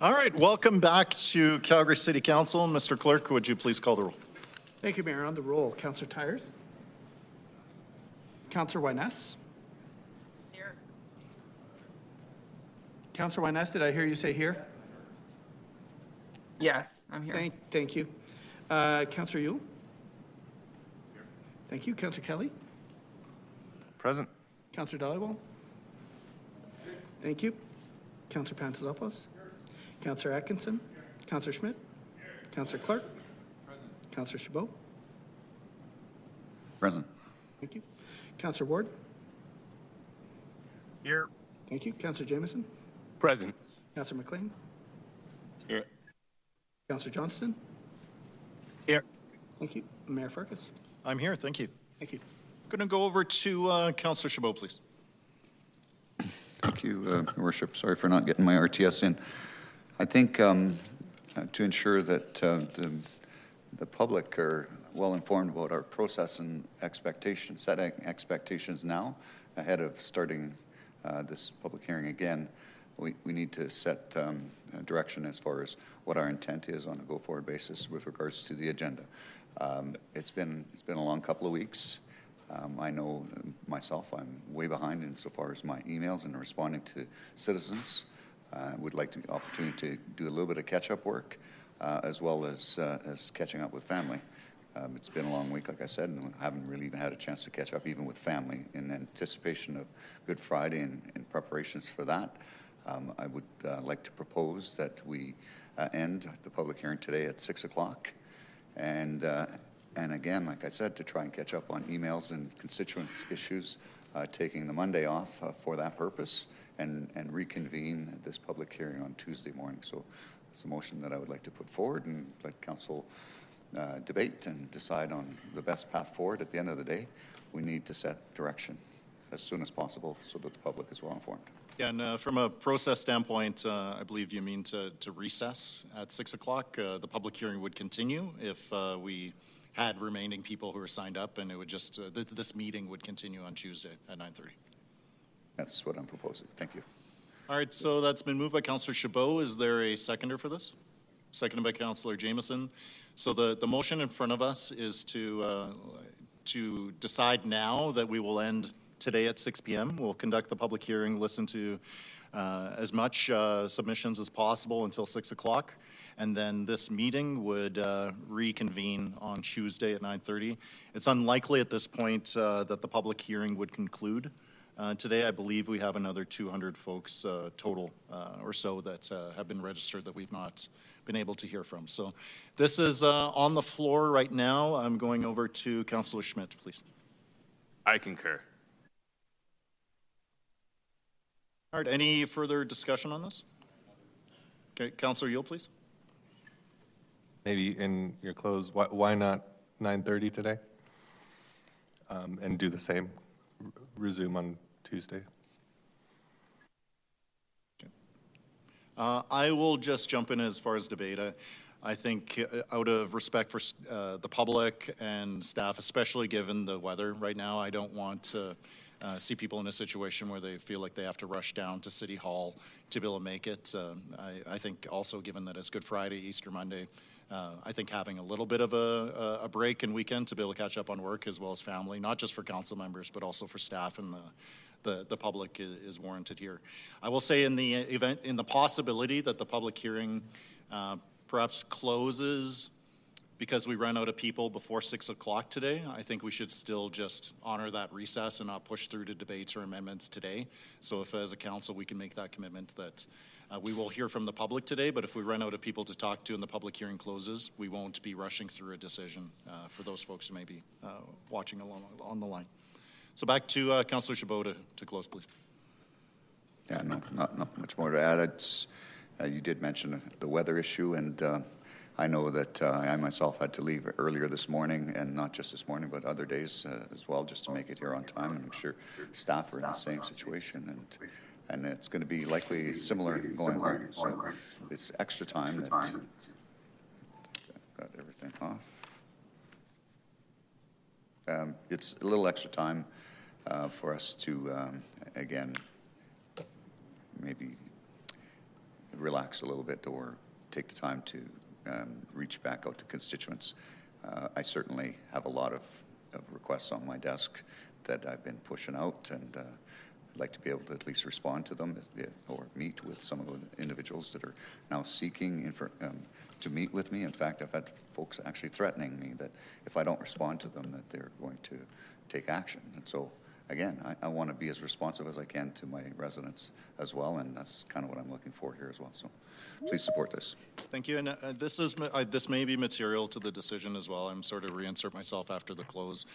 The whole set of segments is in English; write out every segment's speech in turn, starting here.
All right, welcome back to Calgary City Council. Mr. Clerk, would you please call the roll? Thank you, Mayor. On the roll, Councillor Tyers. Councillor Wyness. Here. Councillor Wyness, did I hear you say here? Yes, I'm here. Thank you. Councillor Yule. Here. Thank you. Councillor Kelly. Present. Councillor Dhaliwal. Thank you. Councillor Pantzopoulos. Councillor Atkinson. Councillor Schmidt. Councillor Clark. Present. Councillor Chabot. Present. Thank you. Councillor Ward. Here. Thank you. Councillor Jameson. Present. Councillor McLean. Here. Councillor Johnston. Here. Thank you. Mayor Farkas. I'm here, thank you. Thank you. Going to go over to Councillor Chabot, please. Thank you, Your Worship. Sorry for not getting my RTS in. I think to ensure that the public are well informed about our process and expectations, setting expectations now ahead of starting this public hearing again, we need to set direction as far as what our intent is on a go-forward basis with regards to the agenda. It's been a long couple of weeks. I know myself, I'm way behind insofar as my emails and responding to citizens. I would like the opportunity to do a little bit of catch-up work as well as catching up with family. It's been a long week, like I said, and I haven't really even had a chance to catch up even with family in anticipation of Good Friday and in preparations for that. I would like to propose that we end the public hearing today at 6 o'clock. And again, like I said, to try and catch up on emails and constituents issues, taking the Monday off for that purpose and reconvene this public hearing on Tuesday morning. So it's a motion that I would like to put forward and let Council debate and decide on the best path forward. At the end of the day, we need to set direction as soon as possible so that the public is well informed. Yeah, and from a process standpoint, I believe you mean to recess at 6 o'clock. The public hearing would continue if we had remaining people who are signed up, and it would just, this meeting would continue on Tuesday at 9:30. That's what I'm proposing. Thank you. All right, so that's been moved by Councillor Chabot. Is there a seconder for this? Seconded by Councillor Jameson. So the motion in front of us is to decide now that we will end today at 6 p.m. We'll conduct the public hearing, listen to as much submissions as possible until 6 o'clock. And then this meeting would reconvene on Tuesday at 9:30. It's unlikely at this point that the public hearing would conclude today. I believe we have another 200 folks total or so that have been registered that we've not been able to hear from. So this is on the floor right now. I'm going over to Councillor Schmidt, please. I concur. All right, any further discussion on this? Okay, Councillor Yule, please. Maybe in your close, why not 9:30 today? And do the same, resume on Tuesday? Okay. I will just jump in as far as debate. I think out of respect for the public and staff, especially given the weather right now, I don't want to see people in a situation where they feel like they have to rush down to City Hall to be able to make it. I think also given that it's Good Friday, Easter Monday, I think having a little bit of a break and weekend to be able to catch up on work as well as family, not just for council members, but also for staff and the public is warranted here. I will say in the event, in the possibility that the public hearing perhaps closes because we ran out of people before 6 o'clock today, I think we should still just honor that recess and not push through to debates or amendments today. So if as a council we can make that commitment that we will hear from the public today, but if we run out of people to talk to and the public hearing closes, we won't be rushing through a decision for those folks who may be watching along on the line. So back to Councillor Chabot to close, please. Yeah, not much more to add. It's, you did mention the weather issue, and I know that I myself had to leave earlier this morning, and not just this morning, but other days as well, just to make it here on time. And I'm sure staff are in the same situation, and it's going to be likely similar going home. So it's extra time that got everything off. It's a little extra time for us to again maybe relax a little bit or take the time to reach back out to constituents. I certainly have a lot of requests on my desk that I've been pushing out, and I'd like to be able to at least respond to them or meet with some of the individuals that are now seeking to meet with me. In fact, I've had folks actually threatening me that if I don't respond to them, that they're going to take action. And so, again, I want to be as responsive as I can to my residents as well, and that's kind of what I'm looking for here as well. So please support this. Thank you. And this may be material to the decision as well. I'm sort of reinsert myself after the close.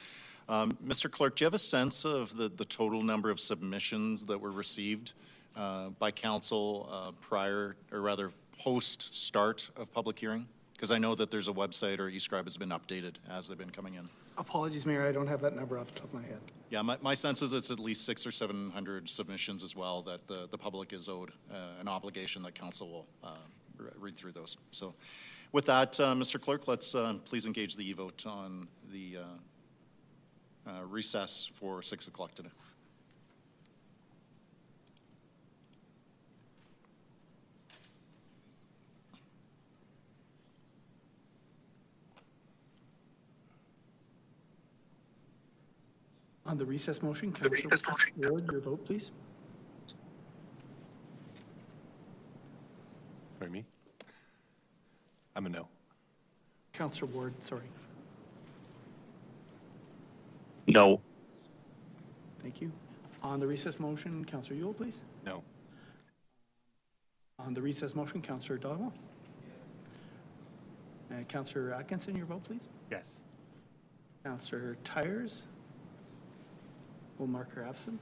Mr. Clerk, do you have a sense of the total number of submissions that were received by council prior, or rather post-start of public hearing? Because I know that there's a website, or eScribe has been updated as they've been coming in. Apologies, Mayor, I don't have that number off the top of my head. Yeah, my sense is it's at least 600 or 700 submissions as well that the public is owed an obligation that council will read through those. So with that, Mr. Clerk, let's please engage the e-vote on the recess for 6 o'clock today. On the recess motion, Councillor Ward, your vote, please. For me? I'm a no. Councillor Ward, sorry. No. Thank you. On the recess motion, Councillor Yule, please. No. On the recess motion, Councillor Dodwell. And Councillor Atkinson, your vote, please. Yes. Councillor Tyers. We'll mark her absent.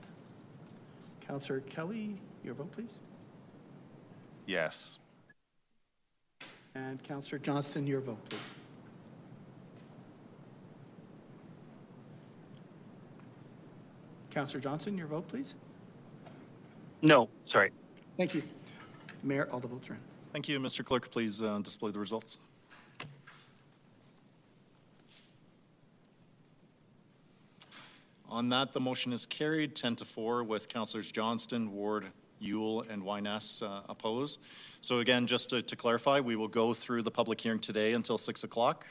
Councillor Kelly, your vote, please. Yes. And Councillor Johnston, your vote, please. Councillor Johnson, your vote, please. No, sorry. Thank you. Mayor, all the votes are in. Thank you, Mr. Clerk. Please display the results. On that, the motion is carried 10-4 with Councillors Johnston, Ward, Yule, and Wyness opposed. So again, just to clarify, we will go through the public hearing today until 6 o'clock.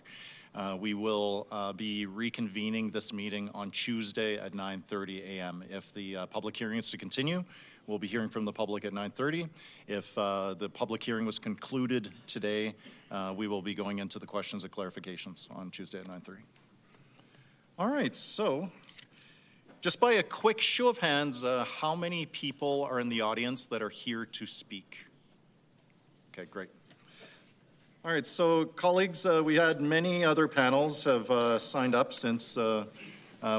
We will be reconvening this meeting on Tuesday at 9:30 a.m. If the public hearing is to continue, we'll be hearing from the public at 9:30. If the public hearing was concluded today, we will be going into the questions and clarifications on Tuesday at 9:30. All right, so just by a quick show of hands, how many people are in the audience that are here to speak? Okay, great. All right, so colleagues, we had many other panels have signed up since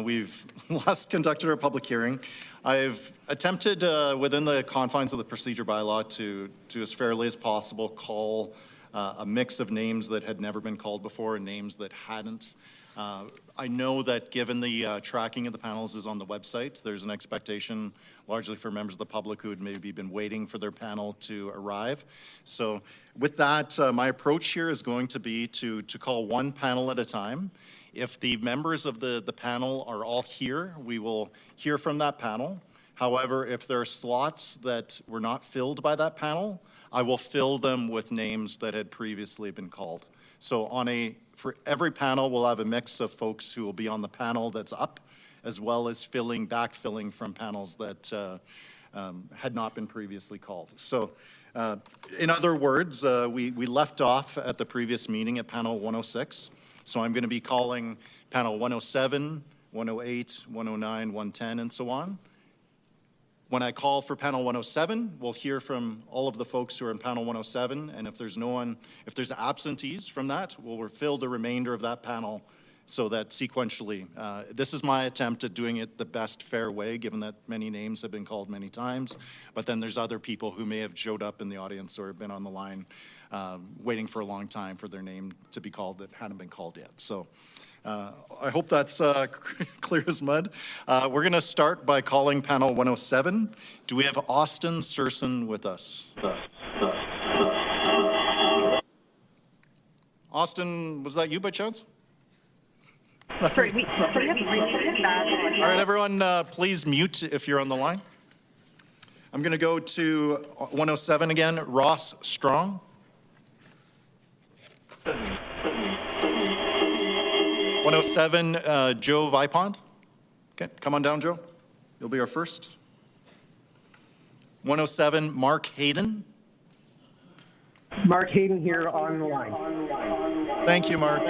we've last conducted our public hearing. I've attempted within the confines of the procedure bylaw to as fairly as possible call a mix of names that had never been called before and names that hadn't. I know that given the tracking of the panels is on the website, there's an expectation largely for members of the public who had maybe been waiting for their panel to arrive. So with that, my approach here is going to be to call one panel at a time. If the members of the panel are all here, we will hear from that panel. However, if there are slots that were not filled by that panel, I will fill them with names that had previously been called. So for every panel, we'll have a mix of folks who will be on the panel that's up, as well as backfilling from panels that had not been previously called. So in other words, we left off at the previous meeting at panel 106. So I'm going to be calling panel 107, 108, 109, 110, and so on. When I call for panel 107, we'll hear from all of the folks who are in panel 107, and if there's absentees from that, we'll refill the remainder of that panel so that sequentially, this is my attempt at doing it the best fair way, given that many names have been called many times, but then there's other people who may have showed up in the audience or have been on the line waiting for a long time for their name to be called that hadn't been called yet. So I hope that's clear as mud. We're going to start by calling panel 107. Do we have Austin Serson with us? Austin, was that you by chance? All right, everyone, please mute if you're on the line. I'm going to go to 107 again, Ross Strong. 107, Joe Vipond. Okay, come on down, Joe. You'll be our first. 107, Mark Hayden. Mark Hayden here on the line. Thank you, Mark.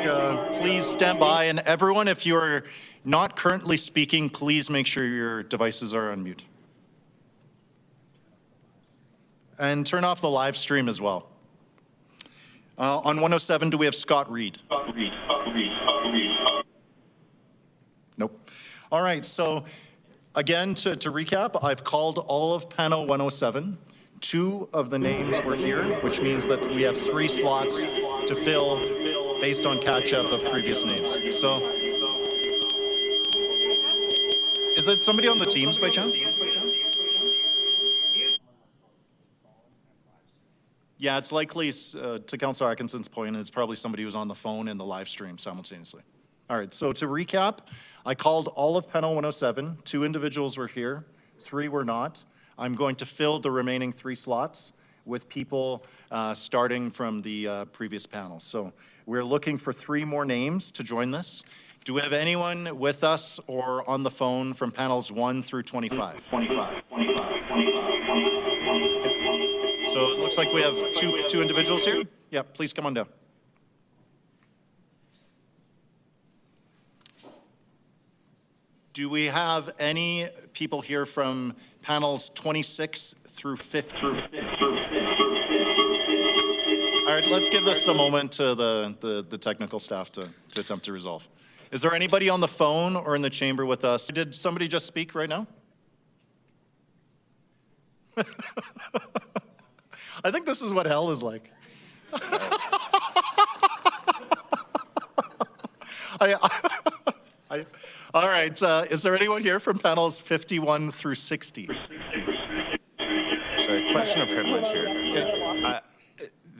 Please stand by. And everyone, if you're not currently speaking, please make sure your devices are on mute. And turn off the live stream as well. On 107, do we have Scott Reed? Nope. All right, so again, to recap, I've called all of panel 107. 2 of the names were here, which means that we have 3 slots to fill based on catch-up of previous names. So, is that somebody on the Teams by chance? Yeah, it's likely, to Councillor Atkinson's point, it's probably somebody who's on the phone and the live stream simultaneously. All right, so to recap, I called all of panel 107. 2 individuals were here, 3 were not. I'm going to fill the remaining 3 slots with people starting from the previous panel. So we're looking for 3 more names to join this. Do we have anyone with us or on the phone from panels 1 through 25? So it looks like we have two individuals here. Yeah, please come on down. Do we have any people here from panels 26 through 50? All right, let's give this a moment to the technical staff to attempt to resolve. Is there anybody on the phone or in the chamber with us? Did somebody just speak right now? I think this is what hell is like. All right, is there anyone here from panels 51 through 60? Sorry, question of privilege here. Okay.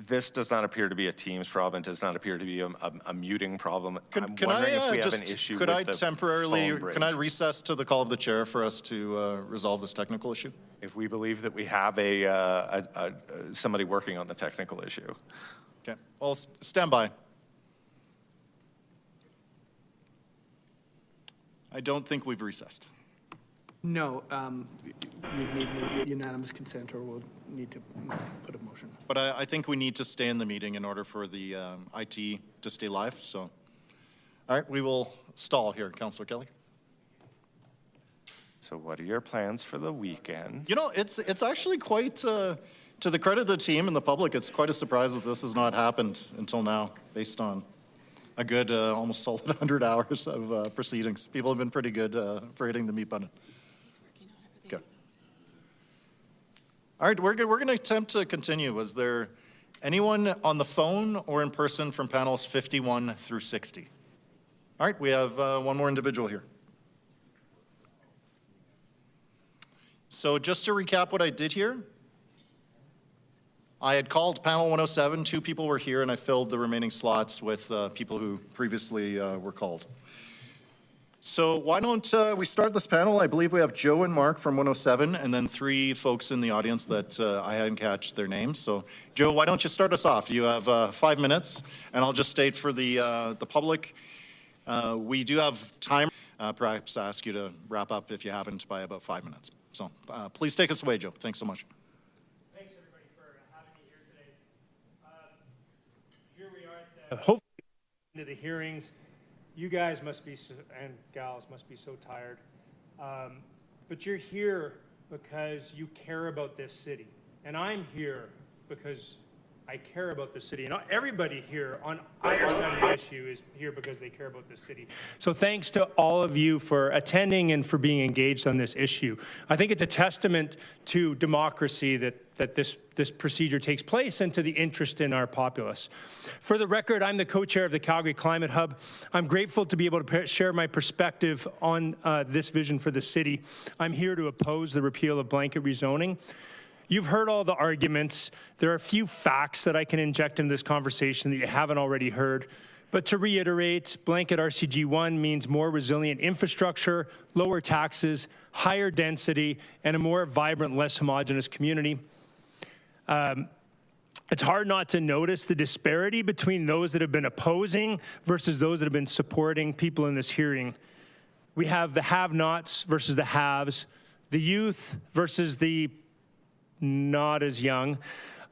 This does not appear to be a Teams problem. It does not appear to be a muting problem. Can I'm wondering if we have an just, issue could with I the temporarily, phone bridge. can I recess to the call of the chair for us to resolve this technical issue? If we believe that we have somebody working on the technical issue. Okay, well, stand by. I don't think we've recessed. No, you'd need unanimous consent or we'll need to put a motion. But I think we need to stay in the meeting in order for the IT to stay live, so. All right, we will stall here, Councillor Kelly. So what are your plans for the weekend? You know, it's actually quite, to the credit of the team and the public, it's quite a surprise that this has not happened until now, based on a good, almost solid 100 hours of proceedings. People have been pretty good for hitting the mute button. Good. All right, we're going to attempt to continue. Was there anyone on the phone or in person from panels 51 through 60? All right, we have one more individual here. So just to recap what I did here, I had called panel 107, 2 people were here, and I filled the remaining slots with people who previously were called. So why don't we start this panel? I believe we have Joe and Mark from 107, and then 3 folks in the audience that I hadn't catch their names. So Joe, why don't you start us off? You have 5 minutes, and I'll just state for the public, we do have time. Perhaps ask you to wrap up if you haven't by about 5 minutes. So please take us away, Joe. Thanks so much. Thanks, everybody, for having me here today. Here we are at the, hopefully, into the hearings. You guys must be, and gals must be so tired. But you're here because you care about this city. And I'm here because I care about the city. And everybody here on either side of the issue is here because they care about the city. So thanks to all of you for attending and for being engaged on this issue. I think it's a testament to democracy that this procedure takes place and to the interest in our populace. For the record, I'm the co-chair of the Calgary Climate Hub. I'm grateful to be able to share my perspective on this vision for the city. I'm here to oppose the repeal of blanket rezoning. You've heard all the arguments. There are a few facts that I can inject into this conversation that you haven't already heard. But to reiterate, blanket RCG1 means more resilient infrastructure, lower taxes, higher density, and a more vibrant, less homogeneous community. It's hard not to notice the disparity between those that have been opposing versus those that have been supporting people in this hearing. We have the have-nots versus the haves, the youth versus the not as young,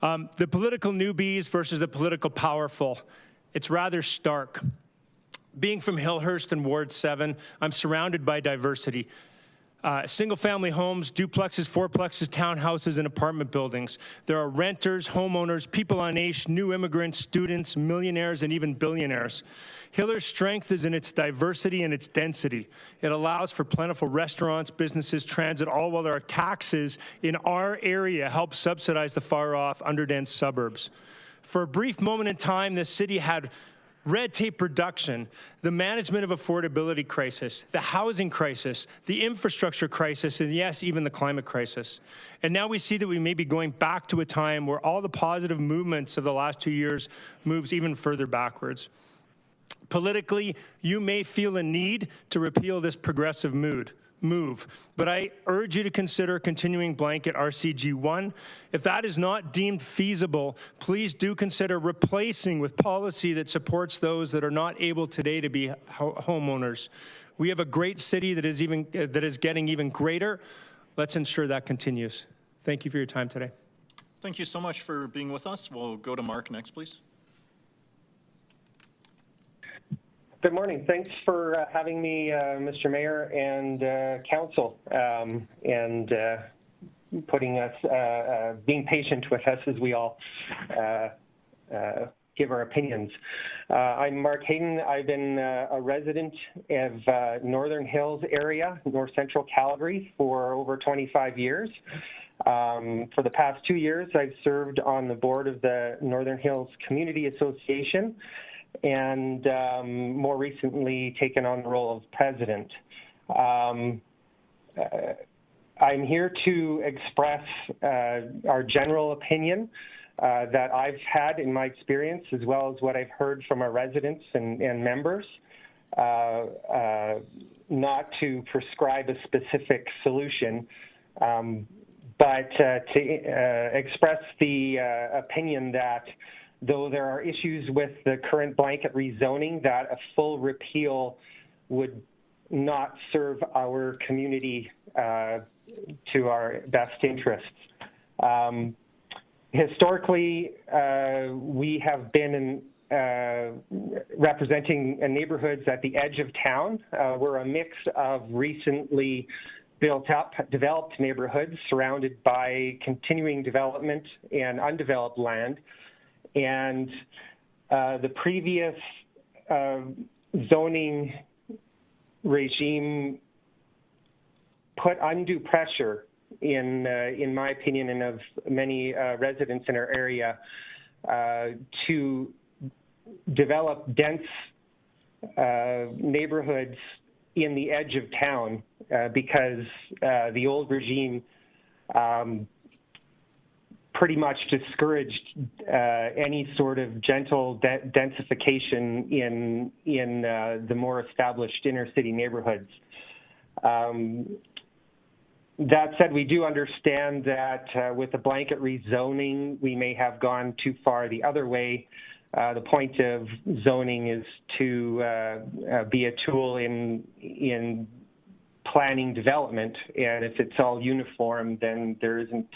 the political newbies versus the political powerful. It's rather stark. Being from Hillhurst and Ward 7, I'm surrounded by diversity. Single-family homes, duplexes, fourplexes, townhouses, and apartment buildings. There are renters, homeowners, people on age, new immigrants, students, millionaires, and even billionaires. Hillhurst's strength is in its diversity and its density. It allows for plentiful restaurants, businesses, transit, all while our taxes in our area help subsidize the far-off, underdense suburbs. For a brief moment in time, this city had red tape reduction, the management of affordability crisis, the housing crisis, the infrastructure crisis, and yes, even the climate crisis. And now we see that we may be going back to a time where all the positive movements of the last 2 years moves even further backwards. Politically, you may feel a need to repeal this progressive move, but I urge you to consider continuing blanket RCG1. If that is not deemed feasible, please do consider replacing with policy that supports those that are not able today to be homeowners. We have a great city that is getting even greater. Let's ensure that continues. Thank you for your time today. Thank you so much for being with us. We'll go to Mark next, please. Good morning. Thanks for having me, Mr. Mayor and Council, and putting us, being patient with us as we all give our opinions. I'm Mark Hayden. I've been a resident of Northern Hills area, North Central Calgary, for over 25 years. For the past 2 years, I've served on the board of the Northern Hills Community Association, and more recently taken on the role of president. I'm here to express our general opinion that I've had in my experience, as well as what I've heard from our residents and members, not to prescribe a specific solution, but to express the opinion that though there are issues with the current blanket rezoning, that a full repeal would not serve our community to our best interests. Historically, we have been representing neighborhoods at the edge of town. We're a mix of recently built up, developed neighborhoods surrounded by continuing development and undeveloped land. And the previous zoning regime put undue pressure, in my opinion, and of many residents in our area, to develop dense neighborhoods in the edge of town because the old regime pretty much discouraged any sort of gentle densification in the more established inner city neighborhoods. That said, we do understand that with the blanket rezoning, we may have gone too far the other way. The point of zoning is to be a tool in planning development, and if it's all uniform, then there isn't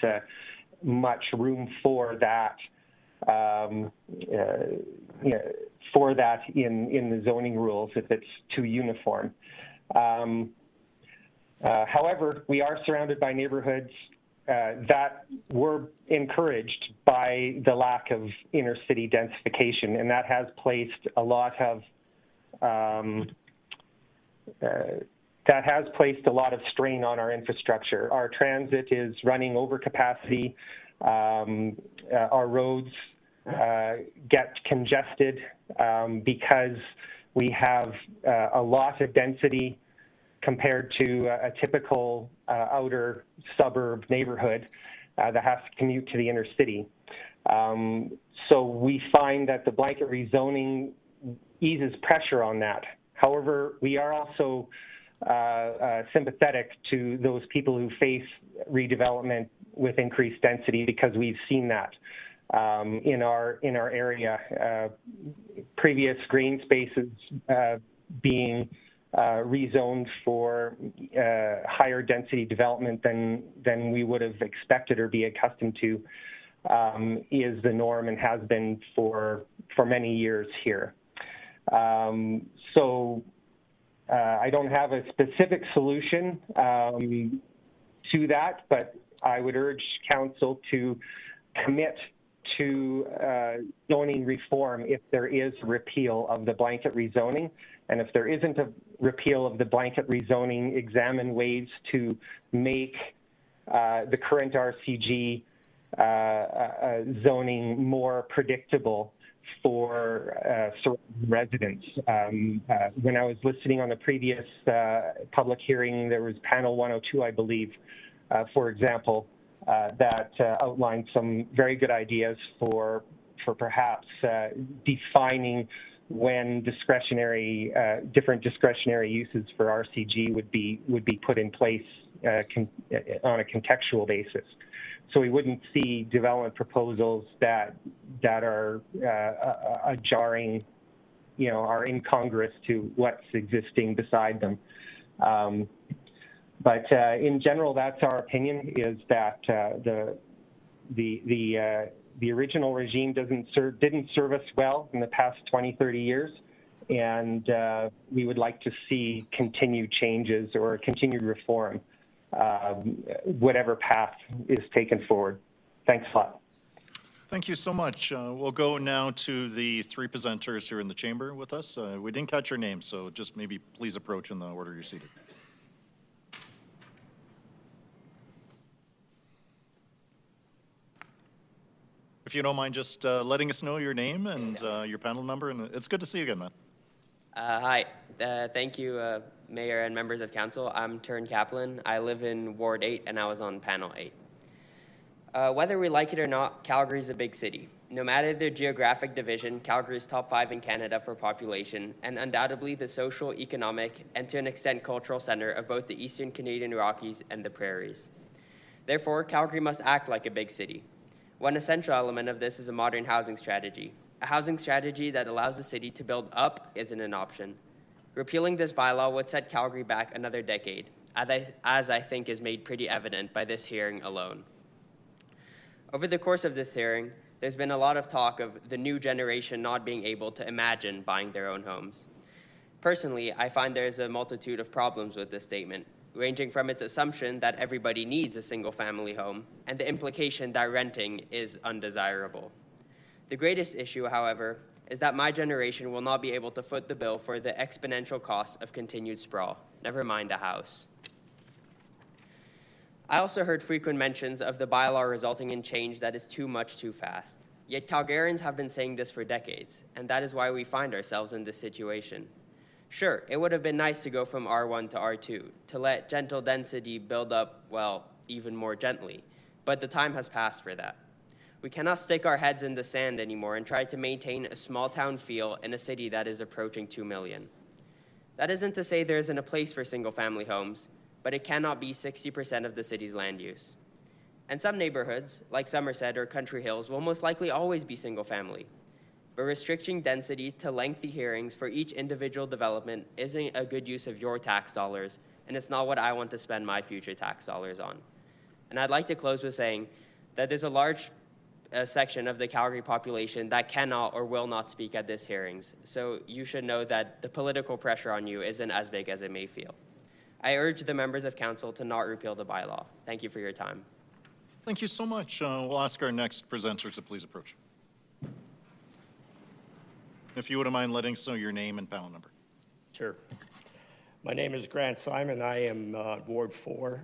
much room for that in the zoning rules if it's too uniform. However, we are surrounded by neighborhoods that were encouraged by the lack of inner city densification, and that has placed a lot of strain on our infrastructure. Our transit is running over capacity. Our roads get congested because we have a lot of density compared to a typical outer suburb neighborhood that has to commute to the inner city. So we find that the blanket rezoning eases pressure on that. However, we are also sympathetic to those people who face redevelopment with increased density, because we've seen that in our area. Previous green spaces being rezoned for higher density development than we would have expected or be accustomed to is the norm and has been for many years here. So I don't have a specific solution to that, but I would urge council to commit to zoning reform if there is repeal of the blanket rezoning. And if there isn't a repeal of the blanket rezoning, examine ways to make the current RCG zoning more predictable for residents. When I was listening on the previous public hearing, there was panel 102, I believe, for example, that outlined some very good ideas for perhaps defining when discretionary, different discretionary uses for RCG would be put in place on a contextual basis. So we wouldn't see development proposals that are jarring, are incongruous to what's existing beside them. But in general, that's our opinion: is that the original regime didn't serve us well in the past 20, 30 years, and we would like to see continued changes or continued reform, whatever path is taken forward. Thanks a lot. Thank you so much. We'll go now to the three presenters here in the chamber with us. We didn't catch your name, so just maybe please approach in the order you're seated. If you don't mind just letting us know your name and your panel number, and it's good to see you again, man. Hi, thank you, Mayor and members of council. I'm Tern Kaplan. I live in Ward 8, and I was on panel 8. Whether we like it or not, Calgary is a big city. No matter the geographic division, Calgary is top 5 in Canada for population, and undoubtedly the social, economic, and to an extent cultural center of both the Eastern Canadian Rockies and the Prairies. Therefore, Calgary must act like a big city. One essential element of this is a modern housing strategy. A housing strategy that allows the city to build up isn't an option. Repealing this bylaw would set Calgary back another decade, as I think is made pretty evident by this hearing alone. Over the course of this hearing, there's been a lot of talk of the new generation not being able to imagine buying their own homes. Personally, I find there's a multitude of problems with this statement, ranging from its assumption that everybody needs a single-family home and the implication that renting is undesirable. The greatest issue, however, is that my generation will not be able to foot the bill for the exponential cost of continued sprawl, never mind a house. I also heard frequent mentions of the bylaw resulting in change that is too much too fast. Yet Calgarians have been saying this for decades, and that is why we find ourselves in this situation. Sure, it would have been nice to go from R1 to R2, to let gentle density build up, well, even more gently, but the time has passed for that. We cannot stick our heads in the sand anymore and try to maintain a small town feel in a city that is approaching 2 million. That isn't to say there isn't a place for single-family homes, but it cannot be 60% of the city's land use. And some neighborhoods, like Somerset or Country Hills, will most likely always be single-family. But restricting density to lengthy hearings for each individual development isn't a good use of your tax dollars, and it's not what I want to spend my future tax dollars on. And I'd like to close with saying that there's a large section of the Calgary population that cannot or will not speak at these hearings, so you should know that the political pressure on you isn't as big as it may feel. I urge the members of council to not repeal the bylaw. Thank you for your time. Thank you so much. We'll ask our next presenter to please approach. If you wouldn't mind letting us know your name and panel number. Sure. My name is Grant Simon. I am Ward 4.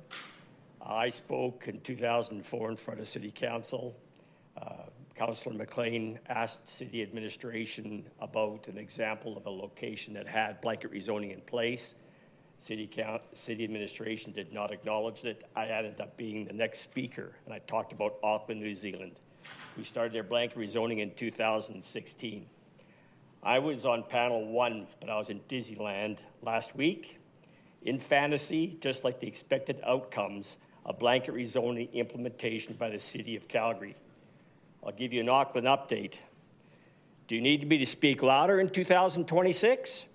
I spoke in 2004 in front of City Council. Councillor McLean asked City Administration about an example of a location that had blanket rezoning in place. City Administration did not acknowledge it. I ended up being the next speaker, and I talked about Auckland, New Zealand. We started their blanket rezoning in 2016. I was on panel 1, but I was in Disneyland last week. In fantasy, just like the expected outcomes of blanket rezoning implementation by the City of Calgary. I'll give you an Auckland update. Do you need me to speak louder in 2026?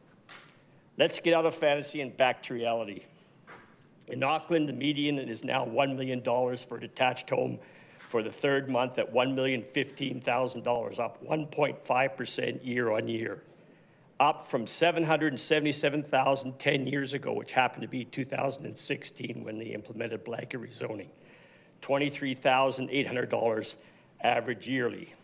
Let's get out of fantasy and back to reality. In Auckland, the median is now $1 million for a detached home for the third month at $1,015,000, up 1.5% year on year, up from $777,000 10 years ago, which happened to be 2016 when they implemented blanket rezoning, $23,800 average yearly.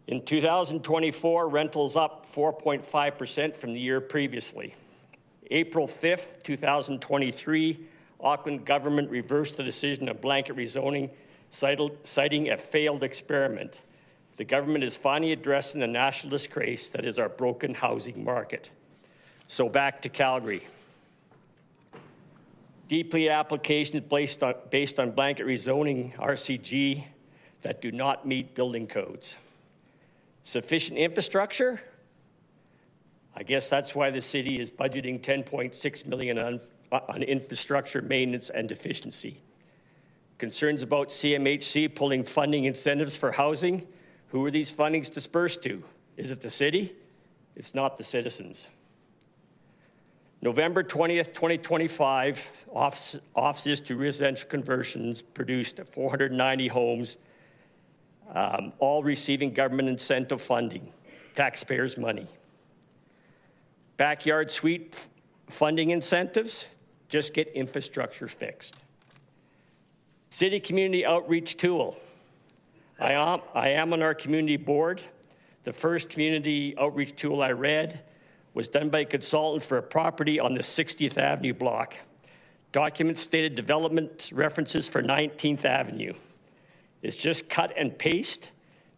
In 2024, rentals up 4.5% from the year previously. April 5th, 2023, Auckland government reversed the decision of blanket rezoning, citing a failed experiment. The government is finally addressing the national disgrace that is our broken housing market. So back to Calgary. DP applications based on blanket rezoning, RCG, that do not meet building codes. Sufficient infrastructure? I guess that's why the city is budgeting $10.6 million on infrastructure maintenance and efficiency. Concerns about CMHC pulling funding incentives for housing? Who are these fundings dispersed to? Is it the city? It's not the citizens. November 20th, 2025, offices to residential conversions produced 490 homes, all receiving government incentive funding, taxpayers' money. Backyard suite funding incentives, just get infrastructure fixed. City community outreach tool. I am on our community board. The first community outreach tool I read was done by a consultant for a property on the 60th Avenue block. Documents stated development references for 19th Avenue. It's just cut and paste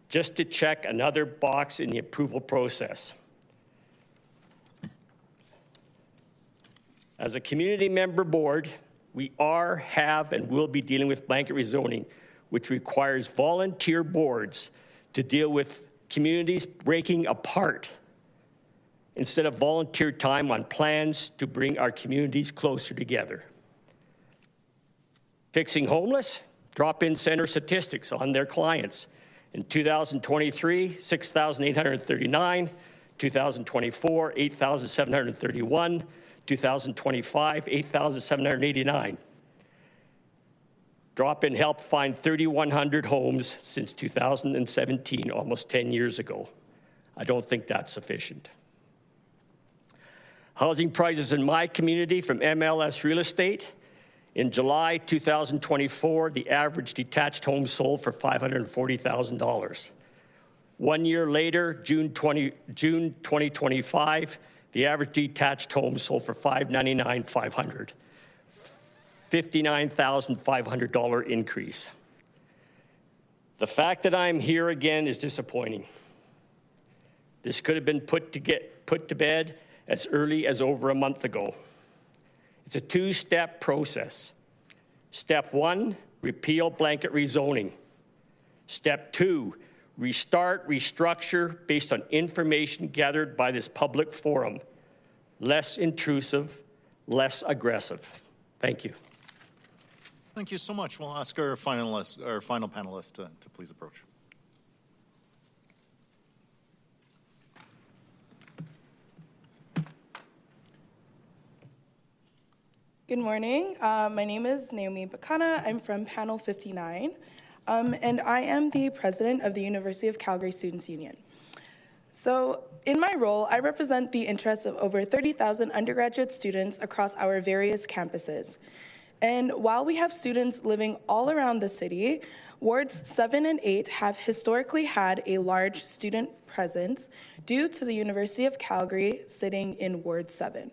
just to check another box in the approval process. As a community member board, we have, and will be dealing with blanket rezoning, which requires volunteer boards to deal with communities breaking apart instead of volunteer time on plans to bring our communities closer together. Fixing homeless, drop-in center statistics on their clients. In 2023, 6,839, 2024, 8,731, 2025, 8,789. Drop-in helped find 3,100 homes since 2017, almost 10 years ago. I don't think that's sufficient. Housing prices in my community from MLS Real Estate. In July 2024, the average detached home sold for $540,000. 1 year later, June 2025, the average detached home sold for $599,500. $59,500 increase. The fact that I'm here again is disappointing. This could have been put to bed as early as over a month ago. It's a two-step process. Step 1, repeal blanket rezoning. Step 2, restart, restructure based on information gathered by this public forum. Less intrusive, less aggressive. Thank you. Thank you so much. We'll ask our final panelist to please approach. Good morning. My name is Naomi Bakana. I'm from panel 59, and I am the president of the University of Calgary Students' Union. So in my role, I represent the interests of over 30,000 undergraduate students across our various campuses. And while we have students living all around the city, wards 7 and 8 have historically had a large student presence due to the University of Calgary sitting in Ward 7.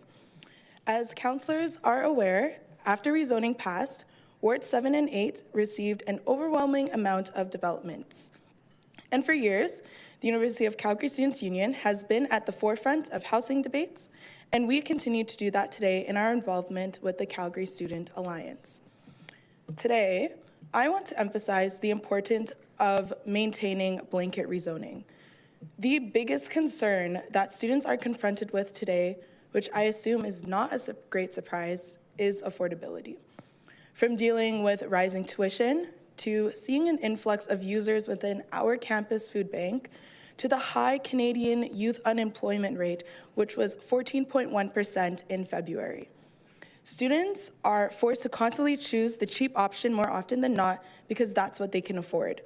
As councillors are aware, after rezoning passed, Wards 7 and 8 received an overwhelming amount of developments. And for years, the University of Calgary Students' Union has been at the forefront of housing debates, and we continue to do that today in our involvement with the Calgary Student Alliance. Today, I want to emphasize the importance of maintaining blanket rezoning. The biggest concern that students are confronted with today, which I assume is not a great surprise, is affordability. From dealing with rising tuition, to seeing an influx of users within our campus food bank, to the high Canadian youth unemployment rate, which was 14.1% in February. Students are forced to constantly choose the cheap option more often than not because that's what they can afford.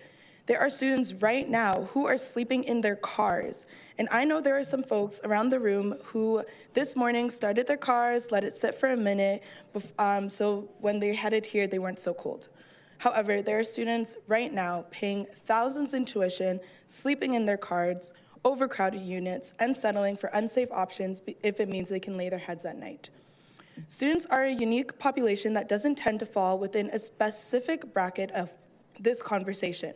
There are students right now who are sleeping in their cars. And I know there are some folks around the room who this morning started their cars, let it sit for a minute, so when they headed here, they weren't so cold. However, there are students right now paying thousands in tuition, sleeping in their cars, overcrowded units, and settling for unsafe options if it means they can lay their heads at night. Students are a unique population that doesn't tend to fall within a specific bracket of this conversation.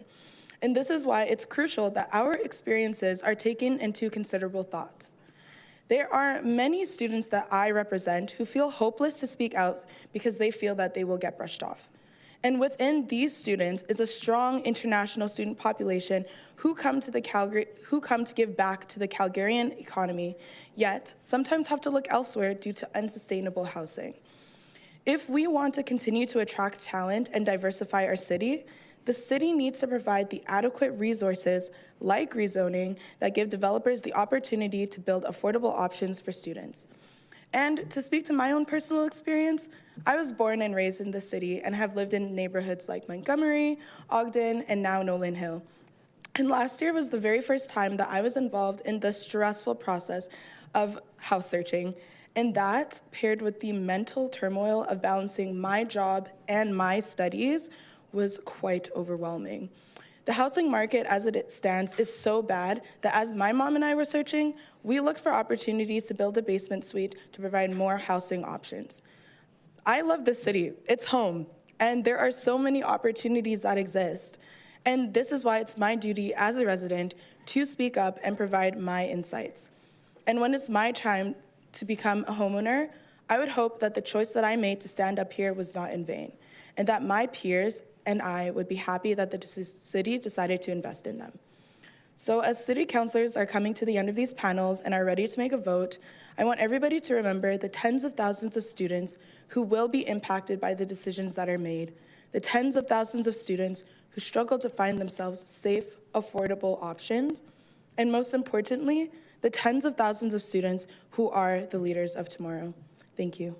And this is why it's crucial that our experiences are taken into considerable thought. There are many students that I represent who feel hopeless to speak out because they feel that they will get brushed off. And within these students is a strong international student population who come to give back to the Calgarian economy, yet sometimes have to look elsewhere due to unsustainable housing. If we want to continue to attract talent and diversify our city, the city needs to provide the adequate resources, like rezoning, that give developers the opportunity to build affordable options for students. And to speak to my own personal experience, I was born and raised in the city and have lived in neighborhoods like Montgomery, Ogden, and now Nolan Hill. And last year was the very first time that I was involved in the stressful process of house searching. And that, paired with the mental turmoil of balancing my job and my studies, was quite overwhelming. The housing market as it stands is so bad that as my mom and I were searching, we looked for opportunities to build a basement suite to provide more housing options. I love this city, it's home, and there are so many opportunities that exist. And this is why it's my duty as a resident to speak up and provide my insights. And when it's my time to become a homeowner, I would hope that the choice that I made to stand up here was not in vain, and that my peers and I would be happy that the city decided to invest in them. So as city councilors are coming to the end of these panels and are ready to make a vote, I want everybody to remember the tens of thousands of students who will be impacted by the decisions that are made, the tens of thousands of students who struggle to find themselves safe, affordable options, and most importantly, the tens of thousands of students who are the leaders of tomorrow. Thank you.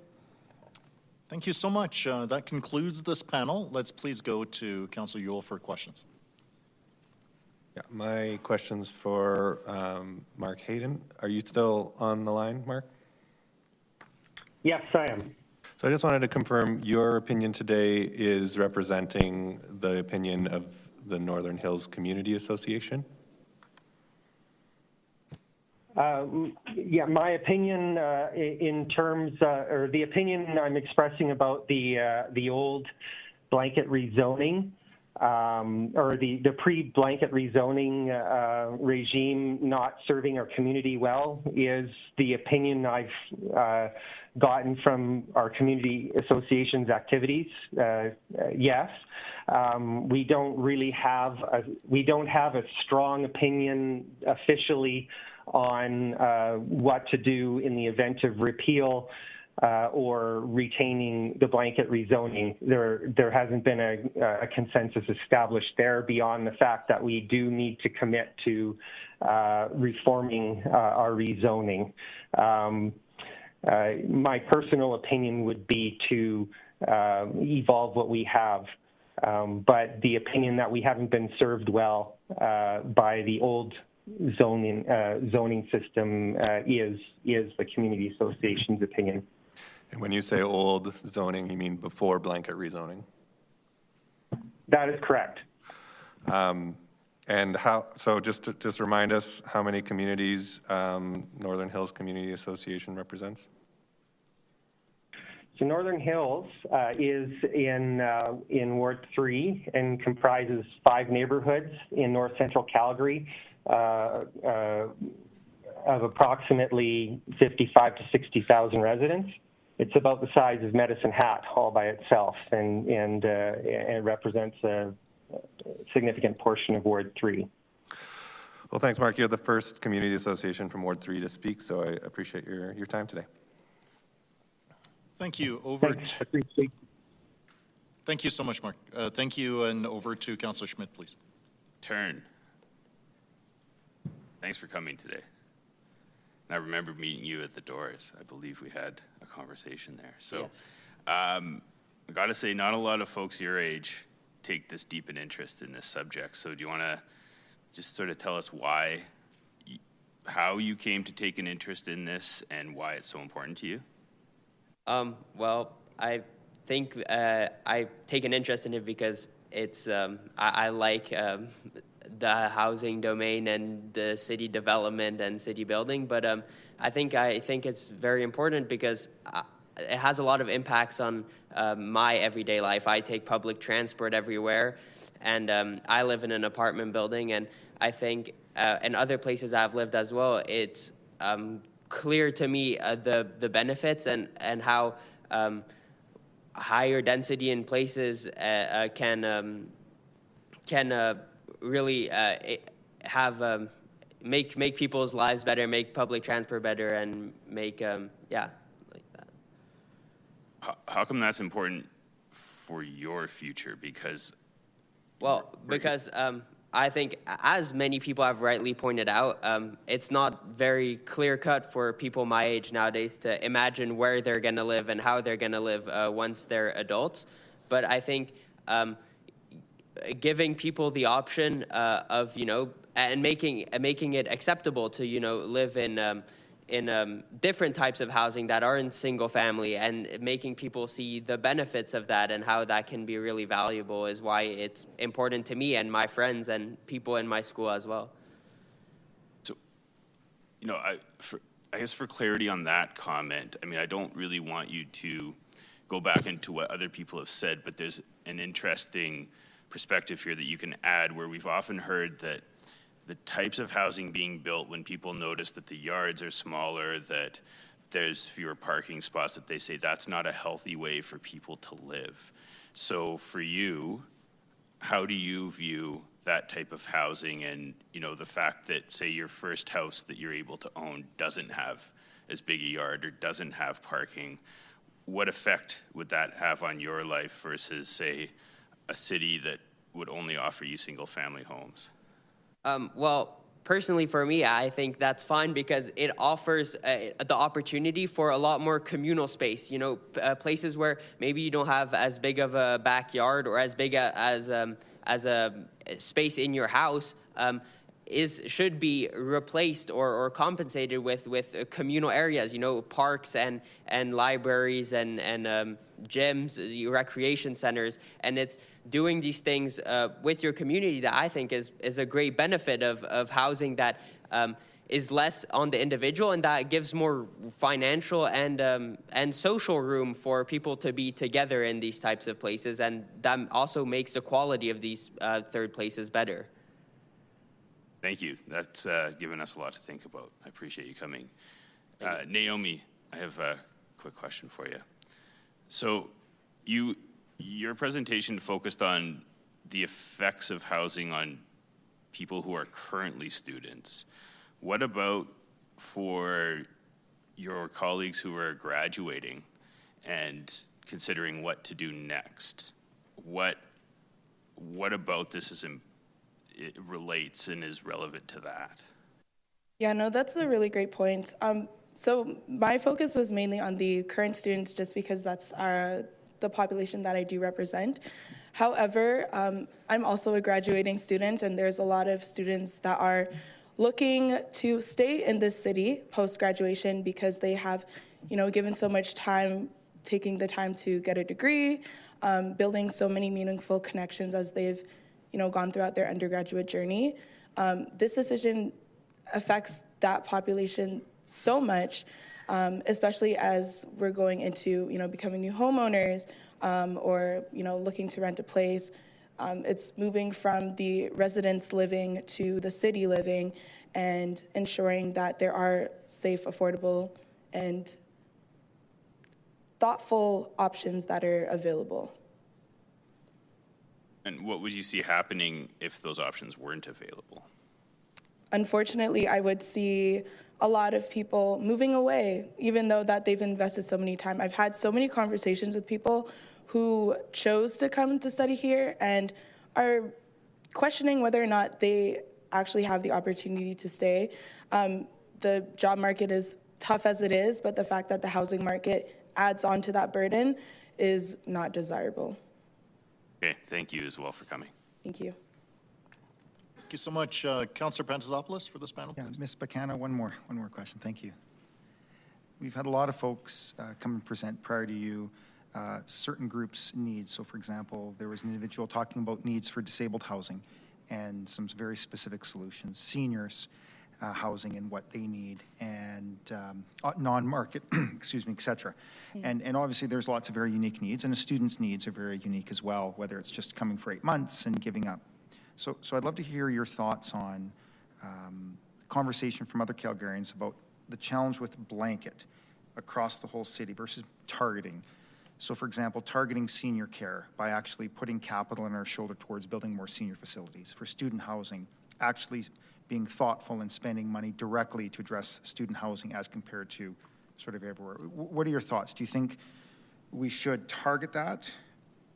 Thank you so much. That concludes this panel. Let's please go to Councillor Yule for questions. Yeah, my question's for Mark Hayden. Are you still on the line, Mark? Yes, I am. So I just wanted to confirm your opinion today is representing the opinion of the Northern Hills Community Association? Yeah, my opinion in terms, or the opinion I'm expressing about the old blanket rezoning, or the pre-blanket rezoning regime not serving our community well is the opinion I've gotten from our community association's activities. Yes. We don't really have a strong opinion officially on what to do in the event of repeal or retaining the blanket rezoning. There hasn't been a consensus established there beyond the fact that we do need to commit to reforming our rezoning. My personal opinion would be to evolve what we have, but the opinion that we haven't been served well by the old zoning system is the community association's opinion. And when you say old zoning, you mean before blanket rezoning? That is correct. And how? So just remind us how many communities Northern Hills Community Association represents. So Northern Hills is in Ward 3 and comprises 5 neighborhoods in north central Calgary of approximately 55 to 60,000 residents. It's about the size of Medicine Hat all by itself, and it represents a significant portion of Ward 3. Well, thanks, Mark. You're the first community association from Ward 3 to speak, so I appreciate your time today. Thank you. Thank you so much, Mark. Thank you, and over to Councillor Schmidt, please. Turn. Thanks for coming today. And I remember meeting you at the doors. I believe we had a conversation there. So Yes. I got to say, not a lot of folks your age take this deep an interest in this subject. So do you want to just sort of tell us why, how you came to take an interest in this and why it's so important to you? Well, I think I take an interest in it because it's I like the housing domain and the city development and city building, but I think it's very important because it has a lot of impacts on my everyday life. I take public transport everywhere, and I live in an apartment building, and I think in other places I've lived as well, it's clear to me the benefits and how higher density in places can really have make people's lives better, make public transport better, and make like that. How come that's important for your future? Because I think, as many people have rightly pointed out, it's not very clear-cut for people my age nowadays to imagine where they're going to live and how they're going to live once they're adults. But I think giving people the option of, and making it acceptable to, live in different types of housing that aren't single family, and making people see the benefits of that and how that can be really valuable is why it's important to me and my friends and people in my school as well. So, I guess for clarity on that comment, I mean, I don't really want you to go back into what other people have said, but there's an interesting perspective here that you can add, where we've often heard that the types of housing being built, when people notice that the yards are smaller, that there's fewer parking spots, that they say that's not a healthy way for people to live. So for you, how do you view that type of housing and, the fact that, say, your first house that you're able to own doesn't have as big a yard or doesn't have parking? What effect would that have on your life versus, say, a city that would only offer you single-family homes? Well, personally for me, I think that's fine because it offers the opportunity for a lot more communal space, places where maybe you don't have as big of a backyard or as big as a space in your house, should be replaced or compensated with communal areas, parks and libraries and gyms, recreation centers, and it's doing these things with your community that I think is a great benefit of housing that is less on the individual and that gives more financial and social room for people to be together in these types of places, and that also makes the quality of these third places better. Thank you. That's given us a lot to think about. I appreciate you coming. Naomi, I have a quick question for you. So your presentation focused on the effects of housing on people who are currently students. What about for your colleagues who are graduating and considering what to do next? What about this it relates and is relevant to that? Yeah, no, that's a really great point. So my focus was mainly on the current students just because that's the population that I do represent. However, I'm also a graduating student, and there's a lot of students that are looking to stay in this city post-graduation because they have, given so much time, taking the time to get a degree, building so many meaningful connections as they've gone throughout their undergraduate journey. This decision affects that population so much, especially as we're going into, becoming new homeowners or, looking to rent a place. It's moving from the residence living to the city living and ensuring that there are safe, affordable, and thoughtful options that are available. And what would you see happening if those options weren't available? unfortunately, I would see a lot of people moving away, even though that they've invested so many time. I've had so many conversations with people who chose to come to study here and are questioning whether or not they actually have the opportunity to stay. The job market is tough as it is, but the fact that the housing market adds on to that burden is not desirable. Okay, thank you as well for coming. Thank you. Thank you so much. Councillor Pantazopoulos for this panel. Yeah, Ms. Bacana, one more question. Thank you. We've had a lot of folks come and present prior to you certain groups' needs. So, for example, there was an individual talking about needs for disabled housing and some very specific solutions, seniors housing and what they need, and non-market, excuse me, et cetera. And obviously there's lots of very unique needs, and a student's needs are very unique as well, whether it's just coming for 8 months and giving up. So I'd love to hear your thoughts on conversation from other Calgarians about the challenge with blanket across the whole city versus targeting. So for example, targeting senior care by actually putting capital on our shoulder towards building more senior facilities. For student housing, actually being thoughtful and spending money directly to address student housing as compared to sort of everywhere. What are your thoughts? Do you think we should target that,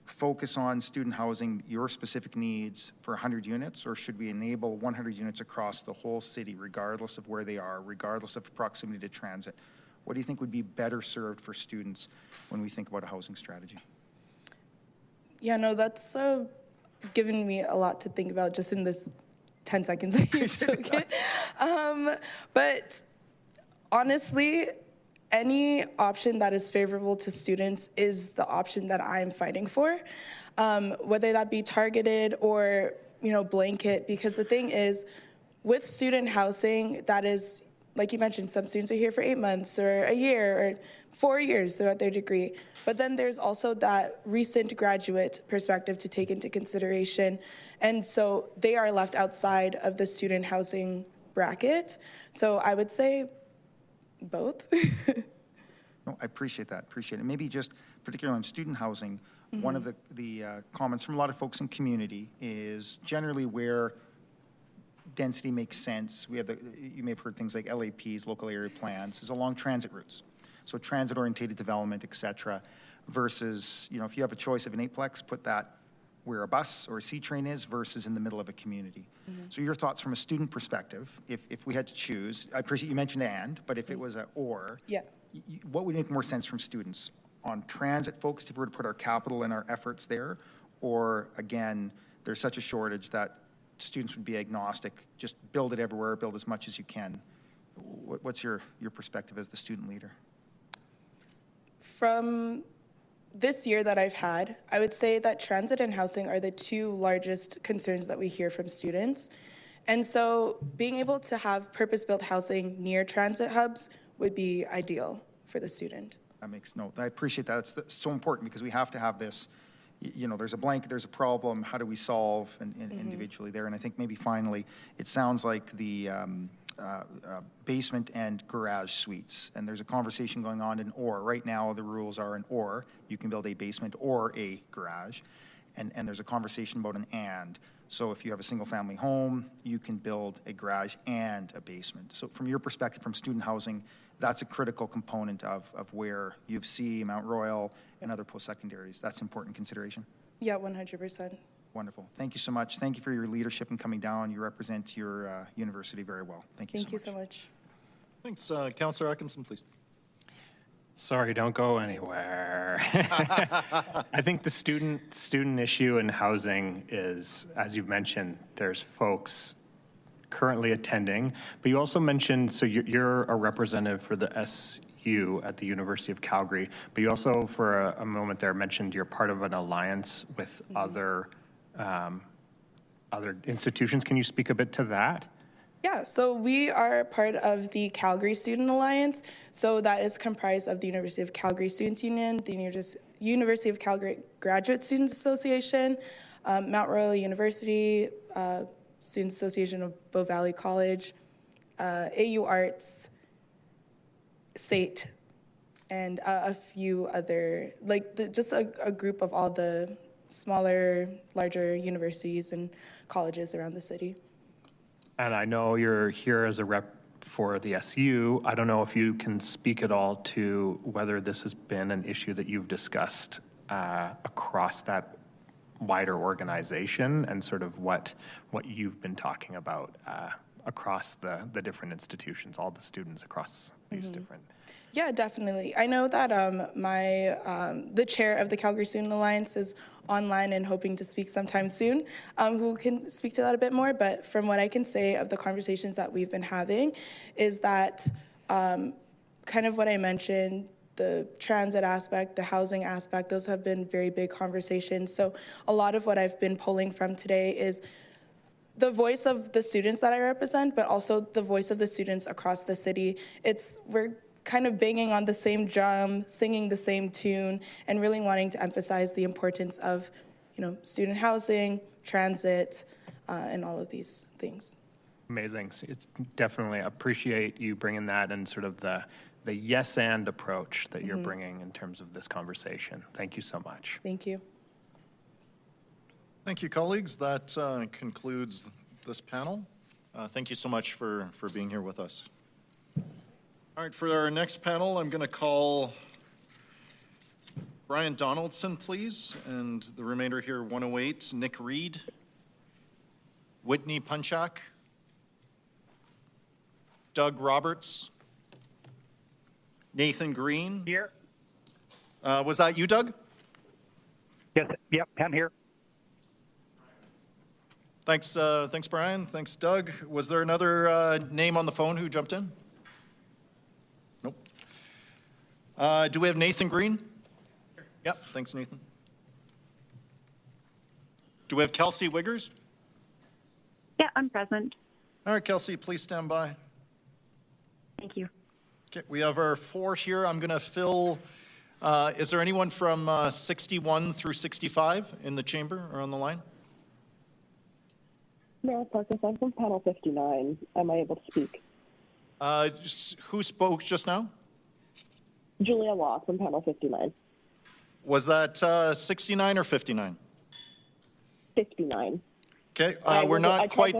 focus on student housing, your specific needs for 100 units, or should we enable 100 units across the whole city, regardless of where they are, regardless of proximity to transit? What do you think would be better served for students when we think about a housing strategy? Yeah, no, that's given me a lot to think about just in this 10 seconds that you took. But honestly, any option that is favorable to students is the option that I'm fighting for, whether that be targeted or, blanket, because the thing is, with student housing, that is, like you mentioned, some students are here for 8 months or a year or 4 years throughout their degree. But then there's also that recent graduate perspective to take into consideration. And so they are left outside of the student housing bracket. So I would say both. No, I appreciate that, appreciate it. Maybe just particularly on student housing, one of the comments from a lot of folks in community is generally where density makes sense. We have you may have heard things like LAPs, local area plans, is along transit routes. So transit-orientated development, et cetera, versus, if you have a choice of an eightplex, put that where a bus or a C train is versus in the middle of a community. So your thoughts from a student perspective, if we had to choose, I appreciate you mentioned and, but if it was a or, yeah, what would make more sense from students? On transit focused, if we were to put our capital and our efforts there, or again, there's such a shortage that students would be agnostic, just build it everywhere, build as much as you can. What's your perspective as the student leader? From this year that I've had, I would say that transit and housing are the two largest concerns that we hear from students. And so being able to have purpose-built housing near transit hubs would be ideal for the student. That makes note. I appreciate that. It's so important because we have to have this, there's a blanket, there's a problem, how do we solve individually there? And I think maybe finally, it sounds like the basement and garage suites, and there's a conversation going on in or. Right now, the rules are an or. You can build a basement or a garage, and there's a conversation about an and. So if you have a single-family home, you can build a garage and a basement. So from your perspective, from student housing, that's a critical component of where U of C, Mount Royal, and other post-secondaries. That's important consideration? Yeah, 100%. Wonderful. Thank you so much. Thank you for your leadership in coming down. You represent your university very well. Thank you so much. Thank you so much. Thanks. Councillor Atkinson, please. Sorry, don't go anywhere. I think the student issue in housing is, as you've mentioned, there's folks currently attending, but you also mentioned, so you're a representative for the SU at the University of Calgary, but you also, for a moment there, mentioned you're part of an alliance with other institutions. Can you speak a bit to that? Yeah, so we are part of the Calgary Student Alliance. So that is comprised of the University of Calgary Students Union, the University of Calgary Graduate Students Association, Mount Royal University, Students Association of Bow Valley College, AU Arts, SAIT, and a few other, just a group of all the smaller, larger universities and colleges around the city. And I know you're here as a rep for the SU. I don't know if you can speak at all to whether this has been an issue that you've discussed across that wider organization and sort of what you've been talking about across the different institutions, all the students across these different. Yeah, definitely. I know that the chair of the Calgary Student Alliance is online and hoping to speak sometime soon, who can speak to that a bit more. But from what I can say of the conversations that we've been having is that kind of what I mentioned, the transit aspect, the housing aspect, those have been very big conversations. So a lot of what I've been pulling from today is the voice of the students that I represent, but also the voice of the students across the city. We're kind of banging on the same drum, singing the same tune, and really wanting to emphasize the importance of, student housing, transit, and all of these things. Amazing. So it's definitely appreciate you bringing that and sort of the yes and approach that you're bringing in terms of this conversation. Thank you so much. Thank you. Thank you, colleagues. That concludes this panel. Thank you so much for being here with us. All right, for our next panel, I'm going to call Brian Donaldson, please, and the remainder here, 108, Nick Reed, Whitney Punchak, Doug Roberts, Nathan Green. Here. Was that you, Doug? Yes, yep, I'm here. Thanks, Brian. Thanks, Doug. Was there another name on the phone who jumped in? Nope. Do we have Nathan Green? Yep, thanks, Nathan. Do we have Kelsey Wiggers? Yeah, I'm present. All right, Kelsey, please stand by. Thank you. Okay, we have our 4 here. I'm going to fill, is there anyone from 61 through 65 in the chamber or on the line? Mayor Parkas, I'm from panel 59. Am I able to speak? Who spoke just now? Julia Law from panel 59. Was that 69 or 59? 59. Okay, we're not quite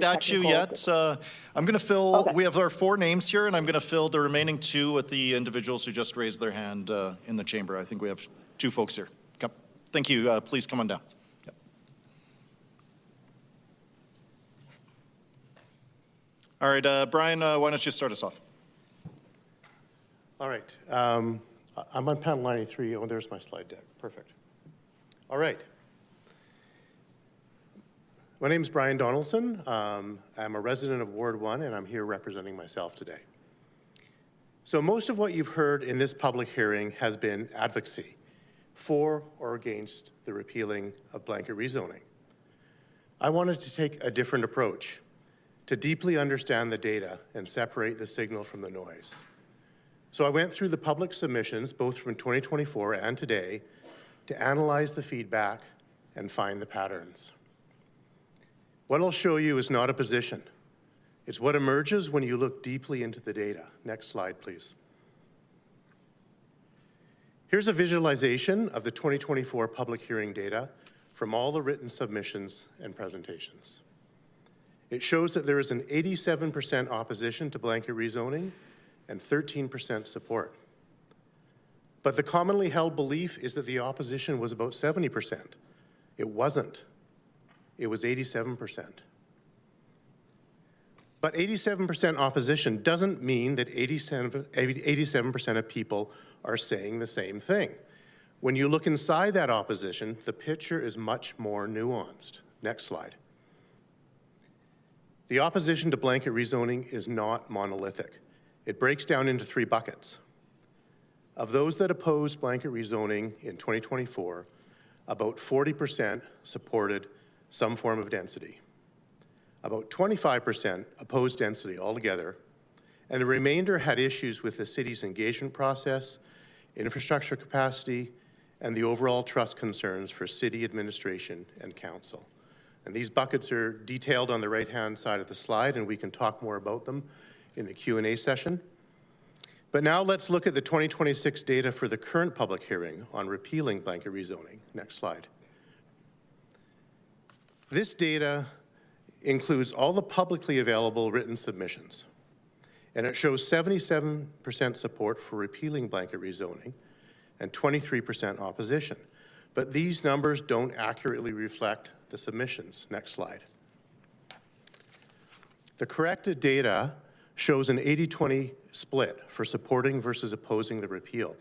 at you yet. I'm going to fill. Okay. We have our 4 names here, and I'm going to fill the remaining 2 with the individuals who just raised their hand in the chamber. I think we have 2 folks here. Come. Thank you. Please come on down. Yep. All right, Brian, why don't you start us off? All right. I'm on panel 93. Oh, there's my slide deck. Perfect. All right. My name is Brian Donaldson. I'm a resident of Ward 1, and I'm here representing myself today. So most of what you've heard in this public hearing has been advocacy for or against the repealing of blanket rezoning. I wanted to take a different approach to deeply understand the data and separate the signal from the noise. So I went through the public submissions, both from 2024 and today, to analyze the feedback and find the patterns. What I'll show you is not a position. It's what emerges when you look deeply into the data. Next slide, please. Here's a visualization of the 2024 public hearing data from all the written submissions and presentations. It shows that there is an 87% opposition to blanket rezoning and 13% support. But the commonly held belief is that the opposition was about 70%. It wasn't. It was 87%. But 87% opposition doesn't mean that 87% of people are saying the same thing. When you look inside that opposition, the picture is much more nuanced. Next slide. The opposition to blanket rezoning is not monolithic. It breaks down into 3 buckets. Of those that opposed blanket rezoning in 2024, about 40% supported some form of density. About 25% opposed density altogether, and the remainder had issues with the city's engagement process, infrastructure capacity, and the overall trust concerns for city administration and council. And these buckets are detailed on the right-hand side of the slide, and we can talk more about them in the Q&A session. But now let's look at the 2026 data for the current public hearing on repealing blanket rezoning. Next slide. This data includes all the publicly available written submissions. And it shows 77% support for repealing blanket rezoning and 23% opposition. But these numbers don't accurately reflect the submissions. Next slide. The corrected data shows an 80-20 split for supporting versus opposing the repeal.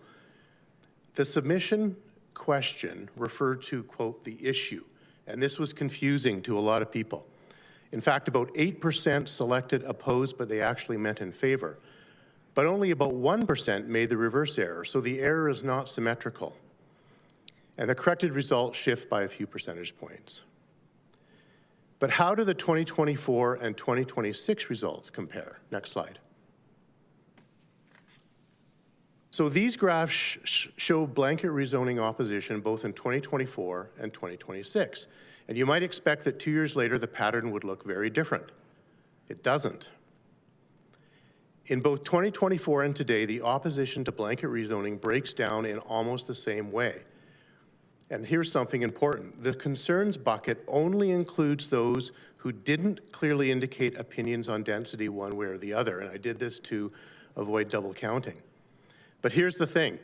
The submission question referred to, quote, the issue, and this was confusing to a lot of people. In fact, about 8% selected opposed, but they actually meant in favor. But only about 1% made the reverse error, so the error is not symmetrical. And the corrected results shift by a few percentage points. But how do the 2024 and 2026 results compare? Next slide. So these graphs show blanket rezoning opposition both in 2024 and 2026. And you might expect that 2 years later, the pattern would look very different. It doesn't. In both 2024 and today, the opposition to blanket rezoning breaks down in almost the same way. And here's something important. The concerns bucket only includes those who didn't clearly indicate opinions on density one way or the other. And I did this to avoid double counting. But here's the thing.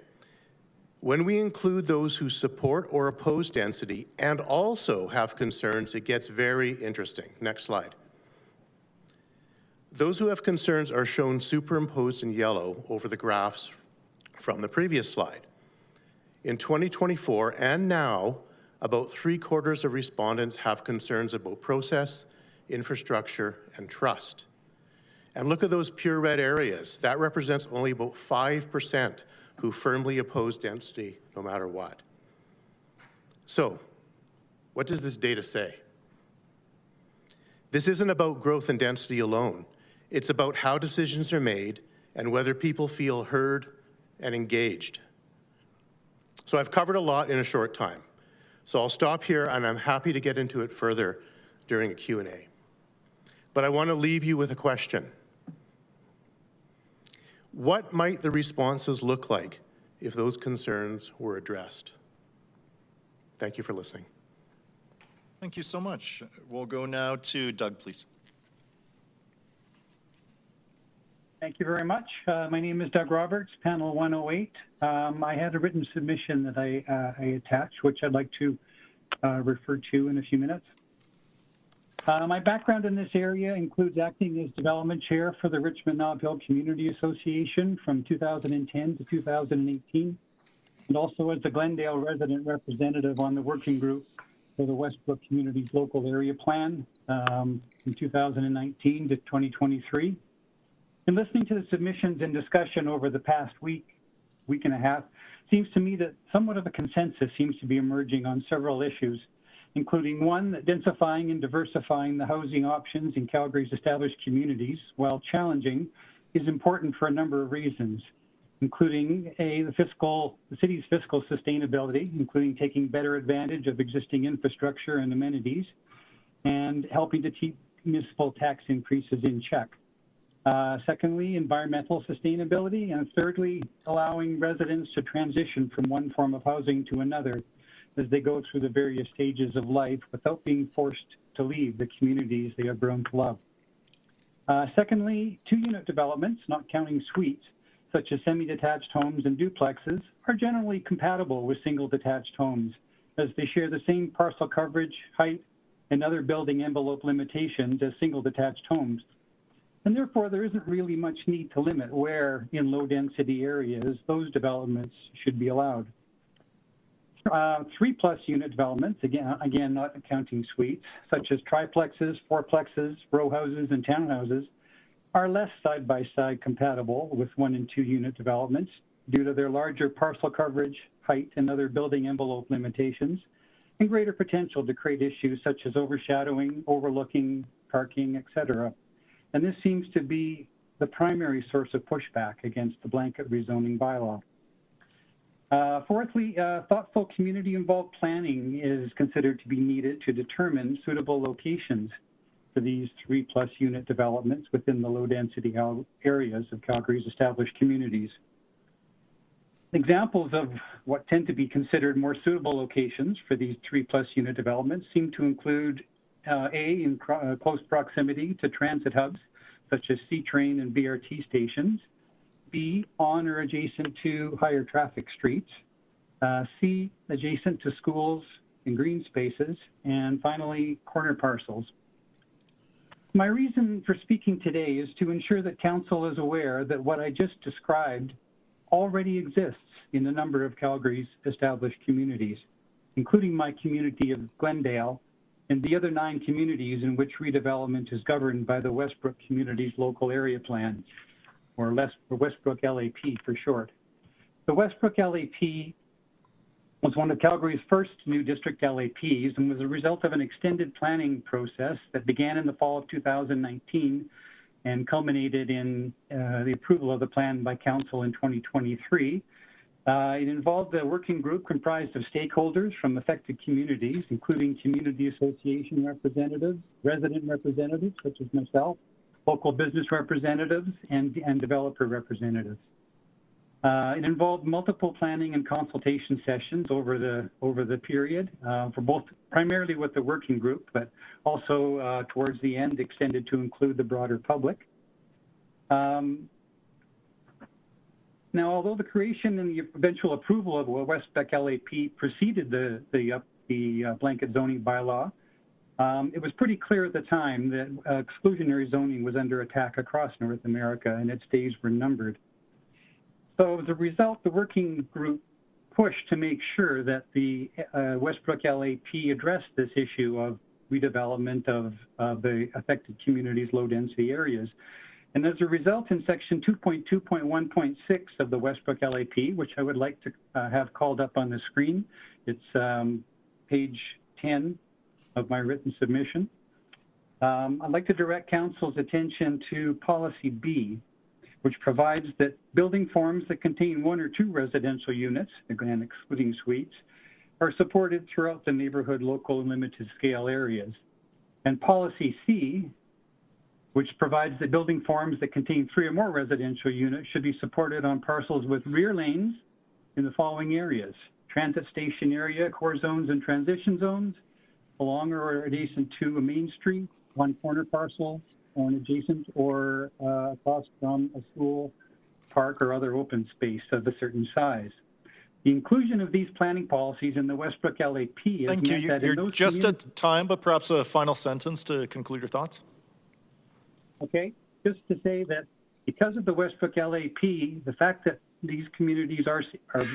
When we include those who support or oppose density and also have concerns, it gets very interesting. Next slide. Those who have concerns are shown superimposed in yellow over the graphs from the previous slide. In 2024 and now, about 3/4 of respondents have concerns about process, infrastructure, and trust. And look at those pure red areas. That represents only about 5% who firmly oppose density no matter what. So, what does this data say? This isn't about growth and density alone. It's about how decisions are made and whether people feel heard and engaged. So I've covered a lot in a short time. So I'll stop here, and I'm happy to get into it further during a Q&A. But I want to leave you with a question. What might the responses look like if those concerns were addressed? Thank you for listening. Thank you so much. We'll go now to Doug, please. Thank you very much. My name is Doug Roberts, panel 108. I had a written submission that I attached, which I'd like to refer to in a few minutes. My background in this area includes acting as development chair for the Richmond Nob Hill Community Association from 2010 to 2018, and also as the Glendale resident representative on the working group for the Westbrook Community's local area plan from 2019 to 2023. And listening to the submissions and discussion over the past week and a half, seems to me that somewhat of a consensus seems to be emerging on several issues, including one, that densifying and diversifying the housing options in Calgary's established communities, while challenging, is important for a number of reasons, including the city's fiscal sustainability, including taking better advantage of existing infrastructure and amenities, and helping to keep municipal tax increases in check. Secondly, environmental sustainability, and thirdly, allowing residents to transition from one form of housing to another as they go through the various stages of life without being forced to leave the communities they have grown to love. Secondly, two-unit developments, not counting suites, such as semi-detached homes and duplexes, are generally compatible with single-detached homes, as they share the same parcel coverage, height, and other building envelope limitations as single-detached homes. And therefore, there isn't really much need to limit where in low-density areas those developments should be allowed. 3+ unit developments, again not counting suites, such as triplexes, fourplexes, row houses, and townhouses, are less side-by-side compatible with 1 and 2 unit developments due to their larger parcel coverage, height, and other building envelope limitations, and greater potential to create issues such as overshadowing, overlooking, parking, etc. And this seems to be the primary source of pushback against the blanket rezoning bylaw. Fourthly, thoughtful community-involved planning is considered to be needed to determine suitable locations for these 3+ unit developments within the low-density areas of Calgary's established communities. Examples of what tend to be considered more suitable locations for these 3+ unit developments seem to include A, in close proximity to transit hubs, such as C-train and BRT stations. B, on or adjacent to higher traffic streets. C, adjacent to schools and green spaces. And finally, corner parcels. My reason for speaking today is to ensure that Council is aware that what I just described already exists in a number of Calgary's established communities, including my community of Glendale and the other 9 communities in which redevelopment is governed by the Westbrook Communities Local Area Plan, or Westbrook LAP for short. The Westbrook LAP was one of Calgary's first new district LAPs and was a result of an extended planning process that began in the fall of 2019 and culminated in the approval of the plan by Council in 2023. It involved a working group comprised of stakeholders from affected communities, including community association representatives, resident representatives, such as myself, local business representatives, and developer representatives. It involved multiple planning and consultation sessions over the period, for both primarily with the working group, but also towards the end extended to include the broader public. Now, although the creation and the eventual approval of Westbrook LAP preceded the blanket zoning bylaw, it was pretty clear at the time that exclusionary zoning was under attack across North America and its days were numbered. So as a result, the working group pushed to make sure that the Westbrook LAP addressed this issue of redevelopment of the affected communities' low-density areas. And as a result, in section 2.2.1.6 of the Westbrook LAP, which I would like to have called up on the screen, it's page 10 of my written submission. I'd like to direct Council's attention to policy B, which provides that building forms that contain 1 or 2 residential units, again excluding suites, are supported throughout the neighborhood, local, and limited scale areas. And policy C, which provides that building forms that contain 3 or more residential units should be supported on parcels with rear lanes in the following areas: transit station area, core zones and transition zones, along or adjacent to a main street, on corner parcels, on adjacent or across from a school, park, or other open space of a certain size. The inclusion of these planning policies in the Westbrook LAP is Thank you. You're just at time, but perhaps a final sentence to conclude your thoughts. Okay, just to say that because of the Westbrook LAP, the fact that these communities are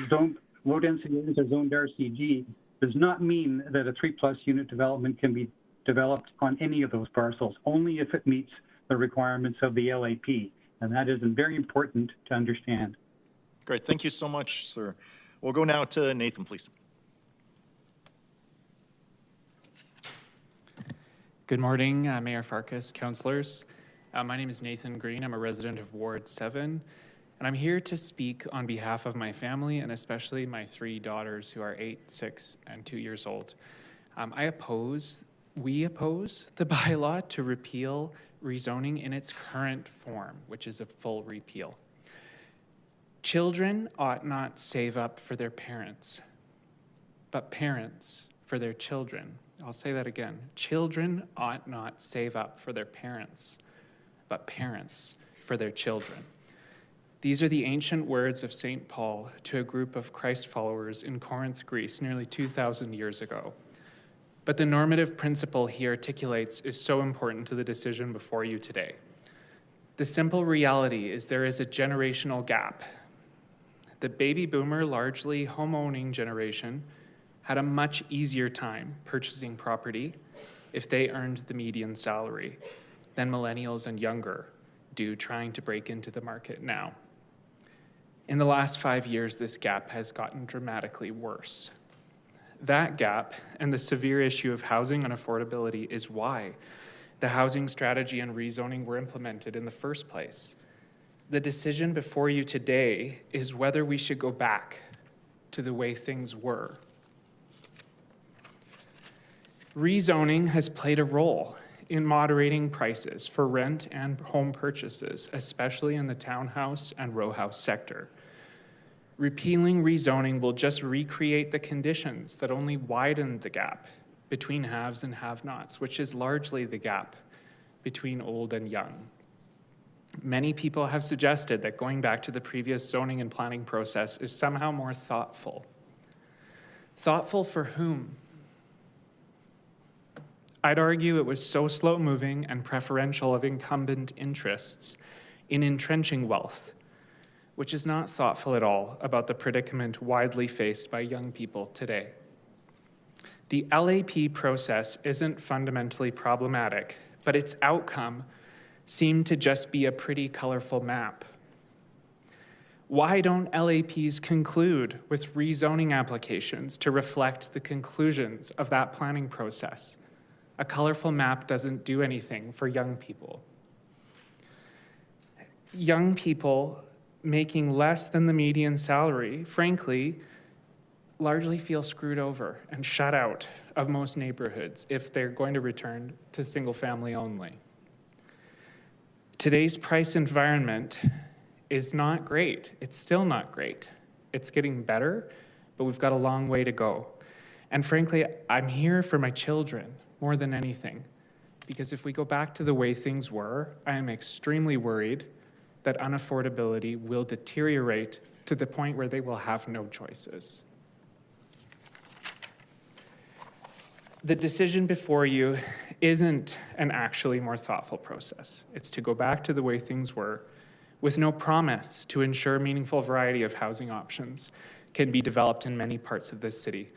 zoned, low density areas are zoned RCG does not mean that a 3+ unit development can be developed on any of those parcels, only if it meets the requirements of the LAP. And that is very important to understand. Great, thank you so much, sir. We'll go now to Nathan, please. Good morning, Mayor Farkas, councillors. My name is Nathan Green. I'm a resident of Ward 7, and I'm here to speak on behalf of my family and especially my 3 daughters who are 8, 6, and 2 years old. We oppose the bylaw to repeal rezoning in its current form, which is a full repeal. Children ought not save up for their parents, but parents for their children. I'll say that again. Children ought not save up for their parents, but parents for their children. These are the ancient words of St. Paul to a group of Christ followers in Corinth, Greece, nearly 2,000 years ago. But the normative principle he articulates is so important to the decision before you today. The simple reality is there is a generational gap. The baby boomer, largely home-owning generation, had a much easier time purchasing property if they earned the median salary than millennials and younger do trying to break into the market now. In the last 5 years, this gap has gotten dramatically worse. That gap and the severe issue of housing unaffordability is why the housing strategy and rezoning were implemented in the first place. The decision before you today is whether we should go back to the way things were. Rezoning has played a role in moderating prices for rent and home purchases, especially in the townhouse and row house sector. Repealing rezoning will just recreate the conditions that only widened the gap between haves and have-nots, which is largely the gap between old and young. Many people have suggested that going back to the previous zoning and planning process is somehow more thoughtful. Thoughtful for whom? I'd argue it was so slow-moving and preferential of incumbent interests in entrenching wealth, which is not thoughtful at all about the predicament widely faced by young people today. The LAP process isn't fundamentally problematic, but its outcome seemed to just be a pretty colorful map. Why don't LAPs conclude with rezoning applications to reflect the conclusions of that planning process? A colorful map doesn't do anything for young people. Young people making less than the median salary, frankly, largely feel screwed over and shut out of most neighborhoods if they're going to return to single family only. Today's price environment is not great. It's still not great. It's getting better, but we've got a long way to go. And frankly, I'm here for my children more than anything, because if we go back to the way things were, I am extremely worried that unaffordability will deteriorate to the point where they will have no choices. The decision before you isn't an actually more thoughtful process. It's to go back to the way things were with no promise to ensure meaningful variety of housing options can be developed in many parts of this city.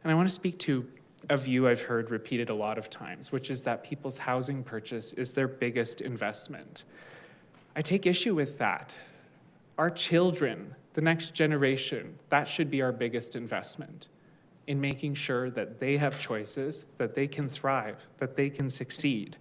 And I want to speak to a view I've heard repeated a lot of times, which is that people's housing purchase is their biggest investment. I take issue with that. Our children, the next generation, that should be our biggest investment in making sure that they have choices, that they can thrive, that they can succeed.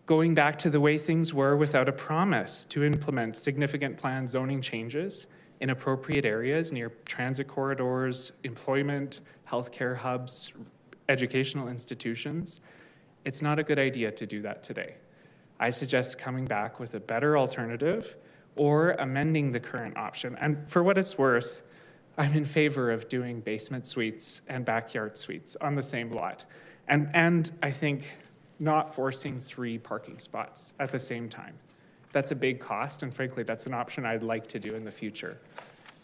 Going back to the way things were without a promise to implement significant planned zoning changes in appropriate areas near transit corridors, employment, healthcare hubs, educational institutions, it's not a good idea to do that today. I suggest coming back with a better alternative or amending the current option. And for what it's worth, I'm in favor of doing basement suites and backyard suites on the same lot. And I think not forcing 3 parking spots at the same time. That's a big cost, and frankly, that's an option I'd like to do in the future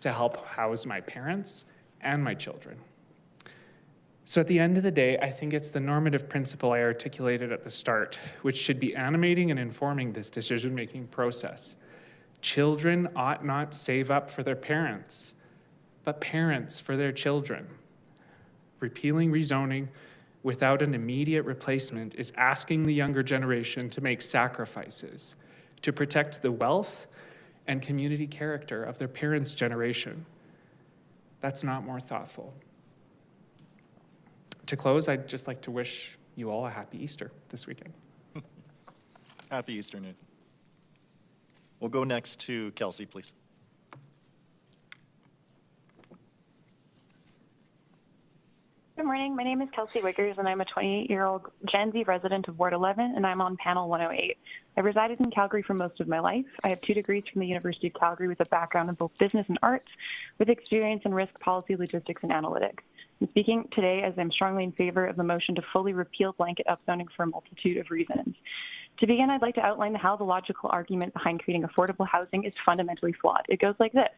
to help house my parents and my children. So at the end of the day, I think it's the normative principle I articulated at the start, which should be animating and informing this decision-making process. Children ought not save up for their parents, but parents for their children. Repealing rezoning without an immediate replacement is asking the younger generation to make sacrifices to protect the wealth and community character of their parents' generation. That's not more thoughtful. To close, I'd just like to wish you all a happy Easter this weekend. Happy Easter, Nathan. We'll go next to Kelsey, please. Good morning. My name is Kelsey Wiggers, and I'm a 28-year-old Gen Z resident of Ward 11, and I'm on panel 108. I've resided in Calgary for most of my life. I have 2 degrees from the University of Calgary with a background in both business and arts, with experience in risk policy, logistics, and analytics. I'm speaking today as I'm strongly in favor of the motion to fully repeal blanket upzoning for a multitude of reasons. To begin, I'd like to outline how the logical argument behind creating affordable housing is fundamentally flawed. It goes like this.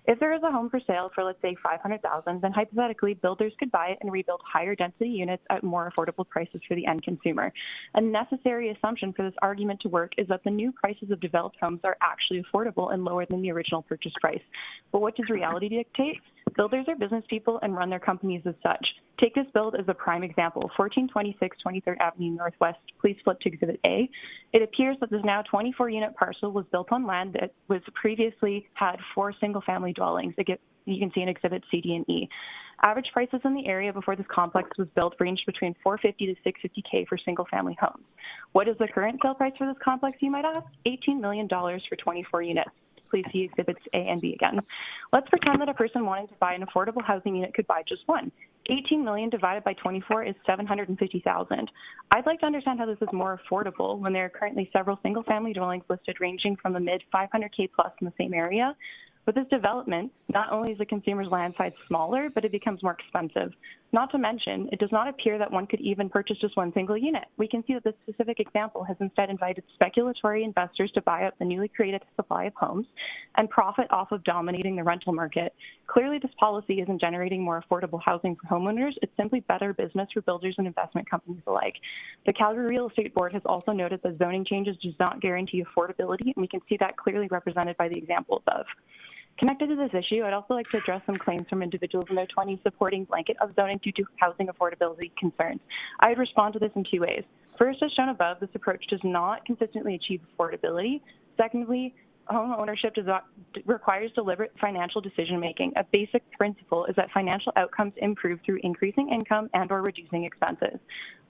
If there is a home for sale for, let's say, $500,000, then hypothetically, builders could buy it and rebuild higher density units at more affordable prices for the end consumer. A necessary assumption for this argument to work is that the new prices of developed homes are actually affordable and lower than the original purchase price. But what does reality dictate? Builders are business people and run their companies as such. Take this build as a prime example, 1426 23rd Avenue Northwest. Please flip to Exhibit A. It appears that this now 24-unit parcel was built on land that was previously had 4 single-family dwellings. You can see in Exhibit C, D, and E. Average prices in the area before this complex was built ranged between $450 to $650K for single-family homes. What is the current sale price for this complex, you might ask? $18 million for 24 units. Please see Exhibits A and B again. Let's pretend that a person wanting to buy an affordable housing unit could buy just one. 18 million divided by 24 is 750,000. I'd like to understand how this is more affordable when there are currently several single-family dwellings listed ranging from the mid 500K plus in the same area. With this development, not only is the consumer's land size smaller, but it becomes more expensive. Not to mention, it does not appear that one could even purchase just one single unit. We can see that this specific example has instead invited speculatory investors to buy up the newly created supply of homes and profit off of dominating the rental market. Clearly, this policy isn't generating more affordable housing for homeowners. It's simply better business for builders and investment companies alike. The Calgary Real Estate Board has also noted that zoning changes does not guarantee affordability, and we can see that clearly represented by the example above. Connected to this issue, I'd also like to address some claims from individuals in their 20s supporting blanket upzoning due to housing affordability concerns. I'd respond to this in two ways. First, as shown above, this approach does not consistently achieve affordability. Secondly, home ownership requires deliberate financial decision-making. A basic principle is that financial outcomes improve through increasing income and or reducing expenses.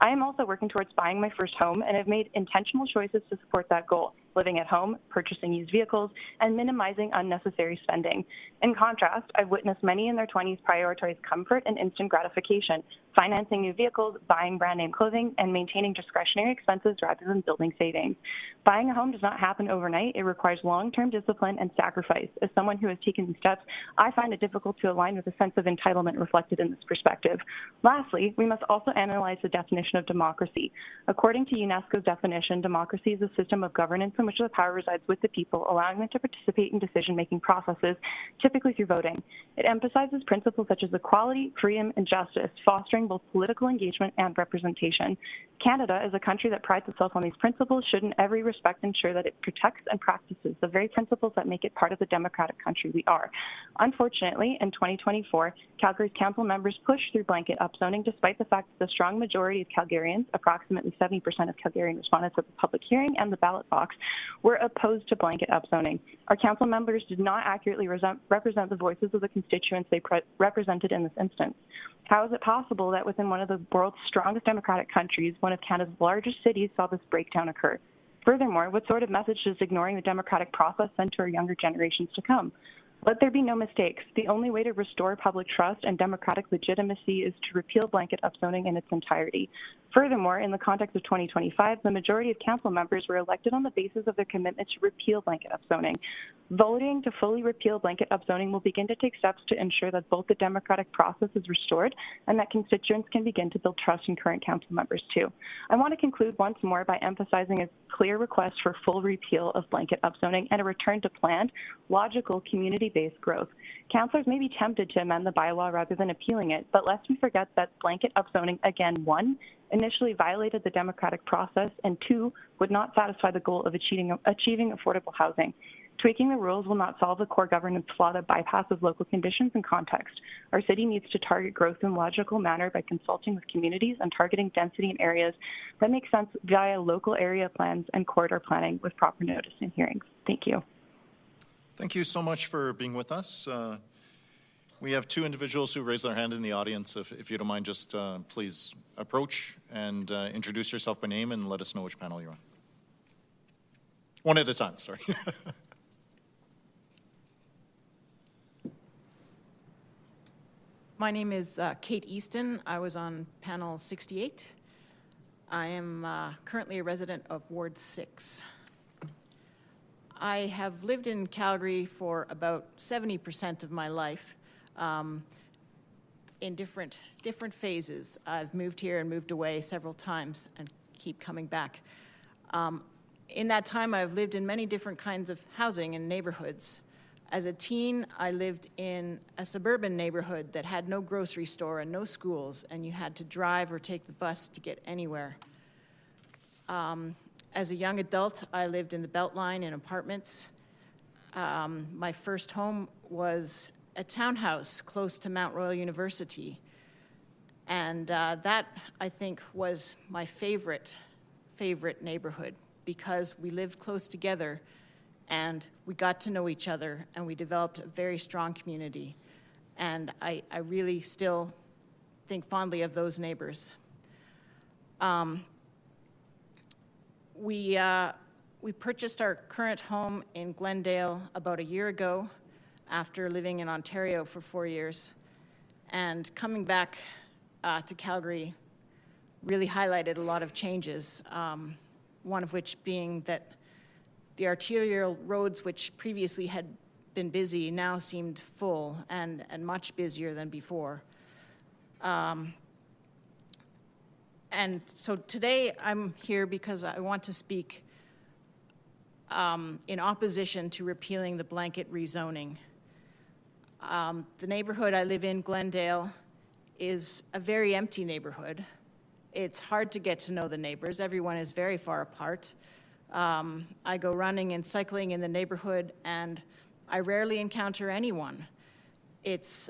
I am also working towards buying my first home and have made intentional choices to support that goal, living at home, purchasing used vehicles, and minimizing unnecessary spending. In contrast, I've witnessed many in their 20s prioritize comfort and instant gratification, financing new vehicles, buying brand name clothing, and maintaining discretionary expenses rather than building savings. Buying a home does not happen overnight. It requires long-term discipline and sacrifice. As someone who has taken these steps, I find it difficult to align with the sense of entitlement reflected in this perspective. Lastly, we must also analyze the definition of democracy. According to UNESCO's definition, democracy is a system of governance in which the power resides with the people, allowing them to participate in decision-making processes, typically through voting. It emphasizes principles such as equality, freedom, and justice, fostering both political engagement and representation. Canada, as a country that prides itself on these principles, should in every respect ensure that it protects and practices the very principles that make it part of the democratic country we are. Unfortunately, in 2024, Calgary's council members pushed through blanket upzoning despite the fact that the strong majority of Calgarians, approximately 70% of Calgarian respondents at the public hearing and the ballot box, were opposed to blanket upzoning. Our council members did not accurately represent the voices of the constituents they represented in this instance. How is it possible that within one of the world's strongest democratic countries, one of Canada's largest cities, saw this breakdown occur? Furthermore, what sort of message does ignoring the democratic process send to our younger generations to come? Let there be no mistakes. The only way to restore public trust and democratic legitimacy is to repeal blanket upzoning in its entirety. Furthermore, in the context of 2025, the majority of council members were elected on the basis of their commitment to repeal blanket upzoning. Voting to fully repeal blanket upzoning will begin to take steps to ensure that both the democratic process is restored and that constituents can begin to build trust in current council members too. I want to conclude once more by emphasizing a clear request for full repeal of blanket upzoning and a return to planned, logical, community-based growth. Councillors may be tempted to amend the bylaw rather than appealing it, but lest we forget that blanket upzoning, again, one, initially violated the democratic process, and two, would not satisfy the goal of achieving affordable housing. Tweaking the rules will not solve the core governance flaw that bypasses local conditions and context. Our city needs to target growth in a logical manner by consulting with communities and targeting density in areas that make sense via local area plans and corridor planning with proper notice and hearings. Thank you. Thank you so much for being with us. We have two individuals who raised their hand in the audience. If you don't mind, just please approach and introduce yourself by name and let us know which panel you're on. One at a time, sorry. My name is Kate Easton. I was on panel 68. I am currently a resident of Ward 6. I have lived in Calgary for about 70% of my life in different phases. I've moved here and moved away several times and keep coming back. In that time, I've lived in many different kinds of housing and neighborhoods. As a teen, I lived in a suburban neighborhood that had no grocery store and no schools, and you had to drive or take the bus to get anywhere. As a young adult, I lived in the Beltline in apartments. My first home was a townhouse close to Mount Royal University. And that, I think, was my favorite neighborhood because we lived close together and we got to know each other and we developed a very strong community. And I really still think fondly of those neighbors. We purchased our current home in Glendale about a year ago after living in Ontario for 4 years. And coming back to Calgary really highlighted a lot of changes, one of which being that the arterial roads, which previously had been busy, now seemed full and much busier than before. And so today I'm here because I want to speak in opposition to repealing the blanket rezoning. The neighborhood I live in, Glendale, is a very empty neighborhood. It's hard to get to know the neighbors. Everyone is very far apart. I go running and cycling in the neighborhood, and I rarely encounter anyone. It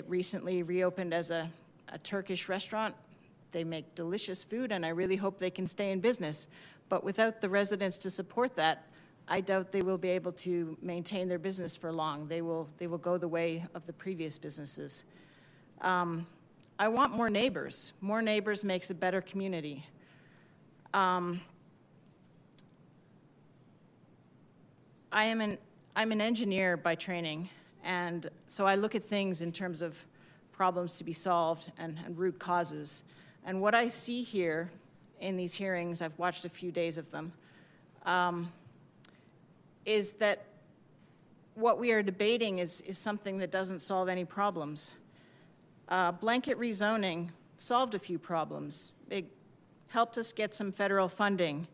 recently reopened as a Turkish restaurant. They make delicious food, and I really hope they can stay in business. But without the residents to support that, I doubt they will be able to maintain their business for long. They will go the way of the previous businesses. I want more neighbors. More neighbors makes a better community. I'm an engineer by training, and so I look at things in terms of problems to be solved and root causes. And what I see here in these hearings, I've watched a few days of them, is that what we are debating is something that doesn't solve any problems. Blanket rezoning solved a few problems. It helped us get some federal funding.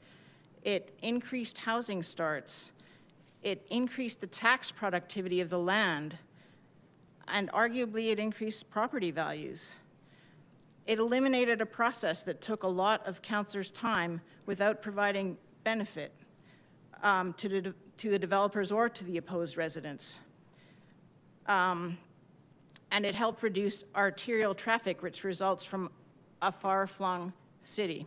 It increased housing starts. It increased the tax productivity of the land, and arguably it increased property values. It eliminated a process that took a lot of councillors' time without providing benefit to the developers or to the opposed residents. And it helped reduce arterial traffic, which results from a far-flung city.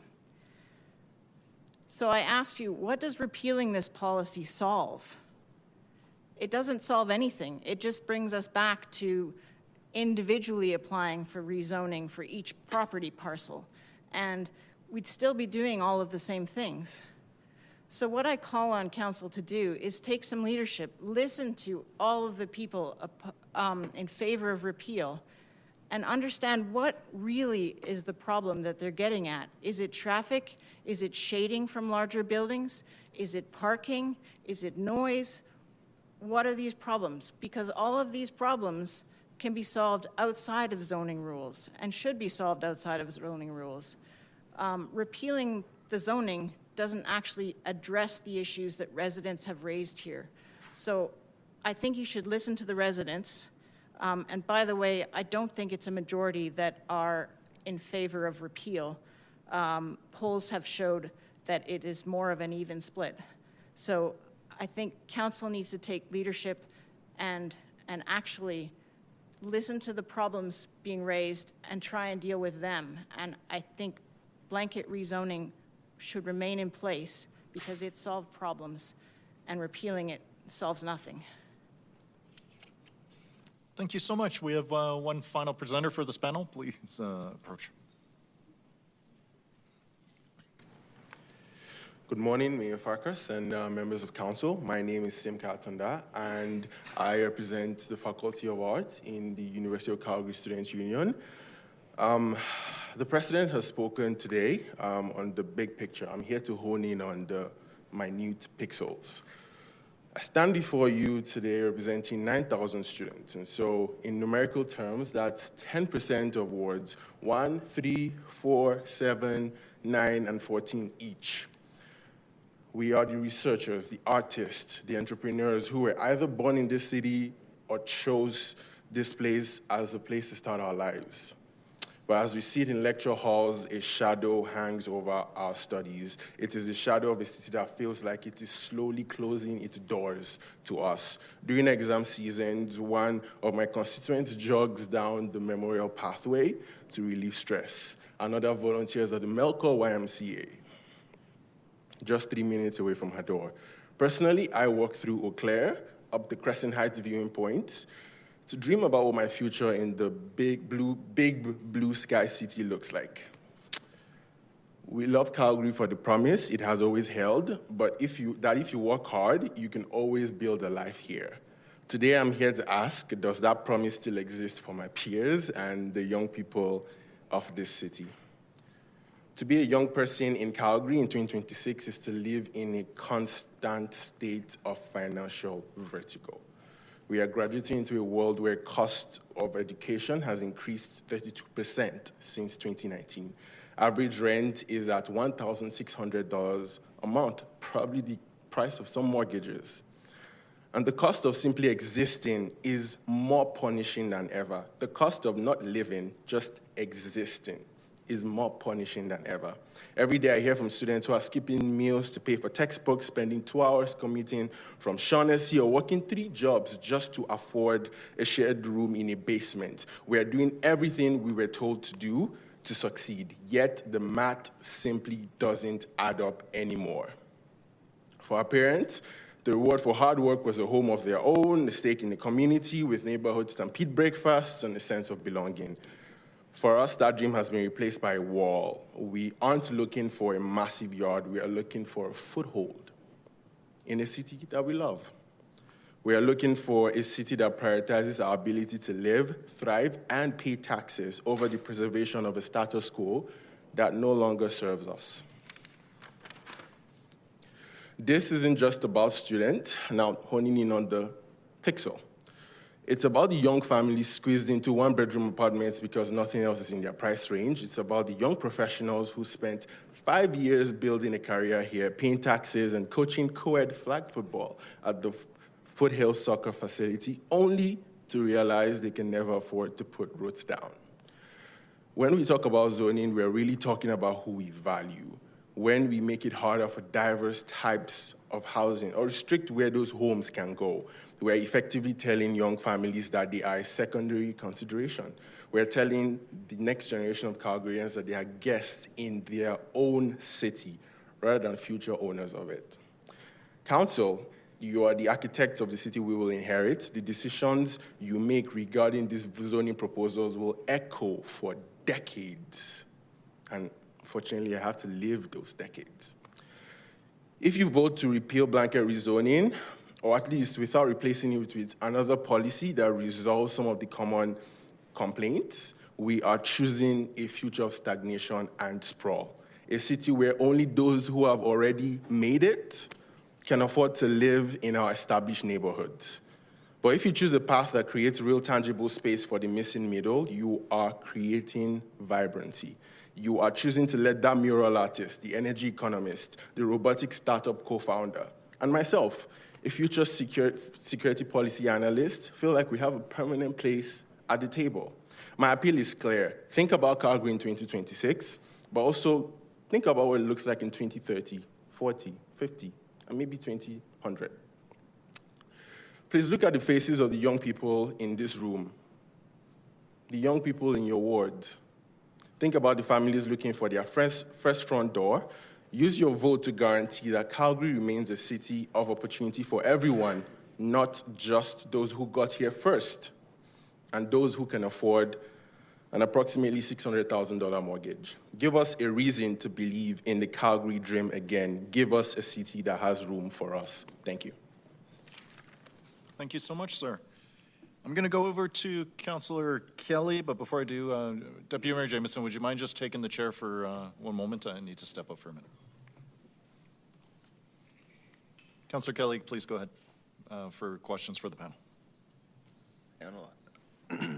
So I asked you, what does repealing this policy solve? It doesn't solve anything. It just brings us back to individually applying for rezoning for each property parcel. And we'd still be doing all of the same things. So what I call on council to do is take some leadership, listen to all of the people in favor of repeal, and understand what really is the problem that they're getting at. Is it traffic? Is it shading from larger buildings? Is it parking? Is it noise? What are these problems? Because all of these problems can be solved outside of zoning rules and should be solved outside of zoning rules. Repealing the zoning doesn't actually address the issues that residents have raised here. So I think you should listen to the residents. And by the way, I don't think it's a majority that are in favor of repeal. Polls have showed that it is more of an even split. So I think council needs to take leadership and actually listen to the problems being raised and try and deal with them. And I think blanket rezoning should remain in place because it solved problems, and repealing it solves nothing. Thank you so much. We have one final presenter for this panel. Please approach. Good morning, Mayor Farkas and members of council. My name is Sim Katanda, and I represent the Faculty of Arts in the University of Calgary Students' Union. The president has spoken today on the big picture. I'm here to hone in on the minute pixels. I stand before you today representing 9,000 students, and so in numerical terms, that's 10% of wards 1, 3, 4, 7, 9, and 14 each. We are the researchers, the artists, the entrepreneurs who were either born in this city or chose this place as a place to start our lives. But as we sit in lecture halls, a shadow hangs over our studies. It is the shadow of a city that feels like it is slowly closing its doors to us. During exam seasons, one of my constituents jogs down the memorial pathway to relieve stress. Another volunteers at the Melco YMCA, just 3 minutes away from her door. Personally, I walk through Eau Claire, up the Crescent Heights viewing point, to dream about what my future in the big blue sky city looks like. We love Calgary for the promise it has always held, but if you work hard, you can always build a life here. Today, I'm here to ask, does that promise still exist for my peers and the young people of this city? To be a young person in Calgary in 2026 is to live in a constant state of financial vertigo. We are graduating into a world where cost of education has increased 32% since 2019. Average rent is at $1,600 a month, probably the price of some mortgages. And the cost of simply existing is more punishing than ever. The cost of not living, just existing, is more punishing than ever. Every day I hear from students who are skipping meals to pay for textbooks, spending 2 hours commuting from Shaughnessy or working 3 jobs just to afford a shared room in a basement. We are doing everything we were told to do to succeed, yet the math simply doesn't add up anymore. For our parents, the reward for hard work was a home of their own, a stake in the community with neighborhood stampede breakfasts, and a sense of belonging. For us, that dream has been replaced by a wall. We aren't looking for a massive yard, we are looking for a foothold in a city that we love. We are looking for a city that prioritizes our ability to live, thrive, and pay taxes over the preservation of a status quo that no longer serves us. This isn't just about students, now honing in on the pixel. It's about the young families squeezed into one-bedroom apartments because nothing else is in their price range. It's about the young professionals who spent 5 years building a career here, paying taxes and coaching co-ed flag football at the Foothill Soccer Facility, only to realize they can never afford to put roots down. When we talk about zoning, we're really talking about who we value. When we make it harder for diverse types of housing or restrict where those homes can go, we're effectively telling young families that they are a secondary consideration. We're telling the next generation of Calgarians that they are guests in their own city rather than future owners of it. Council, you are the architects of the city we will inherit. The decisions you make regarding these zoning proposals will echo for decades. And unfortunately, I have to live those decades. If you vote to repeal blanket rezoning, or at least without replacing it with another policy that resolves some of the common complaints, we are choosing a future of stagnation and sprawl. A city where only those who have already made it can afford to live in our established neighborhoods. But if you choose a path that creates real tangible space for the missing middle, you are creating vibrancy. You are choosing to let that mural artist, the energy economist, the robotic startup co-founder, and myself, a future security policy analyst, feel like we have a permanent place at the table. My appeal is clear. Think about Calgary in 2026, but also think about what it looks like in 2030, 40, 50, and maybe 2100. Please look at the faces of the young people in this room, the young people in your wards. Think about the families looking for their first front door. Use your vote to guarantee that Calgary remains a city of opportunity for everyone, not just those who got here first and those who can afford an approximately $600,000 mortgage. Give us a reason to believe in the Calgary dream again. Give us a city that has room for us. Thank you. Thank you so much, sir. I'm going to go over to Councillor Kelly, but before I do, Deputy Mayor Jameson, would you mind just taking the chair for one moment? I need to step up for a minute. Councillor Kelly, please go ahead for questions for the panel.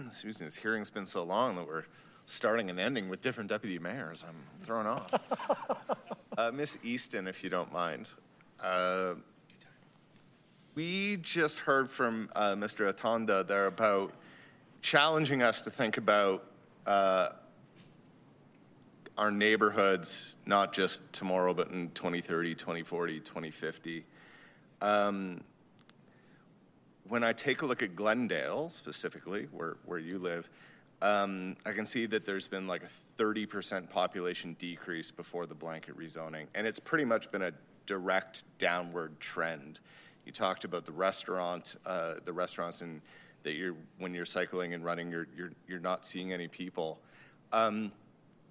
Excuse me, this hearing's been so long that we're starting and ending with different deputy mayors. I'm thrown off. Miss Easton, if you don't mind. We just heard from Mr. Atonda there about challenging us to think about our neighborhoods, not just tomorrow, but in 2030, 2040, 2050. When I take a look at Glendale, specifically, where you live, I can see that there's been like a 30% population decrease before the blanket rezoning, and it's pretty much been a direct downward trend. You talked about the restaurants, and that when you're cycling and running, you're not seeing any people. I'm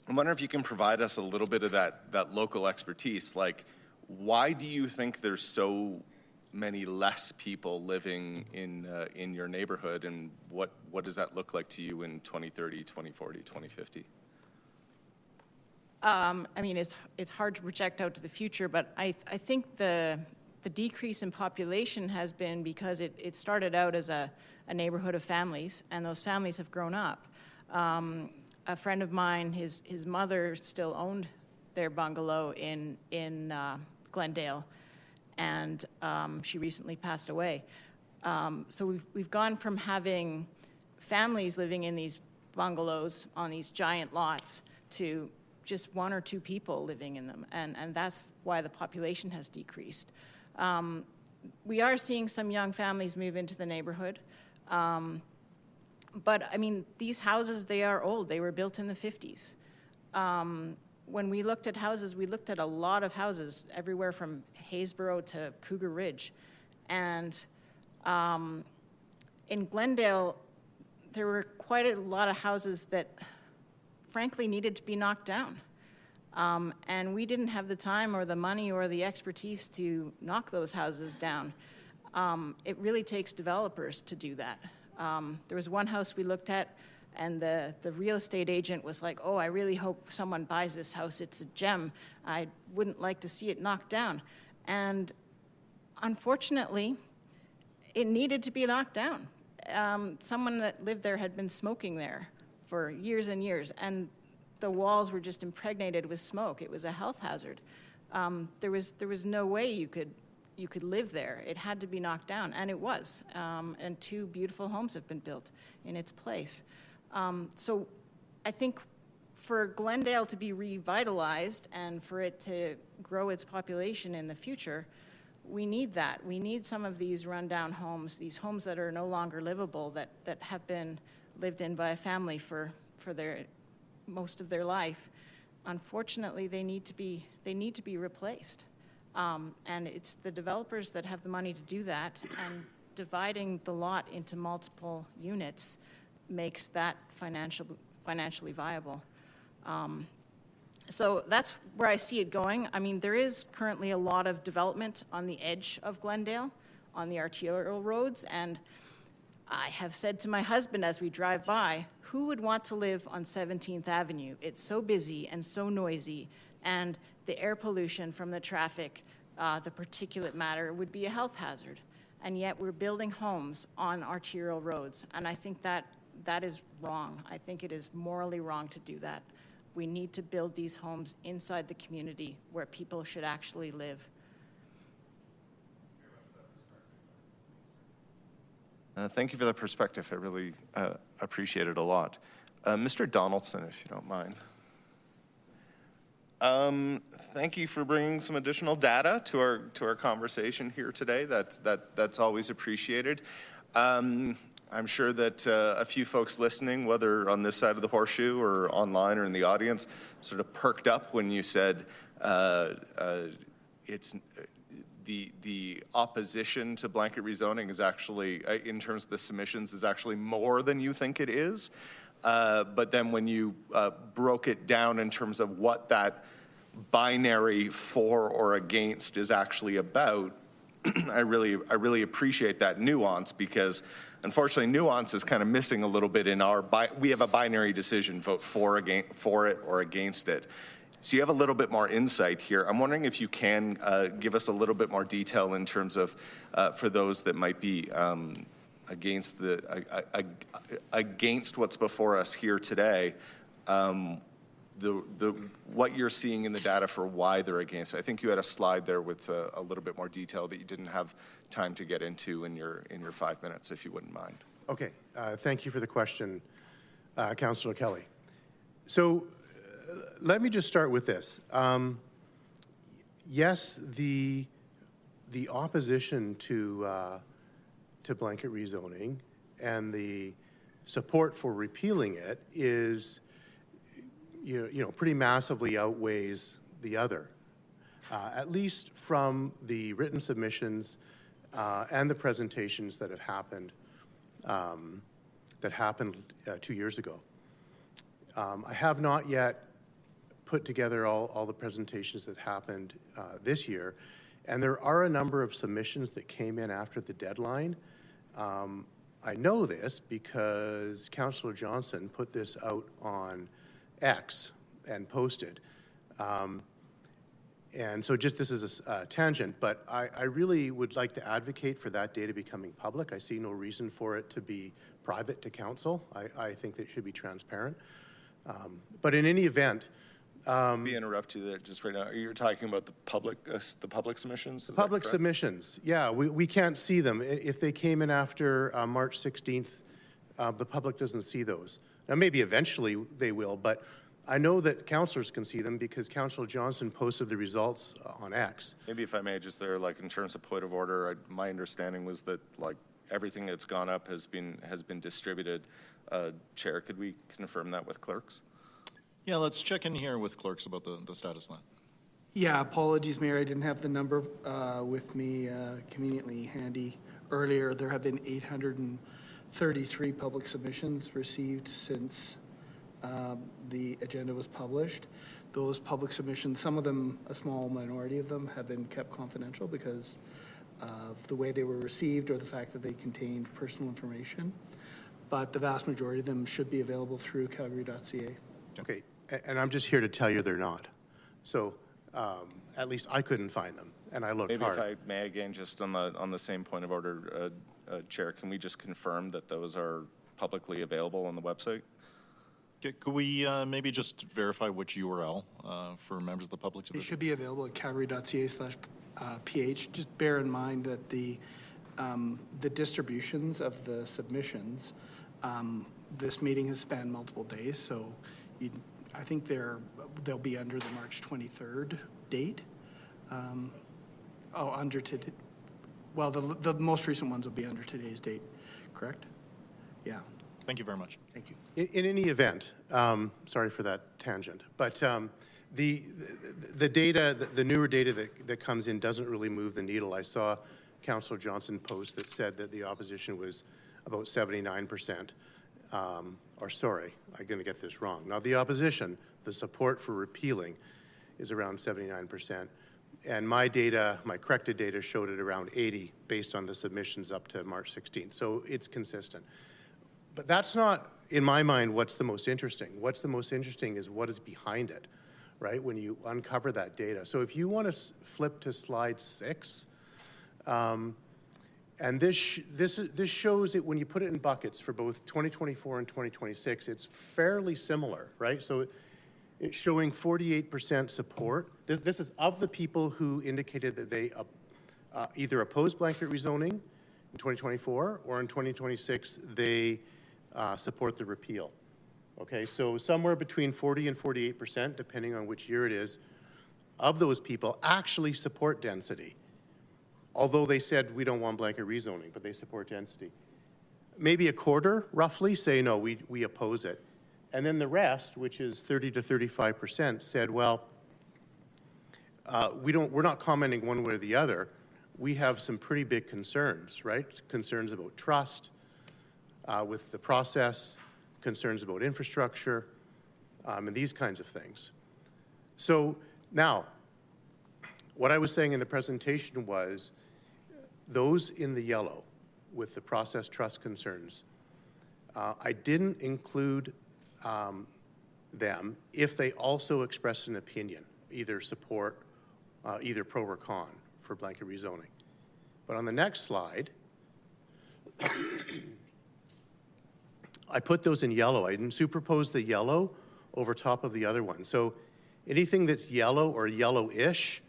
wondering if you can provide us a little bit of that local expertise. Like, why do you think there's so many less people living in your neighborhood, and what does that look like to you in 2030, 2040, 2050? I mean, it's hard to project out to the future, but I think the the decrease in population has been because it started out as a neighborhood of families, and those families have grown up. A friend of mine, his mother still owned their bungalow in Glendale, and she recently passed away. So we've gone from having families living in these bungalows on these giant lots to just one or two people living in them, and that's why the population has decreased. We are seeing some young families move into the neighborhood, but I mean, these houses, they are old. They were built in the 50s. When we looked at houses, we looked at a lot of houses, everywhere from Haysboro to Cougar Ridge, and in Glendale, there were quite a lot of houses that frankly needed to be knocked down. And we didn't have the time or the money or the expertise to knock those houses down. It really takes developers to do that. There was one house we looked at, and the real estate agent was like, oh, I really hope someone buys this house. It's a gem. I wouldn't like to see it knocked down. And unfortunately, it needed to be knocked down. Someone that lived there had been smoking there for years and years, and the walls were just impregnated with smoke. It was a health hazard. There was no way you could live there. It had to be knocked down, and it was. And two beautiful homes have been built in its place. So I think for Glendale to be revitalized and for it to grow its population in the future, we need that. We need some of these rundown homes, these homes that are no longer livable, that have been lived in by a family for most of their life. Unfortunately, they need to be replaced. And it's the developers that have the money to do that, and dividing the lot into multiple units makes that financially viable. So that's where I see it going. I mean, there is currently a lot of development on the edge of Glendale, on the arterial roads, and I have said to my husband as we drive by, who would want to live on 17th Avenue? It's so busy and so noisy, and the air pollution from the traffic, the particulate matter would be a health hazard. And yet we're building homes on arterial roads, and I think that is wrong. I think it is morally wrong to do that. We need to build these homes inside the community where people should actually live. Thank you for that perspective. I really appreciate it a lot. Mr. Donaldson, if you don't mind. Thank you for bringing some additional data to our conversation here today. That's always appreciated. I'm sure that a few folks listening, whether on this side of the horseshoe or online or in the audience, sort of perked up when you said it's the opposition to blanket rezoning is actually, in terms of the submissions, is actually more than you think it is. But then when you broke it down in terms of what that binary for or against is actually about, I really appreciate that nuance, because unfortunately nuance is kind of missing a little bit in our, we have a binary decision, vote for it or against it. So you have a little bit more insight here. I'm wondering if you can give us a little bit more detail in terms of, for those that might be against what's before us here today, what you're seeing in the data for why they're against it. I think you had a slide there with a little bit more detail that you didn't have time to get into in your 5 minutes, if you wouldn't mind. Okay, thank you for the question, Councillor Kelly. So let me just start with this. Yes, the opposition to blanket rezoning and the support for repealing it is, you know, pretty massively outweighs the other, at least from the written submissions and the presentations that have happened 2 years ago. I have not yet put together all the presentations that happened this year, and there are a number of submissions that came in after the deadline. I know this because Councillor Johnson put this out on X and posted. And so just this is a tangent, but I really would like to advocate for that data becoming public. I see no reason for it to be private to council. I think that it should be transparent. But in any event, Be interrupt you there just right now. You're talking about the public submissions? Is that public correct? submissions, yeah, we can't see them. If they came in after March 16th, the public doesn't see those. Now, maybe eventually they will, but I know that councillors can see them because Councillor Johnson posted the results on X. Maybe if I may, just there, like in terms of point of order, my understanding was that like everything that's gone up has been distributed. Chair, could we confirm that with clerks? Yeah, let's check in here with clerks about the status of that. Yeah, apologies, Mayor, I didn't have the number with me conveniently handy earlier. There have been 833 public submissions received since the agenda was published. Those public submissions, some of them, a small minority of them, have been kept confidential because of the way they were received or the fact that they contained personal information. But the vast majority of them should be available through calgary.ca. Okay, and I'm just here to tell you they're not. So at least I couldn't find them, and I looked Maybe hard. if I may again, just on the same point of order, Chair, can we just confirm that those are publicly available on the website? Could we maybe just verify which URL for members of the public to It visit? should be available at calgary.ca/ph. Just bear in mind that the distributions of the submissions, this meeting has spanned multiple days, so I think they'll be under the March 23rd date. Under today. Well, the most recent ones will be under today's date, correct? Yeah. Thank you very much. Thank you. In any event, sorry for that tangent, but the data, the newer data that comes in doesn't really move the needle. I saw Councillor Johnson post that said that the opposition was about 79%. Or sorry, I'm going to get this wrong. Now, the opposition, the support for repealing, is around 79%. And my data, my corrected data, showed it around 80 based on the submissions up to March 16th. So it's consistent. But that's not, in my mind, what's the most interesting. What's the most interesting is what is behind it, right, when you uncover that data. So if you want to flip to slide 6, and this shows it when you put it in buckets for both 2024 and 2026, it's fairly similar, right? So it's showing 48% support. This is of the people who indicated that they either oppose blanket rezoning in 2024 or in 2026 they support the repeal. Okay, so somewhere between 40 and 48%, depending on which year it is, of those people actually support density. Although they said we don't want blanket rezoning, but they support density. Maybe a quarter, roughly, say no, we oppose it. And then the rest, which is 30 to 35%, said, well, we're not commenting one way or the other. We have some pretty big concerns, right? Concerns about trust with the process, concerns about infrastructure, and these kinds of things. So now, what I was saying in the presentation was those in the yellow with the process trust concerns, I didn't include them if they also expressed an opinion, either support, either pro or con for blanket rezoning. But on the next slide, I put those in yellow. I didn't superpose the yellow over top of the other one. So anything that's yellow or yellowish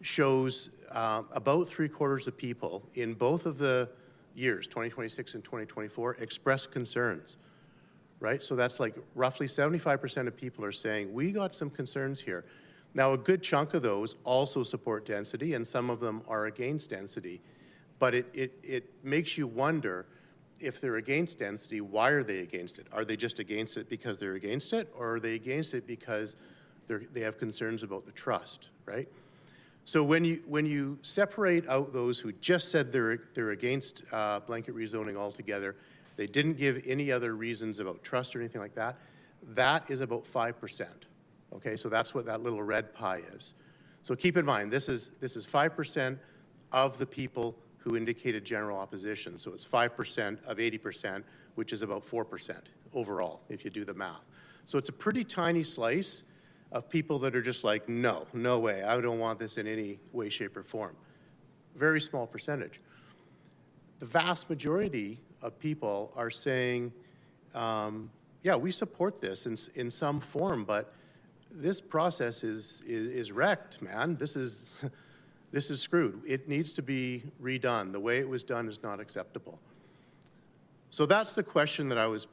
shows about 3/4 of people in both of the years, 2026 and 2024, express concerns, right? So that's like roughly 75% of people are saying, we got some concerns here. Now, a good chunk of those also support density, and some of them are against density. But it makes you wonder, if they're against density, why are they against it? Are they just against it because they're against it, or are they against it because they have concerns about the trust, right? So when you separate out those who just said they're against blanket rezoning altogether, they didn't give any other reasons about trust or anything like that, that is about 5%. Okay, so that's what that little red pie is. So keep in mind, this is 5% of the people who indicated general opposition. So it's 5% of 80%, which is about 4% overall, if you do the math. So it's a pretty tiny slice of people that are just like, no, no way, I don't want this in any way, shape, or form. Very small percentage. The vast majority of people are saying, yeah, we support this in some form, but this process is wrecked, man. This is screwed. It needs to be redone. The way it was done is not acceptable. So that's the question that I was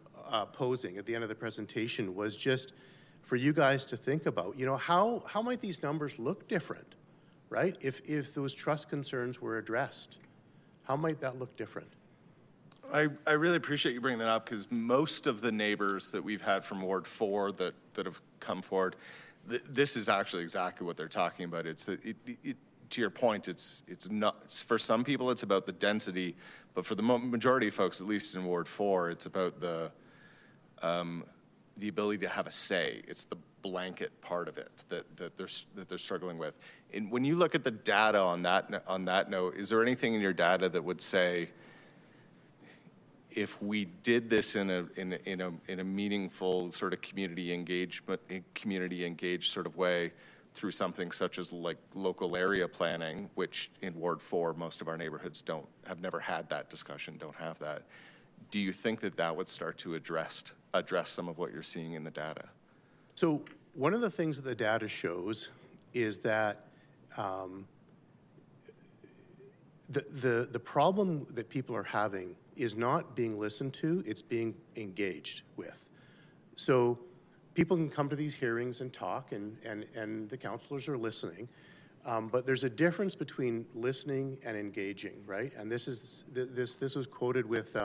posing at the end of the presentation, was just for you guys to think about, you know, how might these numbers look different, right? If those trust concerns were addressed, how might that look different? I really appreciate you bringing that up, because most of the neighbors that we've had from Ward 4 that have come forward, this is actually exactly what they're talking about. It's to your point, it's not, for some people it's about the density, but for the majority of folks, at least in Ward 4, it's about the ability to have a say. It's the blanket part of it that they're struggling with. And when you look at the data on that note, is there anything in your data that would say, if we did this in a meaningful sort of community engaged sort of way, through something such as like local area planning, which in Ward 4 most of our neighborhoods have never had that discussion, don't have that. Do you think that would start to address some of what you're seeing in the data? So one of the things that the data shows is that the problem that people are having is not being listened to, it's being engaged with. So people can come to these hearings and talk, and the councillors are listening, but there's a difference between listening and engaging, right? And this was quoted with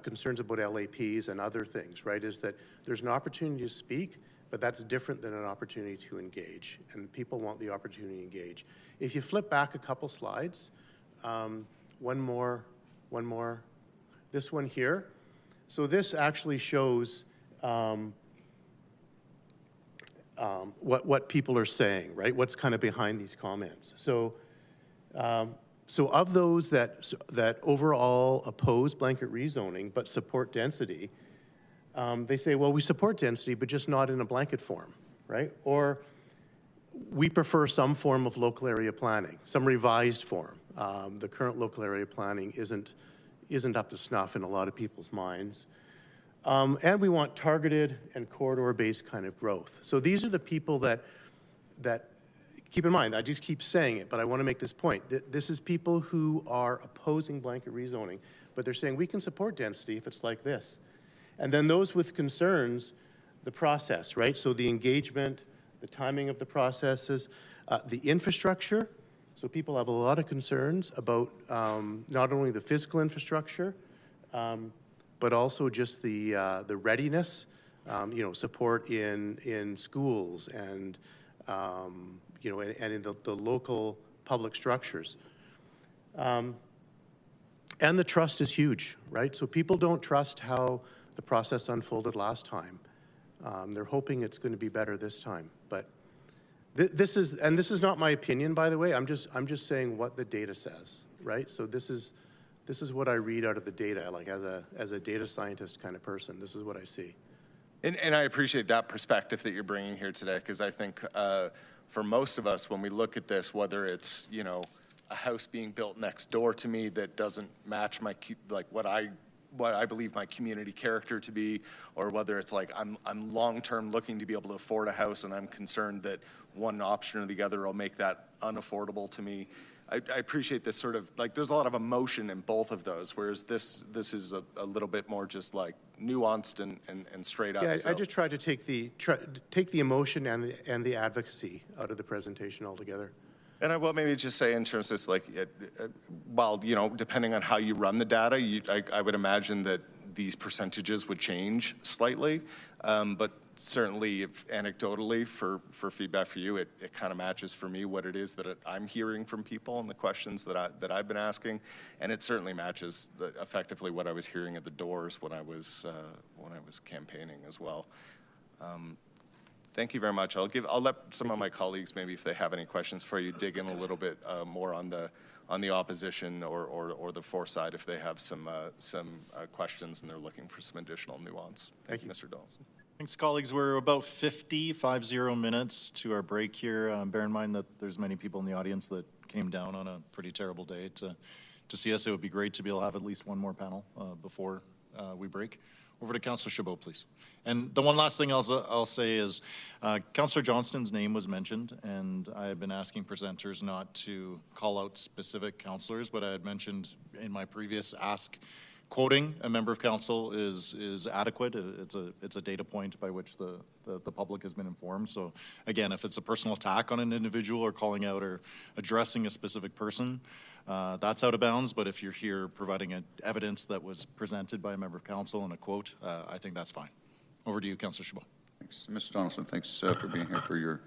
concerns about LAPs and other things, right? Is that there's an opportunity to speak, but that's different than an opportunity to engage, and people want the opportunity to engage. If you flip back a couple slides, one more, this one here. So this actually shows what people are saying, right? What's kind of behind these comments. So, so of those that overall oppose blanket rezoning but support density, they say, well, we support density, but just not in a blanket form, right? Or we prefer some form of local area planning, some revised form. The current local area planning isn't up to snuff in a lot of people's minds. And we want targeted and corridor-based kind of growth. So these are the people that keep in mind, I just keep saying it, but I want to make this point. This is people who are opposing blanket rezoning, but they're saying we can support density if it's like this. And then those with concerns, the process, right? So the engagement, the timing of the processes, the infrastructure. So people have a lot of concerns about not only the physical infrastructure, but also just the readiness, you know, support in schools and you know, and in the local public structures. And the trust is huge, right? So people don't trust how the process unfolded last time. They're hoping it's going to be better this time. But this is not my opinion, by the way. I'm just saying what the data says, right? So this is what I read out of the data, like as a data scientist kind of person. This is what I see. And I appreciate that perspective that you're bringing here today, because I think for most of us, when we look at this, whether it's, you know, a house being built next door to me that doesn't match my, like what I believe my community character to be, or whether it's like I'm long-term looking to be able to afford a house and I'm concerned that one option or the other will make that unaffordable to me. I appreciate this sort of, like, there's a lot of emotion in both of those, whereas this is a little bit more just like nuanced and straight up. Yeah, so. I just tried to take the emotion and the advocacy out of the presentation altogether. And I will maybe just say in terms of this, like, well, you know, depending on how you run the data, I would imagine that these percentages would change slightly, but certainly if anecdotally for feedback for you, it kind of matches for me what it is that I'm hearing from people and the questions that I've been asking, and it certainly matches effectively what I was hearing at the doors when I was campaigning as well. Thank you very much. I'll let some of my colleagues, maybe if they have any questions for you, dig in a little bit more on the opposition or the for side if they have some questions and they're looking for some additional nuance. Thank you, Mr. Donaldson. Thanks, colleagues. We're about 50 minutes to our break here. Bear in mind that there's many people in the audience that came down on a pretty terrible day to see us. It would be great to be able to have at least one more panel before we break. Over to Councillor Chabot, please. And the one last thing I'll say is Councillor Johnston's name was mentioned, and I have been asking presenters not to call out specific councillors, but I had mentioned in my previous ask, quoting a member of council is adequate. It's a data point by which the public has been informed. So again, if it's a personal attack on an individual or calling out or addressing a specific person, that's out of bounds. But if you're here providing evidence that was presented by a member of council in a quote, I think that's fine. Over to you, Councillor Chabot. Thanks. Mr. Donaldson, thanks for being here, for your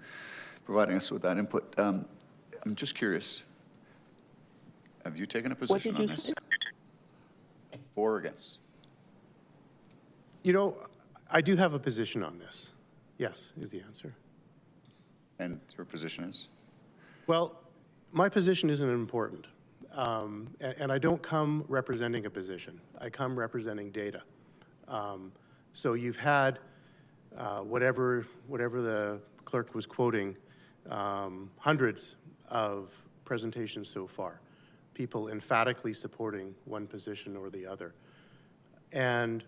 providing us with that input. I'm just curious, have you taken a position on this? For or against? You know, I do have a position on this. Yes, is the answer. And your position is? Well, my position isn't important. And I don't come representing a position. I come representing data. So you've had whatever the clerk was quoting, hundreds of presentations so far, people emphatically supporting one position or the other. And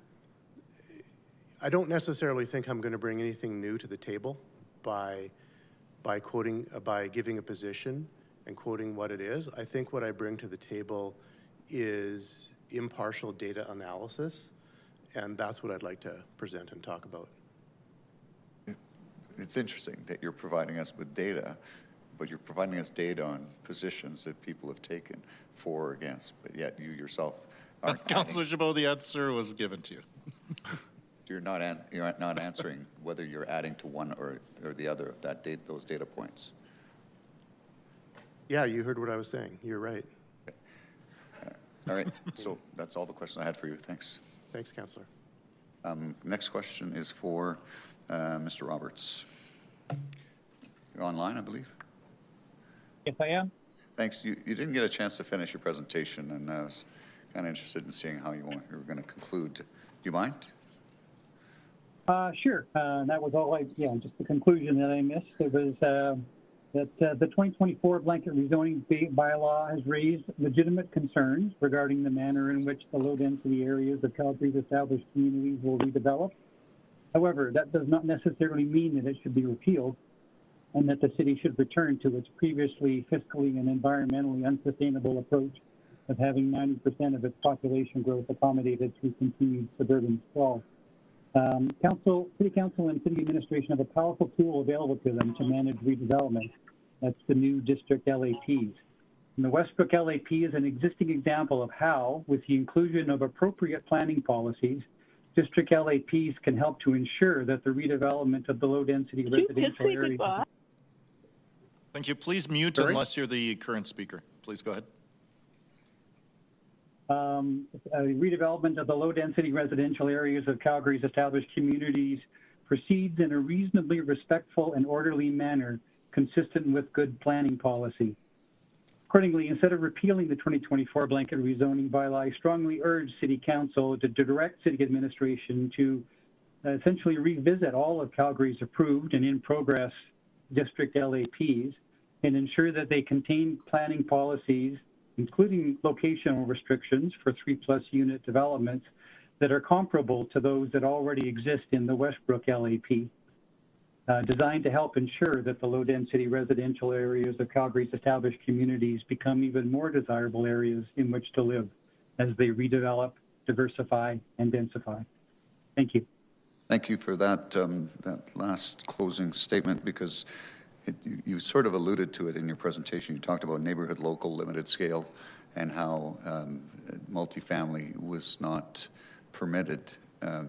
I don't necessarily think I'm going to bring anything new to the table by giving a position and quoting what it is. I think what I bring to the table is impartial data analysis, and that's what I'd like to present and talk about. It's interesting that you're providing us with data, but you're providing us data on positions that people have taken for or against, but yet you yourself aren't. Councillor Chabot, the answer was given to you. You're not answering whether you're adding to one or the other of those data points. Yeah, you heard what I was saying. You're right. Okay. All right. So that's all the questions I had for you. Thanks. Thanks, Councillor. Next question is for Mr. Roberts. You're online, I believe. Yes, I am. Thanks. You didn't get a chance to finish your presentation, and I was kind of interested in seeing how you were going to conclude. Do you mind? Sure. That was all just the conclusion that I missed. It was that the 2024 blanket rezoning bylaw has raised legitimate concerns regarding the manner in which the low-density areas of Calgary's established communities will redevelop. However, that does not necessarily mean that it should be repealed and that the city should return to its previously fiscally and environmentally unsustainable approach of having 90% of its population growth accommodated through continued suburban sprawl. City Council and City Administration have a powerful tool available to them to manage redevelopment. That's the new district LAPs. And the Westbrook LAP is an existing example of how, with the inclusion of appropriate planning policies, district LAPs can help to ensure that the redevelopment of the low-density residential areas. Thank you. Please mute unless you're the current speaker. Please go ahead. Redevelopment of the low-density residential areas of Calgary's established communities proceeds in a reasonably respectful and orderly manner consistent with good planning policy. Accordingly, instead of repealing the 2024 blanket rezoning bylaw, I strongly urge City Council to direct City Administration to essentially revisit all of Calgary's approved and in-progress district LAPs and ensure that they contain planning policies, including locational restrictions for 3+ unit developments that are comparable to those that already exist in the Westbrook LAP, designed to help ensure that the low-density residential areas of Calgary's established communities become even more desirable areas in which to live as they redevelop, diversify, and densify. Thank you. Thank you for that, that last closing statement, because you sort of alluded to it in your presentation. You talked about neighborhood, local, limited scale, and how multifamily was not permitted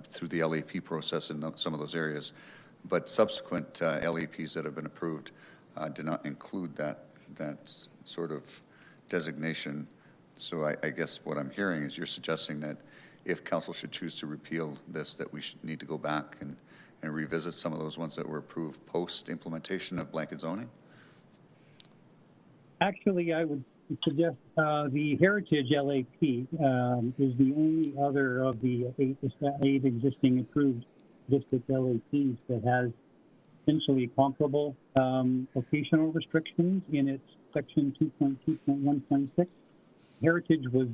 through the LAP process in some of those areas. But subsequent LAPs that have been approved did not include that sort of designation. So I guess what I'm hearing is you're suggesting that if council should choose to repeal this, that we should need to go back and revisit some of those ones that were approved post-implementation of blanket zoning? Actually, I would suggest the Heritage LAP is the only other of the eight existing approved district LAPs that has essentially comparable locational restrictions in its section 2.2.1.6. Heritage was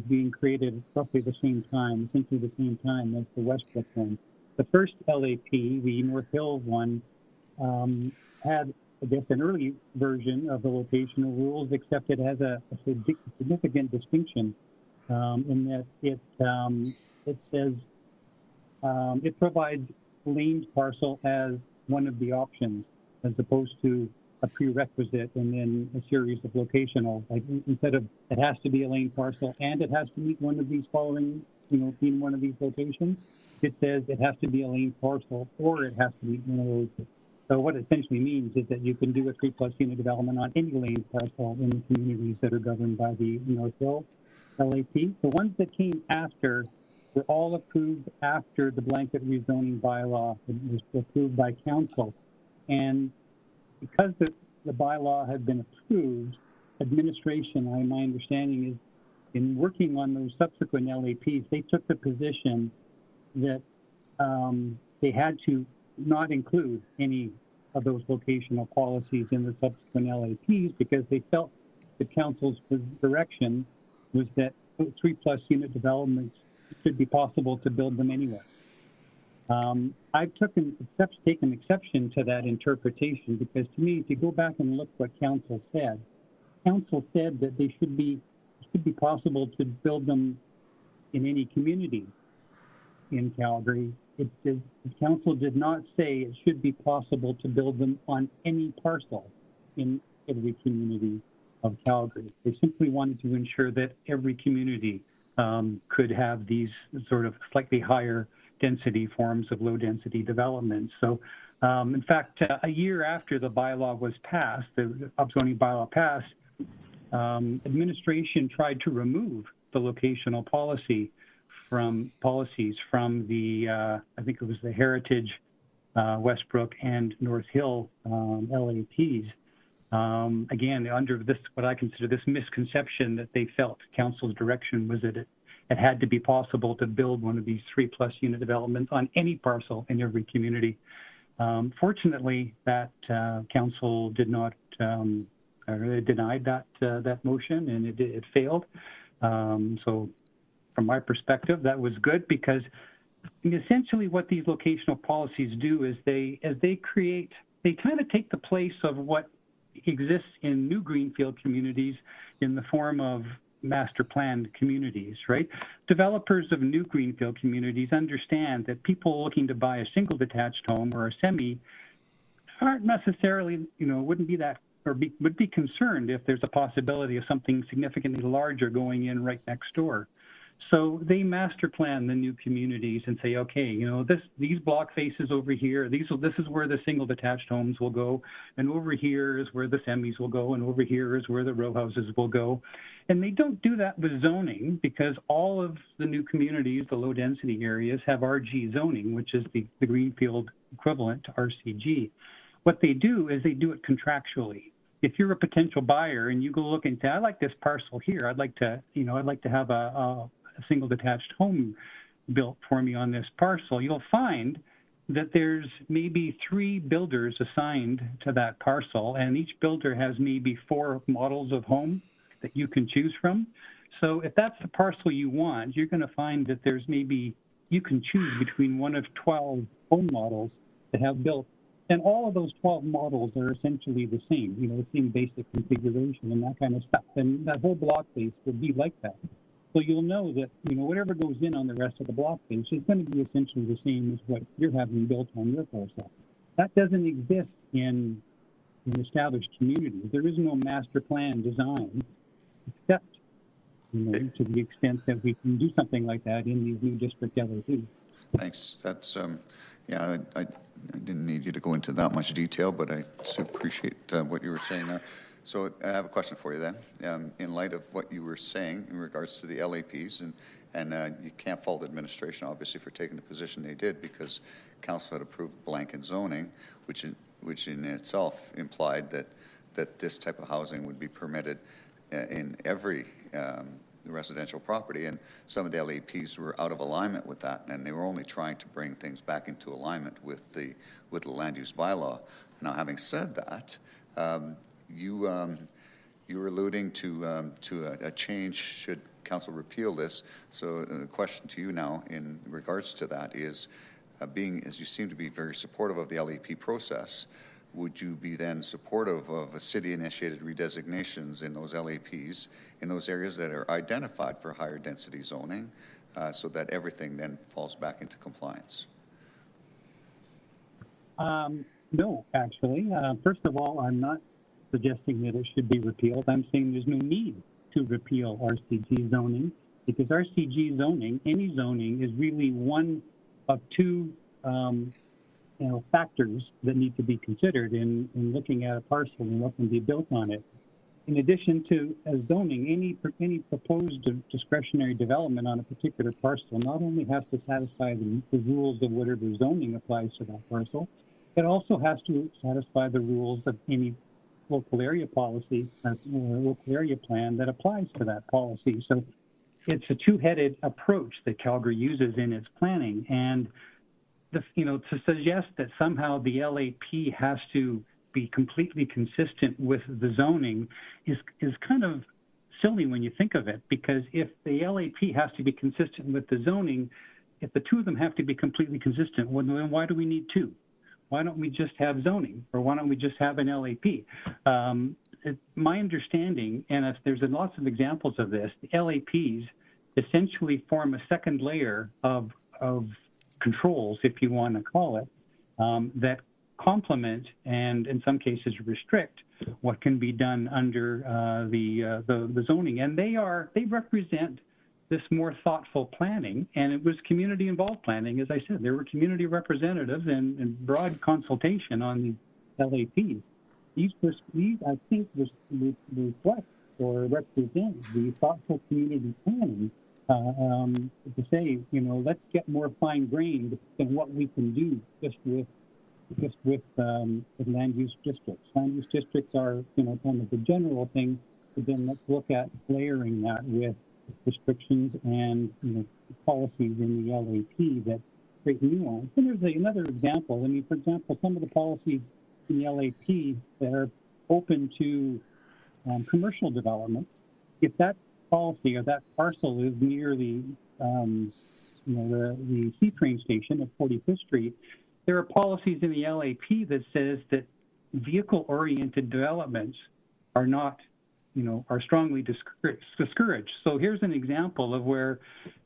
being created roughly the same time, essentially the same time as the Westbrook one. The first LAP, the North Hill one, had, I guess, an early version of the locational rules, except it has a significant distinction in that it says it provides laned parcel as one of the options, as opposed to a prerequisite and then a series of locational. Like instead of it has to be a lane parcel and it has to meet one of these following, in one of these locations, it says it has to be a lane parcel or it has to meet one of those. So what it essentially means is that you can do a 3+ unit development on any lane parcel in the communities that are governed by the North Hill LAP. The ones that came after were all approved after the blanket rezoning bylaw was approved by council. And because the bylaw had been approved, administration, my understanding is, in working on those subsequent LAPs, they took the position that they had to not include any of those locational policies in the subsequent LAPs because they felt the council's direction was that 3+ unit developments should be possible to build them anywhere. I've taken exception to that interpretation because to me, if you go back and look what council said that they should be possible to build them in any community in Calgary. The council did not say it should be possible to build them on any parcel in every community of Calgary. They simply wanted to ensure that every community could have these sort of slightly higher density forms of low density development. So in fact, a year after the bylaw was passed, the upzoning bylaw passed, administration tried to remove the locational policies from the, I think it was the Heritage, Westbrook, and North Hill LAPs. Again, under this, what I consider this misconception that they felt council's direction was that it had to be possible to build one of these 3+ unit developments on any parcel in every community. Fortunately, that council did not denied that motion, and it failed. So from my perspective, that was good because essentially what these locational policies do is they kind of take the place of what exists in new greenfield communities in the form of master planned communities, right? Developers of new greenfield communities understand that people looking to buy a single detached home or a semi aren't necessarily, wouldn't be that, or would be concerned if there's a possibility of something significantly larger going in right next door. So they master plan the new communities and say, okay, these block faces over here, this is where the single detached homes will go, and over here is where the semis will go, and over here is where the row houses will go. And they don't do that with zoning because all of the new communities, the low density areas, have RG zoning, which is the greenfield equivalent to RCG. What they do is they do it contractually. If you're a potential buyer and you go look and say, I like this parcel here, I'd like to have a single detached home built for me on this parcel, you'll find that there's maybe 3 builders assigned to that parcel, and each builder has maybe 4 models of home that you can choose from. So if that's the parcel you want, you're going to find that you can choose between one of 12 home models that have built. And all of those 12 models are essentially the same, the same basic configuration and that kind of stuff. And that whole block face will be like that. So you'll know that, whatever goes in on the rest of the block face is going to be essentially the same as what you're having built on your parcel. That doesn't exist in established communities. There is no master plan design, except, to the extent that we can do something like that in these new district LAPs. Thanks. That's, I didn't need you to go into that much detail, but I appreciate what you were saying there. So I have a question for you then. In light of what you were saying in regards to the LAPs, and you can't fault administration, obviously, for taking the position they did because council had approved blanket zoning, which in itself implied that this type of housing would be permitted in every residential property, and some of the LAPs were out of alignment with that, and they were only trying to bring things back into alignment with the land use bylaw. Now, having said that, you were alluding to a change should council repeal this. So the question to you now in regards to that is, being as you seem to be very supportive of the LAP process, would you be then supportive of a city-initiated redesignations in those LAPs in those areas that are identified for higher density zoning, so that everything then falls back into compliance? No, actually. First of all, I'm not suggesting that it should be repealed. I'm saying there's no need to repeal RCG zoning, because RCG zoning, any zoning, is really one of two factors that need to be considered in looking at a parcel and what can be built on it. In addition to zoning, any proposed discretionary development on a particular parcel not only has to satisfy the rules of whatever zoning applies to that parcel, it also has to satisfy the rules of any local area policy or local area plan that applies to that policy. So it's a two-headed approach that Calgary uses in its planning, and to suggest that somehow the LAP has to be completely consistent with the zoning is kind of silly when you think of it, because if the LAP has to be consistent with the zoning, if the two of them have to be completely consistent, well, then why do we need two? Why don't we just have zoning, or why don't we just have an LAP? My understanding, and there's lots of examples of this, the LAPs essentially form a second layer of controls, if you want to call it, that complement and in some cases restrict what can be done under the zoning. And they represent this more thoughtful planning, and it was community-involved planning. As I said, there were community representatives and broad consultation on the LAPs. These, I think, reflect or represent the thoughtful community planning to say, let's get more fine-grained in what we can do just with land use districts. Land use districts are, kind of the general thing, but then let's look at layering that with restrictions and policies in the LAP that create nuance. And there's another example. I mean, for example, some of the policies in the LAP that are open to commercial development, if that policy or that parcel is near the C train station at 45th Street, there are policies in the LAP that says that vehicle-oriented developments are not, are strongly discouraged. So here's an example of where,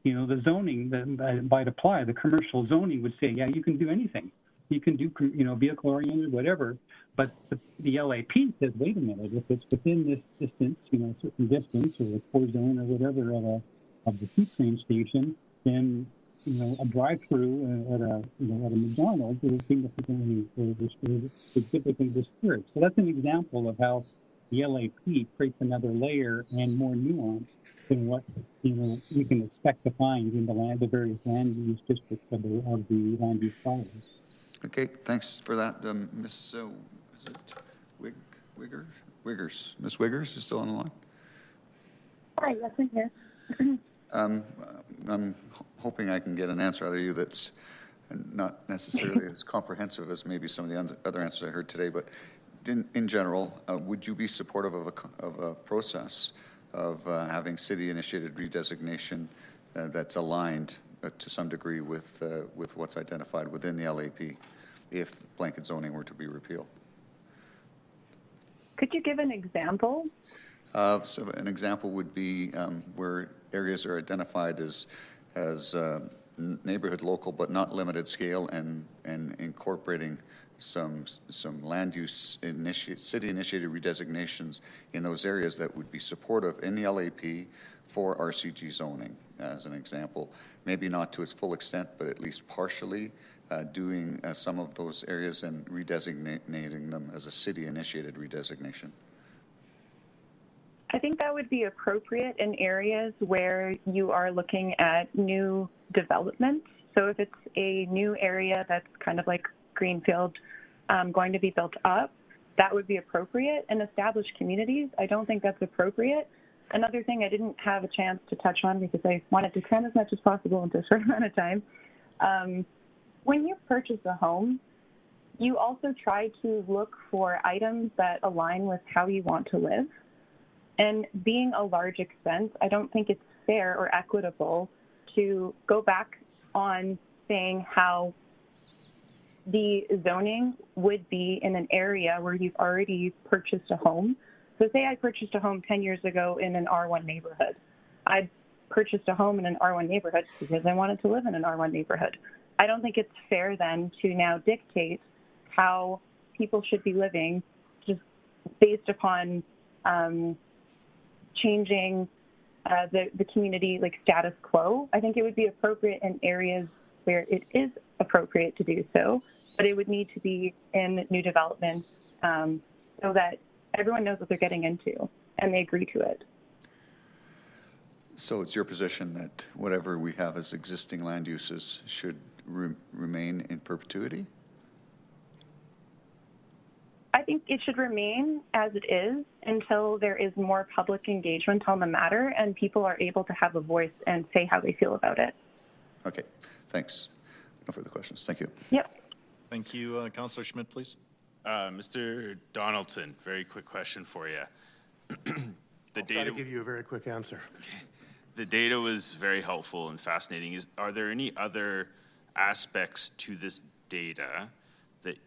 the zoning that might apply, the commercial zoning would say, yeah, you can do anything. You can do, vehicle-oriented, whatever. But the LAP says, wait a minute, if it's within this distance, a certain distance or a core zone or whatever of the C train station, then a drive-through at a McDonald's is significantly discouraged. So that's an example of how the LAP creates another layer and more nuance than what you can expect to find in the various land use districts of the land use bylaws. Okay, thanks for that, Ms. Is it Wiggers? Ms. Wiggers is still on the line. Hi, yes, I'm here. I'm hoping I can get an answer out of you that's not necessarily as comprehensive as maybe some of the other answers I heard today, but in general, would you be supportive of a process of having city-initiated redesignation that's aligned to some degree with what's identified within the LAP if blanket zoning were to be repealed? Could you give an example? So an example would be where areas are identified as neighborhood local but not limited scale, and incorporating some land use city-initiated redesignations in those areas that would be supportive in the LAP for RCG zoning, as an example. Maybe not to its full extent, but at least partially doing some of those areas and redesignating them as a city-initiated redesignation. I think that would be appropriate in areas where you are looking at new developments. So if it's a new area that's kind of like greenfield going to be built up, that would be appropriate. In established communities, I don't think that's appropriate. another thing I didn't have a chance to touch on because I wanted to cram as much as possible into a short amount of time. When you purchase a home, you also try to look for items that align with how you want to live. And being a large expense, I don't think it's fair or equitable to go back on saying how the zoning would be in an area where you've already purchased a home. So say I purchased a home 10 years ago in an R1 neighborhood. I purchased a home in an R1 neighborhood because I wanted to live in an R1 neighborhood. I don't think it's fair then to now dictate how people should be living just based upon changing the community like status quo. I think it would be appropriate in areas where it is appropriate to do so, but it would need to be in new development so that everyone knows what they're getting into and they agree to it. So it's your position that whatever we have as existing land uses should remain in perpetuity? I think it should remain as it is until there is more public engagement on the matter and people are able to have a voice and say how they feel about it. Okay, thanks. No further questions. Thank you. Yep. Thank you. Councillor Schmidt, please. Mr. Donaldson, very quick question for you. I'll try to give you a very quick answer. Okay. The data was very helpful and fascinating. Are there any other aspects to this data that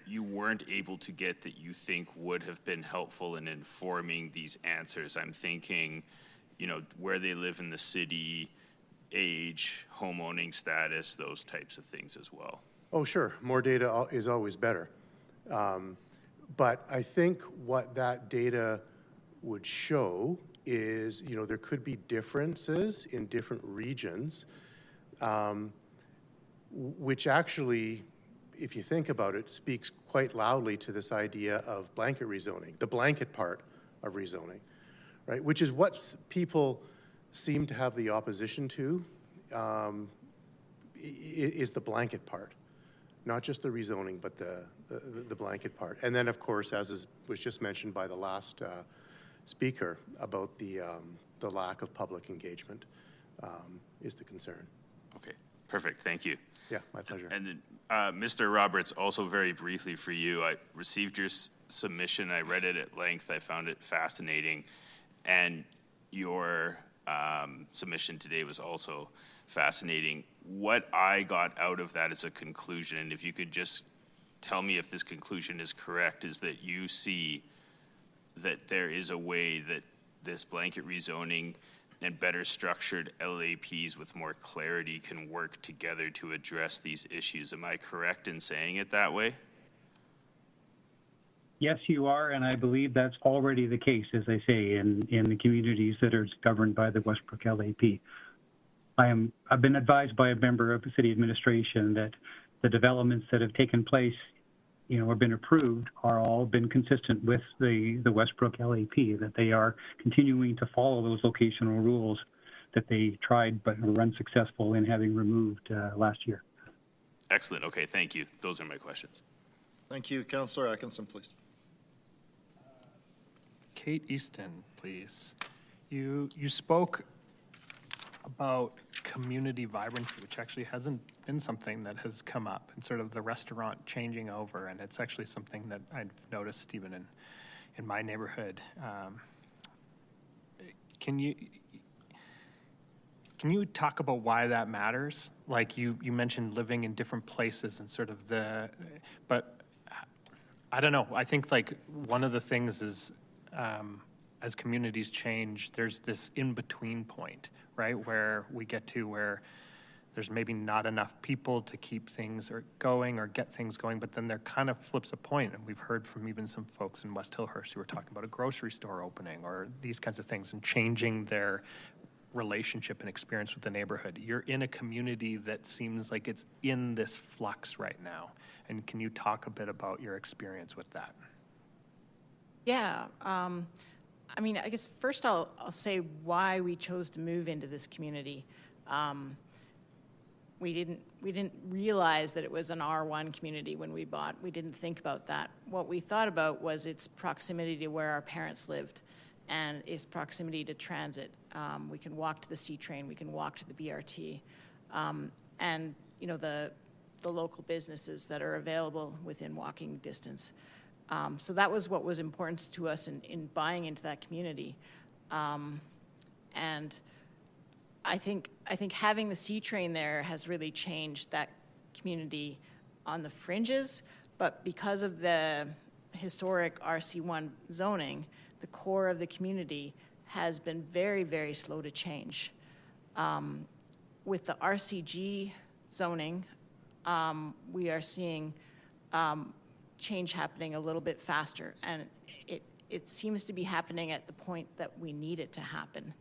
you weren't able to get that you think would have been helpful in informing these answers? I'm thinking, you know, where they live in the city, age, home owning status, those types of things as well. Oh, sure. More data is always better. But I think what that data would show is, you know, there could be differences in different regions, which actually, if you think about it, speaks quite loudly to this idea of blanket rezoning, the blanket part of rezoning, right? Which is what people seem to have the opposition to, is the blanket part, not just the rezoning, but the blanket part. And then, of course, as was just mentioned by the last speaker about the lack of public engagement is the concern. Okay, perfect. Thank you. Yeah, my pleasure. And then, Mr. Roberts, also very briefly for you, I received your submission. I read it at length. I found it fascinating. And your submission today was also fascinating. What I got out of that as a conclusion, and if you could just tell me if this conclusion is correct, is that you see that there is a way that this blanket rezoning and better structured LAPs with more clarity can work together to address these issues. Am I correct in saying it that way? Yes, you are, and I believe that's already the case, as I say, in the communities that are governed by the Westbrook LAP. I've been advised by a member of the city administration that the developments that have taken place, you know, have been approved, are all been consistent with the Westbrook LAP, that they are continuing to follow those locational rules that they tried but were unsuccessful in having removed last year. Excellent. Okay, thank you. Those are my questions. Thank you. Councillor Atkinson, please. Kate Easton, please. You spoke about community vibrancy, which actually hasn't been something that has come up, and sort of the restaurant changing over, and it's actually something that I've noticed even in my neighborhood. Can you talk about why that matters? Like you mentioned living in different places and sort of but I don't know. I think like one of the things is as communities change, there's this in-between point, right? Where we get to where there's maybe not enough people to keep things going or get things going, but then there kind of flips a point, and we've heard from even some folks in West Hillhurst who were talking about a grocery store opening or these kinds of things and changing their relationship and experience with the neighborhood. You're in a community that seems like it's in this flux right now, and can you talk a bit about your experience with that? Yeah. I mean, I guess first I'll say why we chose to move into this community. We didn't realize that it was an R1 community when we bought. We didn't think about that. What we thought about was its proximity to where our parents lived. and its proximity to transit. We can walk to the C train, we can walk to the BRT, and you know, the local businesses that are available within walking distance. So that was what was important to us in buying into that community. And I think having the C train there has really changed that community on the fringes, but because of the historic RC1 zoning, the core of the community has been very, very slow to change. With the RCG zoning, we are seeing change happening a little bit faster, and it seems to be happening at the point that we need it to happen.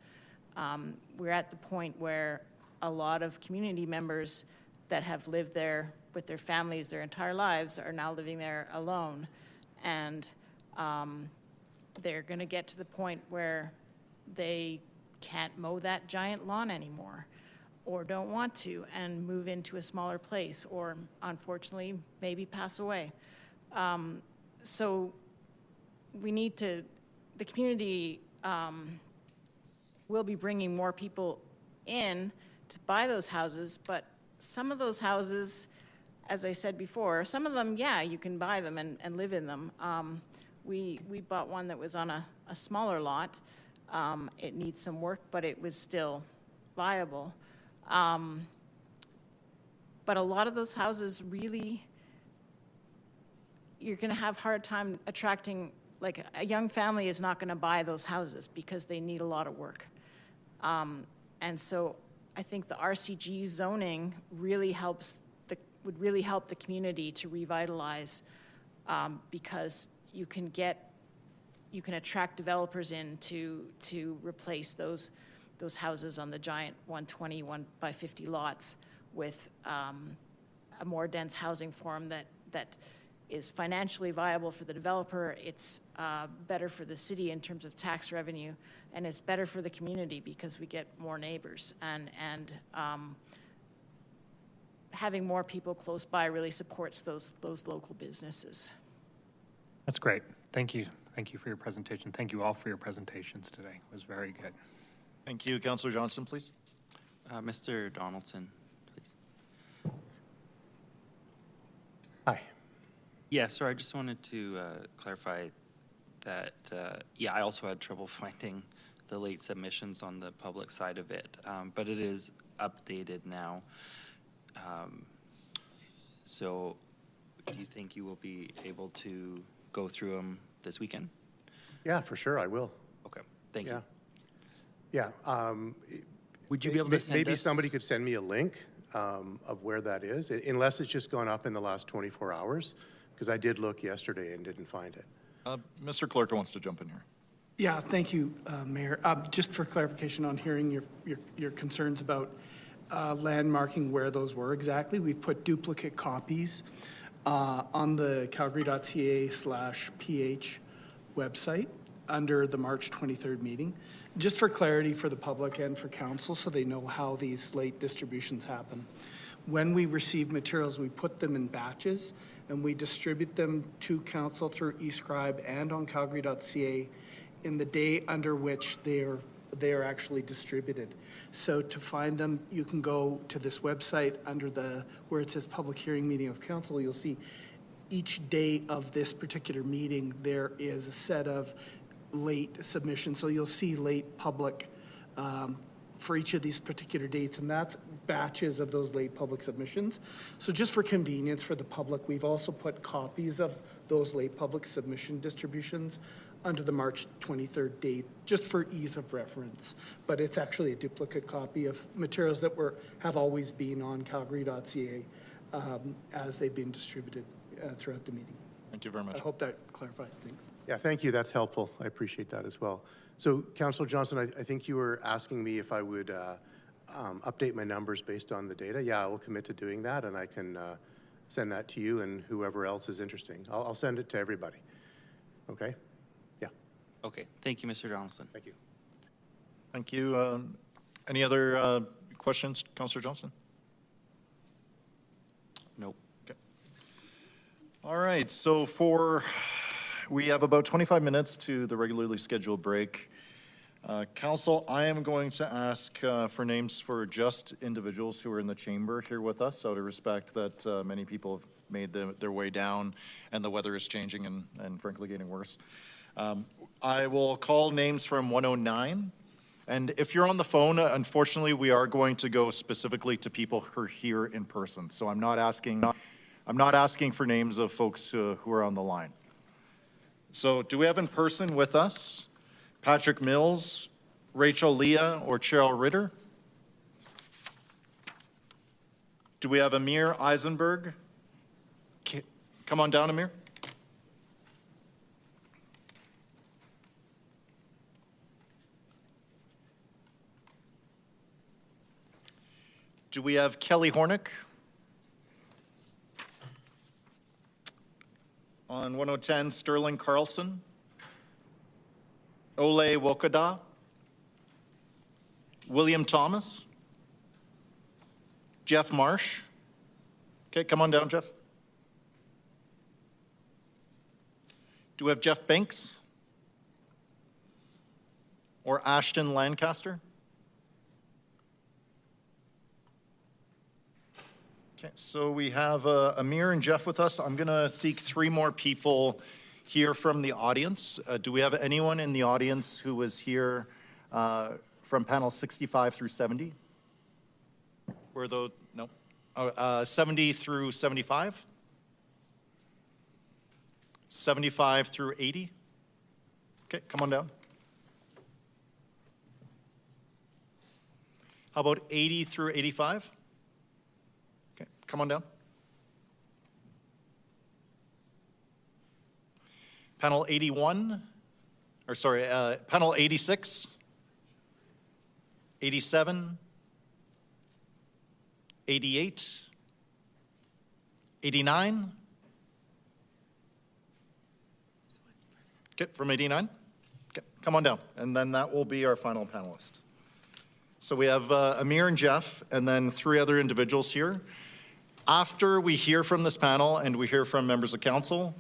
We're at the point where a lot of community members that have lived there with their families their entire lives are now living there alone, and they're going to get to the point where they can't mow that giant lawn anymore, or don't want to, and move into a smaller place, or unfortunately maybe pass away. So we need to, the community will be bringing more people in to buy those houses, but some of those houses, as I said before, some of them, yeah, you can buy them and live in them. We bought one that was on a smaller lot. It needs some work, but it was still viable. But a lot of those houses really, you're going to have a hard time attracting, like a young family is not going to buy those houses because they need a lot of work. And so I think the RCG zoning really would really help the community to revitalize, because you can attract developers in to replace those houses on the giant 120, 1x50 lots with a more dense housing form that is financially viable for the developer. It's better for the city in terms of tax revenue, and it's better for the community because we get more neighbors, and having more people close by really supports those local businesses. That's great. Thank you. Thank you for your presentation. Thank you all for your presentations today. It was very good. Thank you. Councillor Johnston, please. Mr. Donaldson, please. Hi. Yeah, sorry, I just wanted to clarify that, yeah, I also had trouble finding the late submissions on the public side of it, but it is updated now. So do you think you will be able to go through them this weekend? Yeah, for sure, I will. Okay, thank you. Yeah. Would you be able to send maybe us? somebody could send me a link of where that is, unless it's just gone up in the last 24 hours, because I did look yesterday and didn't find it. Mr. Clerk wants to jump in here. Yeah, thank you, Mayor. Just for clarification on hearing your concerns about landmarking where those were exactly, we've put duplicate copies on the calgary.ca/ph website under the March 23rd meeting, just for clarity for the public and for council so they know how these late distributions happen. When we receive materials, we put them in batches and we distribute them to council through eScribe and on calgary.ca in the day under which they are actually distributed. So to find them, you can go to this website under where it says public hearing meeting of council. You'll see each day of this particular meeting, there is a set of late submissions. So you'll see late public for each of these particular dates, and that's batches of those late public submissions. So just for convenience for the public, we've also put copies of those late public submission distributions under the March 23rd date, just for ease of reference. But it's actually a duplicate copy of materials that have always been on calgary.ca as they've been distributed throughout the meeting. Thank you very much. I hope that clarifies things. Yeah, thank you. That's helpful. I appreciate that as well. So, Councillor Johnson, I think you were asking me if I would update my numbers based on the data. Yeah, I will commit to doing that, and I can send that to you and whoever else is interesting. I'll send it to everybody. Okay? Yeah. Okay, thank you, Mr. Donaldson. Thank you. Thank you. Any other questions, Councillor Johnson? Nope. Okay. All right, so we have about 25 minutes to the regularly scheduled break. Council, I am going to ask for names for just individuals who are in the chamber here with us, out of respect that many people have made their way down and the weather is changing and frankly getting worse. I will call names from 109. And if you're on the phone, unfortunately, we are going to go specifically to people who are here in person. So I'm not asking for names of folks who are on the line. So do we have in person with us Patrick Mills, Rachel Leah, or Cheryl Ritter? Do we have Amir Eisenberg? Come on down, Amir. Do we have Kelly Hornick? On 110, Sterling Carlson. Ole Wokada. William Thomas. Jeff Marsh. Okay, come on down, Jeff. Do we have Jeff Banks? Or Ashton Lancaster? Okay, so we have Amir and Jeff with us. I'm going to seek 3 more people here from the audience. Do we have anyone in the audience who was here from panel 65 through 70? Were those? No. 70 through 75? 75 through 80? Okay, come on down. How about 80 through 85? Okay, come on down. Panel 81, or sorry, panel 86, 87, 88, 89. Okay, from 89? Okay, come on down, and then that will be our final panelist. So we have Amir and Jeff, and then 3 other individuals here. After we hear from this panel and we hear from members of council,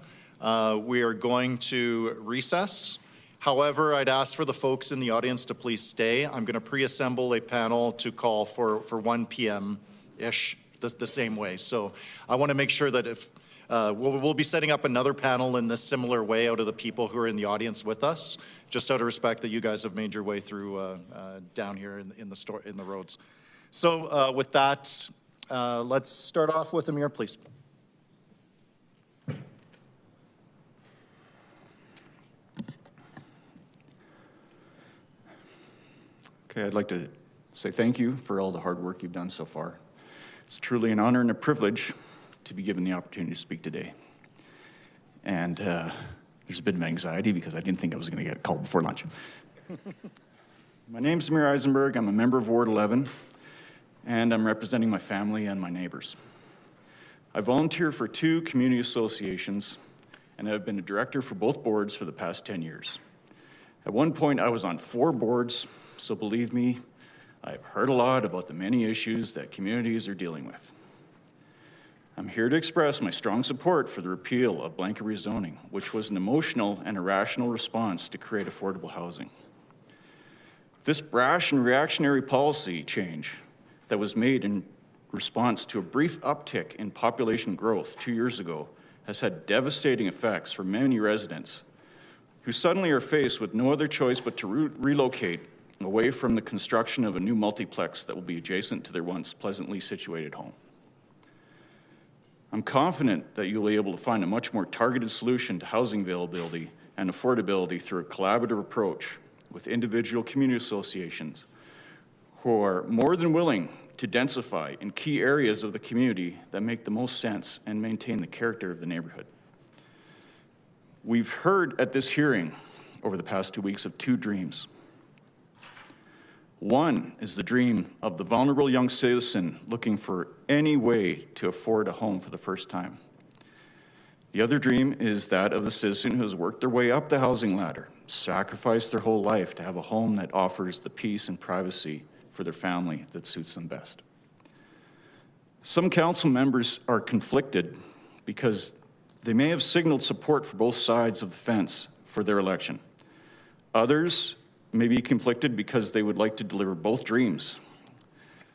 we are going to recess. However, I'd ask for the folks in the audience to please stay. I'm going to pre-assemble a panel to call for 1 p.m.-ish the same way. So I want to make sure that if we'll be setting up another panel in this similar way out of the people who are in the audience with us, just out of respect that you guys have made your way through down here in the roads. So with that, let's start off with Amir, please. Okay, I'd like to say thank you for all the hard work you've done so far. It's truly an honor and a privilege to be given the opportunity to speak today. And there's a bit of anxiety because I didn't think I was going to get called before lunch. My name's Amir Eisenberg. I'm a member of Ward 11, and I'm representing my family and my neighbors. I volunteer for 2 community associations, and I've been a director for both boards for the past 10 years. At one point, I was on 4 boards, so believe me, I've heard a lot about the many issues that communities are dealing with. I'm here to express my strong support for the repeal of blanket rezoning, which was an emotional and irrational response to create affordable housing. This brash and reactionary policy change that was made in response to a brief uptick in population growth 2 years ago has had devastating effects for many residents who suddenly are faced with no other choice but to relocate away from the construction of a new multiplex that will be adjacent to their once pleasantly situated home. I'm confident that you'll be able to find a much more targeted solution to housing availability and affordability through a collaborative approach with individual community associations who are more than willing to densify in key areas of the community that make the most sense and maintain the character of the neighborhood. We've heard at this hearing over the past 2 weeks of 2 dreams. One is the dream of the vulnerable young citizen looking for any way to afford a home for the first time. The other dream is that of the citizen who has worked their way up the housing ladder, sacrificed their whole life to have a home that offers the peace and privacy for their family that suits them best. Some council members are conflicted because they may have signaled support for both sides of the fence for their election. Others may be conflicted because they would like to deliver both dreams,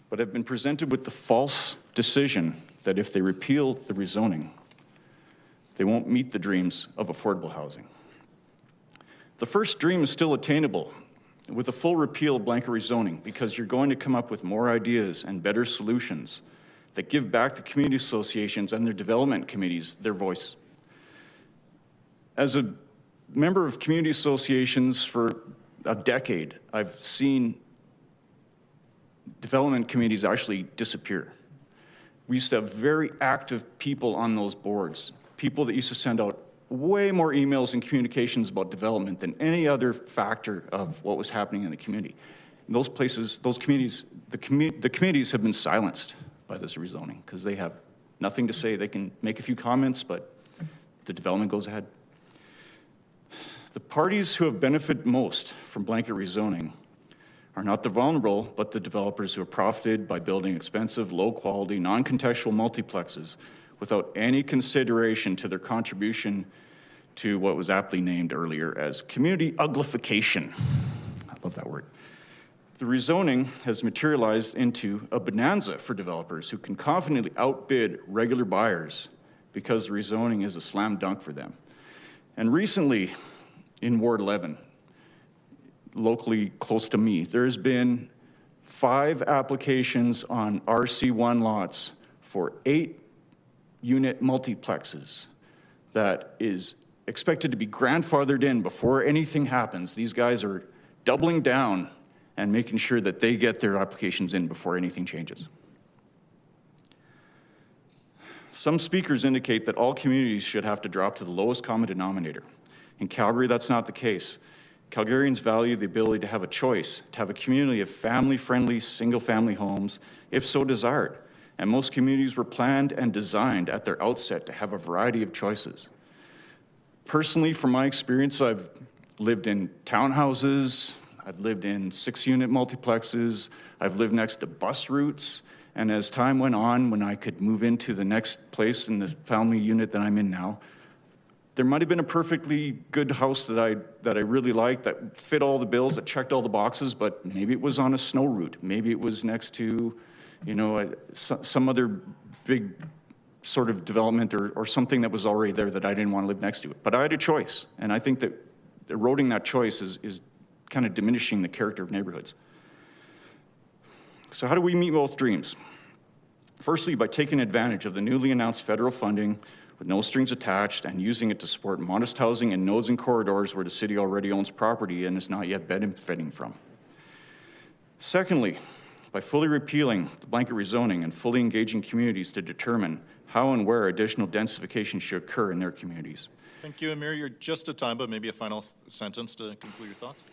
but have been presented with the false decision that if they repeal the rezoning, they won't meet the dreams of affordable housing. The first dream is still attainable with a full repeal of blanket rezoning because you're going to come up with more ideas and better solutions that give back the community associations and their development committees their voice. As a member of community associations for a decade, I've seen development committees actually disappear. We used to have very active people on those boards, people that used to send out way more emails and communications about development than any other factor of what was happening in the community. And those places, those communities, the committees have been silenced by this rezoning because they have nothing to say. They can make a few comments, but the development goes ahead. The parties who have benefited most from blanket rezoning are not the vulnerable, but the developers who have profited by building expensive, low-quality, non-contextual multiplexes without any consideration to their contribution to what was aptly named earlier as community uglification. I love that word. The rezoning has materialized into a bonanza for developers who can confidently outbid regular buyers because rezoning is a slam dunk for them. And recently, in Ward 11, locally close to me, there's been 5 applications on RC1 lots for 8-unit multiplexes that is expected to be grandfathered in before anything happens. These guys are doubling down and making sure that they get their applications in before anything changes. Some speakers indicate that all communities should have to drop to the lowest common denominator. In Calgary, that's not the case. Calgarians value the ability to have a choice, to have a community of family-friendly, single-family homes, if so desired. And most communities were planned and designed at their outset to have a variety of choices. Personally, from my experience, I've lived in townhouses, I've lived in 6-unit multiplexes, I've lived next to bus routes, and as time went on, when I could move into the next place in the family unit that I'm in now, there might have been a perfectly good house that I really liked, that fit all the bills, that checked all the boxes, but maybe it was on a snow route. Maybe it was next to, you know, some other big sort of development or something that was already there that I didn't want to live next to it. But I had a choice, and I think that eroding that choice is kind of diminishing the character of neighborhoods. So how do we meet both dreams? Firstly, by taking advantage of the newly announced federal funding with no strings attached and using it to support modest housing in nodes and corridors where the city already owns property and is not yet benefiting from. Secondly, by fully repealing the blanket rezoning and fully engaging communities to determine how and where additional densification should occur in their communities. Thank you, Amir. You're just at time, but maybe a final sentence to conclude your thoughts.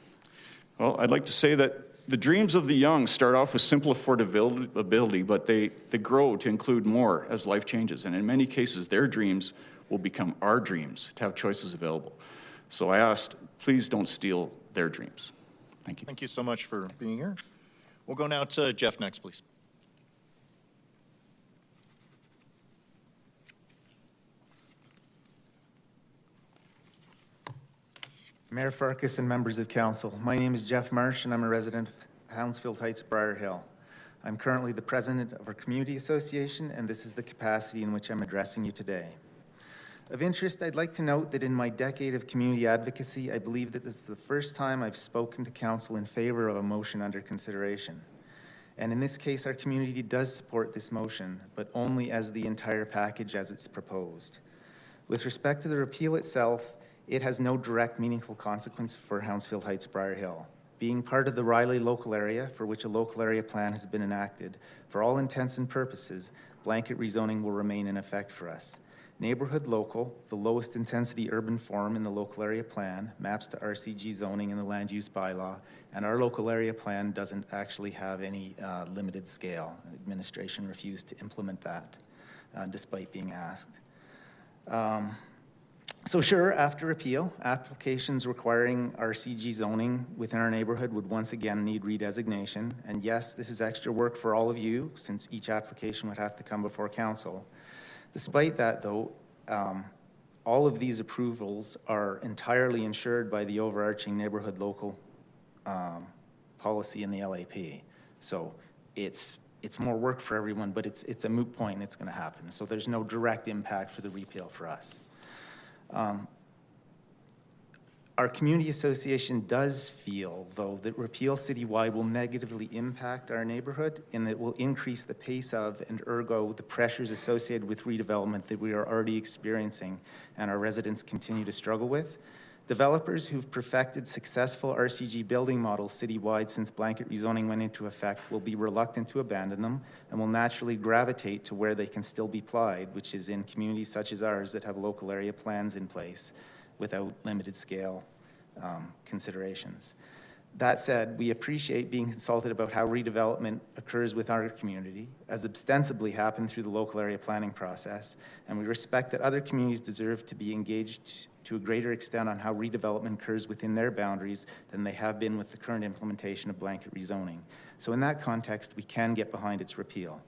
Well, I'd like to say that the dreams of the young start off with simple affordability, but they grow to include more as life changes. And in many cases, their dreams will become our dreams to have choices available. So I asked, please don't steal their dreams. Thank you. Thank you so much for being here. We'll go now to Jeff next, please. Mayor Farkas and members of council, my name is Jeff Marsh and I'm a resident of Hounsfield Heights, Briar Hill. I'm currently the president of our community association and this is the capacity in which I'm addressing you today. Of interest, I'd like to note that in my decade of community advocacy, I believe that this is the first time I've spoken to council in favor of a motion under consideration. And in this case, our community does support this motion, but only as the entire package as it's proposed. With respect to the repeal itself, it has no direct meaningful consequence for Hounsfield Heights, Briar Hill. Being part of the Riley local area, for which a local area plan has been enacted, for all intents and purposes, blanket rezoning will remain in effect for us. Neighborhood local, the lowest intensity urban form in the local area plan, maps to RCG zoning in the land use bylaw, and our local area plan doesn't actually have any limited scale. Administration refused to implement that, despite being asked. So sure, after repeal, applications requiring RCG zoning within our neighborhood would once again need redesignation. And yes, this is extra work for all of you since each application would have to come before council. Despite that though, all of these approvals are entirely insured by the overarching neighborhood local policy in the LAP. So it's more work for everyone, but it's a moot point and it's going to happen. So there's no direct impact for the repeal for us. Our community association does feel, though, that repeal citywide will negatively impact our neighborhood and that it will increase the pace of and ergo the pressures associated with redevelopment that we are already experiencing and our residents continue to struggle with. Developers who've perfected successful RCG building models citywide since blanket rezoning went into effect will be reluctant to abandon them and will naturally gravitate to where they can still be applied, which is in communities such as ours that have local area plans in place without limited scale considerations. That said, we appreciate being consulted about how redevelopment occurs with our community, as ostensibly happened through the local area planning process, and we respect that other communities deserve to be engaged to a greater extent on how redevelopment occurs within their boundaries than they have been with the current implementation of blanket rezoning. So in that context, we can get behind its repeal.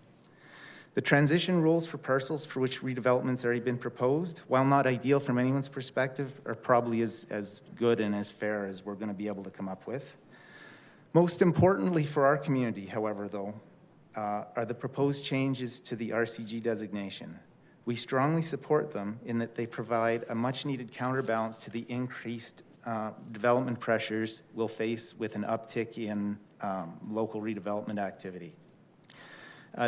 The transition rules for parcels for which redevelopment's already been proposed, while not ideal from anyone's perspective, are probably as good and as fair as we're going to be able to come up with. Most importantly for our community, however, though, are the proposed changes to the RCG designation. We strongly support them in that they provide a much-needed counterbalance to the increased development pressures we'll face with an uptick in local redevelopment activity.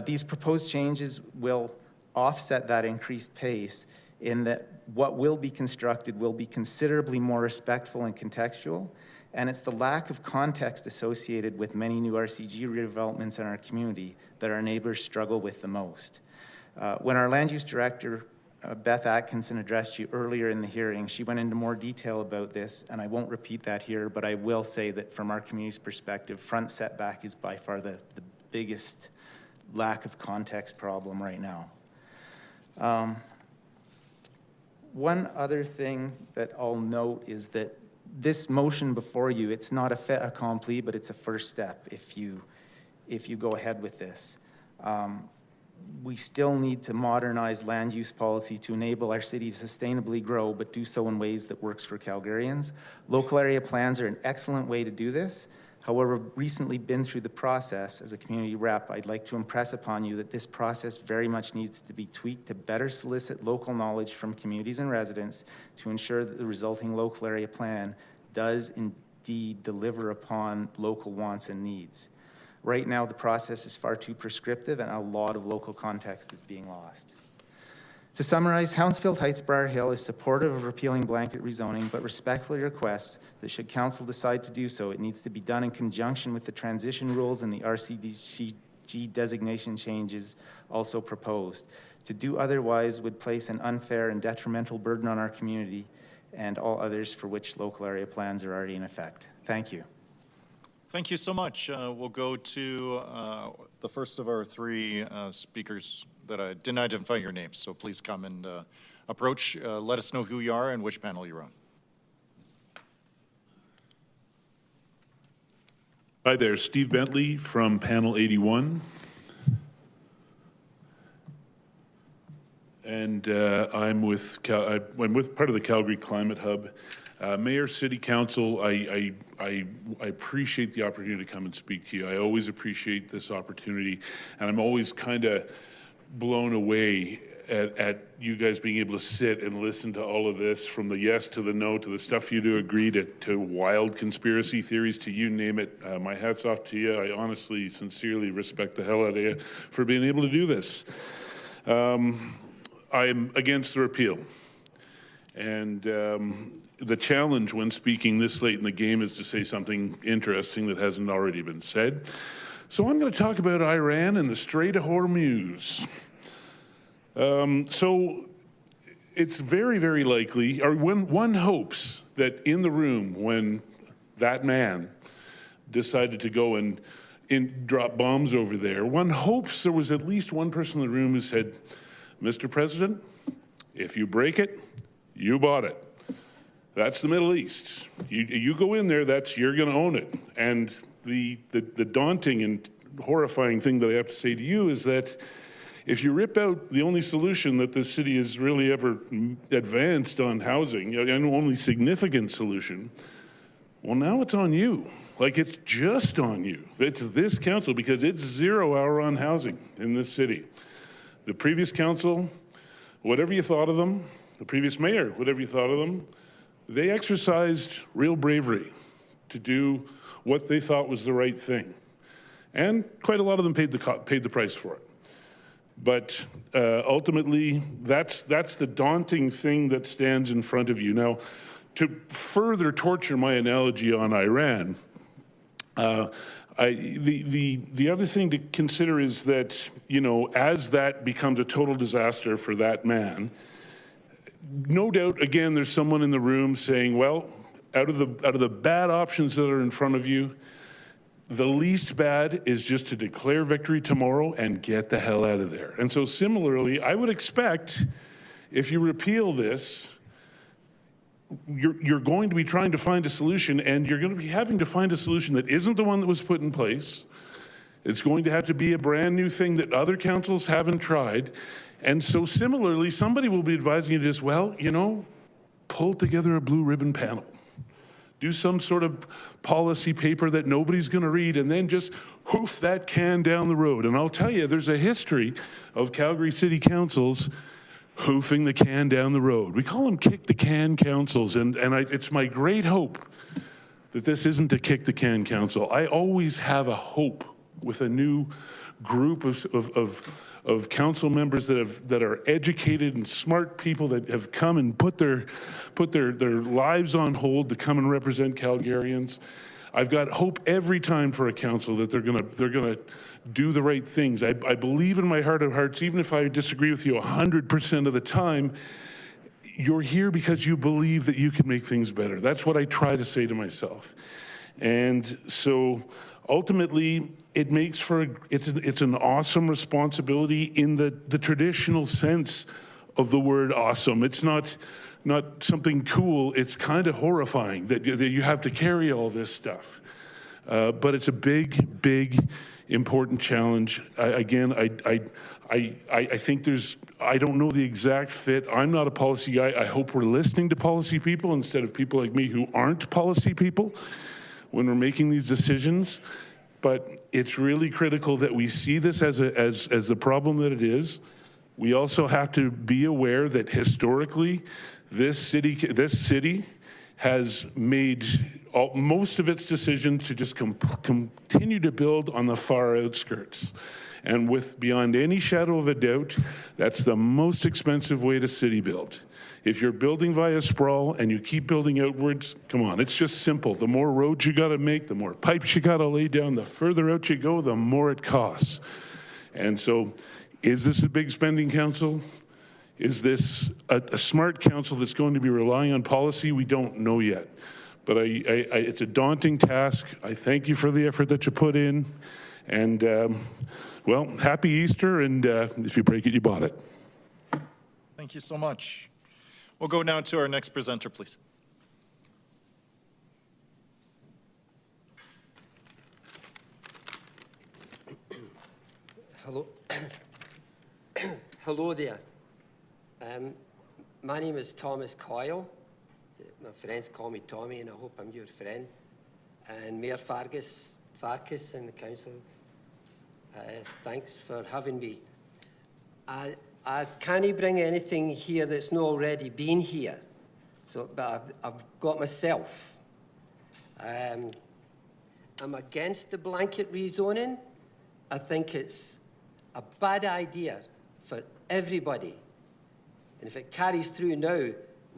These proposed changes will offset that increased pace in that what will be constructed will be considerably more respectful and contextual, and it's the lack of context associated with many new RCG redevelopments in our community that our neighbors struggle with the most. When our land use director, Beth Atkinson, addressed you earlier in the hearing, she went into more detail about this, and I won't repeat that here, but I will say that from our community's perspective, front setback is by far the biggest lack of context problem right now. One other thing that I'll note is that this motion before you, it's not a fait accompli, but it's a first step if you go ahead with this. We still need to modernize land use policy to enable our city to sustainably grow, but do so in ways that works for Calgarians. Local area plans are an excellent way to do this. However, recently been through the process as a community rep, I'd like to impress upon you that this process very much needs to be tweaked to better solicit local knowledge from communities and residents to ensure that the resulting local area plan does indeed deliver upon local wants and needs. Right now, the process is far too prescriptive and a lot of local context is being lost. To summarize, Hounsfield Heights Briar Hill is supportive of repealing blanket rezoning, but respectfully requests that should council decide to do so, it needs to be done in conjunction with the transition rules and the RCG designation changes also proposed. To do otherwise would place an unfair and detrimental burden on our community and all others for which local area plans are already in effect. Thank you. Thank you so much. We'll go to the first of our three speakers that I didn't identify your names, so please come and approach. Let us know who you are and which panel you're on. Hi there, Steve Bentley from panel 81. And I'm with part of the Calgary Climate Hub. Mayor, City Council, I appreciate the opportunity to come and speak to you. I always appreciate this opportunity, and I'm always kind of blown away at you guys being able to sit and listen to all of this, from the yes to the no to the stuff you do agree to wild conspiracy theories, to you name it. My hat's off to you. I honestly, sincerely respect the hell out of you for being able to do this. I'm against the repeal. And the challenge when speaking this late in the game is to say something interesting that hasn't already been said. So I'm going to talk about Iran and the Strait of Hormuz. So it's very, very likely, or when one hopes that in the room when that man decided to go and drop bombs over there, one hopes there was at least one person in the room who said, Mr. President, if you break it, you bought it. That's the Middle East. You go in there, you're going to own it. And the daunting and horrifying thing that I have to say to you is that if you rip out the only solution that this city has really ever advanced on housing, and only significant solution, Well, now it's on you. Like, it's just on you. It's this council, because it's 0 hour on housing in this city. The previous council, whatever you thought of them, the previous mayor, whatever you thought of them, they exercised real bravery to do what they thought was the right thing. And quite a lot of them paid the price for it. But ultimately, that's the daunting thing that stands in front of you. Now, to further torture my analogy on Iran, the other thing to consider is that, you know, as that becomes a total disaster for that man, no doubt, again, there's someone in the room saying, well, out of the bad options that are in front of you, the least bad is just to declare victory tomorrow and get the hell out of there. And so similarly, I would expect if you repeal this, you're going to be trying to find a solution, and you're going to be having to find a solution that isn't the one that was put in place. It's going to have to be a brand new thing that other councils haven't tried. And so similarly, somebody will be advising you to just, well, you know, pull together a blue ribbon panel. Do some sort of policy paper that nobody's going to read, and then just hoof that can down the road. And I'll tell you, there's a history of Calgary City Councils hoofing the can down the road. We call them kick the can councils, and it's my great hope that this isn't a kick the can council. I always have a hope with a new group of council members that are educated and smart people that have come and put their lives on hold to come and represent Calgarians. I've got hope every time for a council that they're gonna do the right things. I believe in my heart of hearts, even if I disagree with you 100% of the time, you're here because you believe that you can make things better. That's what I try to say to myself. And so ultimately, it makes for it's an awesome responsibility in the traditional sense of the word awesome. It's not something cool. It's kind of horrifying that you have to carry all this stuff. But it's a big, important challenge. I think I don't know the exact fit. I'm not a policy guy. I hope we're listening to policy people instead of people like me who aren't policy people when we're making these decisions. But it's really critical that we see this as the problem that it is. We also have to be aware that historically, this city has made most of its decision to just continue to build on the far outskirts. And beyond any shadow of a doubt, that's the most expensive way to city build. If you're building via sprawl and you keep building outwards, come on, it's just simple. The more roads you gotta make, the more pipes you gotta lay down, the further out you go, the more it costs. And so, is this a big spending council? Is this a smart council that's going to be relying on policy? We don't know yet. But it's a daunting task. I thank you for the effort that you put in. And, well, happy Easter, and if you break it, you bought it. Thank you so much. We'll go now to our next presenter, please. Hello. Hello there. My name is Thomas Coyle. My friends call me Tommy, and I hope I'm your friend. And Mayor Farkas and the council, thanks for having me. I can't bring anything here that's not already been here, but I've got myself. I'm against the blanket rezoning. I think it's a bad idea for everybody. And if it carries through now,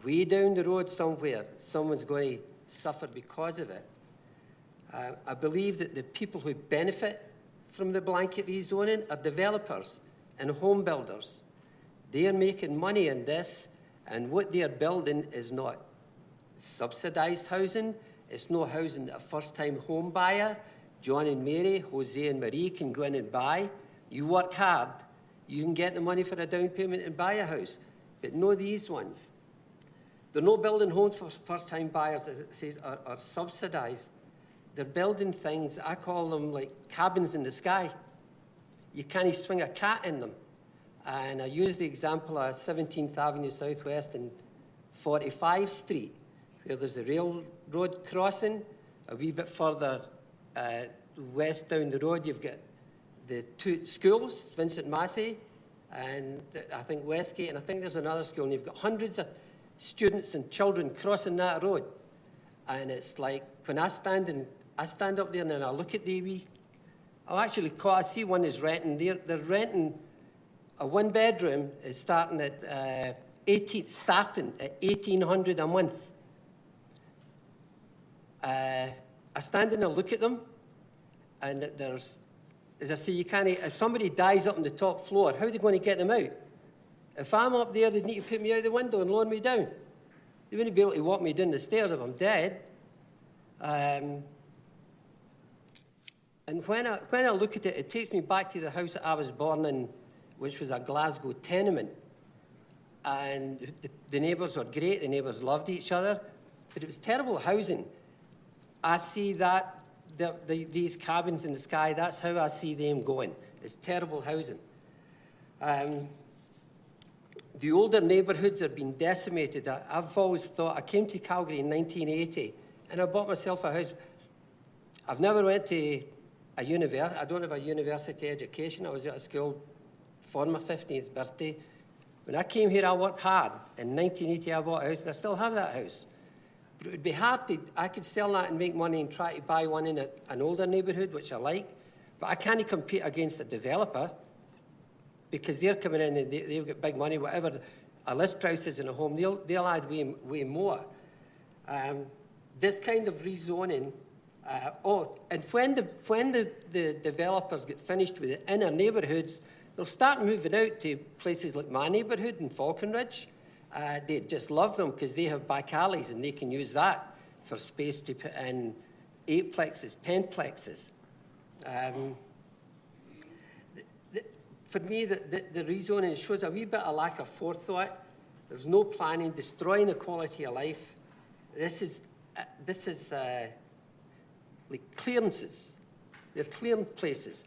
way down the road somewhere, someone's going to suffer because of it. I believe that the people who benefit from the blanket rezoning are developers and home builders. They are making money in this, and what they are building is not subsidised housing. It's not housing that a first-time home buyer, John and Mary, Jose and Marie, can go in and buy. You work hard, you can get the money for a down payment and buy a house, but no these ones. They're not building homes for first-time buyers, as it says, are subsidised. They're building things, I call them like cabins in the sky. You can't swing a cat in them. And I use the example of 17th Avenue Southwest and 45 Street, where there's a railroad crossing. A wee bit further west down the road, you've got the two schools, Vincent Massey, and I think Westgate, and I think there's another school, and you've got hundreds of students and children crossing that road. And it's like, when I stand up there and I look at the wee, I see one is renting, they're renting a one-bedroom is starting at $1,800 a month. I stand and I look at them, and there's, as I say, you can't. If somebody dies up on the top floor, how are they going to get them out? If I'm up there, they'd need to put me out the window and lower me down. They wouldn't be able to walk me down the stairs if I'm dead. And when I look at it, it takes me back to the house that I was born in, which was a Glasgow tenement. And the neighbours were great, the neighbours loved each other, but it was terrible housing. I see that, these cabins in the sky, that's how I see them going. It's terrible housing. The older neighbourhoods have been decimated. I've always thought, I came to Calgary in 1980, and I bought myself a house. I've never went to a university. I don't have a university education. I was at a school for my 15th birthday. When I came here, I worked hard. In 1980, I bought a house, and I still have that house. But it would be hard to, I could sell that and make money and try to buy one in an older neighbourhood, which I like, but I can't compete against a developer because they're coming in and they've got big money, whatever a list price is in a home, they'll add way more. This kind of rezoning, and when the developers get finished with the inner neighbourhoods, they'll start moving out to places like my neighbourhood in Falconridge. They just love them because they have back alleys and they can use that for space to put in 8-plexes, 10-plexes. For me, the rezoning shows a wee bit of lack of forethought. There's no planning, destroying the quality of life. This is like clearances. They're clearing places.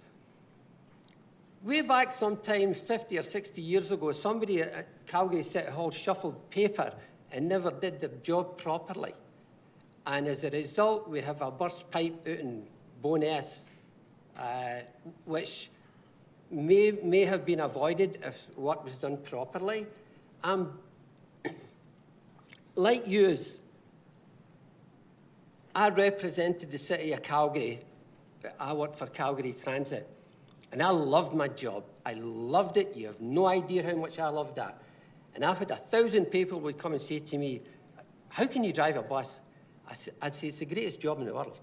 Way back sometime 50 or 60 years ago, somebody at Calgary City Hall shuffled paper and never did their job properly. And as a result, we have a burst pipe out in Bowness, which may have been avoided if work was done properly. Like yous, I represented the city of Calgary. I worked for Calgary Transit. And I loved my job. I loved it. You have no idea how much I loved that. And I've had 1,000 people would come and say to me, how can you drive a bus? I'd say, it's the greatest job in the world.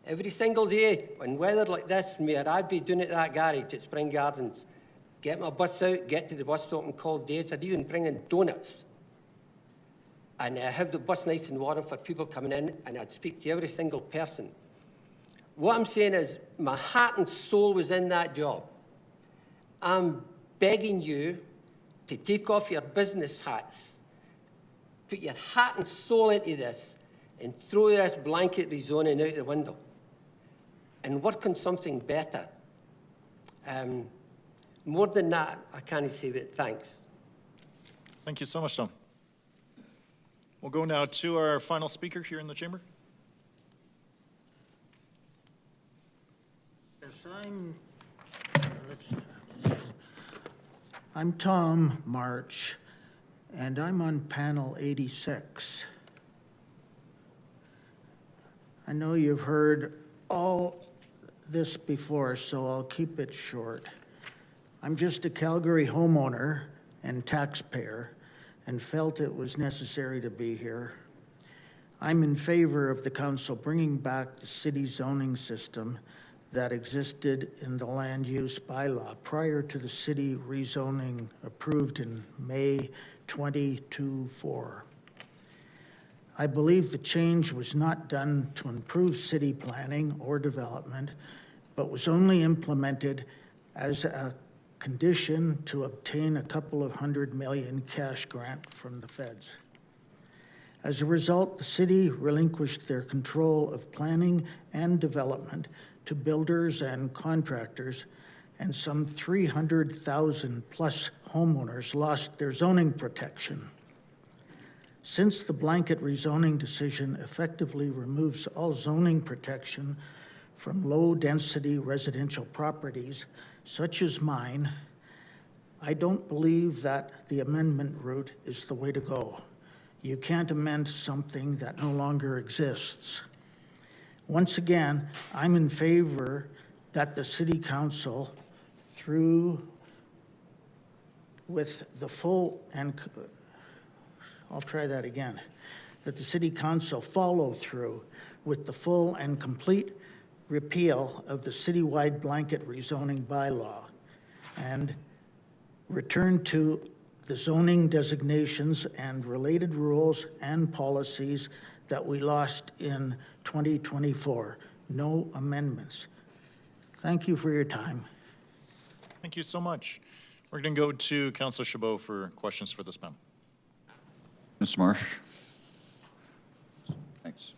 Every single day, in weather like this, Mayor, I'd be doing it at that garage at Spring Gardens. Get my bus out, get to the bus stop and call dates. I'd even bring in donuts. And have the bus nice and warm for people coming in, and I'd speak to every single person. What I'm saying is, my heart and soul was in that job. I'm begging you to take off your business hats, put your heart and soul into this, and throw this blanket rezoning out the window, and work on something better. More than that, I can't say but thanks. Thank you so much, Tom. We'll go now to our final speaker here in the chamber. Yes, I'm Tom March, and I'm on panel 86. I know you've heard all this before, so I'll keep it short. I'm just a Calgary homeowner and taxpayer and felt it was necessary to be here. I'm in favor of the council bringing back the city zoning system that existed in the land use bylaw prior to the city rezoning approved in May 2024. I believe the change was not done to improve city planning or development, but was only implemented as a condition to obtain a couple of $100 million cash grant from the feds. As a result, the city relinquished their control of planning and development to builders and contractors, and some 300,000 plus homeowners lost their zoning protection. Since the blanket rezoning decision effectively removes all zoning protection from low-density residential properties, such as mine, I don't believe that the amendment route is the way to go. You can't amend something that no longer exists. Once again, I'm in favor that the City Council, through with the full and, I'll try that again, that the City Council follow through with the full and complete repeal of the citywide blanket rezoning bylaw and return to the zoning designations and related rules and policies that we lost in 2024. No amendments. Thank you for your time. Thank you so much. We're going to go to Councillor Chabot for questions for this memo. Mr. Marsh? Thanks.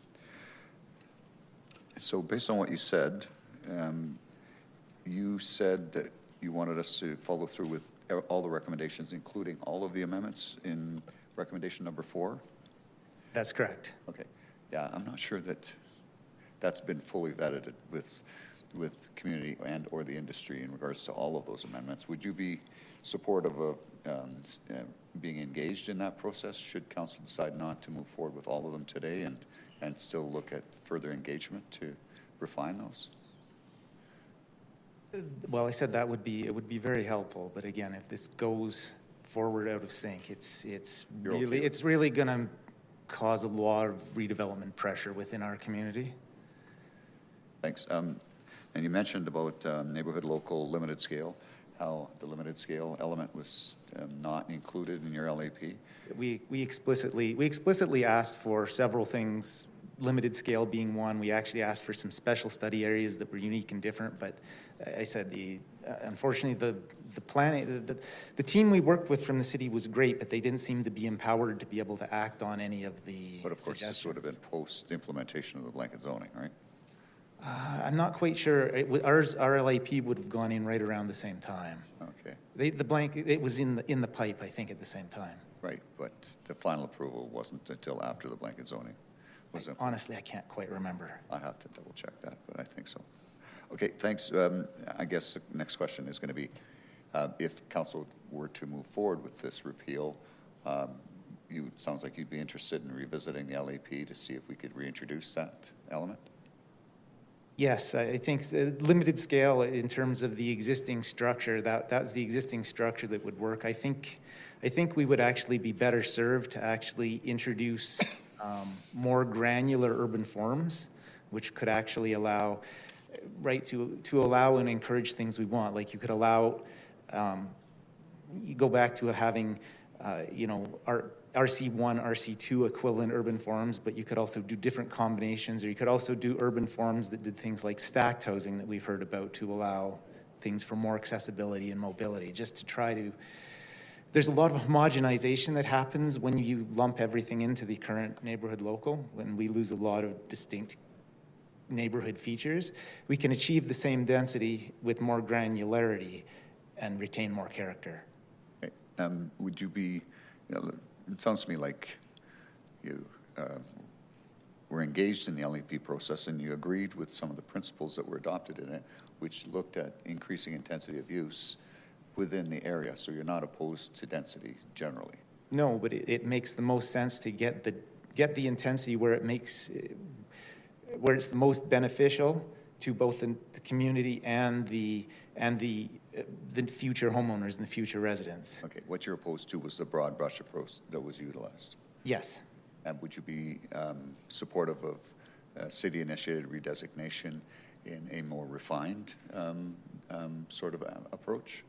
So based on what you said that you wanted us to follow through with all the recommendations, including all of the amendments in recommendation number 4? That's correct. Okay. Yeah, I'm not sure that that's been fully vetted with community and or the industry in regards to all of those amendments. Would you be supportive of being engaged in that process should council decide not to move forward with all of them today and still look at further engagement to refine those? Well, I said it would be very helpful, but again, if this goes forward out of sync, it's really going to cause a lot of redevelopment pressure within our community. Thanks. And you mentioned about neighborhood local limited scale, how the limited scale element was not included in your LAP. We explicitly asked for several things, limited scale being one. We actually asked for some special study areas that were unique and different, but I said unfortunately the team we worked with from the city was great, but they didn't seem to be empowered to be able to act on any of the But of course, this would have been post-implementation of the blanket zoning, right? I'm not quite sure. Our LAP would have gone in right around the same time. Okay. It was in the pipe, I think, at the same time. Right, but the final approval wasn't until after the blanket zoning was implemented. Honestly, I can't quite remember. I have to double check that, but I think so. Okay, thanks. I guess the next question is going to be, if council were to move forward with this repeal, sounds like you'd be interested in revisiting the LAP to see if we could reintroduce that element? Yes, I think limited scale in terms of the existing structure, that's the existing structure that would work. I think we would actually be better served to actually introduce more granular urban forms, which could actually allow, to allow and encourage things we want. Like you could allow, you go back to having, our RC1, RC2 equivalent urban forms, but you could also do different combinations, or you could also do urban forms that did things like stacked housing that we've heard about to allow things for more accessibility and mobility, just to try to, there's a lot of homogenization that happens when you lump everything into the current neighborhood local, when we lose a lot of distinct neighborhood features. We can achieve the same density with more granularity and retain more character. Okay. Would you be, it sounds to me like you were engaged in the LEP process and you agreed with some of the principles that were adopted in it, which looked at increasing intensity of use within the area. So you're not opposed to density generally? No, but it makes the most sense to get the intensity where it's the most beneficial to both the community and the future homeowners and the future residents. Okay, what you're opposed to was the broad brush approach that was utilized? Yes. And would you be supportive of city-initiated redesignation in a more refined sort of approach?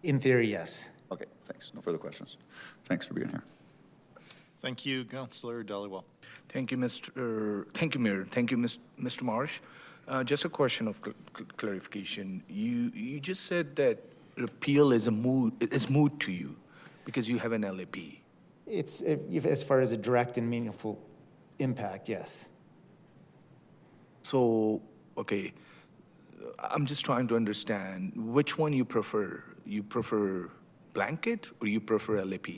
In theory, yes. Okay, thanks. No further questions. Thanks for being here. Thank you, Councillor Dhaliwal. Thank you, Mayor. Thank you, Mr. Marsh. Just a question of clarification. You just said that repeal is moot to you because you have an LAP. It's as far as a direct and meaningful impact, yes. So, okay, I'm just trying to understand which one you prefer. You prefer blanket, or you prefer LAP?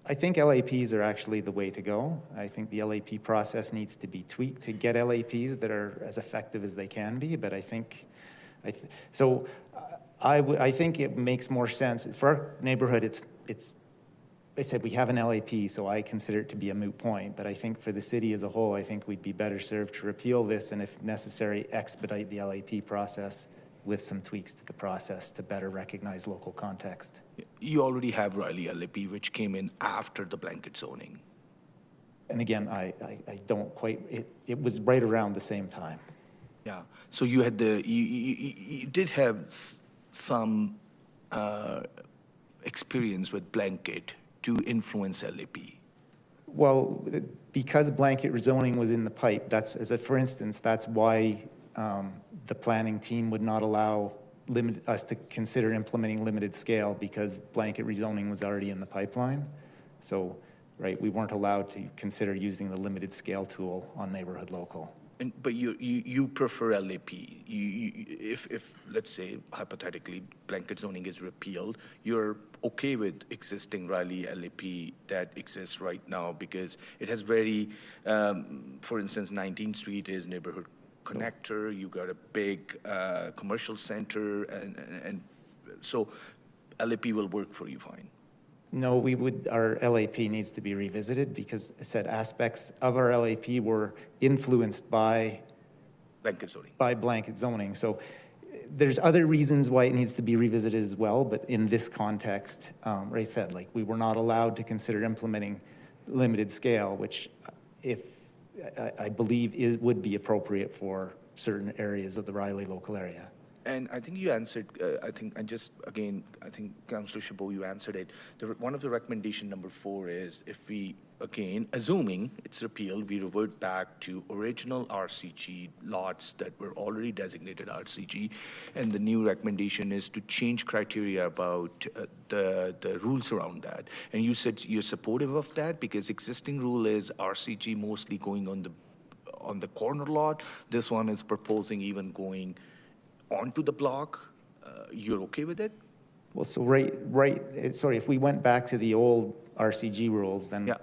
I think LAPs are actually the way to go. I think the LAP process needs to be tweaked to get LAPs that are as effective as they can be, but I think, I think it makes more sense. For our neighborhood, I said we have an LAP, so I consider it to be a moot point, but I think for the city as a whole, I think we'd be better served to repeal this and, if necessary, expedite the LAP process with some tweaks to the process to better recognize local context. You already have Riley LAP, which came in after the blanket zoning. And again, I don't quite, it was right around the same time. Yeah, so you had you did have some experience with blanket to influence LAP. Well, because blanket rezoning was in the pipe, for instance, that's why the planning team would not allow us to consider implementing limited scale, because blanket rezoning was already in the pipeline. So, right, we weren't allowed to consider using the limited scale tool on neighborhood local. But you prefer LAP. If let's say hypothetically blanket zoning is repealed, you're okay with existing Riley LAP that exists right now, because it has very, for instance, 19th Street is neighborhood connector. You got a big commercial center, and so LAP will work for you fine. No, our LAP needs to be revisited, because I said aspects of our LAP were influenced by blanket zoning. So there's other reasons why it needs to be revisited as well, but in this context, Ray said, like, we were not allowed to consider implementing limited scale, which I believe it would be appropriate for certain areas of the Riley local area. And I think you answered, I think Councillor Chabot, you answered it. One of the recommendation number 4 is, if we, again, assuming it's repealed, we revert back to original RCG lots that were already designated RCG. And the new recommendation is to change criteria about the rules around that. And you said you're supportive of that, because existing rule is RCG mostly going on the corner lot. This one is proposing even going onto the block. You're okay with it? Well, so sorry, if we went back to the old RCG rules, then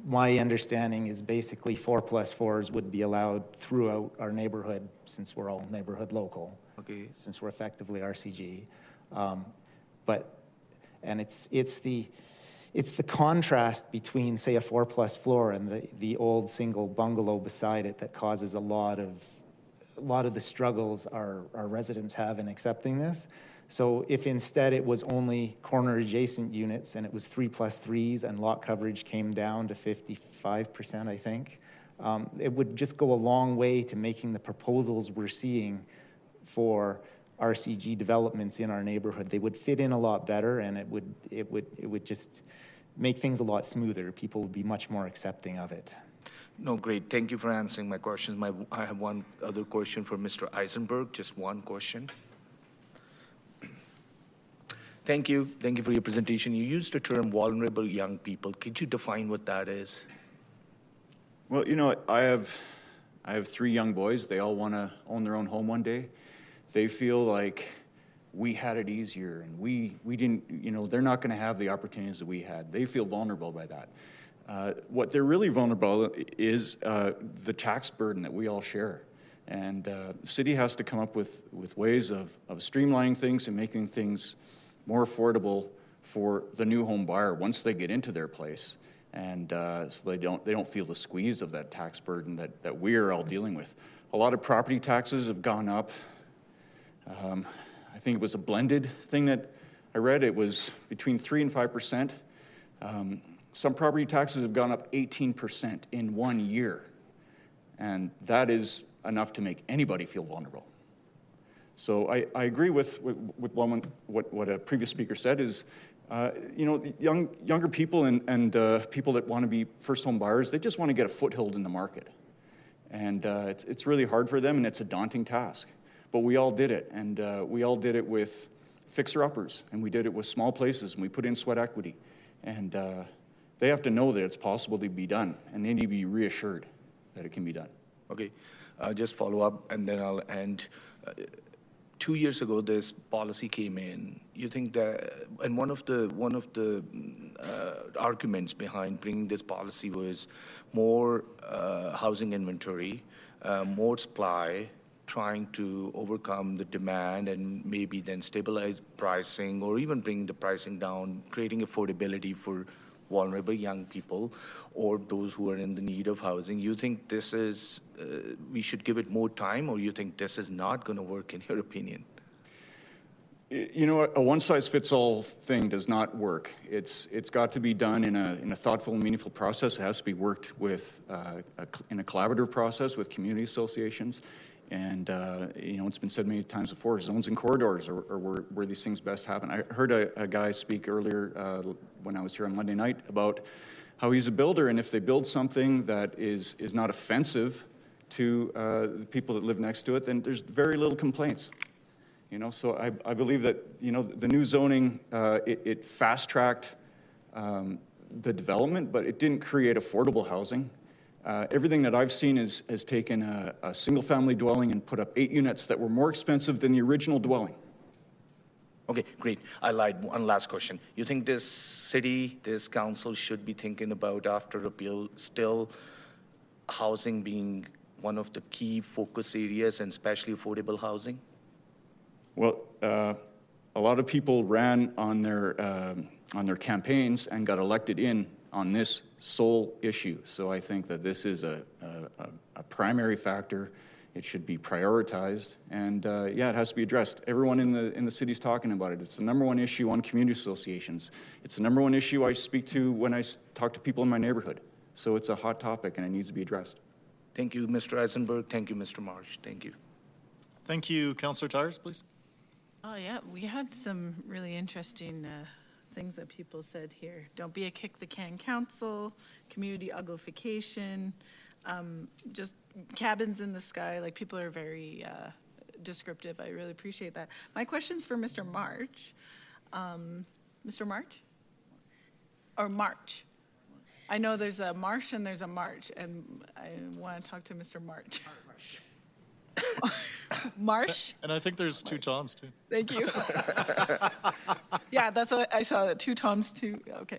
my understanding is basically 4+4s would be allowed throughout our neighborhood, since we're all neighborhood local. Okay. Since we're effectively RCG. And it's the contrast between, say, a 4+ floor and the old single bungalow beside it that causes a lot of the struggles our residents have in accepting this. So if instead it was only corner adjacent units and it was 3+3s and lot coverage came down to 55%, I think, it would just go a long way to making the proposals we're seeing for RCG developments in our neighborhood. They would fit in a lot better, and it would just make things a lot smoother. People would be much more accepting of it. No, great. Thank you for answering my questions. I have one other question for Mr. Eisenberg, just one question. Thank you. Thank you for your presentation. You used the term vulnerable young people. Could you define what that is? Well, you know, I have 3 young boys. They all want to own their own home one day. They feel like we had it easier, and we didn't, you know, they're not going to have the opportunities that we had. They feel vulnerable by that. What they're really vulnerable is the tax burden that we all share. And the city has to come up with ways of streamlining things and making things more affordable for the new home buyer once they get into their place. And so they don't feel the squeeze of that tax burden that we're all dealing with. A lot of property taxes have gone up. I think it was a blended thing that I read. It was between 3 and 5%. Some property taxes have gone up 18% in 1 year, and that is enough to make anybody feel vulnerable. So I agree with what a previous speaker said is, you know, younger people and people that want to be first home buyers, they just want to get a foothold in the market. And it's really hard for them, and it's a daunting task. But we all did it, and we all did it with fixer-uppers, and we did it with small places, and we put in sweat equity. And they have to know that it's possible to be done, and they need to be reassured that it can be done. Okay, just follow up, and then I'll end. 2 years ago, this policy came in. You think that, and one of the arguments behind bringing this policy was more housing inventory, more supply, trying to overcome the demand and maybe then stabilize pricing or even bring the pricing down, creating affordability for vulnerable young people or those who are in the need of housing. You think this is, we should give it more time, or you think this is not going to work in your opinion? You know, a one-size-fits-all thing does not work. It's got to be done in a thoughtful and meaningful process. It has to be worked with in a collaborative process with community associations. And, you know, it's been said many times before, zones and corridors are where these things best happen. I heard a guy speak earlier when I was here on Monday night about how he's a builder, and if they build something that is not offensive to the people that live next to it, then there's very little complaints. You know, so I believe that, you know, the new zoning, it fast-tracked the development, but it didn't create affordable housing. Everything that I've seen has taken a single-family dwelling and put up 8 units that were more expensive than the original dwelling. Okay, great. I lied. One last question. You think this city, this council should be thinking about, after repeal, still housing being one of the key focus areas, and especially affordable housing? Well, a lot of people ran on their campaigns and got elected in on this sole issue. So I think that this is a primary factor. It should be prioritized, and yeah, it has to be addressed. Everyone in the city's talking about it. It's the number one issue on community associations. It's the number one issue I speak to when I talk to people in my neighborhood. So it's a hot topic, and it needs to be addressed. Thank you, Mr. Eisenberg. Thank you, Mr. Marsh. Thank you. Thank you. Councillor Tyers, please. Oh, yeah, we had some really interesting things that people said here. Don't be a kick-the-can council, community uglification, just cabins in the sky. Like, people are very descriptive. I really appreciate that. My question's for Mr. March. Mr. March? Or March? I know there's a Marsh and there's a March, and I want to talk to Mr. March. Marsh? And I think there's 2 Toms, too. Thank you. Yeah, that's what I saw, 2 Toms, too. Okay.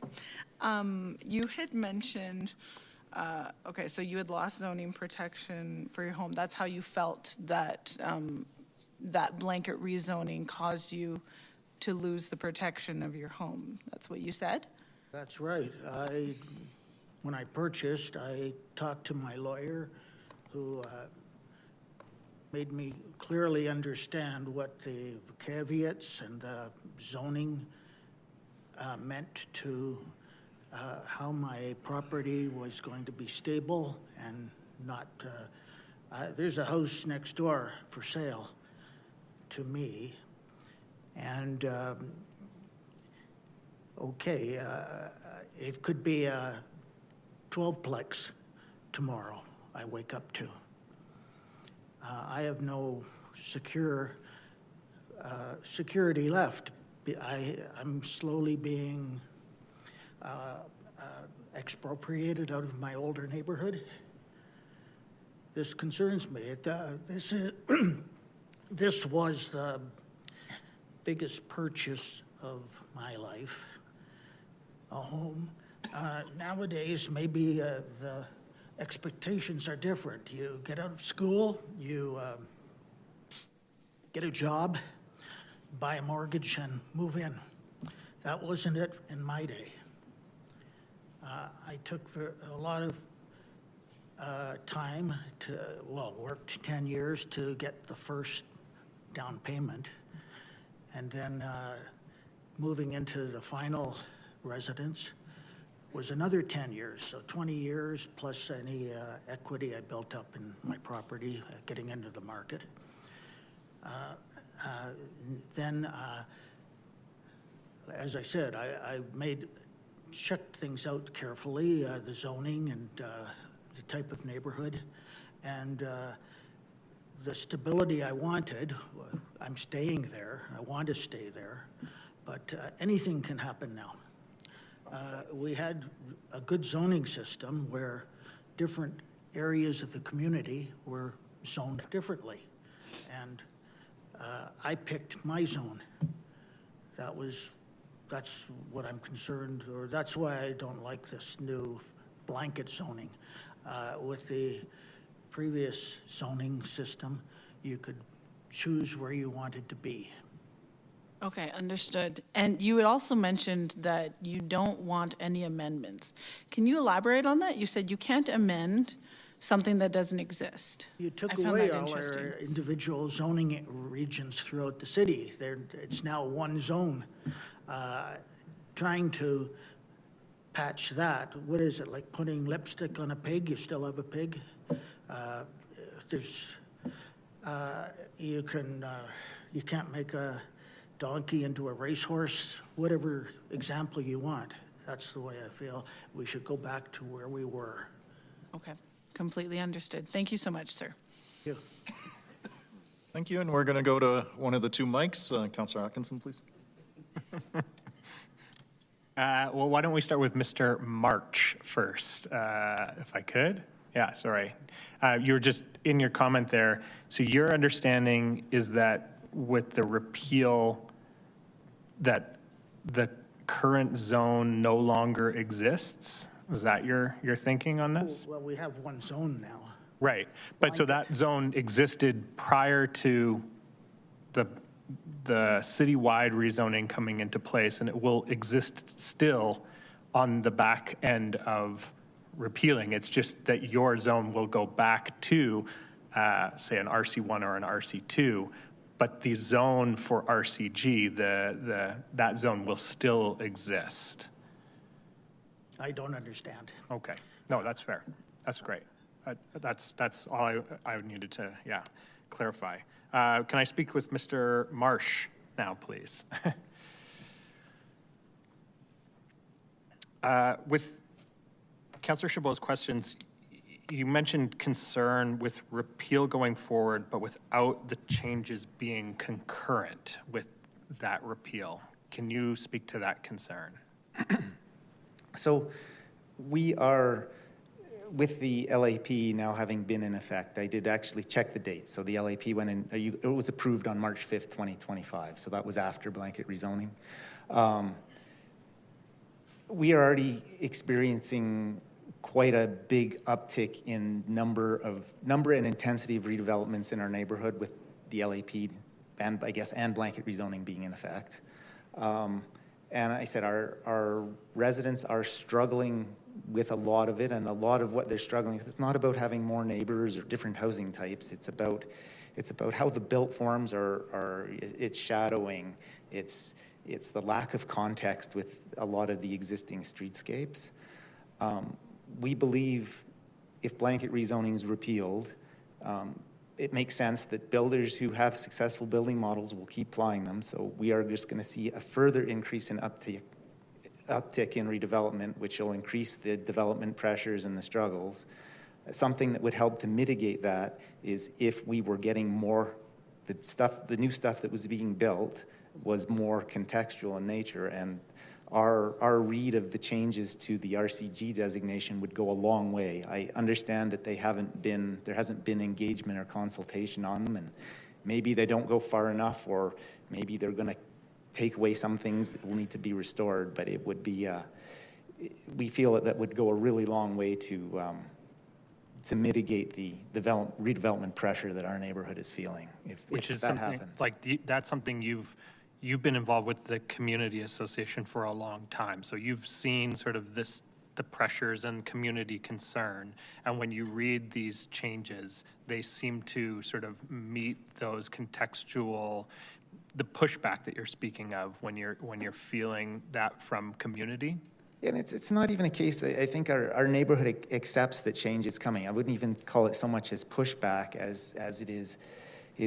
You had mentioned, okay, so you had lost zoning protection for your home. That's how you felt that that blanket rezoning caused you to lose the protection of your home. That's what you said? That's right. When I purchased, I talked to my lawyer, who made me clearly understand what the caveats and the zoning meant to how my property was going to be stable and not. There's a house next door for sale to me, and okay, it could be a 12-plex tomorrow I wake up to. I have no security left. I'm slowly being expropriated out of my older neighborhood. This concerns me. This was the biggest purchase of my life, a home. Nowadays, maybe the expectations are different. You get out of school, you get a job, buy a mortgage, and move in. That wasn't it in my day. I took a lot of time to, well, worked 10 years to get the first down payment, and then moving into the final residence was another 10 years, so 20 years plus any equity I built up in my property, getting into the market. Then, as I said, I checked things out carefully, the zoning and the type of neighborhood, and the stability I wanted. I'm staying there. I want to stay there, but anything can happen now. We had a good zoning system where different areas of the community were zoned differently. And I picked my zone. That's what I'm concerned, or that's why I don't like this new blanket zoning. With the previous zoning system, you could choose where you wanted to be. Okay, understood. And you had also mentioned that you don't want any amendments. Can you elaborate on that? You said you can't amend something that doesn't exist. You took I found away that all interesting. our individual zoning regions throughout the city. It's now one zone. Trying to patch that, what is it, like putting lipstick on a pig? You still have a pig. You can't make a donkey into a racehorse, whatever example you want. That's the way I feel. We should go back to where we were. Okay, completely understood. Thank you so much, sir. Thank you. Thank you, and we're going to go to one of the two mics. Councillor Atkinson, please. Well, why don't we start with Mr. March first, if I could? Yeah, sorry. You were just in your comment there. So your understanding is that with the repeal, that the current zone no longer exists? Is that your thinking on this? Well, we have one zone now. Right. But so that zone existed prior to the citywide rezoning coming into place, and it will exist still on the back end of repealing. It's just that your zone will go back to, say, an RC1 or an RC2, but the zone for RCG, that zone will still exist. I don't understand. Okay. No, that's fair. That's great. That's all I needed to, clarify. Can I speak with Mr. Marsh now, please? With Councillor Chabot's questions, you mentioned concern with repeal going forward, but without the changes being concurrent with that repeal. Can you speak to that concern? So we are, with the LAP now having been in effect, I did actually check the dates. So the LAP went in, it was approved on March 5th, 2025. So that was after blanket rezoning. We are already experiencing quite a big uptick in number and intensity of redevelopments in our neighborhood with the LAP and blanket rezoning being in effect. And I said our residents are struggling with a lot of it, and a lot of what they're struggling with, it's not about having more neighbors or different housing types. It's about how the built forms it's shadowing. It's the lack of context with a lot of the existing streetscapes. We believe if blanket rezoning is repealed, it makes sense that builders who have successful building models will keep applying them. So we are just going to see a further increase in uptick in redevelopment, which will increase the development pressures and the struggles. Something that would help to mitigate that is if we were getting more, the new stuff that was being built was more contextual in nature, and our read of the changes to the RCG designation would go a long way. I understand that there hasn't been engagement or consultation on them, and maybe they don't go far enough, or maybe they're going to take away some things that will need to be restored, but it would be, we feel that would go a really long way to mitigate the redevelopment pressure that our neighborhood is feeling, if that something, happened. That's something you've been involved with the community association for a long time, so you've seen sort of the pressures and community concern, and when you read these changes, they seem to sort of meet those contextual, the pushback that you're speaking of when you're feeling that from community. And it's not even a case, I think our neighborhood accepts that change is coming. I wouldn't even call it so much as pushback as it is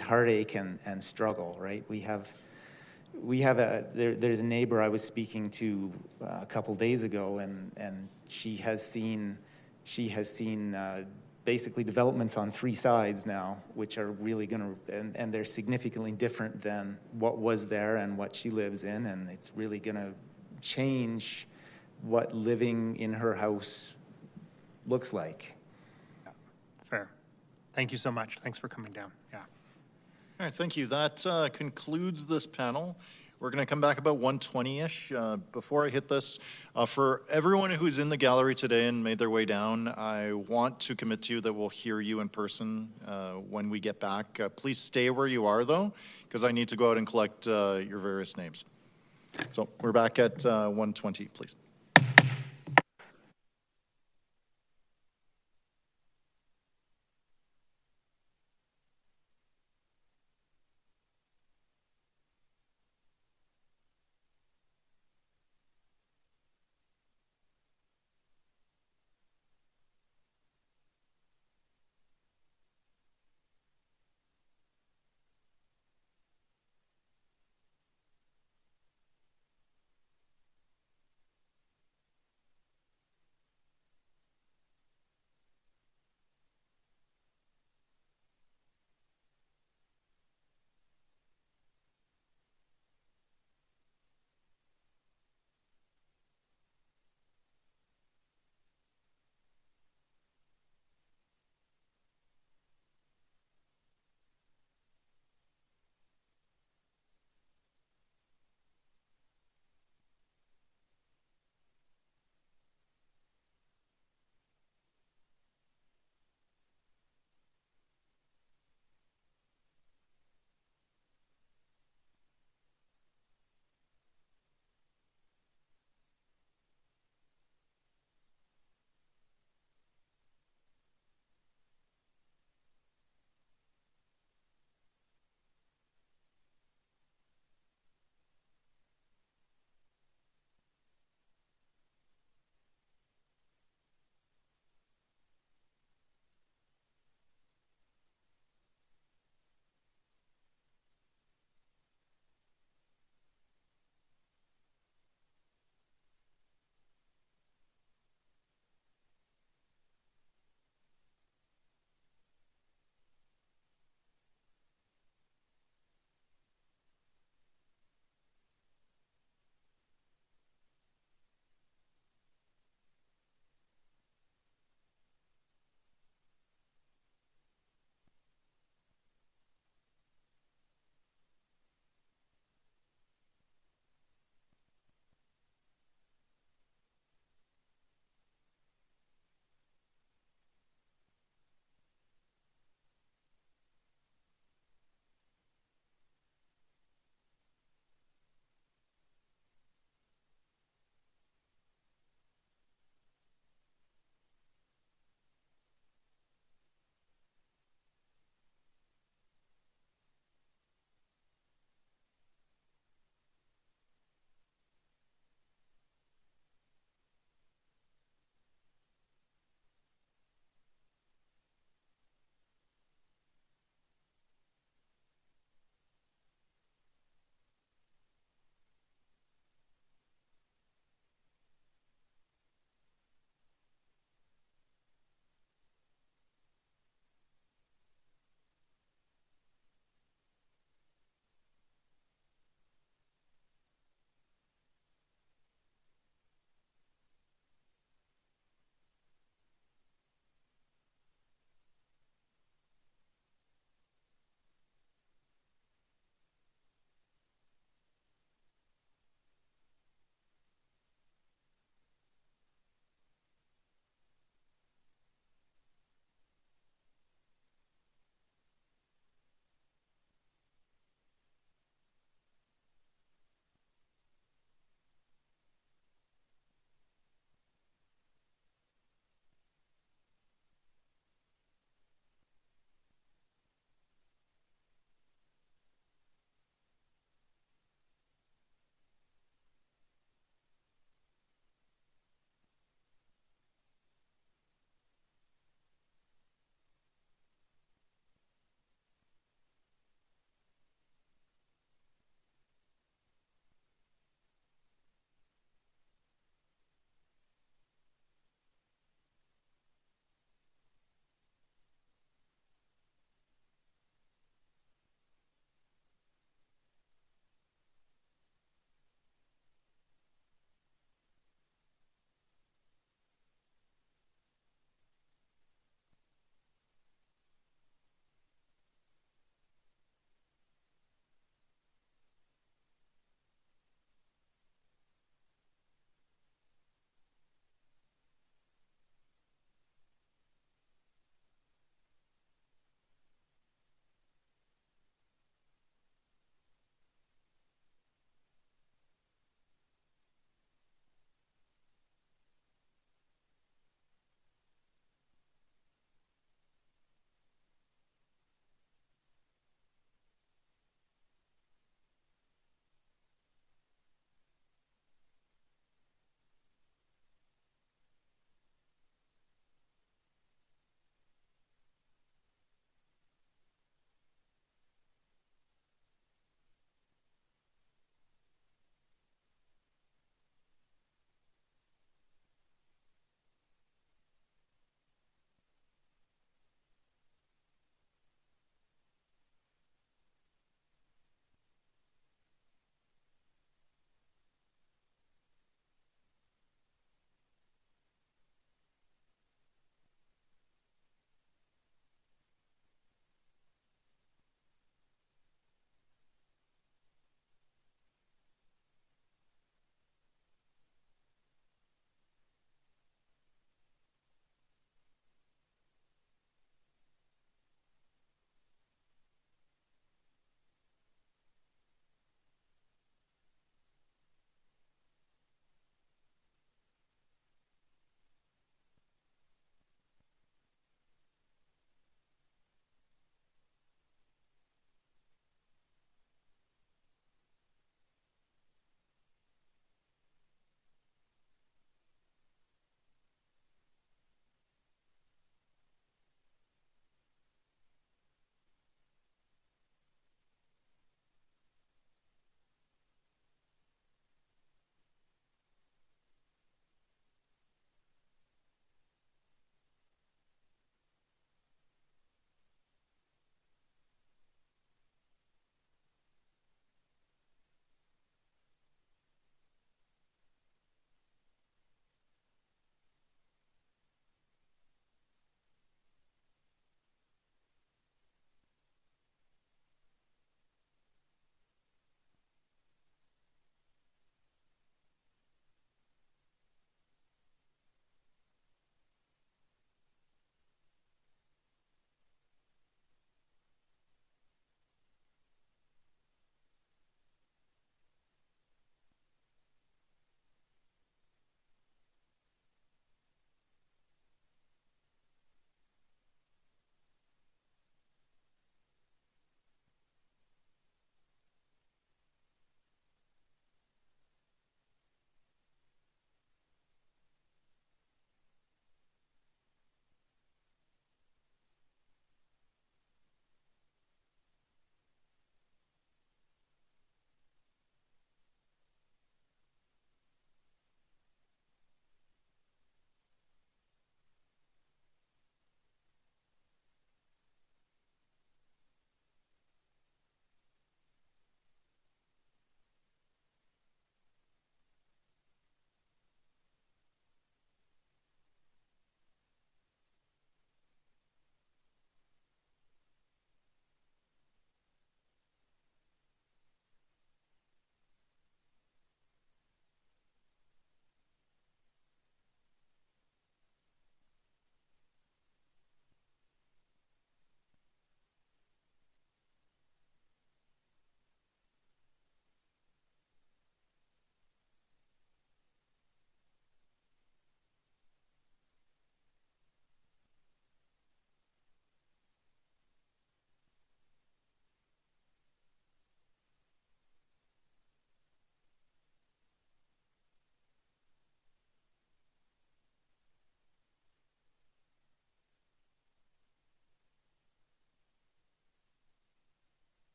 heartache and struggle, right? There's a neighbor I was speaking to a couple days ago, and she has seen basically developments on 3 sides now, which are really going to, and they're significantly different than what was there and what she lives in, and it's really going to change what living in her house looks like. Fair. Thank you so much. Thanks for coming down. Yeah. All right, thank you. That concludes this panel. We're going to come back about 1:20-ish. Before I hit this, for everyone who's in the gallery today and made their way down, I want to commit to you that we'll hear you in person when we get back. Please stay where you are, though, because I need to go out and collect your various names. So we're back at 1:20, please.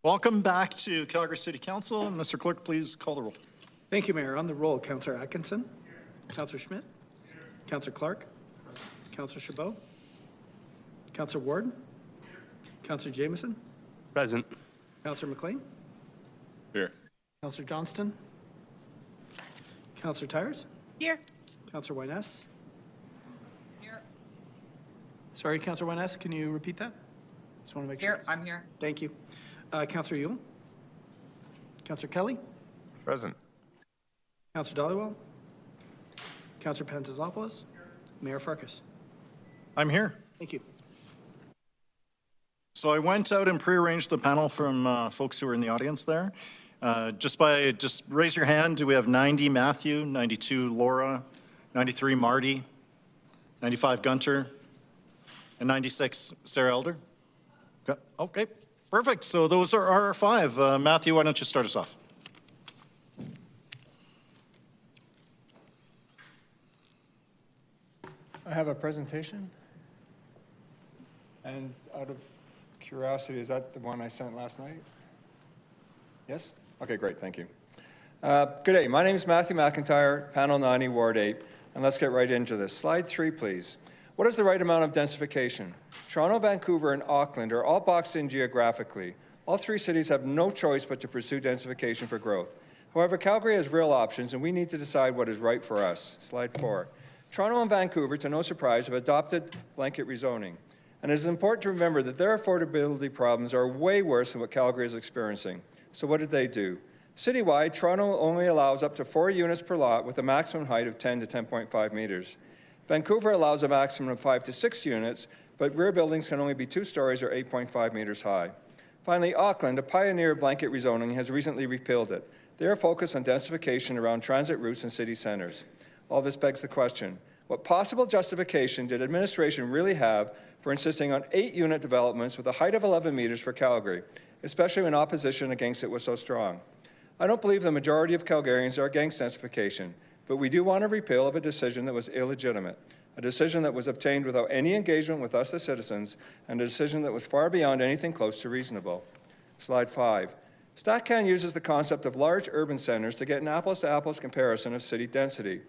Welcome back to Calgary City Council. Mr. Clerk, please call the roll. Thank you, Mayor. On the roll, Councillor Atkinson, Councillor Schmidt, Councillor Clark, Councillor Chabot, Councillor Ward, Councillor Jameson, Present. Councillor McLean, Here. Councillor Johnston, Councillor Tyers, Here. Councillor Wyness. Here. Sorry, Councillor Wyness, can you repeat that? Just want to make sure. Here, I'm here. Thank you. Councillor Yule, Councillor Kelly, Present. Councillor Dollywell, Councillor Pantazopoulos, Mayor Farkas. I'm here. Thank you. So I went out and prearranged the panel from folks who are in the audience there. Just raise your hand. Do we have 90 Matthew, 92 Laura, 93 Marty, 95 Gunter, and 96 Sarah Elder? Okay, perfect. So those are our 5. Matthew, why don't you start us off? I have a presentation. And out of curiosity, is that the one I sent last night? Yes? Okay, great, thank you. Good day, my name is Matthew McIntyre, Panel 90, Ward 8, and let's get right into this. Slide 3, please. What is the right amount of densification? Toronto, Vancouver, and Auckland are all boxed in geographically. All 3 cities have no choice but to pursue densification for growth. However, Calgary has real options, and we need to decide what is right for us. Slide 4. Toronto and Vancouver, to no surprise, have adopted blanket rezoning. And it is important to remember that their affordability problems are way worse than what Calgary is experiencing. So what did they do? Citywide, Toronto only allows up to 4 units per lot with a maximum height of 10 to 10.5 meters. Vancouver allows a maximum of 5 to 6 units, but rear buildings can only be 2 stories or 8.5 meters high. Finally, Auckland, a pioneer of blanket rezoning, has recently repealed it. They are focused on densification around transit routes and city centers. All this begs the question, what possible justification did administration really have for insisting on 8-unit developments with a height of 11 meters for Calgary, especially when opposition against it was so strong? I don't believe the majority of Calgarians are against densification, but we do want a repeal of a decision that was illegitimate, a decision that was obtained without any engagement with us, the citizens, and a decision that was far beyond anything close to reasonable. Slide 5. StatCan uses the concept of large urban centers to get an apples-to-apples comparison of city density.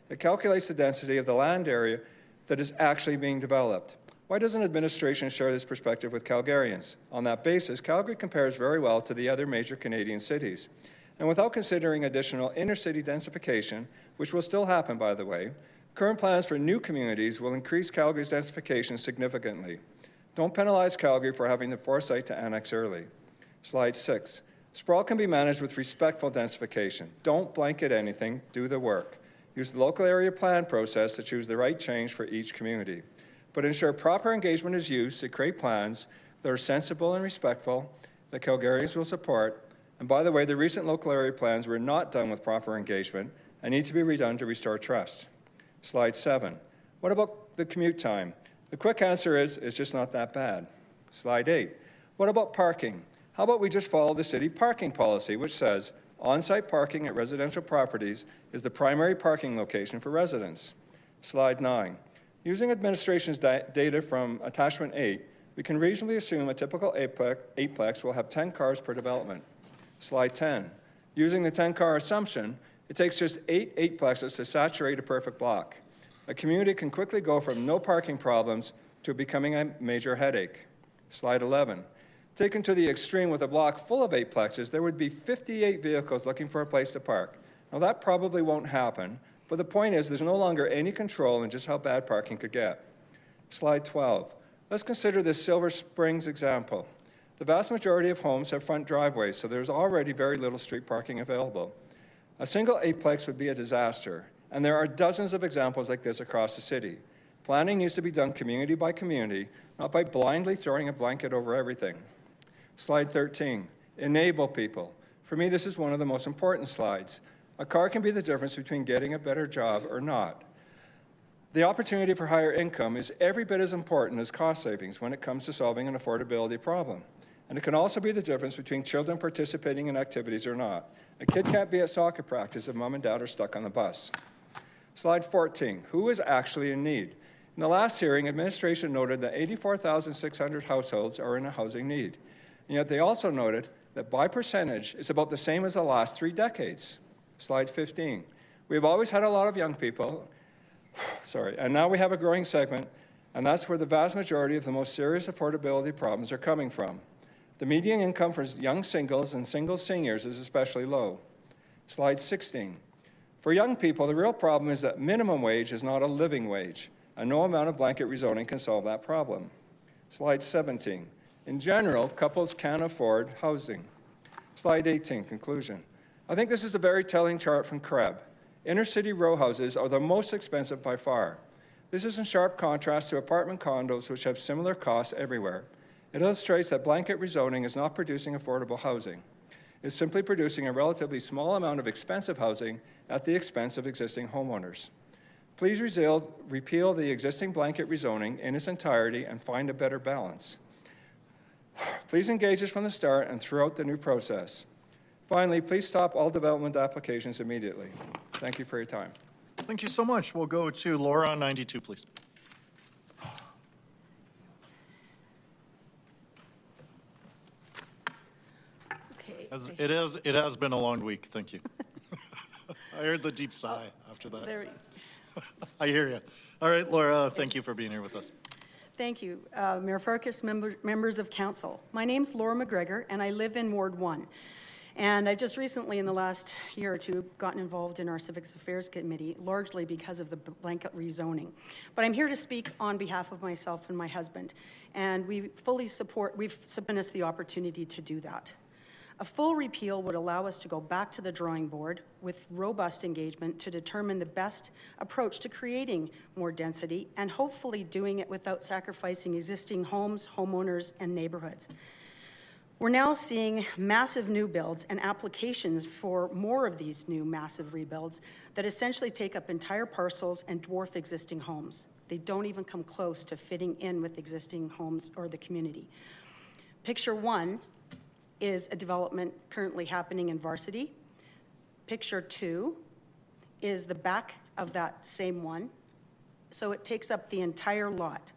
It calculates the density of the land area that is actually being developed. Why doesn't administration share this perspective with Calgarians? On that basis, Calgary compares very well to the other major Canadian cities. And without considering additional inner-city densification, which will still happen, by the way, current plans for new communities will increase Calgary's densification significantly. Don't penalize Calgary for having the foresight to annex early. Slide 6. Sprawl can be managed with respectful densification. Don't blanket anything, do the work. Use the local area plan process to choose the right change for each community. But ensure proper engagement is used to create plans that are sensible and respectful, that Calgarians will support. And by the way, the recent local area plans were not done with proper engagement and need to be redone to restore trust. Slide 7. What about the commute time? The quick answer is, it's just not that bad. Slide 8. What about parking? How about we just follow the city parking policy, which says on-site parking at residential properties is the primary parking location for residents. Slide 9. Using administration's data from attachment 8, we can reasonably assume a typical eightplex will have 10 cars per development. Slide 10. Using the 10-car assumption, it takes just 8 eightplexes to saturate a perfect block. A community can quickly go from no parking problems to becoming a major headache. Slide 11. Taken to the extreme with a block full of eightplexes, there would be 58 vehicles looking for a place to park. Now that probably won't happen, but the point is there's no longer any control in just how bad parking could get. Slide 12. Let's consider this Silver Springs example. The vast majority of homes have front driveways, so there's already very little street parking available. A single eightplex would be a disaster, and there are dozens of examples like this across the city. Planning needs to be done community by community, not by blindly throwing a blanket over everything. Slide 13, enable people. For me, this is one of the most important slides. A car can be the difference between getting a better job or not. The opportunity for higher income is every bit as important as cost savings when it comes to solving an affordability problem. And it can also be the difference between children participating in activities or not. A kid can't be at soccer practice if mom and dad are stuck on the bus. Slide 14, who is actually in need? In the last hearing, administration noted that 84,600 households are in a housing need. And yet they also noted that by percentage is about the same as the last 3 decades. Slide 15. We've always had a lot of young people, and now we have a growing segment, and that's where the vast majority of the most serious affordability problems are coming from. The median income for young singles and single seniors is especially low. Slide 16. For young people, the real problem is that minimum wage is not a living wage, and no amount of blanket rezoning can solve that problem. Slide 17. In general, couples can't afford housing. Slide 18, conclusion. I think this is a very telling chart from CREB. Inner-city row houses are the most expensive by far. This is in sharp contrast to apartment condos, which have similar costs everywhere. It illustrates that blanket rezoning is not producing affordable housing. It's simply producing a relatively small amount of expensive housing at the expense of existing homeowners. Please repeal the existing blanket rezoning in its entirety and find a better balance. Please engage us from the start and throughout the new process. Finally, please stop all development applications immediately. Thank you for your time. Thank you so much. We'll go to Laura on 92, please. It has been a long week. Thank you. I heard the deep sigh after that. I hear you. All right, Laura, thank you for being here with us. Thank you. Mayor Farkas, members of council. My name's Laura McGregor, and I live in Ward 1. And I just recently, in the last year or two, gotten involved in our Civics Affairs Committee, largely because of the blanket rezoning. But I'm here to speak on behalf of myself and my husband, and we've given us the opportunity to do that. A full repeal would allow us to go back to the drawing board with robust engagement to determine the best approach to creating more density and hopefully doing it without sacrificing existing homes, homeowners, and neighborhoods. We're now seeing massive new builds and applications for more of these new massive rebuilds that essentially take up entire parcels and dwarf existing homes. They don't even come close to fitting in with existing homes or the community. Picture 1 is a development currently happening in Varsity. Picture 2 is the back of that same one, so it takes up the entire lot.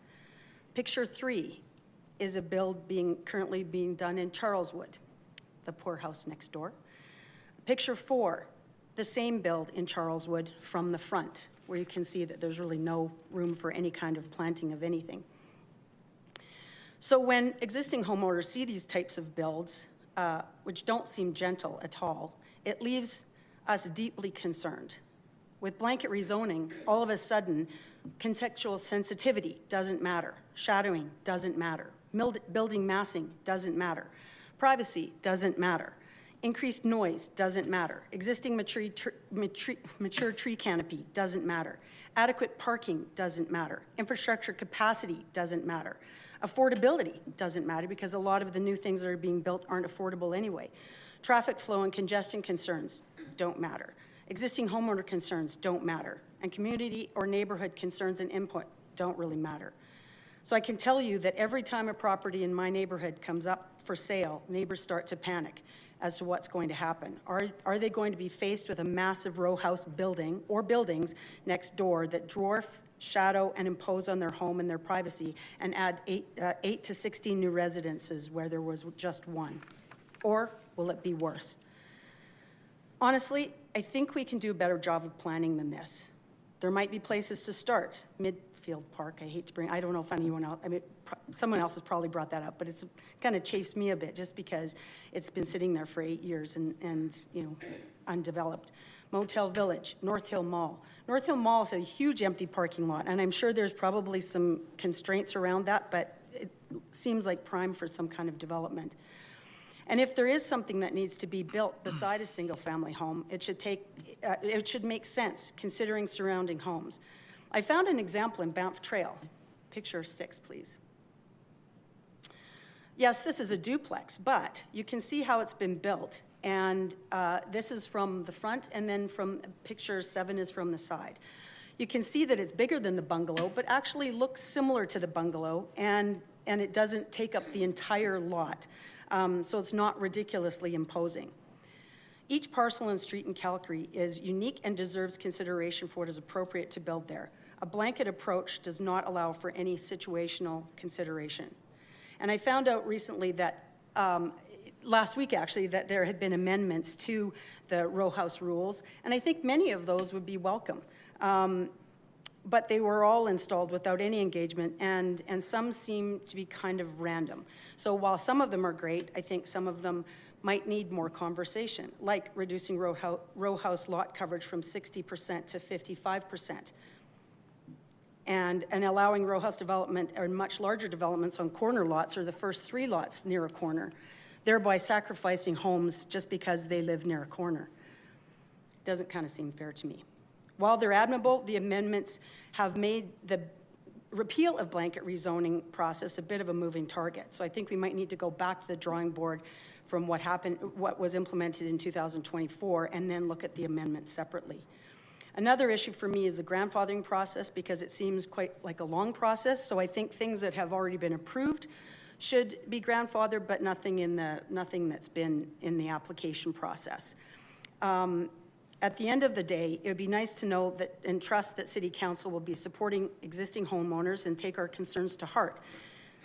Picture 3 is a build currently being done in Charleswood, the poor house next door. Picture 4, the same build in Charleswood from the front, where you can see that there's really no room for any kind of planting of anything. So when existing homeowners see these types of builds, which don't seem gentle at all, it leaves us deeply concerned. With blanket rezoning, all of a sudden, contextual sensitivity doesn't matter. Shadowing doesn't matter. Building massing doesn't matter. Privacy doesn't matter. Increased noise doesn't matter. Existing mature tree canopy doesn't matter. Adequate parking doesn't matter. Infrastructure capacity doesn't matter. Affordability doesn't matter because a lot of the new things that are being built aren't affordable anyway. Traffic flow and congestion concerns don't matter. Existing homeowner concerns don't matter. And community or neighborhood concerns and input don't really matter. So I can tell you that every time a property in my neighborhood comes up for sale, neighbors start to panic as to what's going to happen. Are they going to be faced with a massive row house building or buildings next door that dwarf, shadow, and impose on their home and their privacy and add 8 to 16 new residences where there was just one? Or will it be worse? Honestly, I think we can do a better job of planning than this. There might be places to start. Midfield Park, I don't know if anyone else, someone else has probably brought that up, but it's kind of chafes me a bit just because it's been sitting there for 8 years and undeveloped. Motel Village, North Hill Mall. North Hill Mall is a huge empty parking lot, and I'm sure there's probably some constraints around that, but it seems like prime for some kind of development. And if there is something that needs to be built beside a single-family home, it should make sense considering surrounding homes. I found an example in Banff Trail. Picture 6, please. Yes, this is a duplex, but you can see how it's been built. And this is from the front, and then from picture 7 is from the side. You can see that it's bigger than the bungalow, but actually looks similar to the bungalow, and it doesn't take up the entire lot. So it's not ridiculously imposing. Each parcel and street in Calgary is unique and deserves consideration for what is appropriate to build there. A blanket approach does not allow for any situational consideration. And I found out recently that last week actually, that there had been amendments to the row house rules, and I think many of those would be welcome. But they were all installed without any engagement, and some seem to be kind of random. So while some of them are great, I think some of them might need more conversation, like reducing row house lot coverage from 60% to 55%, and allowing row house development or much larger developments on corner lots or the first 3 lots near a corner, thereby sacrificing homes just because they live near a corner. Doesn't kind of seem fair to me. While they're admirable, the amendments have made the repeal of blanket rezoning process a bit of a moving target. So I think we might need to go back to the drawing board from what was implemented in 2024, and then look at the amendments separately. Another issue for me is the grandfathering process, because it seems quite like a long process. So I think things that have already been approved should be grandfathered, but nothing that's been in the application process. At the end of the day, it would be nice to know that and trust that City Council will be supporting existing homeowners and take our concerns to heart.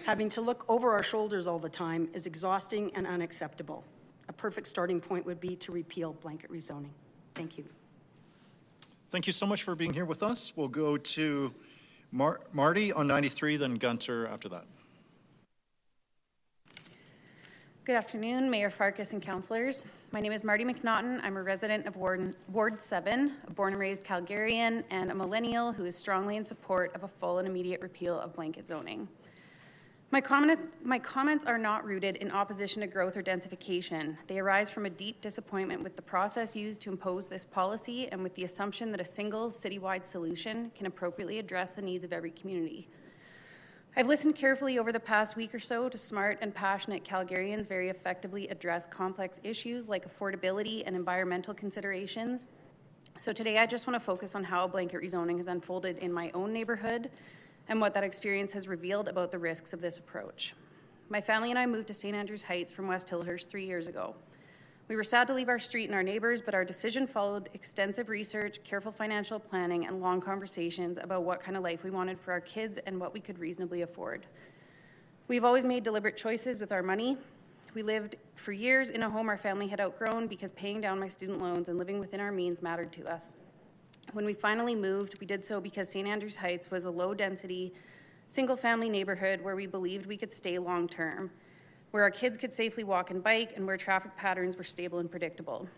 Having to look over our shoulders all the time is exhausting and unacceptable. A perfect starting point would be to repeal blanket rezoning. Thank you. Thank you so much for being here with us. We'll go to Marty on 93, then Gunter after that. Good afternoon, Mayor Farkas and councillors. My name is Marty McNaughton. I'm a resident of Ward 7, a born and raised Calgarian, and a millennial who is strongly in support of a full and immediate repeal of blanket zoning. My comments are not rooted in opposition to growth or densification. They arise from a deep disappointment with the process used to impose this policy and with the assumption that a single citywide solution can appropriately address the needs of every community. I've listened carefully over the past week or so to smart and passionate Calgarians very effectively address complex issues like affordability and environmental considerations. So today I just want to focus on how blanket rezoning has unfolded in my own neighborhood and what that experience has revealed about the risks of this approach. My family and I moved to St. Andrews Heights from West Hillhurst 3 years ago. We were sad to leave our street and our neighbors, but our decision followed extensive research, careful financial planning, and long conversations about what kind of life we wanted for our kids and what we could reasonably afford. We've always made deliberate choices with our money. We lived for years in a home our family had outgrown because paying down my student loans and living within our means mattered to us. When we finally moved, we did so because St. Andrews Heights was a low-density, single-family neighborhood where we believed we could stay long-term, where our kids could safely walk and bike, and where traffic patterns were stable and predictable.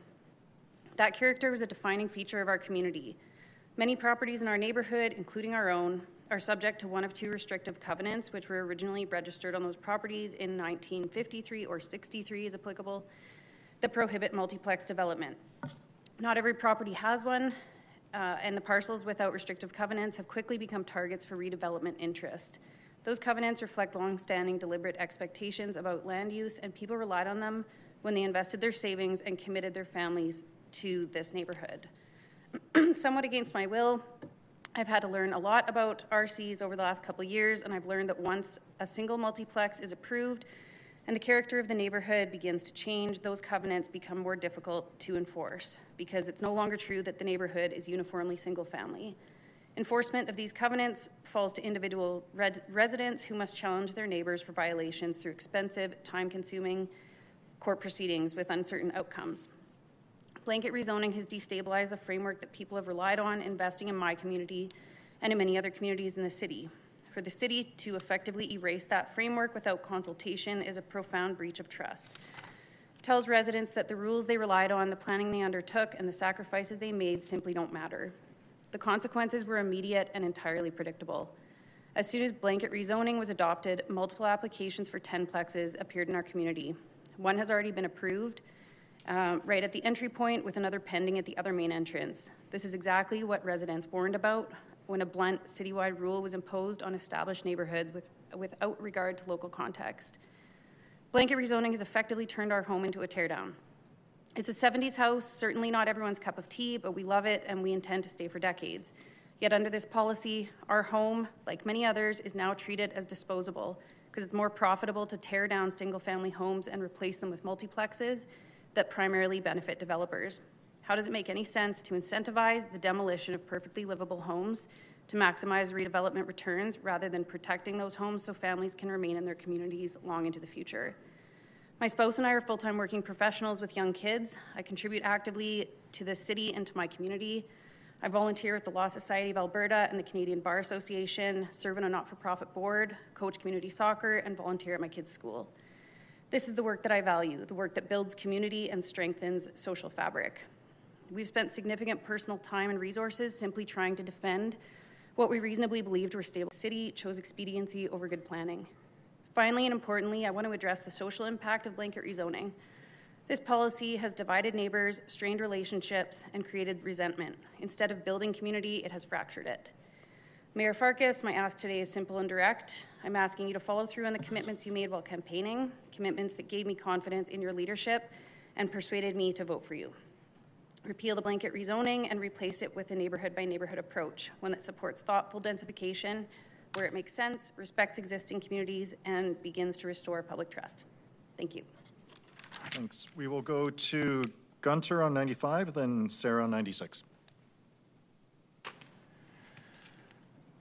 That character was a defining feature of our community. Many properties in our neighborhood, including our own, are subject to one of 2 restrictive covenants, which were originally registered on those properties in 1953 or 63 as applicable, that prohibit multiplex development. Not every property has one, and the parcels without restrictive covenants have quickly become targets for redevelopment interest. Those covenants reflect long-standing deliberate expectations about land use, and people relied on them when they invested their savings and committed their families to this neighborhood. Somewhat against my will, I've had to learn a lot about RCs over the last couple of years, and I've learned that once a single multiplex is approved and the character of the neighborhood begins to change, those covenants become more difficult to enforce because it's no longer true that the neighborhood is uniformly single-family. Enforcement of these covenants falls to individual residents who must challenge their neighbors for violations through expensive, time-consuming court proceedings with uncertain outcomes. Blanket rezoning has destabilized the framework that people have relied on investing in my community and in many other communities in the city. For the city to effectively erase that framework without consultation is a profound breach of trust. It tells residents that the rules they relied on, the planning they undertook, and the sacrifices they made simply don't matter. The consequences were immediate and entirely predictable. As soon as blanket rezoning was adopted, multiple applications for 10plexes appeared in our community. One has already been approved right at the entry point, with another pending at the other main entrance. This is exactly what residents warned about when a blunt citywide rule was imposed on established neighborhoods without regard to local context. Blanket rezoning has effectively turned our home into a teardown. It's a 70s house, certainly not everyone's cup of tea, but we love it and we intend to stay for decades. Yet under this policy, our home, like many others, is now treated as disposable because it's more profitable to tear down single-family homes and replace them with multiplexes that primarily benefit developers. How does it make any sense to incentivize the demolition of perfectly livable homes to maximize redevelopment returns rather than protecting those homes so families can remain in their communities long into the future? My spouse and I are full-time working professionals with young kids. I contribute actively to the city and to my community. I volunteer with the Law Society of Alberta and the Canadian Bar Association, serve on a not-for-profit board, coach community soccer, and volunteer at my kids' school. This is the work that I value, the work that builds community and strengthens social fabric. We've spent significant personal time and resources simply trying to defend what we reasonably believed were stable. The city chose expediency over good planning. Finally and importantly, I want to address the social impact of blanket rezoning. This policy has divided neighbors, strained relationships, and created resentment. Instead of building community, it has fractured it. Mayor Farkas, my ask today is simple and direct. I'm asking you to follow through on the commitments you made while campaigning, commitments that gave me confidence in your leadership and persuaded me to vote for you. Repeal the blanket rezoning and replace it with a neighborhood-by-neighborhood approach, one that supports thoughtful densification, where it makes sense, respects existing communities, and begins to restore public trust. Thank you. Thanks. We will go to Gunter on 95, then Sarah on 96.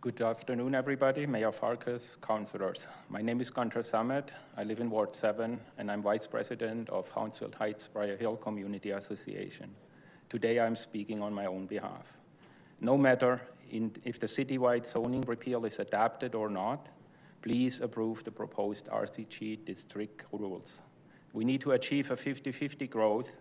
Good afternoon, everybody. Mayor Farkas, councillors. My name is Gunter Samet. I live in Ward 7, and I'm Vice President of Hounsfield Heights Briar Hill Community Association. Today, I'm speaking on my own behalf. No matter if the citywide zoning repeal is adapted or not, please approve the proposed RCG district rules. We need to achieve a 50-50 growth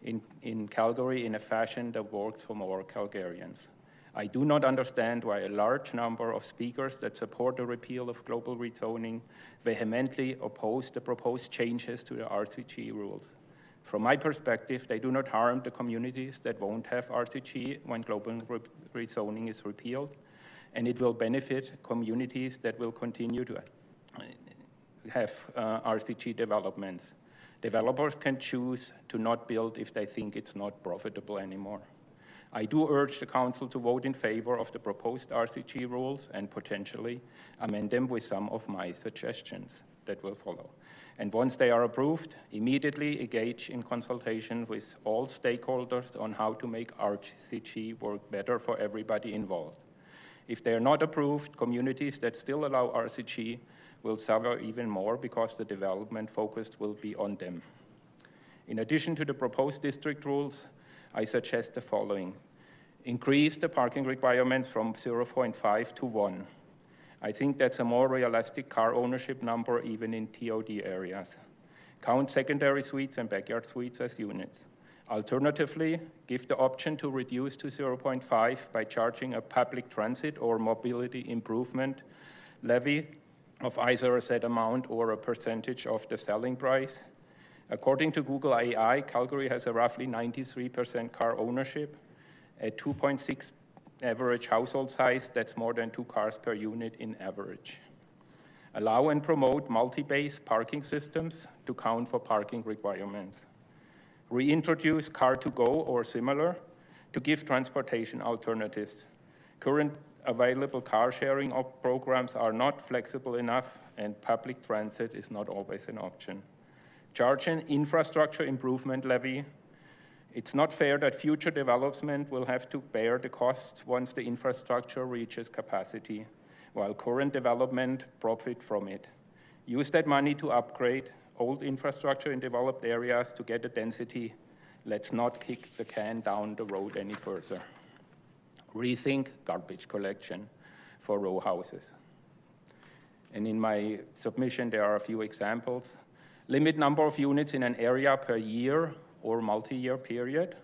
in Calgary in a fashion that works for more Calgarians. I do not understand why a large number of speakers that support the repeal of global rezoning vehemently oppose the proposed changes to the RCG rules. From my perspective, they do not harm the communities that won't have RCG when global rezoning is repealed, and it will benefit communities that will continue to have RCG developments. Developers can choose to not build if they think it's not profitable anymore. I do urge the Council to vote in favor of the proposed RCG rules and potentially amend them with some of my suggestions that will follow. And once they are approved, immediately engage in consultation with all stakeholders on how to make RCG work better for everybody involved. If they are not approved, communities that still allow RCG will suffer even more because the development focus will be on them. In addition to the proposed district rules, I suggest the following. Increase the parking requirements from 0.5 to 1. I think that's a more realistic car ownership number even in TOD areas. Count secondary suites and backyard suites as units. Alternatively, give the option to reduce to 0.5 by charging a public transit or mobility improvement levy of either a set amount or a percentage of the selling price. According to Google AI, Calgary has a roughly 93% car ownership, a 2.6 average household size, that's more than 2 cars per unit in average. Allow and promote multi-base parking systems to count for parking requirements. Reintroduce car-to-go or similar to give transportation alternatives. Current available car sharing programs are not flexible enough, and public transit is not always an option. Charge an infrastructure improvement levy. It's not fair that future development will have to bear the costs once the infrastructure reaches capacity, while current development profit from it. Use that money to upgrade old infrastructure in developed areas to get the density. Let's not kick the can down the road any further. Rethink garbage collection for row houses. And in my submission, there are a few examples. Limit number of units in an area per year or multi-year period.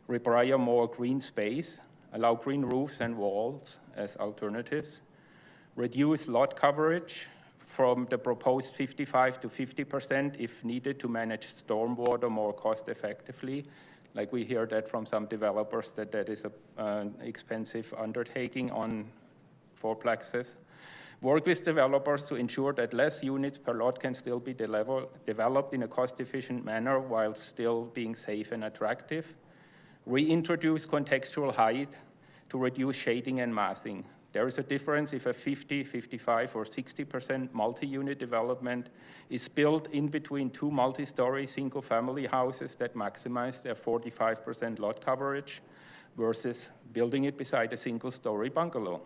Require more green space. Allow green roofs and walls as alternatives. Reduce lot coverage from the proposed 55 to 50% if needed to manage stormwater more cost effectively. Like we hear that from some developers that is an expensive undertaking on fourplexes. Work with developers to ensure that less units per lot can still be developed in a cost-efficient manner while still being safe and attractive. Reintroduce contextual height to reduce shading and massing. There is a difference if a 50, 55, or 60% multi-unit development is built in between 2 multi-story single-family houses that maximize their 45% lot coverage versus building it beside a single-story bungalow,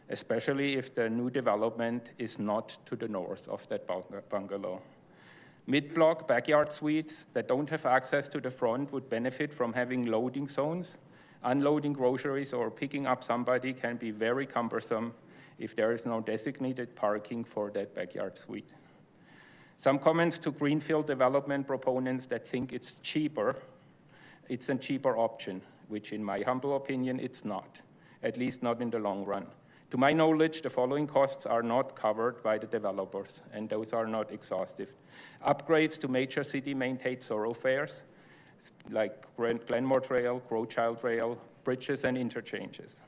especially if the new development is not to the north of that bungalow. Mid-block backyard suites that don't have access to the front would benefit from having loading zones. Unloading groceries or picking up somebody can be very cumbersome if there is no designated parking for that backyard suite. Some comments to greenfield development proponents that think it's a cheaper option, which in my humble opinion, it's not, at least not in the long run. To my knowledge, the following costs are not covered by the developers, and those are not exhaustive. Upgrades to major city-maintained thoroughfares, like Glenmore Trail, Crowchild Trail, bridges and interchanges.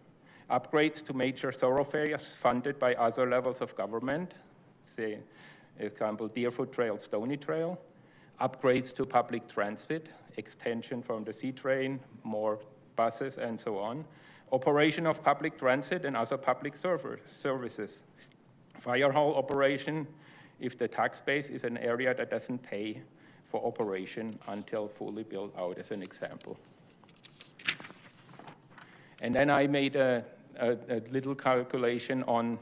Upgrades to major thoroughfares funded by other levels of government, say, example, Deerfoot Trail, Stony Trail. Upgrades to public transit, extension from the C-train, more buses, and so on. Operation of public transit and other public services. Fire hall operation if the tax base is an area that doesn't pay for operation until fully built out, as an example. And then I made a little calculation on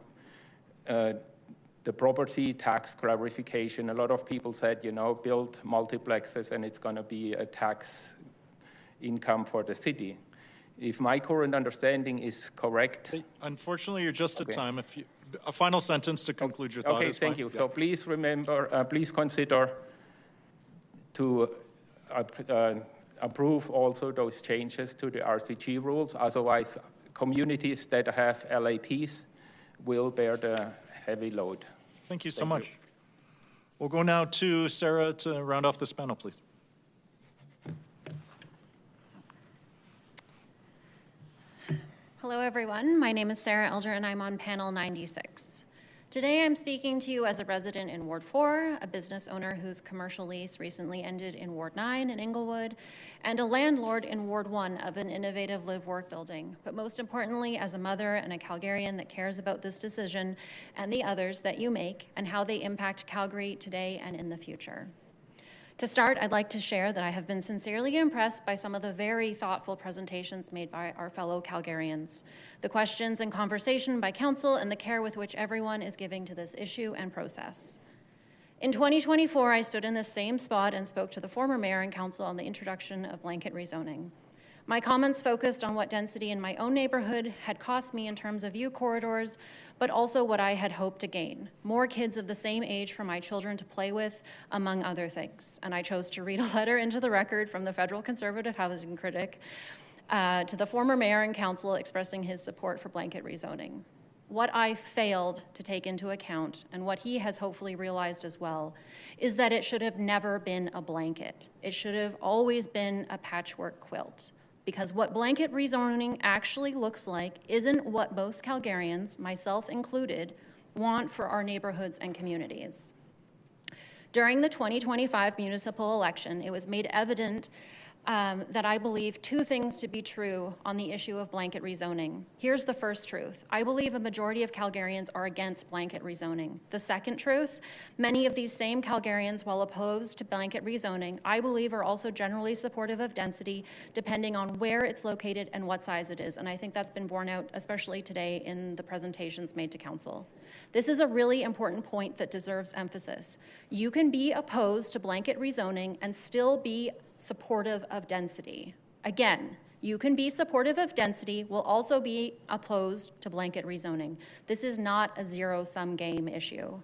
the property tax clarification. A lot of people said, build multiplexes and it's going to be a tax income for the city. If my current understanding is correct. Unfortunately, you're just at time. If a final sentence to conclude your thought is fine. Thank you. Yeah. So please remember, please consider to approve also those changes to the RCG rules. Otherwise, communities that have LAPs will bear the heavy load. Thank you so much. We'll go now to Sarah to round off this panel, please. Hello, everyone. My name is Sarah Elder, and I'm on panel 96. Today, I'm speaking to you as a resident in Ward 4, a business owner whose commercial lease recently ended in Ward 9 in Inglewood, and a landlord in Ward 1 of an innovative live-work building. But most importantly, as a mother and a Calgarian that cares about this decision and the others that you make and how they impact Calgary today and in the future. To start, I'd like to share that I have been sincerely impressed by some of the very thoughtful presentations made by our fellow Calgarians, the questions and conversation by council, and the care with which everyone is giving to this issue and process. In 2024, I stood in this same spot and spoke to the former mayor and council on the introduction of blanket rezoning. My comments focused on what density in my own neighborhood had cost me in terms of view corridors, but also what I had hoped to gain: more kids of the same age for my children to play with, among other things. And I chose to read a letter into the record from the federal conservative housing critic to the former mayor and council expressing his support for blanket rezoning. What I failed to take into account, and what he has hopefully realized as well, is that it should have never been a blanket. It should have always been a patchwork quilt. Because what blanket rezoning actually looks like isn't what most Calgarians, myself included, want for our neighborhoods and communities. During the 2025 municipal election, it was made evident that I believe two things to be true on the issue of blanket rezoning. Here's the first truth. I believe a majority of Calgarians are against blanket rezoning. The second truth, many of these same Calgarians, while opposed to blanket rezoning, I believe are also generally supportive of density, depending on where it's located and what size it is. And I think that's been borne out, especially today in the presentations made to council. This is a really important point that deserves emphasis. You can be opposed to blanket rezoning and still be supportive of density. Again, you can be supportive of density, will also be opposed to blanket rezoning. This is not a zero-sum game issue.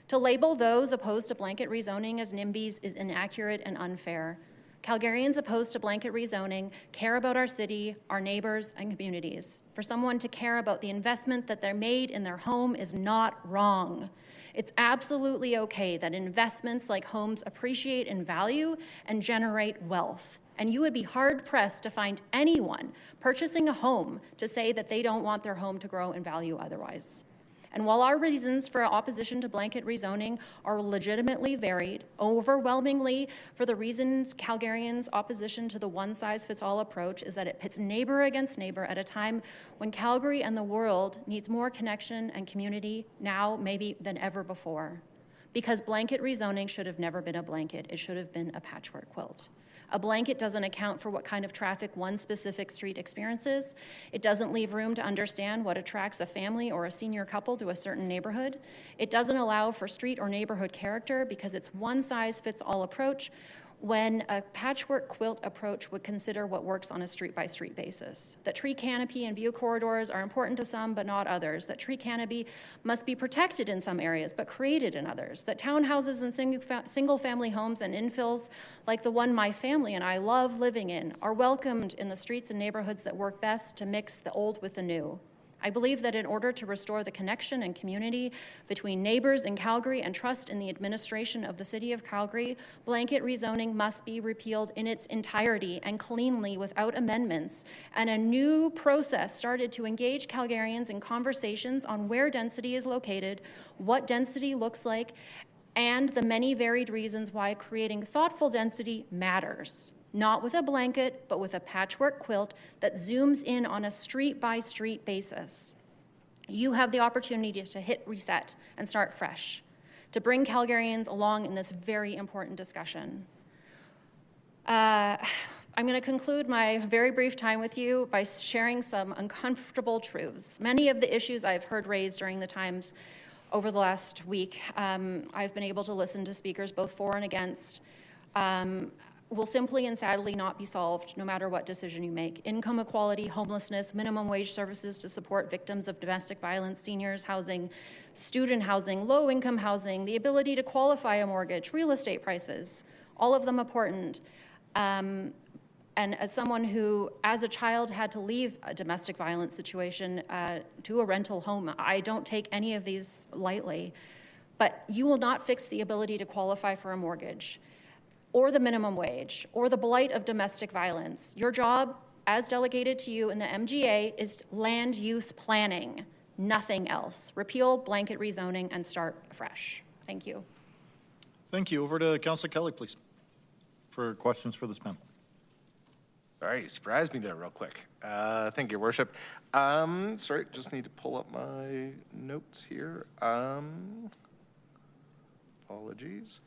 To label those opposed to blanket rezoning as NIMBYs is inaccurate and unfair. Calgarians opposed to blanket rezoning care about our city, our neighbors, and communities. For someone to care about the investment that they're made in their home is not wrong. It's absolutely okay that investments like homes appreciate in value and generate wealth. And you would be hard-pressed to find anyone purchasing a home to say that they don't want their home to grow in value otherwise. And while our reasons for opposition to blanket rezoning are legitimately varied, overwhelmingly for the reasons Calgarians' opposition to the one-size-fits-all approach is that it pits neighbor against neighbor at a time when Calgary and the world needs more connection and community now maybe than ever before. Because blanket rezoning should have never been a blanket, it should have been a patchwork quilt. A blanket doesn't account for what kind of traffic one specific street experiences. It doesn't leave room to understand what attracts a family or a senior couple to a certain neighborhood. It doesn't allow for street or neighborhood character because it's one-size-fits-all approach, when a patchwork quilt approach would consider what works on a street-by-street basis. That tree canopy and view corridors are important to some but not others. That tree canopy must be protected in some areas but created in others. That townhouses and single-family homes and infills like the one my family and I love living in are welcomed in the streets and neighborhoods that work best to mix the old with the new. I believe that in order to restore the connection and community between neighbors in Calgary and trust in the administration of the City of Calgary, blanket rezoning must be repealed in its entirety and cleanly without amendments, and a new process started to engage Calgarians in conversations on where density is located, what density looks like, and the many varied reasons why creating thoughtful density matters. Not with a blanket, but with a patchwork quilt that zooms in on a street-by-street basis. You have the opportunity to hit reset and start fresh, to bring Calgarians along in this very important discussion. I'm going to conclude my very brief time with you by sharing some uncomfortable truths. Many of the issues I've heard raised during the times over the last week, I've been able to listen to speakers both for and against, will simply and sadly not be solved no matter what decision you make. Income equality, homelessness, minimum wage services to support victims of domestic violence, seniors housing, student housing, low-income housing, the ability to qualify a mortgage, real estate prices, all of them important. And as someone who, as a child, had to leave a domestic violence situation to a rental home, I don't take any of these lightly. But you will not fix the ability to qualify for a mortgage, or the minimum wage, or the blight of domestic violence. Your job, as delegated to you in the MGA, is land use planning, nothing else. Repeal blanket rezoning and start fresh. Thank you. Thank you. Over to Councillor Kelly, please, for questions for this panel. Sorry, you surprised me there real quick. Thank you, Your Worship. Sorry, just need to pull up my notes here. Apologies.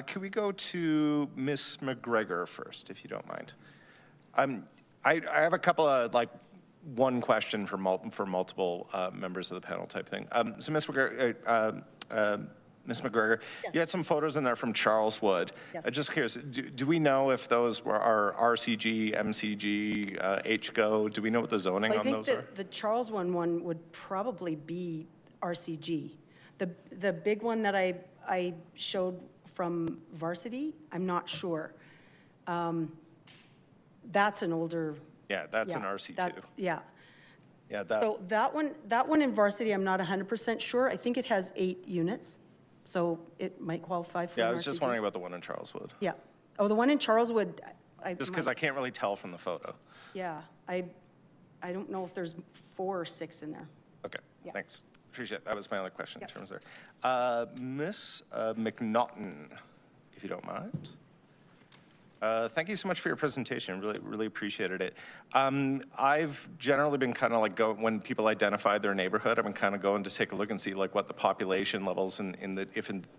Can we go to Ms. McGregor first, if you don't mind? I have a couple of, one question for multiple members of the panel type thing. So Ms. McGregor, yes. You had some photos in there from Charleswood. Yes. Just curious, do we know if those are RCG, MCG, HGO? Do we know what the zoning on those are? I think the Charles one would probably be RCG. The big one that I showed from Varsity, I'm not sure. That's an older. Yeah, that's an RC2. Yeah. Yeah. So that one in Varsity, I'm not 100% sure. I think it has 8 units, so it might qualify for. Yeah, an I was just RCG. wondering about the one in Charleswood. Yeah. Oh, the one in Charleswood. Just because I can't really tell from the photo. Yeah, I don't know if there's 4 or 6 in there. Okay. Yeah. Thanks. Appreciate it. That was my only question in terms there. Ms. McNaughton, if you don't mind. Thank you so much for your presentation. Really appreciated it. I've generally been kind of when people identify their neighborhood, I've been kind of going to take a look and see what the population levels in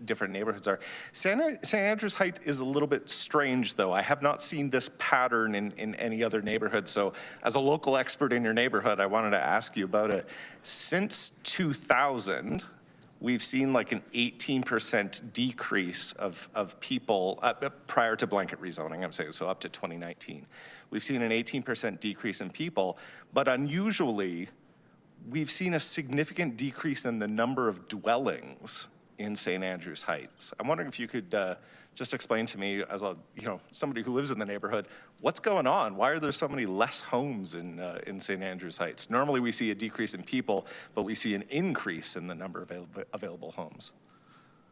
different neighborhoods are. St. Andrews Heights is a little bit strange, though. I have not seen this pattern in any other neighborhood. So as a local expert in your neighborhood, I wanted to ask you about it. Since 2000, we've seen an 18% decrease of people prior to blanket rezoning, I'm saying, so up to 2019. We've seen an 18% decrease in people, but unusually, we've seen a significant decrease in the number of dwellings in St. Andrews Heights. I'm wondering if you could just explain to me, as somebody who lives in the neighborhood, what's going on? Why are there so many less homes in St. Andrews Heights? Normally we see a decrease in people, but we see an increase in the number of available homes.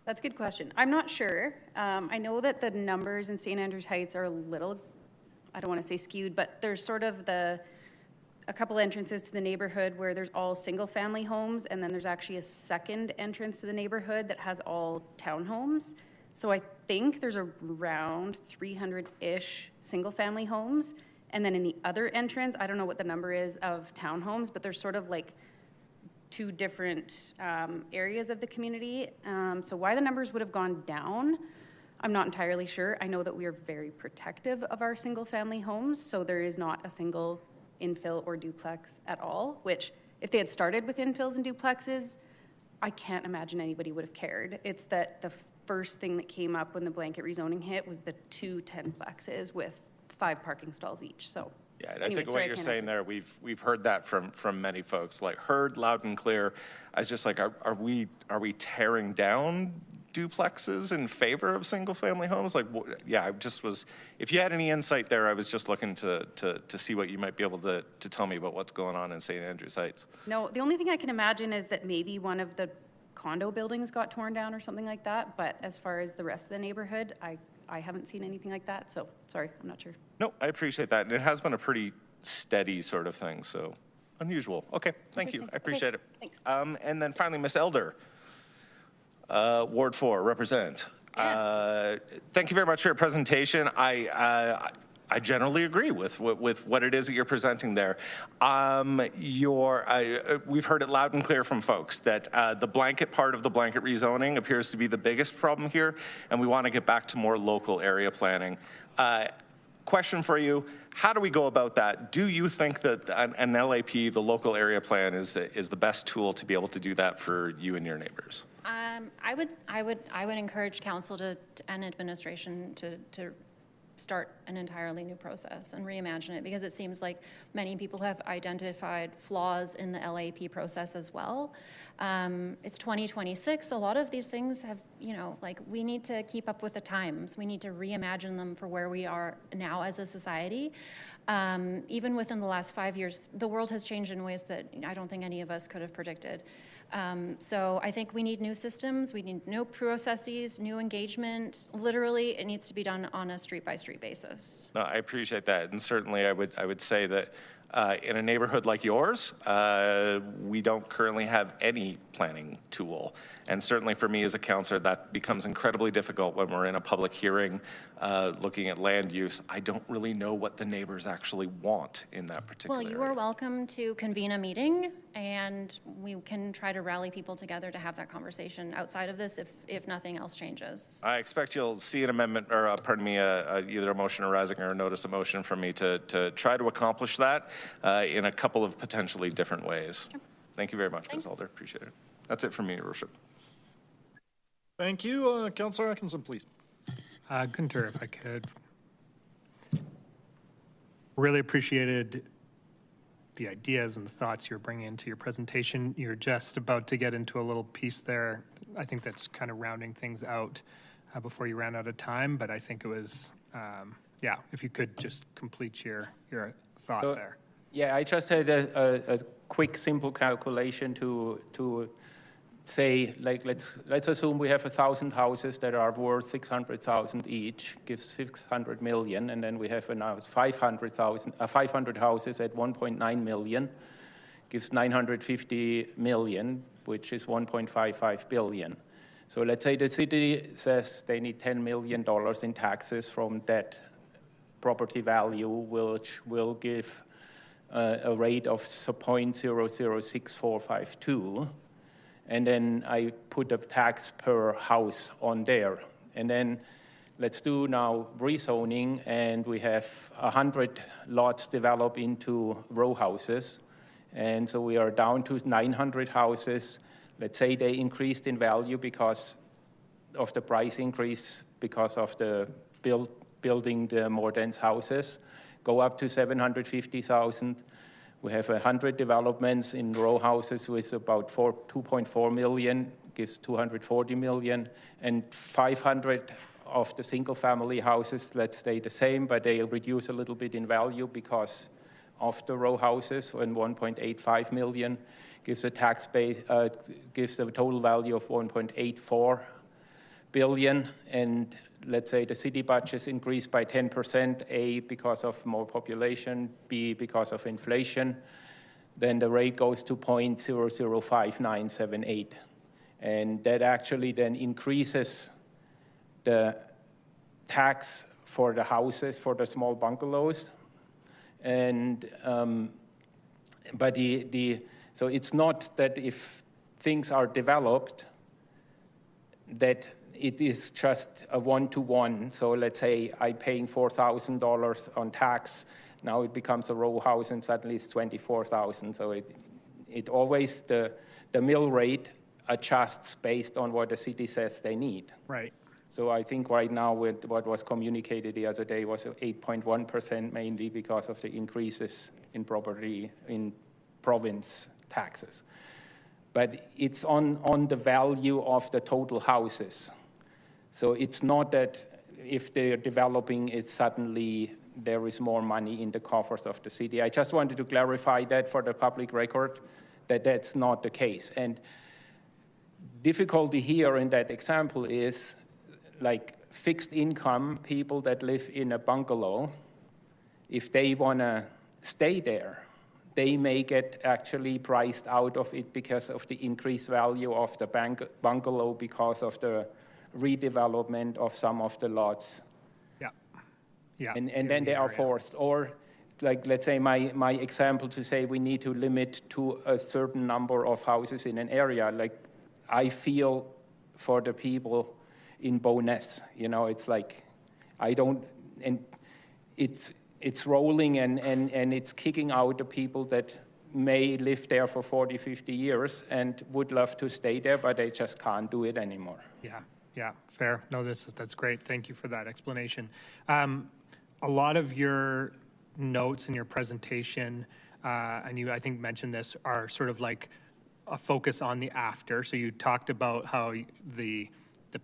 That's a good question. I'm not sure. I know that the numbers in St. Andrews Heights are a little, I don't want to say skewed, but there's sort of a couple entrances to the neighborhood where there's all single-family homes, and then there's actually a second entrance to the neighborhood that has all townhomes. So I think there's around 300-ish single-family homes. And then in the other entrance, I don't know what the number is of townhomes, but there's sort of 2 different areas of the community. So why the numbers would have gone down, I'm not entirely sure. I know that we are very protective of our single-family homes, so there is not a single infill or duplex at all, which if they had started with infills and duplexes, I can't imagine anybody would have cared. It's that the first thing that came up when the blanket rezoning hit was the 2 10-plexes with 5 parking stalls each, so. Yeah, and Anyway, I think sorry, what I you're can't saying answer. there, we've heard that from many folks, like heard loud and clear. I was just like, are we tearing down duplexes in favor of single family homes? Like, yeah, I just was, if you had any insight there, I was just looking to see what you might be able to tell me about what's going on in St. Andrews Heights. No, the only thing I can imagine is that maybe one of the condo buildings got torn down or something like that, but as far as the rest of the neighborhood, I haven't seen anything like that, so sorry, I'm not sure. No, I appreciate that. And it has been a pretty steady sort of thing, so unusual. Okay, thank you. I appreciate it. Thanks. And then finally, Ms. Elder, Ward 4, represent. Yes. Thank you very much for your presentation. I generally agree with what it is that you're presenting there. We've heard it loud and clear from folks that the blanket part of the blanket rezoning appears to be the biggest problem here, and we want to get back to more local area planning. Question for you, how do we go about that? Do you think that an LAP, the local area plan, is the best tool to be able to do that for you and your neighbors? I would encourage council and administration to start an entirely new process and reimagine it, because it seems like many people have identified flaws in the LAP process as well. It's 2026. A lot of these things have, like, we need to keep up with the times. We need to reimagine them for where we are now as a society. Even within the last 5 years, the world has changed in ways that I don't think any of us could have predicted. So I think we need new systems, we need new processes, new engagement. Literally, it needs to be done on a street-by-street basis. No, I appreciate that, and certainly I would say that in a neighborhood like yours, we don't currently have any planning tool. And certainly for me as a councillor, that becomes incredibly difficult when we're in a public hearing looking at land use. I don't really know what the neighbors actually want in that particular Well, you are welcome to convene a meeting, and we can try to rally people together to have that conversation outside of this if nothing else changes. I expect you'll see an amendment, or either a motion arising or a notice of motion from me to try to accomplish that in a couple of potentially different ways. Sure. Thank you very much, Ms. Alder. Appreciate it. That's it from me, Your Worship. Thank you. Councillor Atkinson, please. Gunter, if I could. Really appreciated the ideas and the thoughts you're bringing into your presentation. You're just about to get into a little piece there. I think that's kind of rounding things out before you ran out of time, but I think it was, if you could just complete your thought there. Yeah, I just had a quick, simple calculation to say, like, let's assume we have 1,000 houses that are worth 600,000 each, gives 600 million, and then we have now 500 houses at 1.9 million, gives 950 million, which is 1.55 billion. So let's say the city says they need $10 million in taxes from that property value, which will give a rate of 0.006452. And then I put a tax per house on there. And then let's do now rezoning, and we have 100 lots develop into row houses. And so we are down to 900 houses. Let's say they increased in value because of the price increase, because of the building the more dense houses, go up to 750,000. We have 100 developments in row houses with about 2.4 million, gives 240 million, and 500 of the single-family houses, let's stay the same, but they reduce a little bit in value because of the row houses, and 1.85 million gives a tax base, gives a total value of 1.84 billion, and let's say the city budgets increased by 10%, A, because of more population, B, because of inflation, then the rate goes to 0.005978. And that actually then increases the tax for the houses, for the small bungalows. And, but so it's not that if things are developed, that it is just a one-to-one. So let's say I'm paying $4,000 on tax. Now it becomes a row house and suddenly it's $24,000. So it always, the mill rate adjusts based on what the city says they need. Right. So I think right now with what was communicated the other day was 8.1% mainly because of the increases in province taxes. But it's on the value of the total houses. So it's not that if they're developing it suddenly there is more money in the coffers of the city. I just wanted to clarify that for the public record, that that's not the case. And difficulty here in that example is like fixed income people that live in a bungalow, if they want to stay there, they may get actually priced out of it because of the increased value of the bungalow because of the redevelopment of some of the lots. Yeah. Yeah. And then they are forced. Or like, let's say my example to say we need to limit to a certain number of houses in an area. Like I feel for the people in Bowness, it's like, and it's rolling and it's kicking out the people that may live there for 40, 50 years and would love to stay there, but they just can't do it anymore. Yeah, fair. No, that's great. Thank you for that explanation. A lot of your notes in your presentation, and you, I think, mentioned this, are sort of like a focus on the after. So you talked about how the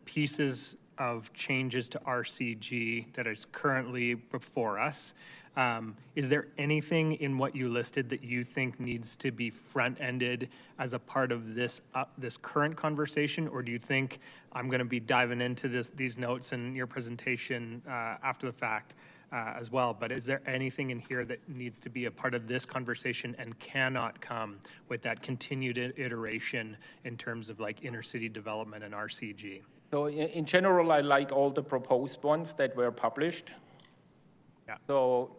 pieces of changes to RCG that is currently before us. Is there anything in what you listed that you think needs to be front-ended as a part of this current conversation, or do you think I'm going to be diving into these notes and your presentation after the fact as well? But is there anything in here that needs to be a part of this conversation and cannot come with that continued iteration in terms of like inner city development and RCG? So in general, I like all the proposed ones that were published. Yeah. So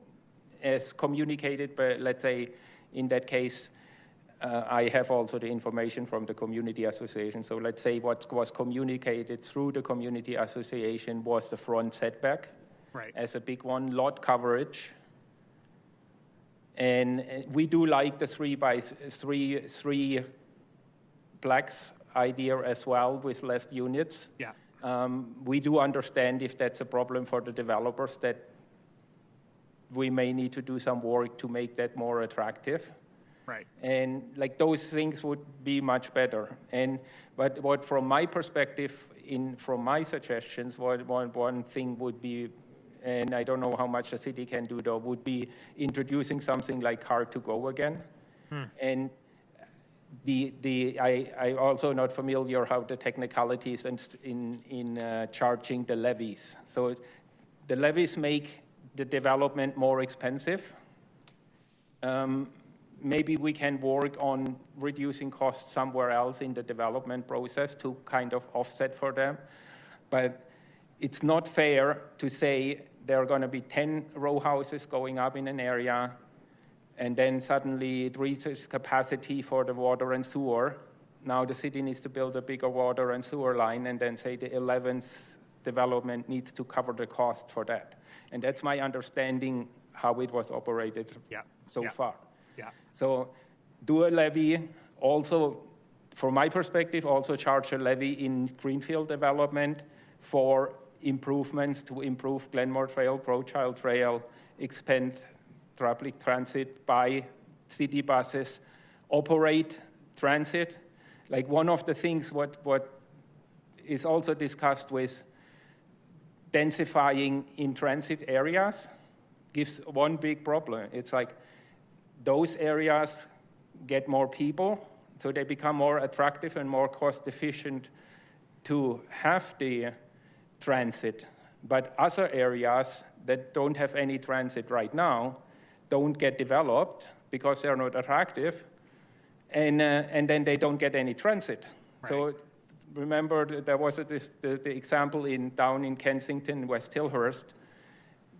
as communicated, but let's say in that case, I have also the information from the community association. So let's say what was communicated through the community association was the front setback. Right. As a big one, lot coverage. And we do like the 3x3 blocks idea as well with less units. Yeah. We do understand if that's a problem for the developers that we may need to do some work to make that more attractive. Right. And like those things would be much better. But what from my perspective, from my suggestions, one thing would be, and I don't know how much the city can do though, would be introducing something like car-to-go again. And I also not familiar how the technicalities in charging the levies. So the levies make the development more expensive. Maybe we can work on reducing costs somewhere else in the development process to kind of offset for them. But it's not fair to say there are going to be 10 row houses going up in an area, and then suddenly it reaches capacity for the water and sewer. Now the city needs to build a bigger water and sewer line, and then say the 11th development needs to cover the cost for that. And that's my understanding how it was operated so far. Yeah. So do a levy. Also, from my perspective, also charge a levy in greenfield development for improvements to improve Glenmore Trail, Pro-Child Trail, expand public transit, buy city buses, operate transit. Like one of the things what is also discussed with densifying in transit areas gives one big problem. It's like those areas get more people, so they become more attractive and more cost efficient to have the transit. But other areas that don't have any transit right now don't get developed because they're not attractive, and then they don't get any transit. Right. So remember, there was the example down in Kensington, West Hillhurst,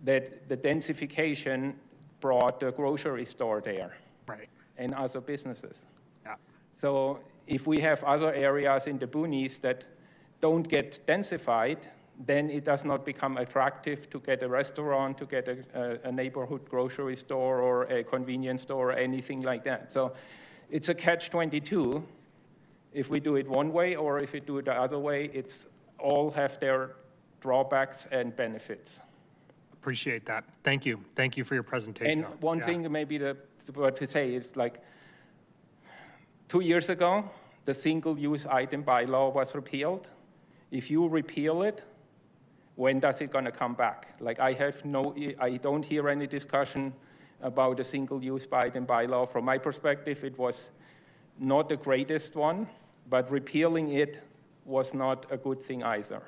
that the densification brought a grocery store there. Right. And other businesses. Yeah. So if we have other areas in the boonies that don't get densified, then it does not become attractive to get a restaurant, to get a neighborhood grocery store or a convenience store or anything like that. So it's a catch-22. If we do it one way or if we do it the other way, it's all have their drawbacks and benefits. Appreciate that. Thank you. Thank you for your presentation. And one thing maybe to say is like 2 years ago, the single-use item bylaw was repealed. If you repeal it, when does it going to come back? Like I don't hear any discussion about a single-use item bylaw. From my perspective, it was not the greatest one, but repealing it was not a good thing either.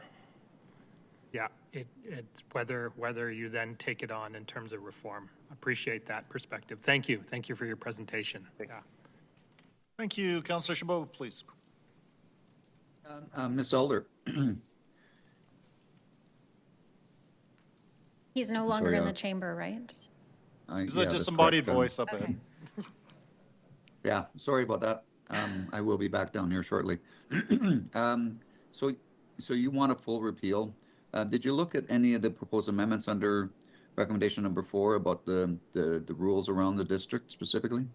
Yeah, it's whether you then take it on in terms of reform. Appreciate that perspective. Thank you. Thank you for your presentation. Yeah. Thank you. Councillor Chabot, please. Ms. Elder. He's no longer in the chamber, right? He's the disembodied voice up ahead. Yeah, sorry about that. I will be back down here shortly. So you want a full repeal. Did you look at any of the proposed amendments under recommendation number 4 about the rules around the district specifically?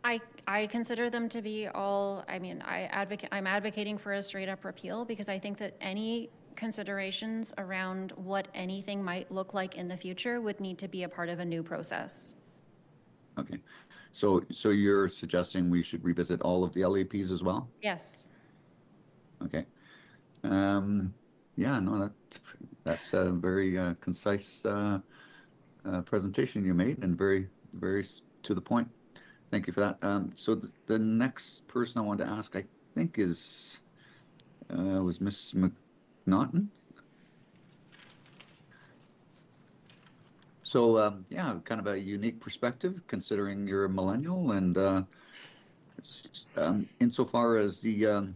I consider them to be all, I mean, I'm advocating for a straight up repeal because I think that any considerations around what anything might look like in the future would need to be a part of a new process. Okay. So you're suggesting we should revisit all of the LAPs as well? Yes. Okay. Yeah, no, that's a very concise presentation you made and very, very to the point. Thank you for that. So the next person I wanted to ask, I think, was Ms. McNaughton. So yeah, kind of a unique perspective considering you're a millennial, and insofar as the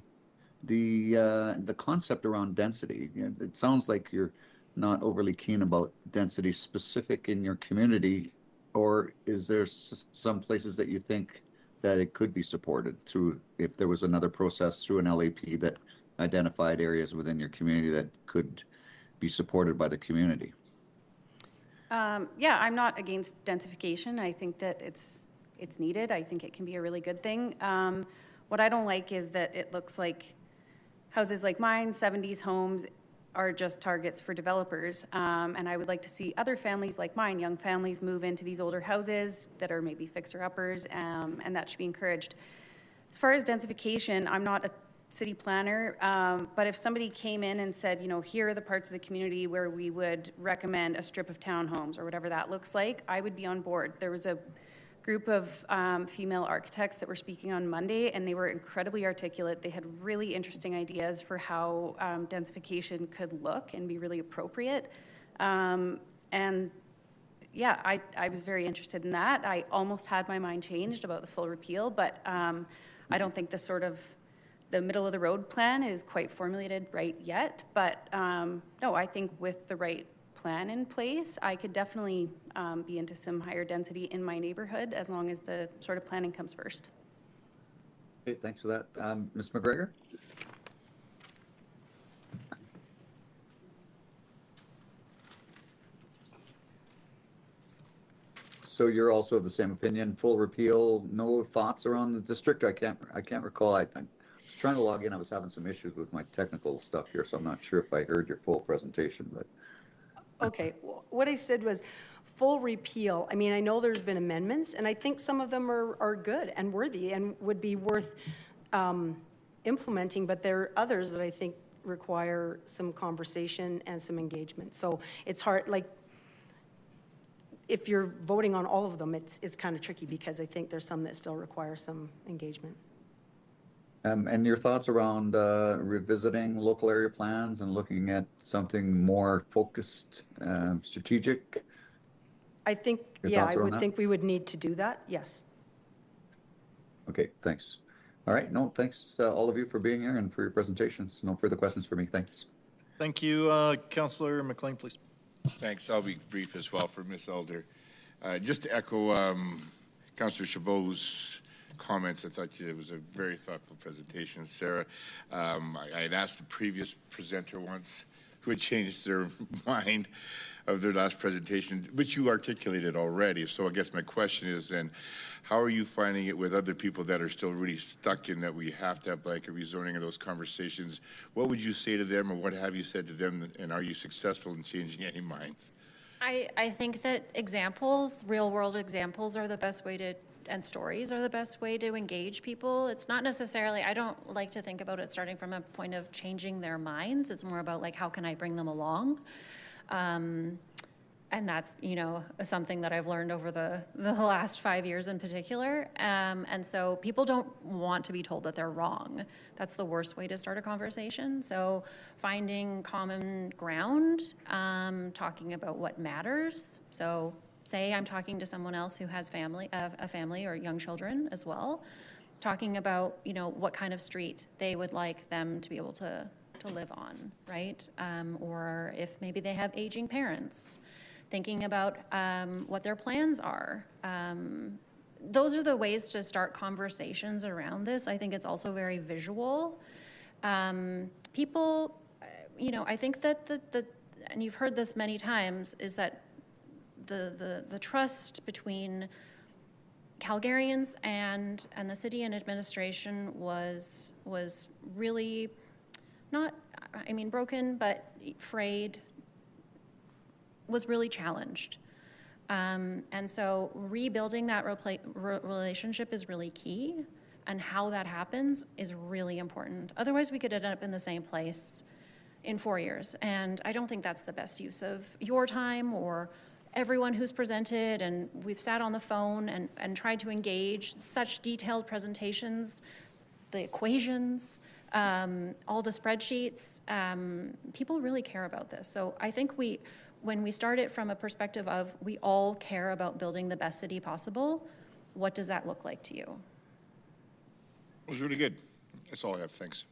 concept around density, it sounds like you're not overly keen about density specific in your community, or is there some places that you think that it could be supported through, if there was another process through an LAP that identified areas within your community that could be supported by the community? Yeah, I'm not against densification. I think that it's needed. I think it can be a really good thing. What I don't like is that it looks like houses like mine, 70s homes, are just targets for developers. And I would like to see other families like mine, young families, move into these older houses that are maybe fixer-uppers, and that should be encouraged. As far as densification, I'm not a city planner, but if somebody came in and said, you know, here are the parts of the community where we would recommend a strip of townhomes or whatever that looks like, I would be on board. There was a group of female architects that were speaking on Monday, and they were incredibly articulate. They had really interesting ideas for how densification could look and be really appropriate. And yeah, I was very interested in that. I almost had my mind changed about the full repeal, but I don't think the middle of the road plan is quite formulated right yet. But no, I think with the right plan in place, I could definitely be into some higher density in my neighborhood as long as the sort of planning comes first. Okay, thanks for that. Ms. McGregor? So you're also of the same opinion, full repeal, no thoughts around the district? I can't recall. I was trying to log in. I was having some issues with my technical stuff here, so I'm not sure if I heard your full presentation, but. Okay, what I said was full repeal. I mean, I know there's been amendments, and I think some of them are good and worthy and would be worth implementing, but there are others that I think require some conversation and some engagement. So it's hard, like, if you're voting on all of them, it's kind of tricky because I think there's some that still require some engagement. And your thoughts around revisiting local area plans and looking at something more focused, strategic? I think, yeah, I would think we would need to do that, yes. Okay, thanks. All right, no, thanks all of you for being here and for your presentations. No further questions for me, thanks. Thank you. Councillor McLean, please. Thanks. I'll be brief as well for Ms. Elder. Just to echo Councillor Chabot's comments. I thought it was a very thoughtful presentation, Sarah. I had asked the previous presenter once who had changed their mind of their last presentation, which you articulated already. So I guess my question is then, how are you finding it with other people that are still really stuck in that we have to have blanket rezoning of those conversations? What would you say to them, or what have you said to them, and are you successful in changing any minds? I think that examples, real world examples, are the best way to, and stories are the best way to engage people. It's not necessarily, I don't like to think about it starting from a point of changing their minds. It's more about like, how can I bring them along? And that's, you know, something that I've learned over the last 5 years in particular. And so people don't want to be told that they're wrong. That's the worst way to start a conversation. So finding common ground, talking about what matters. So say I'm talking to someone else who has a family or young children as well, talking about, you know, what kind of street they would like them to be able to live on, right? Or if maybe they have aging parents, thinking about what their plans are. Those are the ways to start conversations around this. I think it's also very visual. People, you know, I think that and you've heard this many times, is that the trust between Calgarians and the city and administration was really not, I mean, broken, but frayed, was really challenged. And so rebuilding that relationship is really key, and how that happens is really important. Otherwise, we could end up in the same place in 4 years, and I don't think that's the best use of your time or everyone who's presented. And we've sat on the phone and tried to engage such detailed presentations, the equations, all the spreadsheets. People really care about this. So I think when we start it from a perspective of we all care about building the best city possible, what does that look like to you? It was really good. That's all I have. Thanks.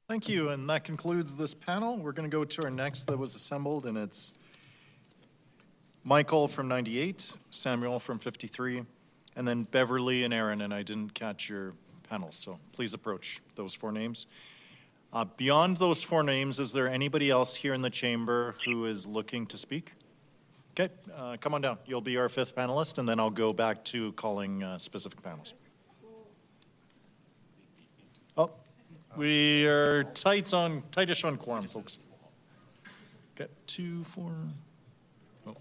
Thank you, and that concludes this panel. We're going to go to our next that was assembled, and it's Michael from 98, Samuel from 53, and then Beverly and Aaron, and I didn't catch your panels, so please approach those 4 names. Beyond those 4 names, is there anybody else here in the chamber who is looking to speak? Okay, come on down. You'll be our 5th panelist, and then I'll go back to calling specific panels. Oh, we are tightish on quorum, folks. Got 2, 4. Oh. All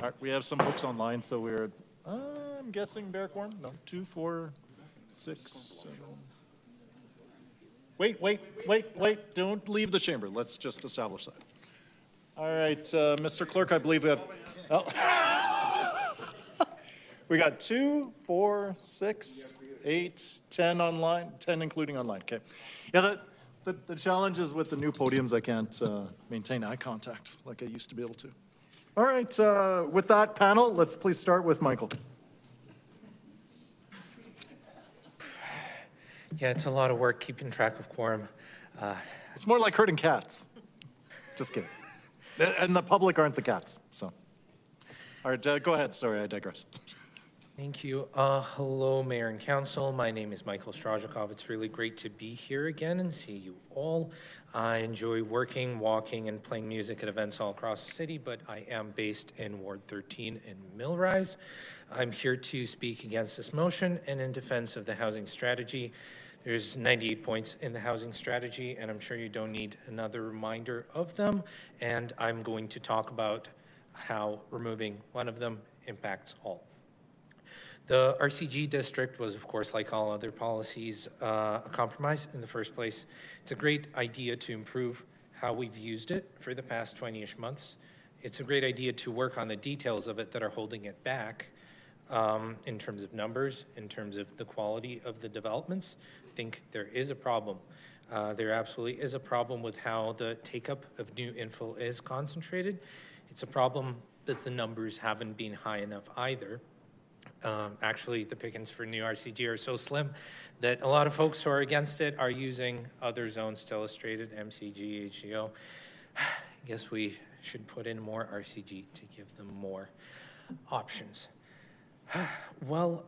right, we have some folks online, so we're, I'm guessing bare quorum? No, 2, 4, 6, 7. Wait, don't leave the chamber. Let's just establish that. All right, Mr. Clerk, I believe we have, we got 2, 4, 6, 8, 10 online, 10 including online, okay. Yeah, the challenge is with the new podiums, I can't maintain eye contact like I used to be able to. All right, with that panel, let's please start with Michael. Yeah, it's a lot of work keeping track of quorum. It's more like herding cats. Just kidding. And the public aren't the cats, so. All right, go ahead. Sorry, I digress. Thank you. Hello, Mayor and Council. My name is Michael Strajikov. It's really great to be here again and see you all. I enjoy working, walking, and playing music at events all across the city, but I am based in Ward 13 in Millrise. I'm here to speak against this motion and in defense of the housing strategy. There's 98 points in the housing strategy, and I'm sure you don't need another reminder of them. And I'm going to talk about how removing one of them impacts all. The RCG district was, of course, like all other policies, a compromise in the first place. It's a great idea to improve how we've used it for the past 20-ish months. It's a great idea to work on the details of it that are holding it back in terms of numbers, in terms of the quality of the developments. I think there is a problem. There absolutely is a problem with how the take-up of new infill is concentrated. It's a problem that the numbers haven't been high enough either. Actually, the pickings for new RCG are so slim that a lot of folks who are against it are using other zones to illustrate it, MCG, HGO. I guess we should put in more RCG to give them more options. Well,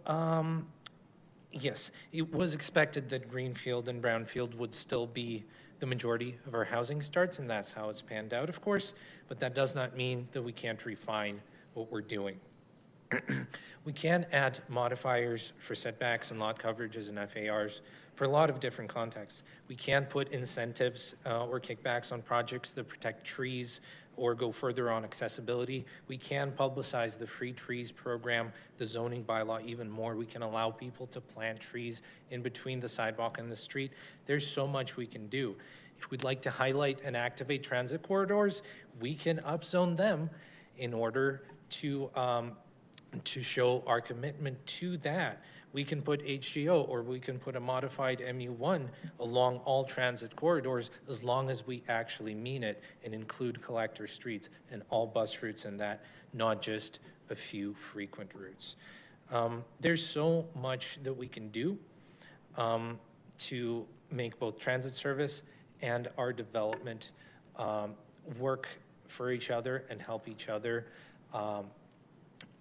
yes, it was expected that Greenfield and Brownfield would still be the majority of our housing starts, and that's how it's panned out, of course, but that does not mean that we can't refine what we're doing. We can add modifiers for setbacks and lot coverages and FARs for a lot of different contexts. We can put incentives or kickbacks on projects that protect trees or go further on accessibility. We can publicize the free trees program, the zoning bylaw even more. We can allow people to plant trees in between the sidewalk and the street. There's so much we can do. If we'd like to highlight and activate transit corridors, we can upzone them in order to show our commitment to that. We can put HGO or we can put a modified MU1 along all transit corridors as long as we actually mean it and include collector streets and all bus routes in that, not just a few frequent routes. There's so much that we can do to make both transit service and our development work for each other and help each other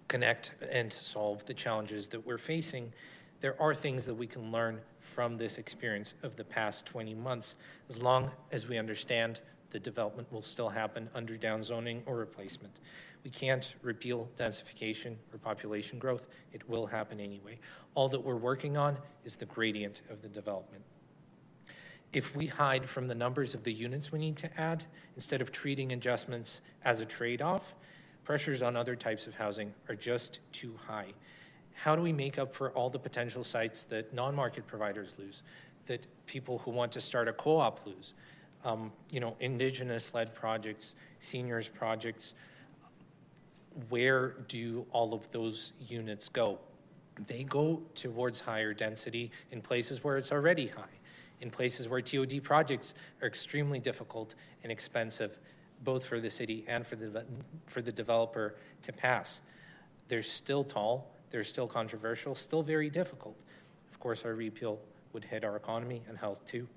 connect and solve the challenges that we're facing. There are things that we can learn from this experience of the past 20 months, as long as we understand the development will still happen under downzoning or replacement. We can't repeal densification or population growth. It will happen anyway. All that we're working on is the gradient of the development. If we hide from the numbers of the units we need to add, instead of treating adjustments as a trade-off, pressures on other types of housing are just too high. How do we make up for all the potential sites that non-market providers lose, that people who want to start a co-op lose? Indigenous-led projects, seniors projects, where do all of those units go? They go towards higher density in places where it's already high, in places where TOD projects are extremely difficult and expensive, both for the city and for the developer to pass. They're still tall, they're still controversial, still very difficult. Of course, our repeal would hit our economy and health too,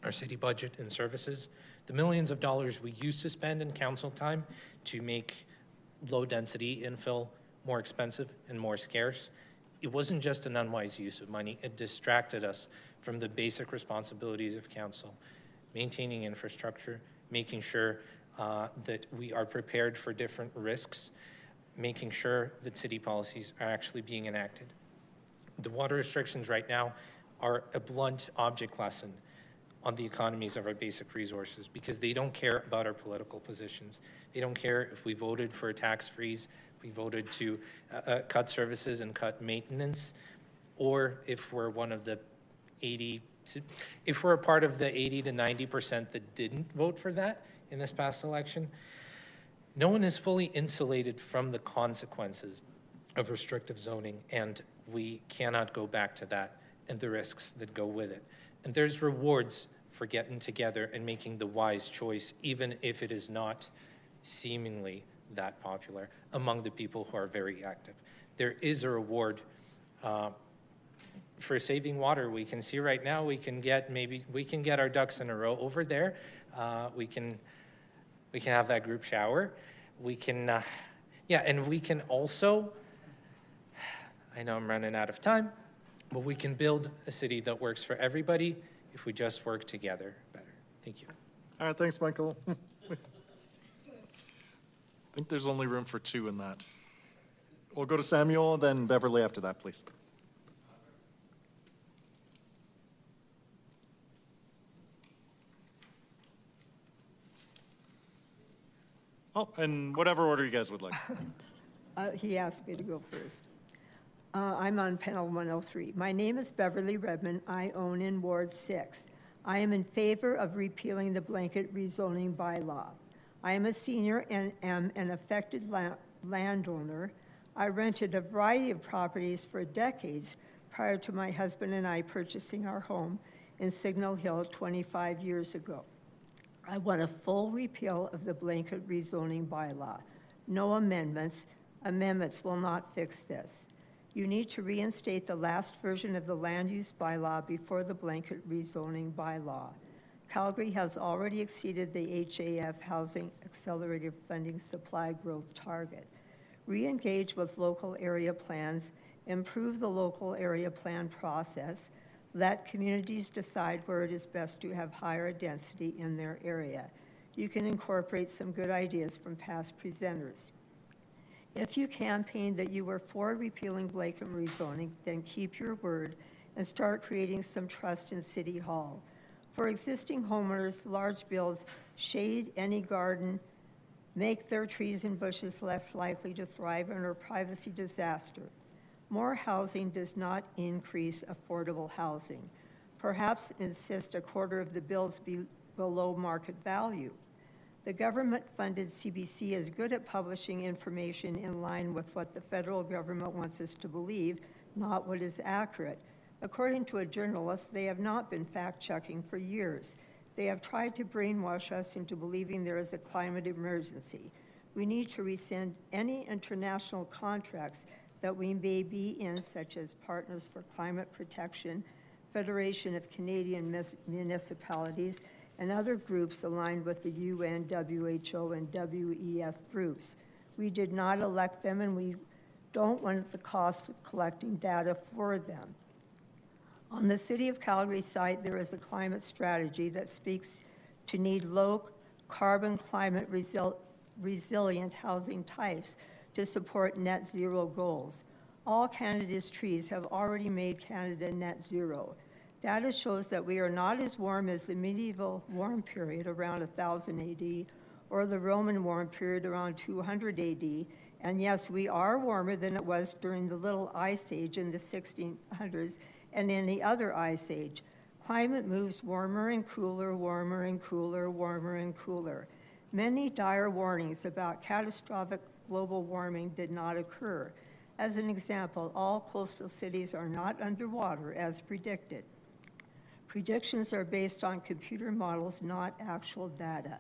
our city budget and services. The millions of dollars we used to spend in council time to make low density infill more expensive and more scarce, it wasn't just an unwise use of money, it distracted us from the basic responsibilities of council, maintaining infrastructure, making sure that we are prepared for different risks, making sure that city policies are actually being enacted. The water restrictions right now are a blunt object lesson on the economies of our basic resources because they don't care about our political positions. They don't care if we voted for a tax freeze, if we voted to cut services and cut maintenance, or if we're one of the if we're a part of the 80 to 90% that didn't vote for that in this past election. No one is fully insulated from the consequences of restrictive zoning, and we cannot go back to that and the risks that go with it. And there's rewards for getting together and making the wise choice, even if it is not seemingly that popular among the people who are very active. There is a reward for saving water. We can see right now we can get our ducks in a row over there. We can have that group shower. We can, and we can also, I know I'm running out of time, but we can build a city that works for everybody if we just work together better. Thank you. All right, thanks, Michael. I think there's only room for two in that. We'll go to Samuel, then Beverly after that, please. Oh, and whatever order you guys would like. He asked me to go first. I'm on panel 103. My name is Beverly Redmond. I own in Ward 6. I am in favor of repealing the blanket rezoning bylaw. I am a senior and am an affected landowner. I rented a variety of properties for decades prior to my husband and I purchasing our home in Signal Hill 25 years ago. I want a full repeal of the blanket rezoning bylaw. No amendments. Amendments will not fix this. You need to reinstate the last version of the land use bylaw before the blanket rezoning bylaw. Calgary has already exceeded the HAF Housing Accelerated Funding Supply Growth target. Re-engage with local area plans improve the local area plan process, let communities decide where it is best to have higher density in their area. You can incorporate some good ideas from past presenters. If you campaigned that you were for repealing blanket rezoning, then keep your word and start creating some trust in City Hall. For existing homeowners, large bills shade any garden, make their trees and bushes less likely to thrive under privacy disaster. More housing does not increase affordable housing. Perhaps insist a quarter of the bills be below market value. The government-funded CBC is good at publishing information in line with what the federal government wants us to believe, not what is accurate. According to a journalist, they have not been fact-checking for years. They have tried to brainwash us into believing there is a climate emergency. We need to rescind any international contracts that we may be in, such as Partners for Climate Protection, Federation of Canadian Municipalities, and other groups aligned with the UN, WHO, and WEF groups. We did not elect them, and we don't want the cost of collecting data for them. On the City of Calgary site, there is a climate strategy that speaks to need low carbon climate resilient housing types to support net zero goals. All Canada's trees have already made Canada net zero. Data shows that we are not as warm as the medieval warm period around 1000 AD or the Roman warm period around 200 AD. And yes, we are warmer than it was during the Little Ice Age in the 1600s and any other ice age. Climate moves warmer and cooler, warmer and cooler, warmer and cooler. Many dire warnings about catastrophic global warming did not occur. As an example, all coastal cities are not underwater as predicted. Predictions are based on computer models, not actual data.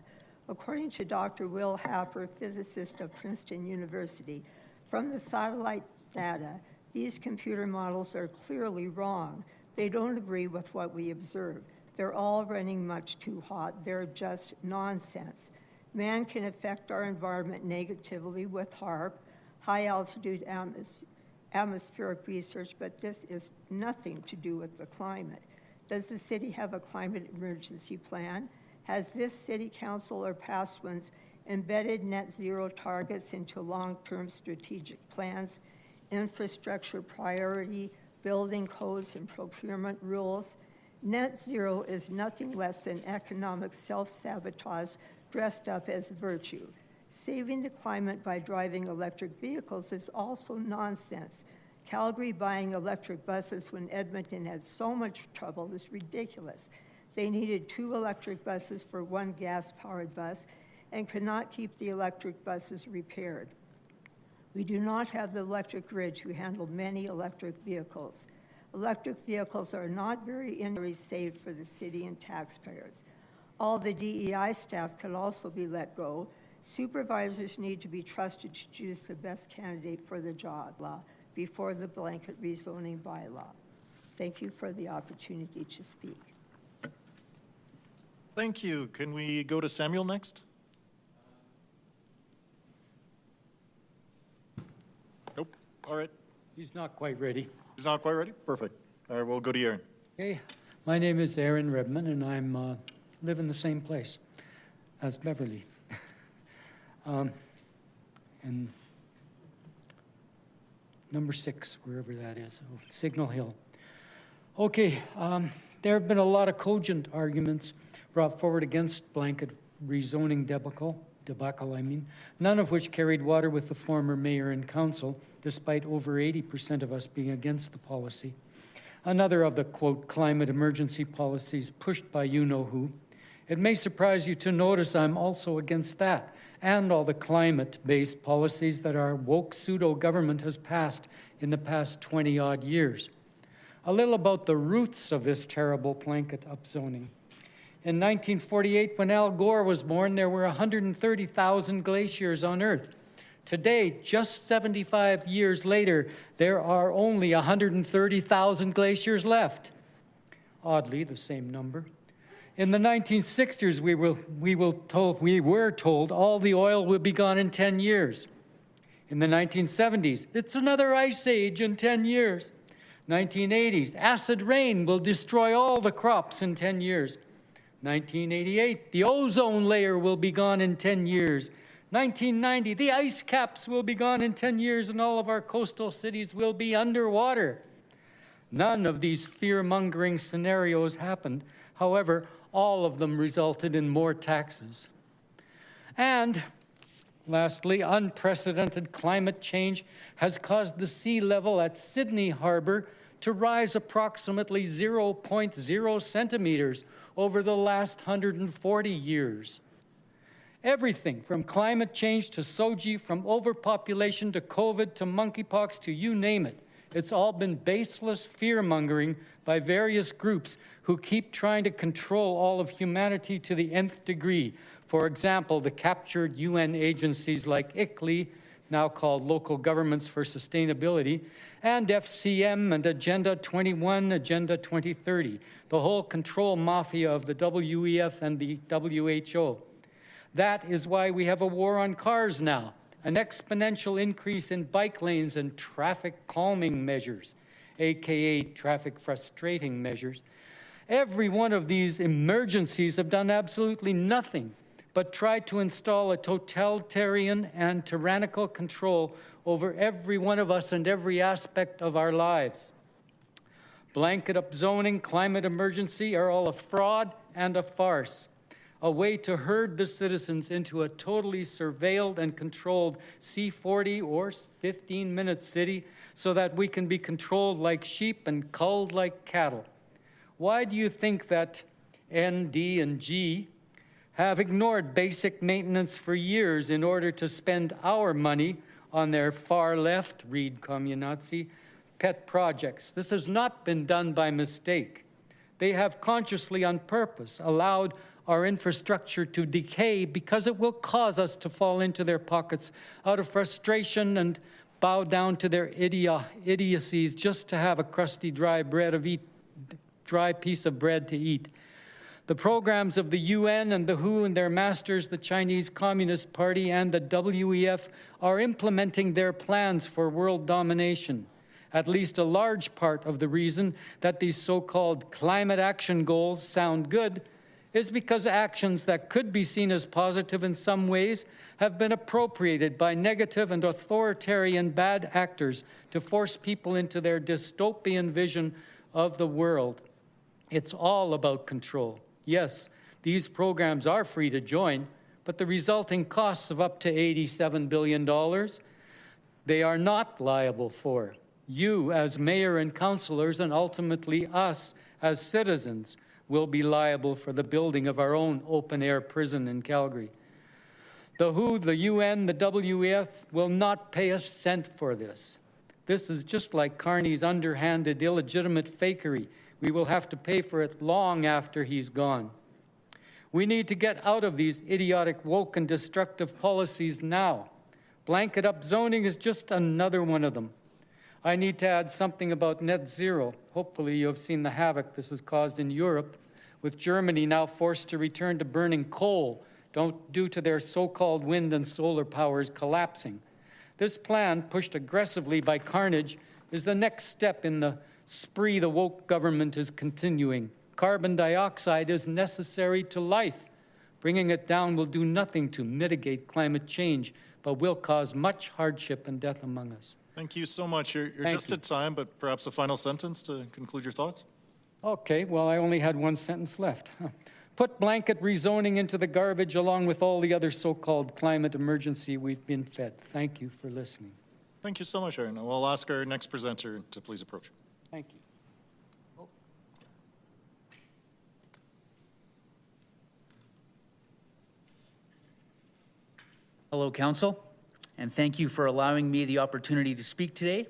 According to Dr. Will Happer, physicist of Princeton University, from the satellite data, these computer models are clearly wrong. They don't agree with what we observe. They're all running much too hot. They're just nonsense. Man can affect our environment negatively with HAARP, high-altitude atmospheric research, but this is nothing to do with the climate. Does the city have a climate emergency plan? Has this city council or past ones embedded net zero targets into long-term strategic plans, infrastructure priority, building codes, and procurement rules? Net zero is nothing less than economic self-sabotage dressed up as virtue. Saving the climate by driving electric vehicles is also nonsense. Calgary buying electric buses when Edmonton had so much trouble is ridiculous. They needed 2 electric buses for 1 gas-powered bus and could not keep the electric buses repaired. We do not have the electric grid to handle many electric vehicles. Electric vehicles are not very safe for the city and taxpayers. All the DEI staff could also be let go. Supervisors need to be trusted to choose the best candidate for the job before the blanket rezoning bylaw. Thank you for the opportunity to speak. Thank you. Can we go to Samuel next? Nope. All right. He's not quite ready. He's not quite ready? Perfect. All right, we'll go to Aaron. Okay. My name is Aaron Redman, and I'm live in the same place as Beverly. And number 6, wherever that is, Signal Hill. Okay, there have been a lot of cogent arguments brought forward against blanket rezoning debacle, none of which carried water with the former mayor and council, despite over 80% of us being against the policy. Another of the, quote, climate emergency policies pushed by you-know-who. It may surprise you to notice I'm also against that and all the climate-based policies that our woke pseudo-government has passed in the past 20-odd years. A little about the roots of this terrible blanket upzoning. In 1948, when Al Gore was born, there were 130,000 glaciers on Earth. Today, just 75 years later, there are only 130,000 glaciers left. Oddly, the same number. In the 1960s, we were told all the oil would be gone in 10 years. In the 1970s, it's another ice age in 10 years. 1980s, acid rain will destroy all the crops in 10 years. 1988, the ozone layer will be gone in 10 years. 1990, the ice caps will be gone in 10 years and all of our coastal cities will be underwater. None of these fear-mongering scenarios happened. However, all of them resulted in more taxes. And lastly, unprecedented climate change has caused the sea level at Sydney Harbor to rise approximately 0.0 centimeters over the last 140 years. Everything from climate change to soji, from overpopulation to COVID to monkeypox to you name it. It's all been baseless fear-mongering by various groups who keep trying to control all of humanity to the nth degree. For example, the captured UN agencies like ICLEI, now called Local Governments for Sustainability, and FCM and Agenda 21, Agenda 2030, the whole control mafia of the WEF and the WHO. That is why we have a war on cars now, an exponential increase in bike lanes and traffic calming measures, AKA traffic frustrating measures. Every one of these emergencies have done absolutely nothing but try to install a totalitarian and tyrannical control over every one of us and every aspect of our lives. Blanket upzoning, climate emergency are all a fraud and a farce, a way to herd the citizens into a totally surveilled and controlled C40 or 15-minute city so that we can be controlled like sheep and culled like cattle. Why do you think that N, D, and G have ignored basic maintenance for years in order to spend our money on their far left, read communazi, pet projects? This has not been done by mistake. They have consciously, on purpose, allowed our infrastructure to decay because it will cause us to fall into their pockets out of frustration and bow down to their idiocies just to have a crusty, dry piece of bread to eat. The programs of the UN and the WHO and their masters, the Chinese Communist Party and the WEF, are implementing their plans for world domination. At least a large part of the reason that these so-called climate action goals sound good is because actions that could be seen as positive in some ways have been appropriated by negative and authoritarian bad actors to force people into their dystopian vision of the world. It's all about control. Yes, these programs are free to join, but the resulting costs of up to $87 billion, they are not liable for. You, as mayor and councillors, and ultimately us, as citizens, will be liable for the building of our own open-air prison in Calgary. The WHO, the UN, the WEF will not pay a cent for this. This is just like Carney's underhanded, illegitimate fakery. We will have to pay for it long after he's gone. We need to get out of these idiotic, woke, and destructive policies now. Blanket upzoning is just another one of them. I need to add something about net zero. Hopefully you have seen the havoc this has caused in Europe, with Germany now forced to return to burning coal due to their so-called wind and solar powers collapsing. This plan, pushed aggressively by Carnage, is the next step in the spree the woke government is continuing. Carbon dioxide is necessary to life. Bringing it down will do nothing to mitigate climate change, but will cause much hardship and death among us. Thank you so much. You're just at time, but perhaps a final sentence to conclude your thoughts? Okay, well, I only had one sentence left. Put blanket rezoning into the garbage along with all the other so-called climate emergency we've been fed. Thank you for listening. Thank you so much, Aaron. I'll ask our next presenter to please approach. Thank you. Hello, Council, and thank you for allowing me the opportunity to speak today.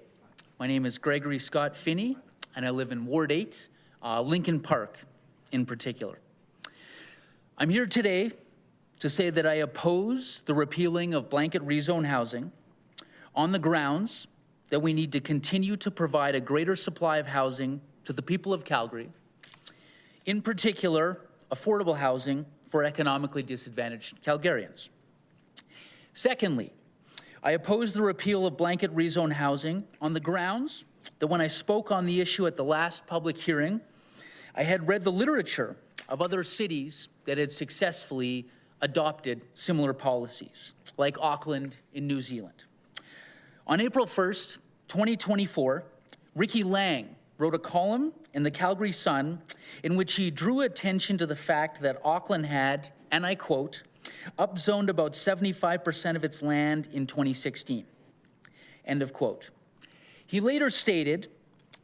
My name is Gregory Scott Finney, and I live in Ward 8, Lincoln Park in particular. I'm here today to say that I oppose the repealing of blanket rezone housing on the grounds that we need to continue to provide a greater supply of housing to the people of Calgary, in particular, affordable housing for economically disadvantaged Calgarians. Secondly, I oppose the repeal of blanket rezone housing on the grounds that when I spoke on the issue at the last public hearing, I had read the literature of other cities that had successfully adopted similar policies, like Auckland in New Zealand. On April 1st, 2024, Ricky Lang wrote a column in the Calgary Sun in which he drew attention to the fact that Auckland had, and I quote, upzoned about 75% of its land in 2016, end of quote. He later stated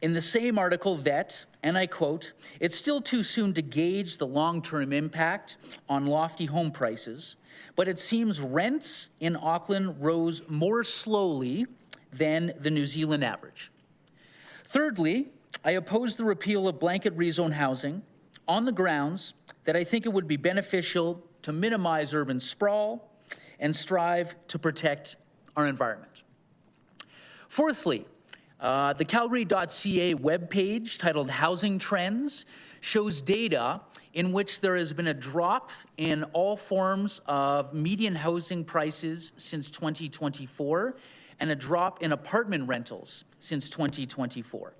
in the same article that, and I quote, it's still too soon to gauge the long-term impact on lofty home prices, but it seems rents in Auckland rose more slowly than the New Zealand average. Thirdly, I oppose the repeal of blanket rezone housing on the grounds that I think it would be beneficial to minimize urban sprawl and strive to protect our environment. Fourthly, the Calgary.ca webpage titled Housing Trends shows data in which there has been a drop in all forms of median housing prices since 2024 and a drop in apartment rentals since 2024.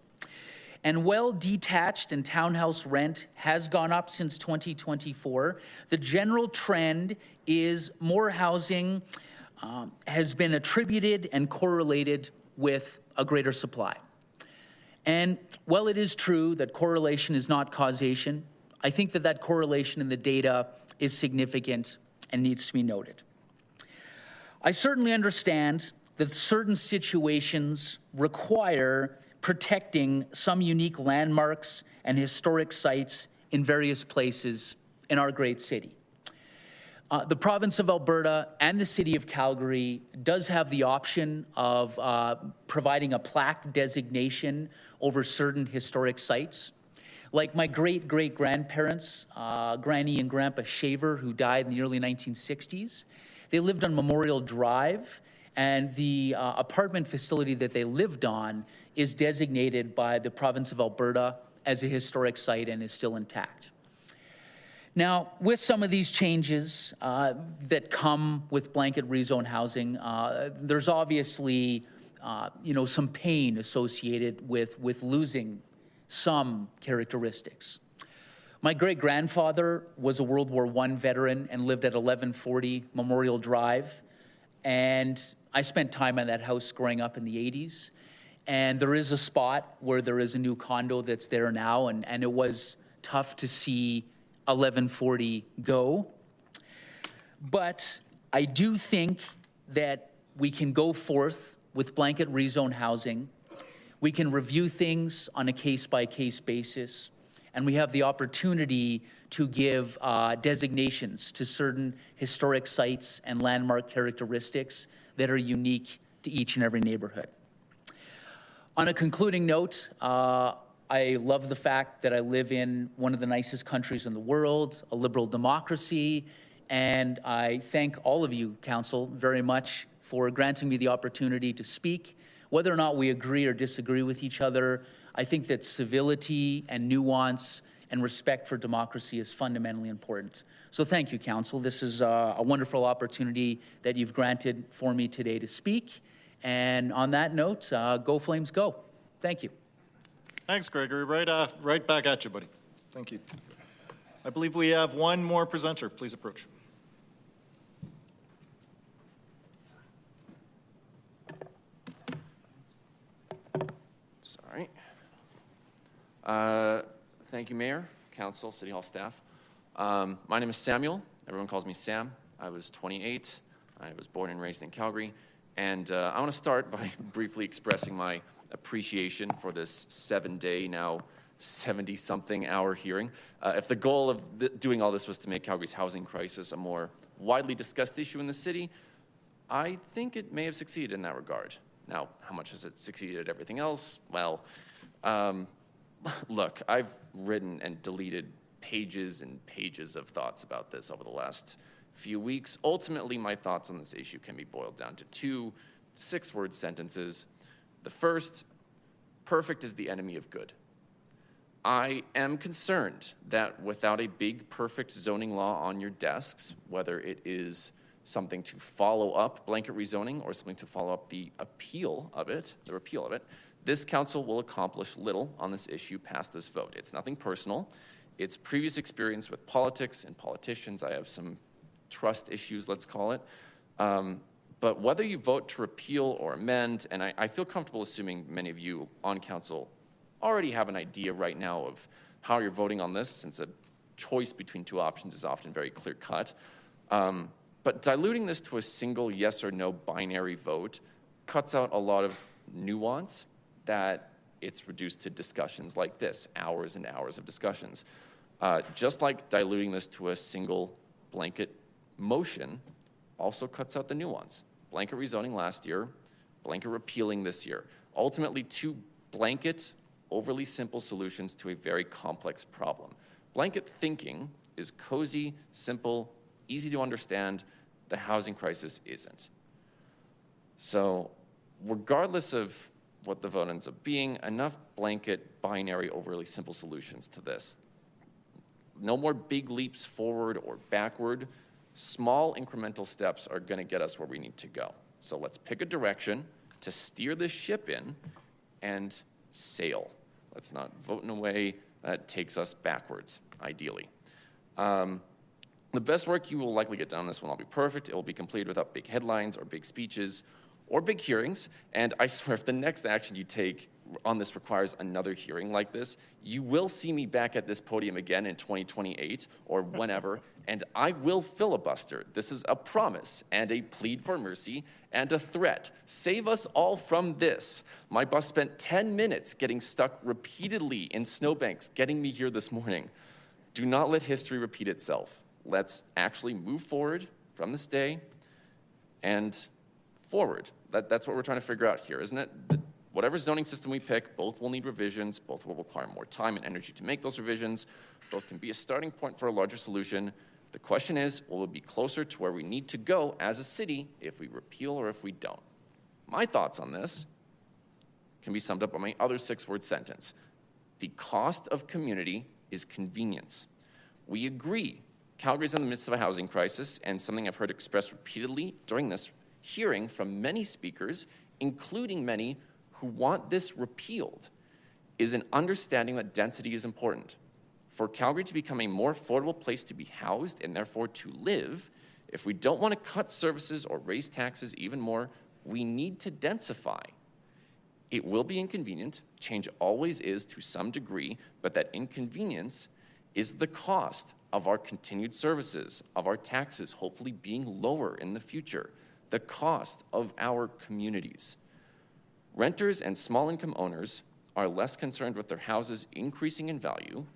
And while detached and townhouse rent has gone up since 2024, the general trend is more housing has been attributed and correlated with a greater supply. And while it is true that correlation is not causation, I think that that correlation in the data is significant and needs to be noted. I certainly understand that certain situations require protecting some unique landmarks and historic sites in various places in our great city. The province of Alberta and the city of Calgary does have the option of providing a plaque designation over certain historic sites. Like my great-great-grandparents, Granny and Grandpa Shaver, who died in the early 1960s, they lived on Memorial Drive, and the apartment facility that they lived on is designated by the province of Alberta as a historic site and is still intact. Now, with some of these changes that come with blanket rezone housing, there's obviously, some pain associated with losing some characteristics. My great-grandfather was a World War I veteran and lived at 1140 Memorial Drive, and I spent time in that house growing up in the 80s. And there is a spot where there is a new condo that's there now, and it was tough to see 1140 go. But I do think that we can go forth with blanket rezone housing. We can review things on a case-by-case basis, and we have the opportunity to give designations to certain historic sites and landmark characteristics that are unique to each and every neighborhood. On a concluding note, I love the fact that I live in one of the nicest countries in the world, a liberal democracy, and I thank all of you, Council, very much for granting me the opportunity to speak. Whether or not we agree or disagree with each other, I think that civility and nuance and respect for democracy is fundamentally important. So thank you, Council. This is a wonderful opportunity that you've granted for me today to speak. And on that note, go Flames go. Thank you. Thanks, Gregory. Right back at you, buddy. Thank you. I believe we have one more presenter. Please approach. Sorry. Thank you, Mayor, Council, City Hall staff. My name is Samuel. Everyone calls me Sam. I was 28. I was born and raised in Calgary. And I want to start by briefly expressing my appreciation for this 7-day, now 70-something hour hearing. If the goal of doing all this was to make Calgary's housing crisis a more widely discussed issue in the city, I think it may have succeeded in that regard. Now, how much has it succeeded at everything else? Well, look, I've written and deleted pages and pages of thoughts about this over the last few weeks. Ultimately, my thoughts on this issue can be boiled down to 2 6-word sentences. The first, perfect is the enemy of good. I am concerned that without a big, perfect zoning law on your desks, whether it is something to follow up blanket rezoning or something to follow up the repeal of it, this council will accomplish little on this issue past this vote. It's nothing personal. It's previous experience with politics and politicians. I have some trust issues, let's call it. But whether you vote to repeal or amend, and I feel comfortable assuming many of you on council already have an idea right now of how you're voting on this, since a choice between two options is often very clear cut. But diluting this to a single yes or no binary vote cuts out a lot of nuance that it's reduced to discussions like this, hours and hours of discussions. Just like diluting this to a single blanket motion also cuts out the nuance. Blanket rezoning last year, blanket repealing this year. Ultimately, two blanket, overly simple solutions to a very complex problem. Blanket thinking is cozy, simple, easy to understand. The housing crisis isn't. So regardless of what the vote ends up being, enough blanket, binary, overly simple solutions to this. No more big leaps forward or backward. Small incremental steps are going to get us where we need to go. So let's pick a direction to steer this ship in and sail. Let's not vote in a way that takes us backwards, ideally. The best work you will likely get done on this will not be perfect. It will be completed without big headlines or big speeches or big hearings. And I swear, if the next action you take on this requires another hearing like this, you will see me back at this podium again in 2028 or whenever, and I will filibuster. This is a promise and a plead for mercy and a threat. Save us all from this. My bus spent 10 minutes getting stuck repeatedly in snowbanks getting me here this morning. Do not let history repeat itself. Let's actually move forward from this day and forward. That's what we're trying to figure out here, isn't it? Whatever zoning system we pick, both will need revisions, both will require more time and energy to make those revisions, both can be a starting point for a larger solution. The question is, will it be closer to where we need to go as a city if we repeal or if we don't? My thoughts on this can be summed up by my other 6-word sentence. The cost of community is convenience. We agree Calgary's in the midst of a housing crisis, and something I've heard expressed repeatedly during this hearing from many speakers, including many who want this repealed, is an understanding that density is important. For Calgary to become a more affordable place to be housed and therefore to live, if we don't want to cut services or raise taxes even more, we need to densify. It will be inconvenient. Change always is to some degree, but that inconvenience is the cost of our continued services, of our taxes hopefully being lower in the future, the cost of our communities. Renters and small income owners are less concerned with their houses increasing in value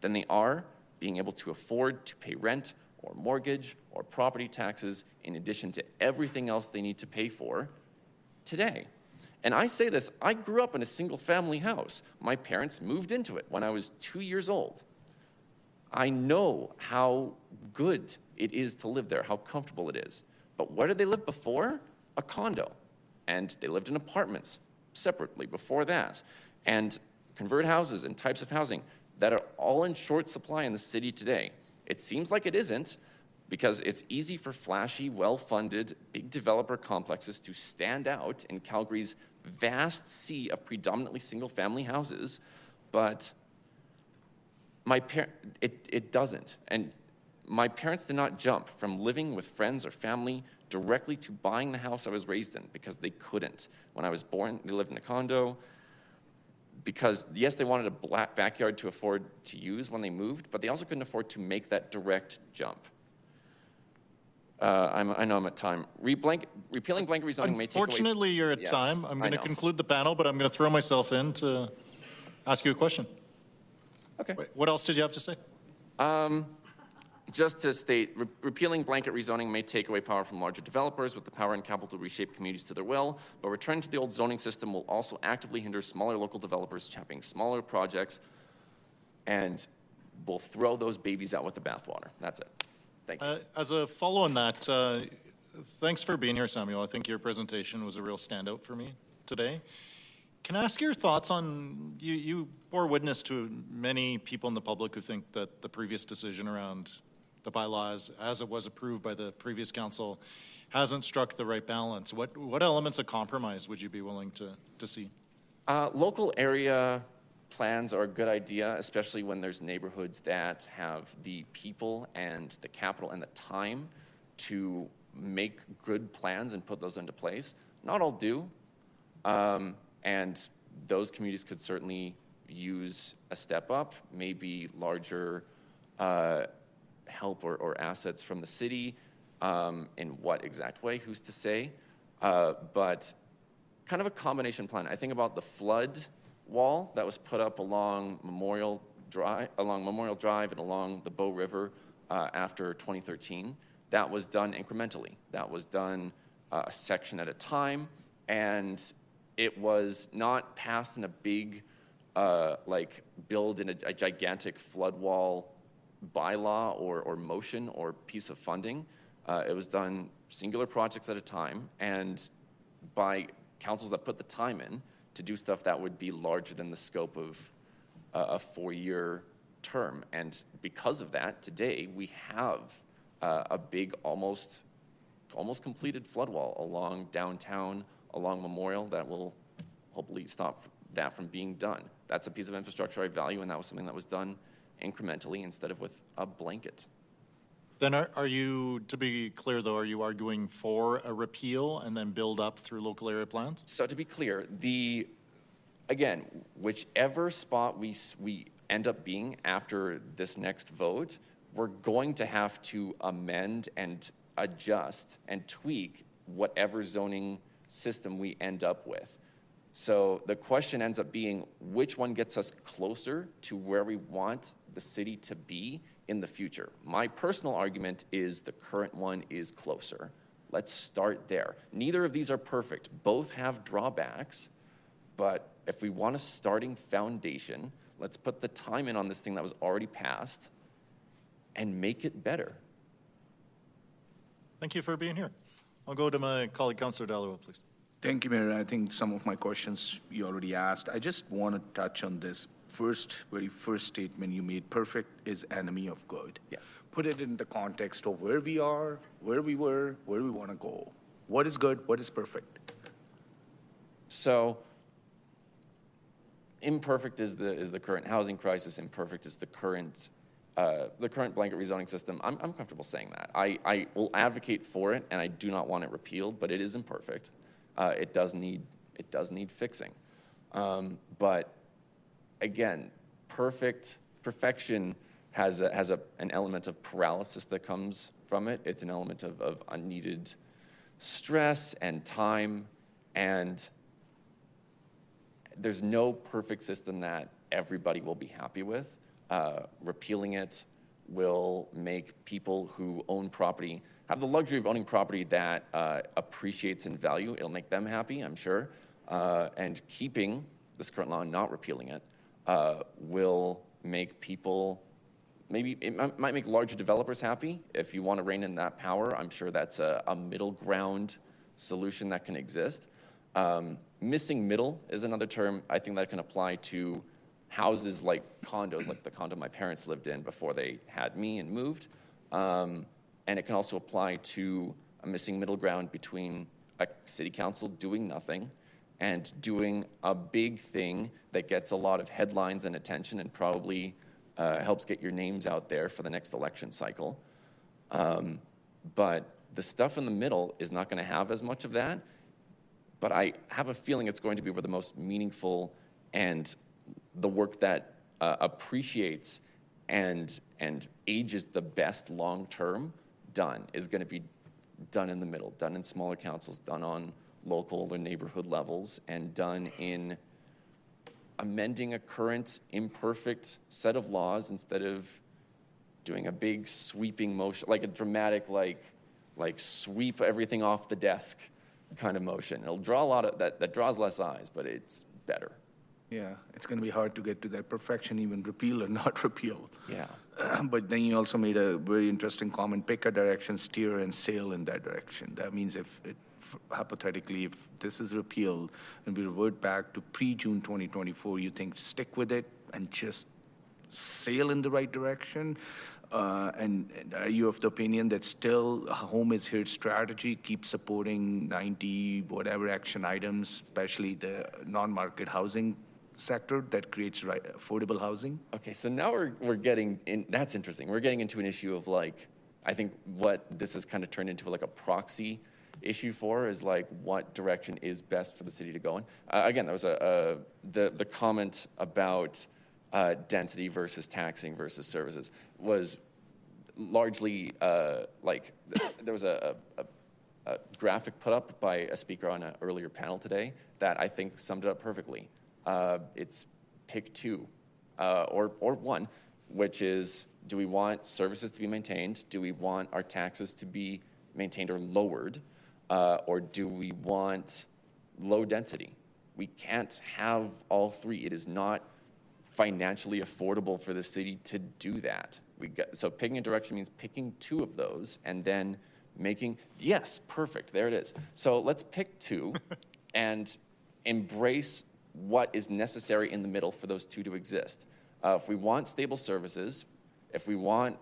than they are being able to afford to pay rent or mortgage or property taxes in addition to everything else they need to pay for today. And I say this, I grew up in a single family house. My parents moved into it when I was 2 years old. I know how good it is to live there, how comfortable it is. But where did they live before? A condo. And they lived in apartments separately before that. And converted houses and types of housing that are all in short supply in the city today. It seems like it isn't, because it's easy for flashy, well-funded, big developer complexes to stand out in Calgary's vast sea of predominantly single-family houses, but it doesn't. And my parents did not jump from living with friends or family directly to buying the house I was raised in because they couldn't. When I was born, they lived in a condo because, yes, they wanted a backyard to afford to use when they moved, but they also couldn't afford to make that direct jump. I know I'm at time. Repealing blanket rezoning may take away... Unfortunately, you're at time. I'm going to conclude the panel, but I'm going to throw myself in to ask you a question. Okay. Wait, what else did you have to say? Just to state, repealing blanket rezoning may take away power from larger developers with the power and capital to reshape communities to their will, but returning to the old zoning system will also actively hinder smaller local developers championing smaller projects, and will throw those babies out with the bathwater. That's it. Thank you. As a follow on that, thanks for being here, Samuel. I think your presentation was a real standout for me today. Can I ask your thoughts on, you bore witness to many people in the public who think that the previous decision around the bylaws as it was approved by the previous council hasn't struck the right balance. What elements of compromise would you be willing to see? Local area plans are a good idea, especially when there's neighborhoods that have the people and the capital and the time to make good plans and put those into place. Not all do, and those communities could certainly use a step up, maybe larger help or assets from the city. In what exact way, who's to say? But kind of a combination plan. I think about the flood wall that was put up along Memorial Drive and along the Bow River after 2013. That was done incrementally. That was done a section at a time, and it was not passed in a big, build in a gigantic flood wall bylaw or motion or piece of funding. It was done singular projects at a time, and by councils that put the time in to do stuff that would be larger than the scope of a 4-year term. And because of that, today we have a big, almost completed flood wall along downtown, along Memorial, that will hopefully stop that from being done. That's a piece of infrastructure I value, and that was something that was done incrementally instead of with a blanket. Then are you, to be clear though, are you arguing for a repeal and then build up through local area plans? So to be clear, again, whichever spot we end up being after this next vote, we're going to have to amend and adjust and tweak whatever zoning system we end up with. So the question ends up being, which one gets us closer to where we want the city to be in the future? My personal argument is the current one is closer. Let's start there. Neither of these are perfect. Both have drawbacks, but if we want a starting foundation, let's put the time in on this thing that was already passed and make it better. Thank you for being here. I'll go to my colleague, Councillor Dalloway, please. Thank you, Mayor. I think some of my questions you already asked. I just want to touch on this very first statement you made. Perfect is enemy of good. Yes. Put it in the context of where we are, where we were, where we want to go. What is good? What is perfect? So imperfect is the current housing crisis. Imperfect is the current blanket rezoning system. I'm comfortable saying that. I will advocate for it, and I do not want it repealed, but it is imperfect. It does need fixing. But again, perfection has an element of paralysis that comes from it. It's an element of unneeded stress and time, and there's no perfect system that everybody will be happy with. Repealing it will make people who own property have the luxury of owning property that appreciates in value. It'll make them happy, I'm sure. And keeping this current law and not repealing it will make people, maybe it might make larger developers happy. If you want to rein in that power, I'm sure that's a middle ground solution that can exist. Missing middle is another term I think that can apply to houses like condos, like the condo my parents lived in before they had me and moved. And it can also apply to a missing middle ground between a city council doing nothing and doing a big thing that gets a lot of headlines and attention and probably helps get your names out there for the next election cycle. But the stuff in the middle is not going to have as much of that. But I have a feeling it's going to be where the most meaningful and the work that appreciates and ages the best long-term done is going to be done in the middle, done in smaller councils, done on local or neighborhood levels, and done in amending a current imperfect set of laws instead of doing a big sweeping motion, like a dramatic, like sweep everything off the desk kind of motion. It'll draw a lot of, that draws less eyes, but it's better. Yeah, it's going to be hard to get to that perfection, even repeal or not repeal. Yeah. But then you also made a very interesting comment, pick a direction, steer and sail in that direction. That means hypothetically, if this is repealed and we revert back to pre-June 2024, you think stick with it and just sail in the right direction? And are you of the opinion that still home is here strategy, keep supporting 90 whatever action items, especially the non-market housing sector that creates affordable housing? Okay, so now we're getting in, that's interesting. We're getting into an issue of like, I think what this has kind of turned into like a proxy issue for is like what direction is best for the city to go in. Again, there was the comment about density versus taxing versus services was largely like there was a graphic put up by a speaker on an earlier panel today that I think summed it up perfectly. It's pick two or one, which is, do we want services to be maintained? Do we want our taxes to be maintained or lowered? Or do we want low density? We can't have all three. It is not financially affordable for the city to do that. So picking a direction means picking two of those and then making, yes, perfect, there it is. So let's pick two and embrace what is necessary in the middle for those two to exist. If we want stable services, if we want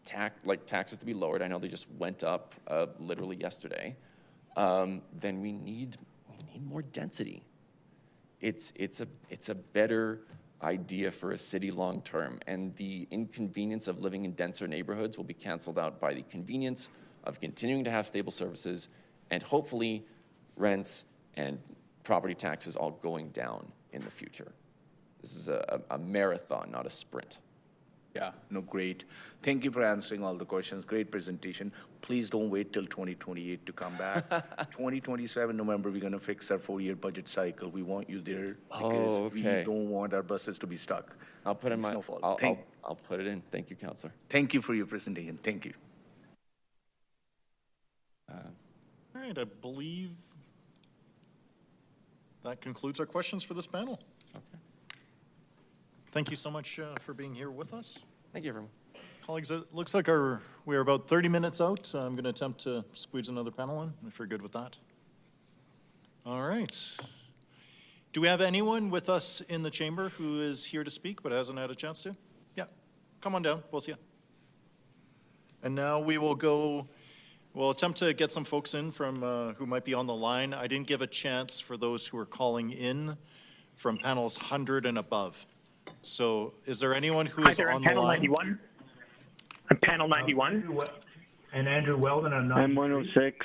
taxes to be lowered, I know they just went up literally yesterday, then we need more density. It's a better idea for a city long term, and the inconvenience of living in denser neighborhoods will be canceled out by the convenience of continuing to have stable services and hopefully rents and property taxes all going down in the future. This is a marathon, not a sprint. Yeah, no, great. Thank you for answering all the questions. Great presentation. Please don't wait till 2028 to come back. 2027 November, we're going to fix our 4-year budget cycle. We want you there because we don't want our buses to be stuck. I'll put in my. Snowfall. I'll put it in. Thank you, Councillor. Thank you for your presentation. Thank you. All right, I believe that concludes our questions for this panel. Thank you so much for being here with us. Thank you, everyone. Colleagues, it looks like we are about 30 minutes out. I'm going to attempt to squeeze another panel in, if you're good with that. All right. Do we have anyone with us in the chamber who is here to speak but hasn't had a chance to? Yeah, come on down, both of you. And now we'll attempt to get some folks in from who might be on the line. I didn't give a chance for those who are calling in from panels 100 and above. So is there anyone who is on the line? 91. I'm panel 91. And Andrew Weldon, I'm 106.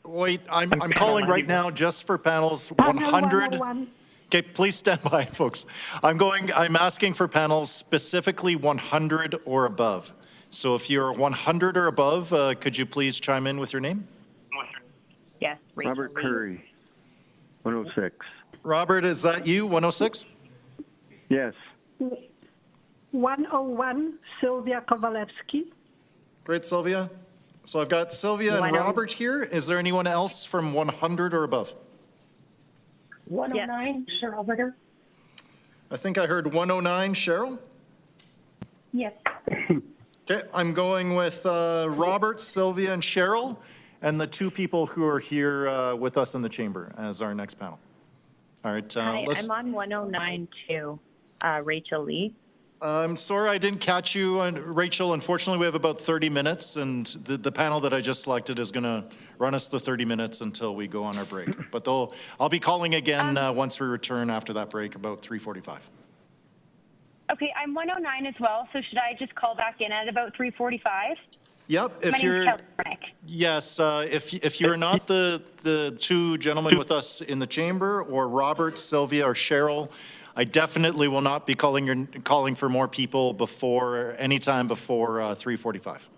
Wait, I'm calling right now just for panels 100. Okay, please stand by, folks. I'm asking for panels specifically 100 or above. So if you're 100 or above, could you please chime in with your name? Yes, Robert Curry, 106. Robert, is that you, 106? Yes. 101, Sylvia Kowalewski. Great, Sylvia. So I've got Sylvia and Robert here. Is there anyone else from 100 or above? 109, Cheryl Ritter. I think I heard 109, Cheryl. Yes. Okay, I'm going with Robert, Sylvia, and Cheryl, and the two people who are here with us in the chamber as our next panel. All right, Hi, I'm on 109 too, Rachel Lee. I'm sorry I didn't catch you, Rachel. Unfortunately, we have about 30 minutes, and the panel that I just selected is going to run us the 30 minutes until we go on our break. But I'll be calling again once we return after that break, about 3:45. Okay, I'm 109 as well, so should I just call back in at about 3:45? Yep, My if name's you're, Kelly Rennick. yes, if you're not the two gentlemen with us in the chamber, or Robert, Sylvia, or Cheryl, I definitely will not be calling for more people before, anytime before 3:45,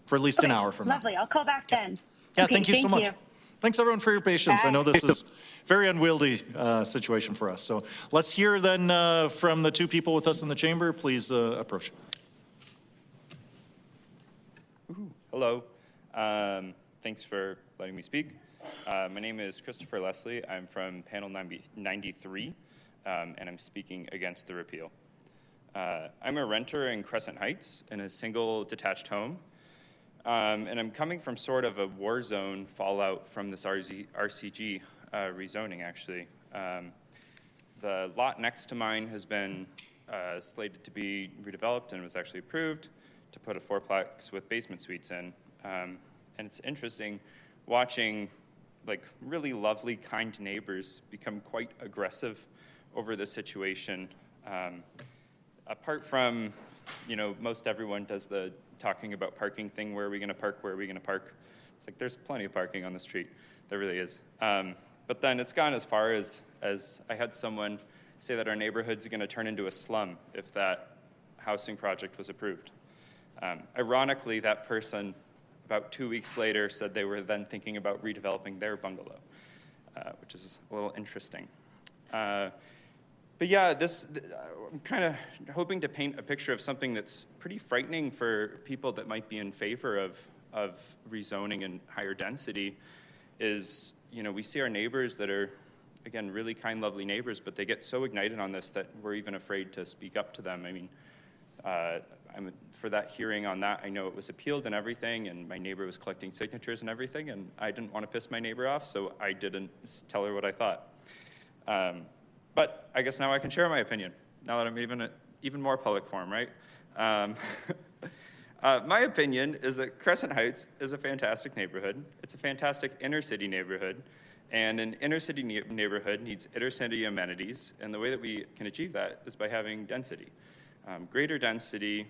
for at least an hour from now. Lovely, I'll call back then. Yeah, Okay, thank you so much. Thanks everyone for your patience. I know this is a very unwieldy situation for us. So let's hear then from the two people with us in the chamber. Please approach. Hello. Thanks for letting me speak. My name is Christopher Leslie. I'm from panel 93, and I'm speaking against the repeal. I'm a renter in Crescent Heights in a single detached home, and I'm coming from sort of a war zone fallout from this RCG rezoning, actually. The lot next to mine has been slated to be redeveloped and was actually approved to put a fourplex with basement suites in. And it's interesting watching like really lovely, kind neighbors become quite aggressive over the situation. Apart from, most everyone does the talking about parking thing, where are we gonna park, where are we gonna park? It's like, there's plenty of parking on the street. There really is. But then it's gone as far as I had someone say that our neighborhood's gonna turn into a slum if that housing project was approved. Ironically, that person, about 2 weeks later, said they were then thinking about redeveloping their bungalow, which is a little interesting. But yeah, I'm kind of hoping to paint a picture of something that's pretty frightening for people that might be in favor of rezoning and higher density. Is, we see our neighbors that are, again, really kind, lovely neighbors, but they get so ignited on this that we're even afraid to speak up to them. I mean, for that hearing on that, I know it was appealed and everything, and my neighbor was collecting signatures and everything, and I didn't want to piss my neighbor off, so I didn't tell her what I thought. But I guess now I can share my opinion, now that I'm even more public forum, right? My opinion is that Crescent Heights is a fantastic neighborhood. It's a fantastic inner city neighborhood, and an inner city neighborhood needs inner city amenities, and the way that we can achieve that is by having density. Greater density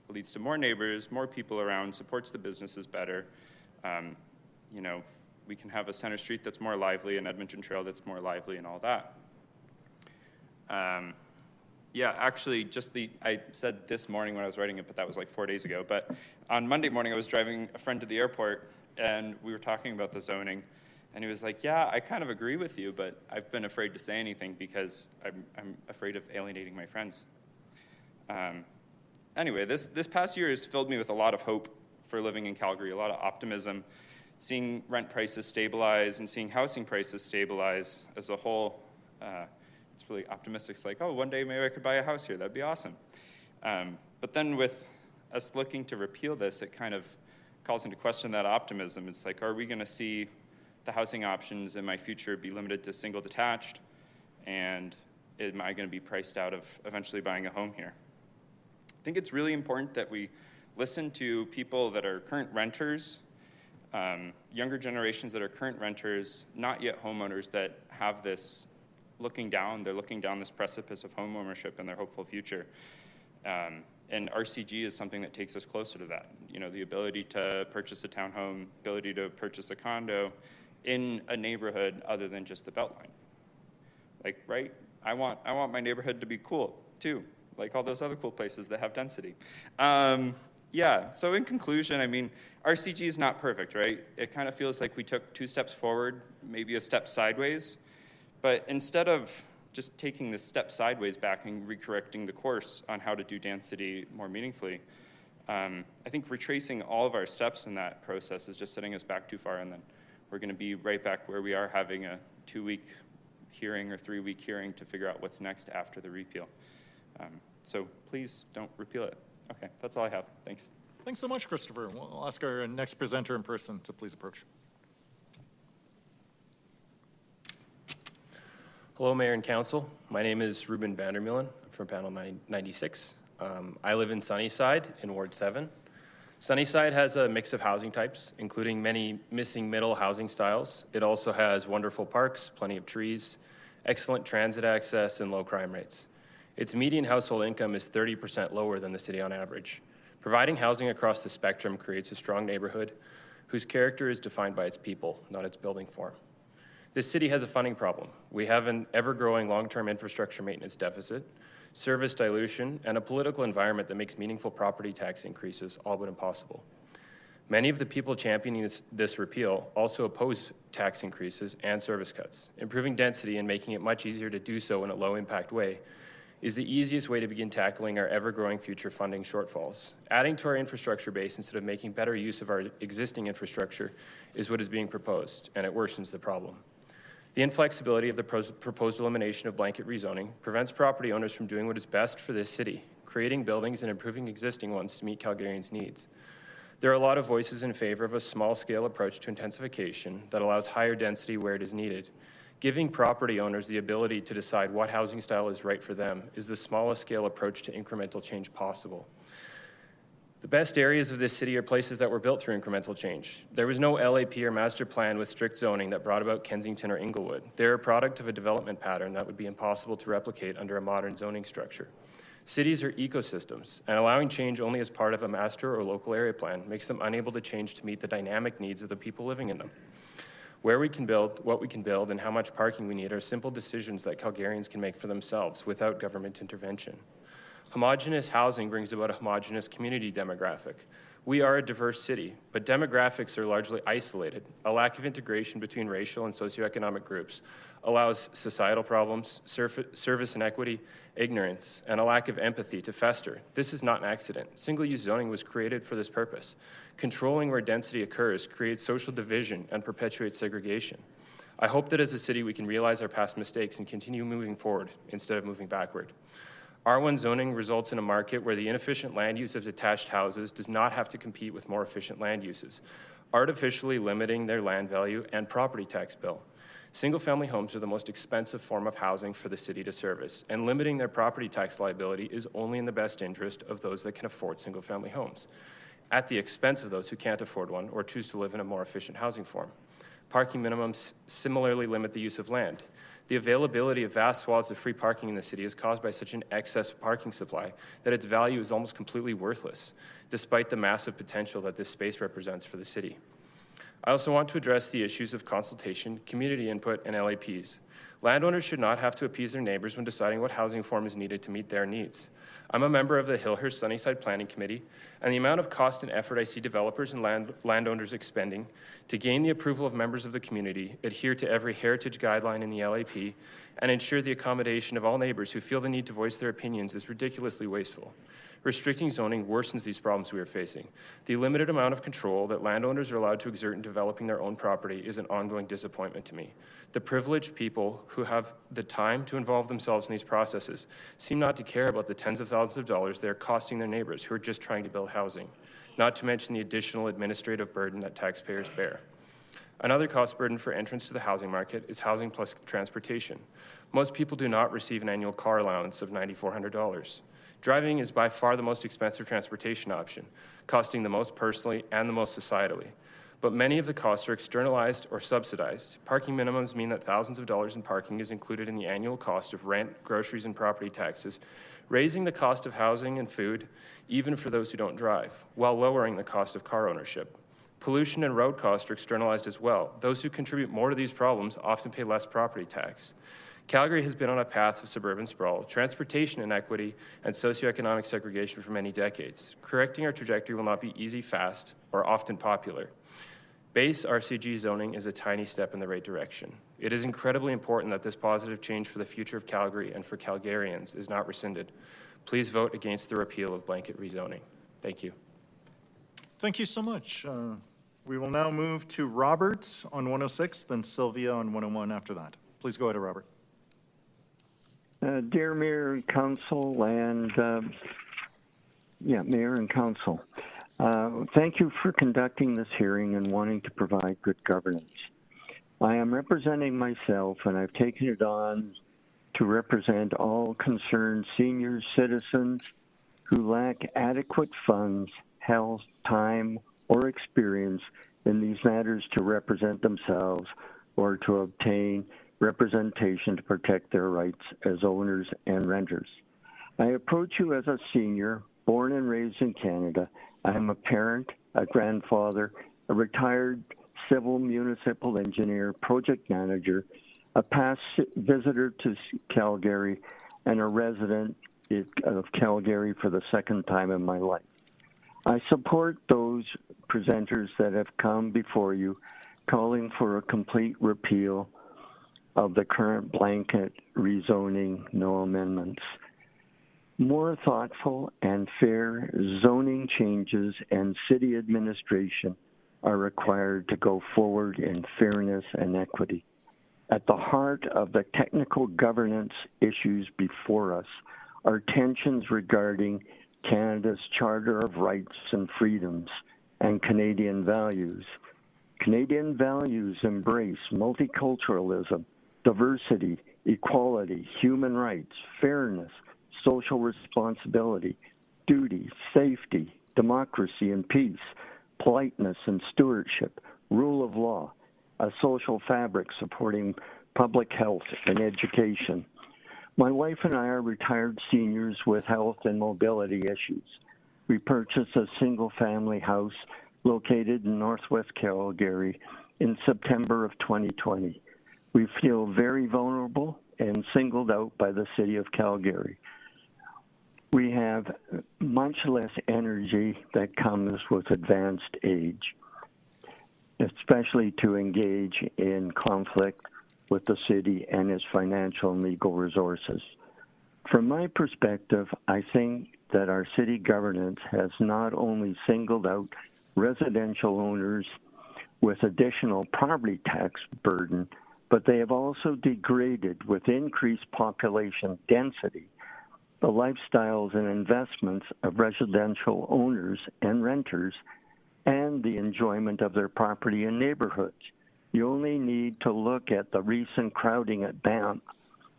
leads to more neighbors, more people around, supports the businesses better. We can have a center street that's more lively, an Edmonton Trail that's more lively, and all that. Yeah, actually, I said this morning when I was writing it, but that was like 4 days ago. But on Monday morning, I was driving a friend to the airport, and we were talking about the zoning. And he was like, yeah, I kind of agree with you, but I've been afraid to say anything because I'm afraid of alienating my friends. Anyway, this past year has filled me with a lot of hope for living in Calgary, a lot of optimism, seeing rent prices stabilize and seeing housing prices stabilize as a whole. It's really optimistic. It's like, oh, one day maybe I could buy a house here. That'd be awesome. But then with us looking to repeal this, it kind of calls into question that optimism. It's like, are we going to see the housing options in my future be limited to single detached? And am I going to be priced out of eventually buying a home here? I think it's really important that we listen to people that are current renters, younger generations that are current renters, not yet homeowners, that have this they're looking down this precipice of home ownership and their hopeful future. And RCG is something that takes us closer to that. The ability to purchase a townhome, ability to purchase a condo in a neighborhood other than just the Beltline. Like, right? I want my neighborhood to be cool too, like all those other cool places that have density. Yeah, so in conclusion, I mean, RCG is not perfect, right? It kind of feels like we took 2 steps forward, maybe a step sideways. But instead of just taking this step sideways back and recorrecting the course on how to do density more meaningfully, I think retracing all of our steps in that process is just setting us back too far, and then we're going to be right back where we are, having a 2-week hearing or 3-week hearing to figure out what's next after the repeal. So please don't repeal it. Okay, that's all I have. Thanks. Thanks so much, Christopher. We'll ask our next presenter in person to please approach. Hello, Mayor and Council. My name is Ruben Vandermeulen. I'm from Panel 96. I live in Sunnyside in Ward 7. Sunnyside has a mix of housing types, including many missing middle housing styles. It also has wonderful parks, plenty of trees, excellent transit access, and low crime rates. Its median household income is 30% lower than the city on average. Providing housing across the spectrum creates a strong neighborhood whose character is defined by its people, not its building form. This city has a funding problem. We have an ever-growing long-term infrastructure maintenance deficit, service dilution, and a political environment that makes meaningful property tax increases all but impossible. Many of the people championing this repeal also oppose tax increases and service cuts. Improving density and making it much easier to do so in a low-impact way is the easiest way to begin tackling our ever-growing future funding shortfalls. Adding to our infrastructure base instead of making better use of our existing infrastructure is what is being proposed, and it worsens the problem. The inflexibility of the proposed elimination of blanket rezoning prevents property owners from doing what is best for this city, creating buildings and improving existing ones to meet Calgarians' needs. There are a lot of voices in favor of a small-scale approach to intensification that allows higher density where it is needed. Giving property owners the ability to decide what housing style is right for them is the smallest scale approach to incremental change possible. The best areas of this city are places that were built through incremental change. There was no LAP or master plan with strict zoning that brought about Kensington or Inglewood. They're a product of a development pattern that would be impossible to replicate under a modern zoning structure. Cities are ecosystems, and allowing change only as part of a master or local area plan makes them unable to change to meet the dynamic needs of the people living in them. Where we can build, what we can build, and how much parking we need are simple decisions that Calgarians can make for themselves without government intervention. Homogeneous housing brings about a homogeneous community demographic. We are a diverse city, but demographics are largely isolated. A lack of integration between racial and socioeconomic groups allows societal problems, service inequity, ignorance, and a lack of empathy to fester. This is not an accident. Single-use zoning was created for this purpose. Controlling where density occurs creates social division and perpetuates segregation. I hope that as a city we can realize our past mistakes and continue moving forward instead of moving backward. R1 zoning results in a market where the inefficient land use of detached houses does not have to compete with more efficient land uses, artificially limiting their land value and property tax bill. Single-family homes are the most expensive form of housing for the city to service, and limiting their property tax liability is only in the best interest of those that can afford single-family homes, at the expense of those who can't afford one or choose to live in a more efficient housing form. Parking minimums similarly limit the use of land. The availability of vast swaths of free parking in the city is caused by such an excess of parking supply that its value is almost completely worthless, despite the massive potential that this space represents for the city. I also want to address the issues of consultation, community input, and LAPs. Landowners should not have to appease their neighbors when deciding what housing form is needed to meet their needs. I'm a member of the Hillhurst Sunnyside Planning Committee, and the amount of cost and effort I see developers and landowners expending to gain the approval of members of the community, adhere to every heritage guideline in the LAP, and ensure the accommodation of all neighbors who feel the need to voice their opinions is ridiculously wasteful. Restricting zoning worsens these problems we are facing. The limited amount of control that landowners are allowed to exert in developing their own property is an ongoing disappointment to me. The privileged people who have the time to involve themselves in these processes seem not to care about the tens of thousands of dollars they are costing their neighbors who are just trying to build housing, not to mention the additional administrative burden that taxpayers bear. Another cost burden for entrance to the housing market is housing plus transportation. Most people do not receive an annual car allowance of $9,400. Driving is by far the most expensive transportation option, costing the most personally and the most societally. But many of the costs are externalized or subsidized. Parking minimums mean that thousands of dollars in parking is included in the annual cost of rent, groceries, and property taxes, raising the cost of housing and food, even for those who don't drive, while lowering the cost of car ownership. Pollution and road costs are externalized as well. Those who contribute more to these problems often pay less property tax. Calgary has been on a path of suburban sprawl, transportation inequity, and socioeconomic segregation for many decades. Correcting our trajectory will not be easy, fast, or often popular. Base RCG zoning is a tiny step in the right direction. It is incredibly important that this positive change for the future of Calgary and for Calgarians is not rescinded. Please vote against the repeal of blanket rezoning. Thank you. Thank you so much. We will now move to Robert on 106, then Sylvia on 101 after that. Please go ahead, Robert. Dear Mayor and Council, and Mayor and Council, thank you for conducting this hearing and wanting to provide good governance. I am representing myself, and I've taken it on to represent all concerned senior citizens who lack adequate funds, health, time, or experience in these matters to represent themselves or to obtain representation to protect their rights as owners and renters. I approach you as a senior, born and raised in Canada. I am a parent, a grandfather, a retired civil municipal engineer, project manager, a past visitor to Calgary, and a resident of Calgary for the second time in my life. I support those presenters that have come before you calling for a complete repeal of the current blanket rezoning, no amendments. More thoughtful and fair zoning changes and city administration are required to go forward in fairness and equity. At the heart of the technical governance issues before us are tensions regarding Canada's Charter of Rights and Freedoms and Canadian values. Canadian values embrace multiculturalism, diversity, equality, human rights, fairness, social responsibility, duty, safety, democracy and peace, politeness and stewardship, rule of law, a social fabric supporting public health and education. My wife and I are retired seniors with health and mobility issues. We purchased a single-family house located in northwest Calgary in September of 2020. We feel very vulnerable and singled out by the city of Calgary. We have much less energy that comes with advanced age, especially to engage in conflict with the city and its financial and legal resources. From my perspective, I think that our city governance has not only singled out residential owners with additional property tax burden, but they have also degraded with increased population density the lifestyles and investments of residential owners and renters and the enjoyment of their property in neighborhoods. You only need to look at the recent crowding at Banff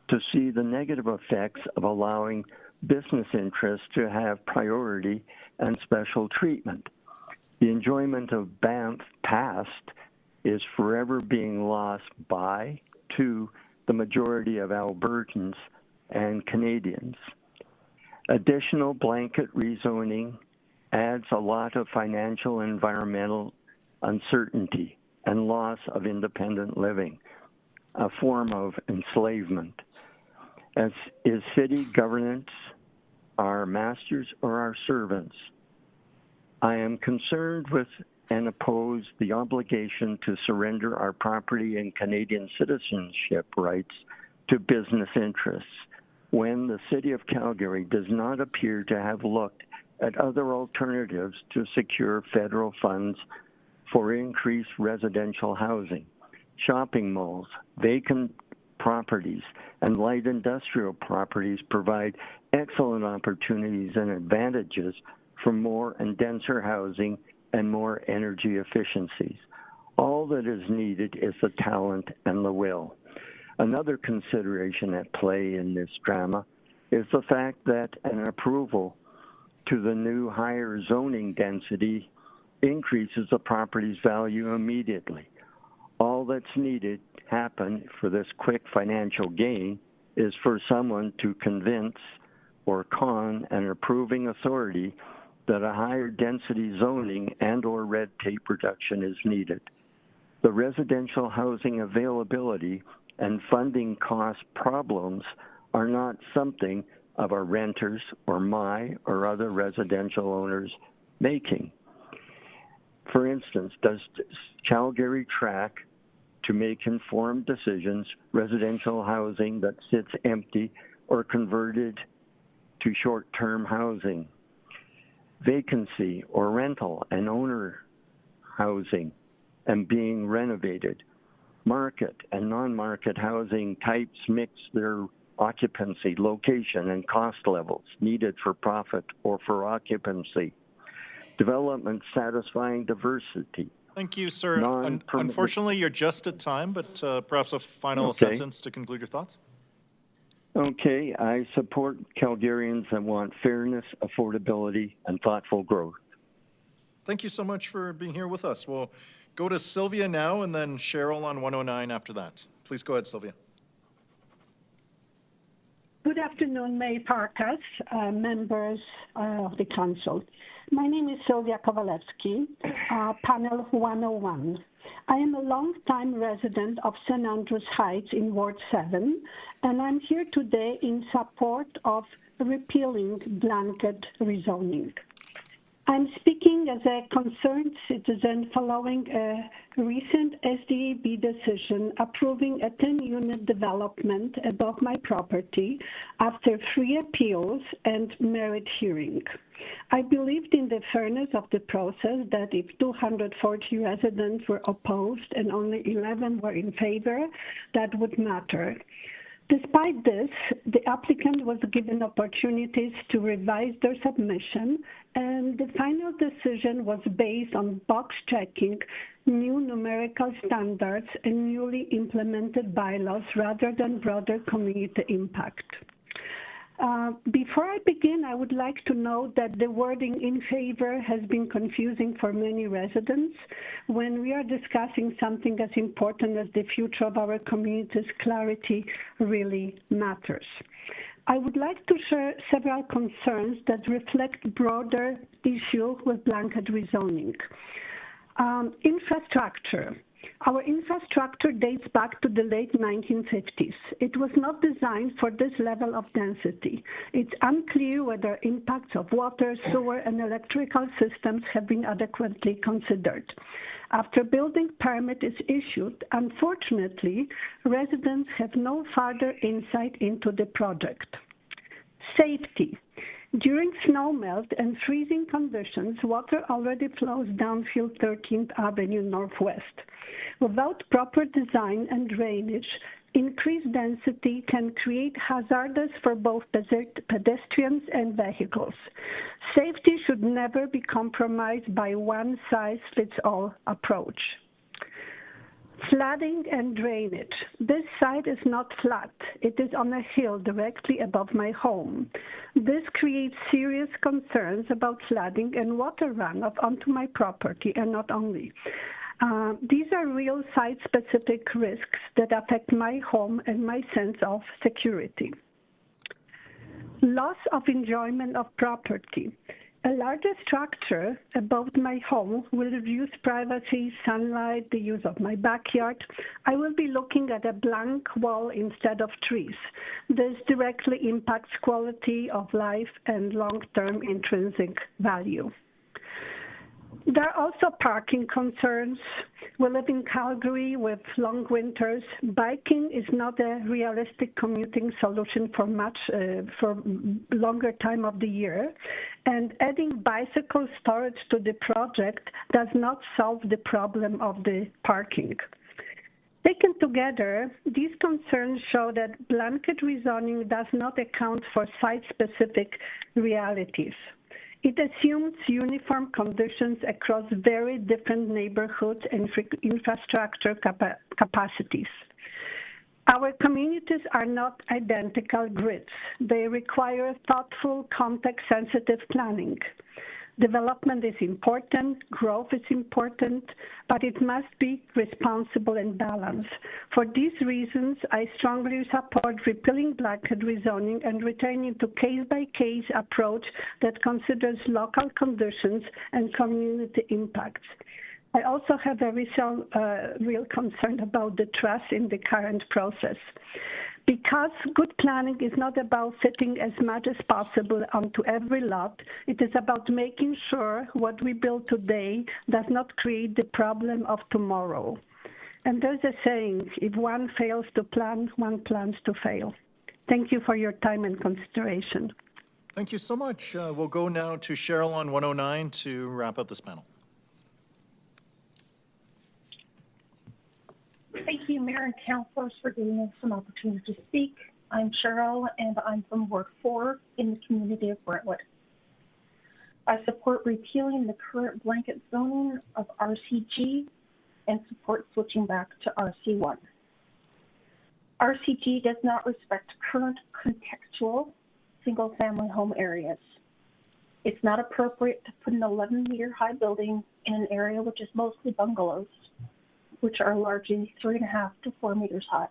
to see the negative effects of allowing business interests to have priority and special treatment. The enjoyment of Banff past is forever being lost by, to, the majority of Albertans and Canadians. Additional blanket rezoning adds a lot of financial and environmental uncertainty and loss of independent living, a form of enslavement. As is city governance our masters or our servants? I am concerned with and oppose the obligation to surrender our property and Canadian citizenship rights to business interests when the City of Calgary does not appear to have looked at other alternatives to secure federal funds for increased residential housing, shopping malls, vacant properties, and light industrial properties provide excellent opportunities and advantages for more and denser housing and more energy efficiencies. All that is needed is the talent and the will. Another consideration at play in this drama is the fact that an approval to the new higher zoning density increases the property's value immediately. All that's needed happen for this quick financial gain is for someone to convince or con an approving authority that a higher density zoning and or red tape reduction is needed. The residential housing availability and funding cost problems are not something of our renters or my or other residential owners making. For instance, does Calgary track to make informed decisions residential housing that sits empty or converted to short-term housing, vacancy or rental and owner housing and being renovated? Market and non-market housing types mix their occupancy, location, and cost levels needed for profit or for occupancy. Development satisfying diversity. Thank you, sir. Unfortunately, you're just at time, but perhaps a final sentence to conclude your thoughts. Okay, I support Calgarians that want fairness, affordability, and thoughtful growth. Thank you so much for being here with us. We'll go to Sylvia now and then Cheryl on 109 after that. Please go ahead, Sylvia. Good afternoon, Mayor Farkas, members of the council. My name is Sylvia Kowalewski, panel 101. I am a long-time resident of St. Andrews Heights in Ward 7, and I'm here today in support of repealing blanket rezoning. I'm speaking as a concerned citizen following a recent SDAB decision approving a 10-unit development above my property after 3 appeals and merit hearing. I believed in the fairness of the process that if 240 residents were opposed and only 11 were in favor, that would matter. Despite this, the applicant was given opportunities to revise their submission, and the final decision was based on box checking new numerical standards and newly implemented bylaws rather than broader community impact. Before I begin, I would like to note that the wording in favor has been confusing for many residents. When we are discussing something as important as the future of our communities, clarity really matters. I would like to share several concerns that reflect broader issue with blanket rezoning. Infrastructure. Our infrastructure dates back to the late 1950s. It was not designed for this level of density. It's unclear whether impacts of water, sewer, and electrical systems have been adequately considered. After building permit is issued, unfortunately, residents have no further insight into the project. Safety. During snowmelt and freezing conditions, water already flows downhill 13th Avenue Northwest. Without proper design and drainage, increased density can create hazards for both pedestrians and vehicles. Safety should never be compromised by one-size-fits-all approach. Flooding and drainage. This site is not flat. It is on a hill directly above my home. This creates serious concerns about flooding and water runoff onto my property, and not only. These are real site-specific risks that affect my home and my sense of security. Loss of enjoyment of property. A larger structure above my home will reduce privacy, sunlight, the use of my backyard. I will be looking at a blank wall instead of trees. This directly impacts quality of life and long-term intrinsic value. There are also parking concerns. We live in Calgary with long winters. Biking is not a realistic commuting solution for longer time of the year. And adding bicycle storage to the project does not solve the problem of the parking. Taken together, these concerns show that blanket rezoning does not account for site-specific realities. It assumes uniform conditions across very different neighborhoods and infrastructure capacities. Our communities are not identical grids. They require thoughtful, context-sensitive planning. Development is important, growth is important, but it must be responsible and balanced. For these reasons, I strongly support repealing blanket rezoning and returning to case-by-case approach that considers local conditions and community impacts. I also have a real concern about the trust in the current process. Because good planning is not about fitting as much as possible onto every lot, it is about making sure what we build today does not create the problem of tomorrow. And there's a saying, if one fails to plan, one plans to fail. Thank you for your time and consideration. Thank you so much. We'll go now to Cheryl on 109 to wrap up this panel. Thank you, Mayor and Councilors, for giving us an opportunity to speak. I'm Cheryl, and I'm from Ward 4 in the community of Brentwood. I support repealing the current blanket zoning of RCG and support switching back to RC1. RCG does not respect current contextual single-family home areas. It's not appropriate to put an 11-meter high building in an area which is mostly bungalows, which are largely 3.5 to 4 meters high.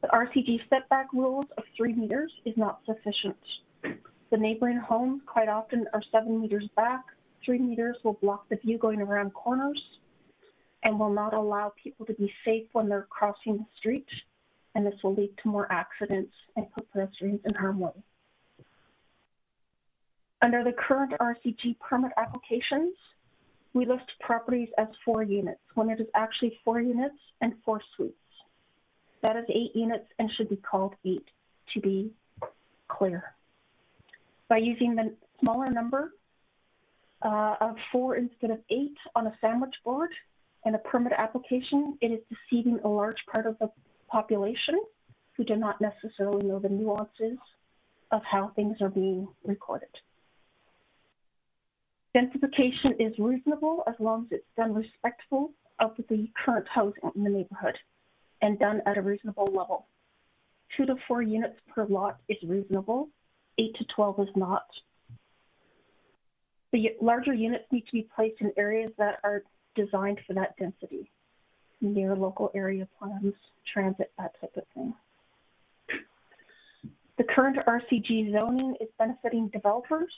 The RCG setback rules of 3 meters is not sufficient. The neighboring homes quite often are 7 meters back. 3 meters will block the view going around corners and will not allow people to be safe when they're crossing the street, and this will lead to more accidents and put pedestrians in harm's way. Under the current RCG permit applications, we list properties as 4 units when it is actually 4 units and 4 suites. That is 8 units and should be called 8 to be clear. By using the smaller number of 4 instead of 8 on a sandwich board in a permit application, it is deceiving a large part of the population who do not necessarily know the nuances of how things are being recorded. Densification is reasonable as long as it's done respectful of the current housing in the neighborhood and done at a reasonable level. 2 to 4 units per lot is reasonable. 8 to 12 is not. The larger units need to be placed in areas that are designed for that density, near local area plans, transit, that type of thing. The current RCG zoning is benefiting developers.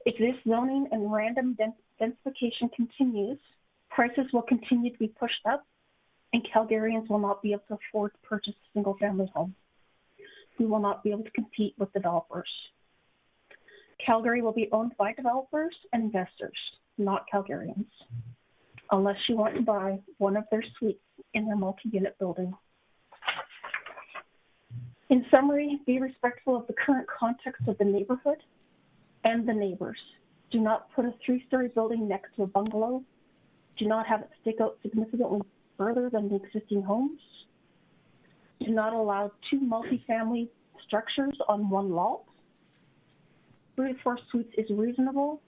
If this zoning and random densification continues, prices will continue to be pushed up and Calgarians will not be able to afford to purchase a single-family home. We will not be able to compete with developers. Calgary will be owned by developers and investors, not Calgarians, unless you want to buy one of their suites in their multi-unit building. In summary, be respectful of the current context of the neighborhood and the neighbors. Do not put a 3-story building next to a bungalow. Do not have it stick out significantly further than the existing homes. Do not allow 2 multifamily structures on one lot. 3 to 4 suites is reasonable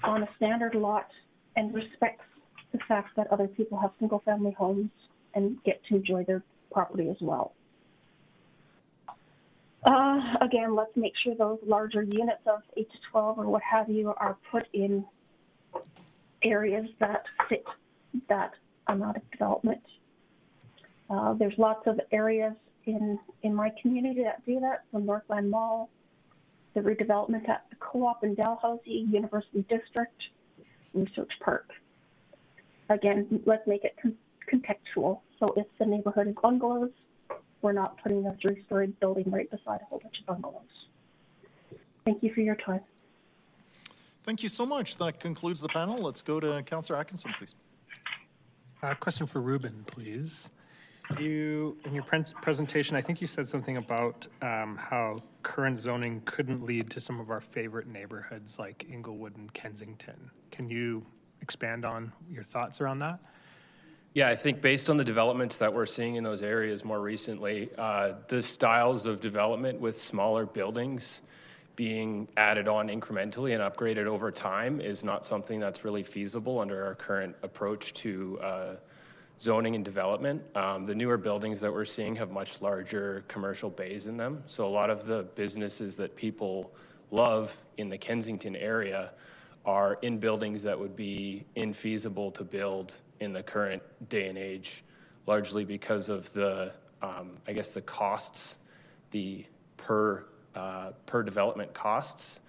on a standard lot and respects the fact that other people have single-family homes and get to enjoy their property as well. Again, let's make sure those larger units of 8 to 12 or what have you are put in areas that fit that amount of development. There's lots of areas in my community that do that, from Northland Mall, the redevelopment at the Co-op in Dalhousie, University District, Research Park. Again, let's make it contextual. So if the neighborhood is bungalows, we're not putting a 3-story building right beside a whole bunch of bungalows. Thank you for your time. Thank you so much. That concludes the panel. Let's go to Councillor Atkinson, please. Question for Ruben, please. In your presentation, I think you said something about how current zoning couldn't lead to some of our favorite neighborhoods like Inglewood and Kensington. Can you expand on your thoughts around that? Yeah, I think based on the developments that we're seeing in those areas more recently, the styles of development with smaller buildings being added on incrementally and upgraded over time is not something that's really feasible under our current approach to zoning and development. The newer buildings that we're seeing have much larger commercial bays in them. So a lot of the businesses that people love in the Kensington area are in buildings that would be infeasible to build in the current day and age, largely because of the, I guess, the costs, the per development costs.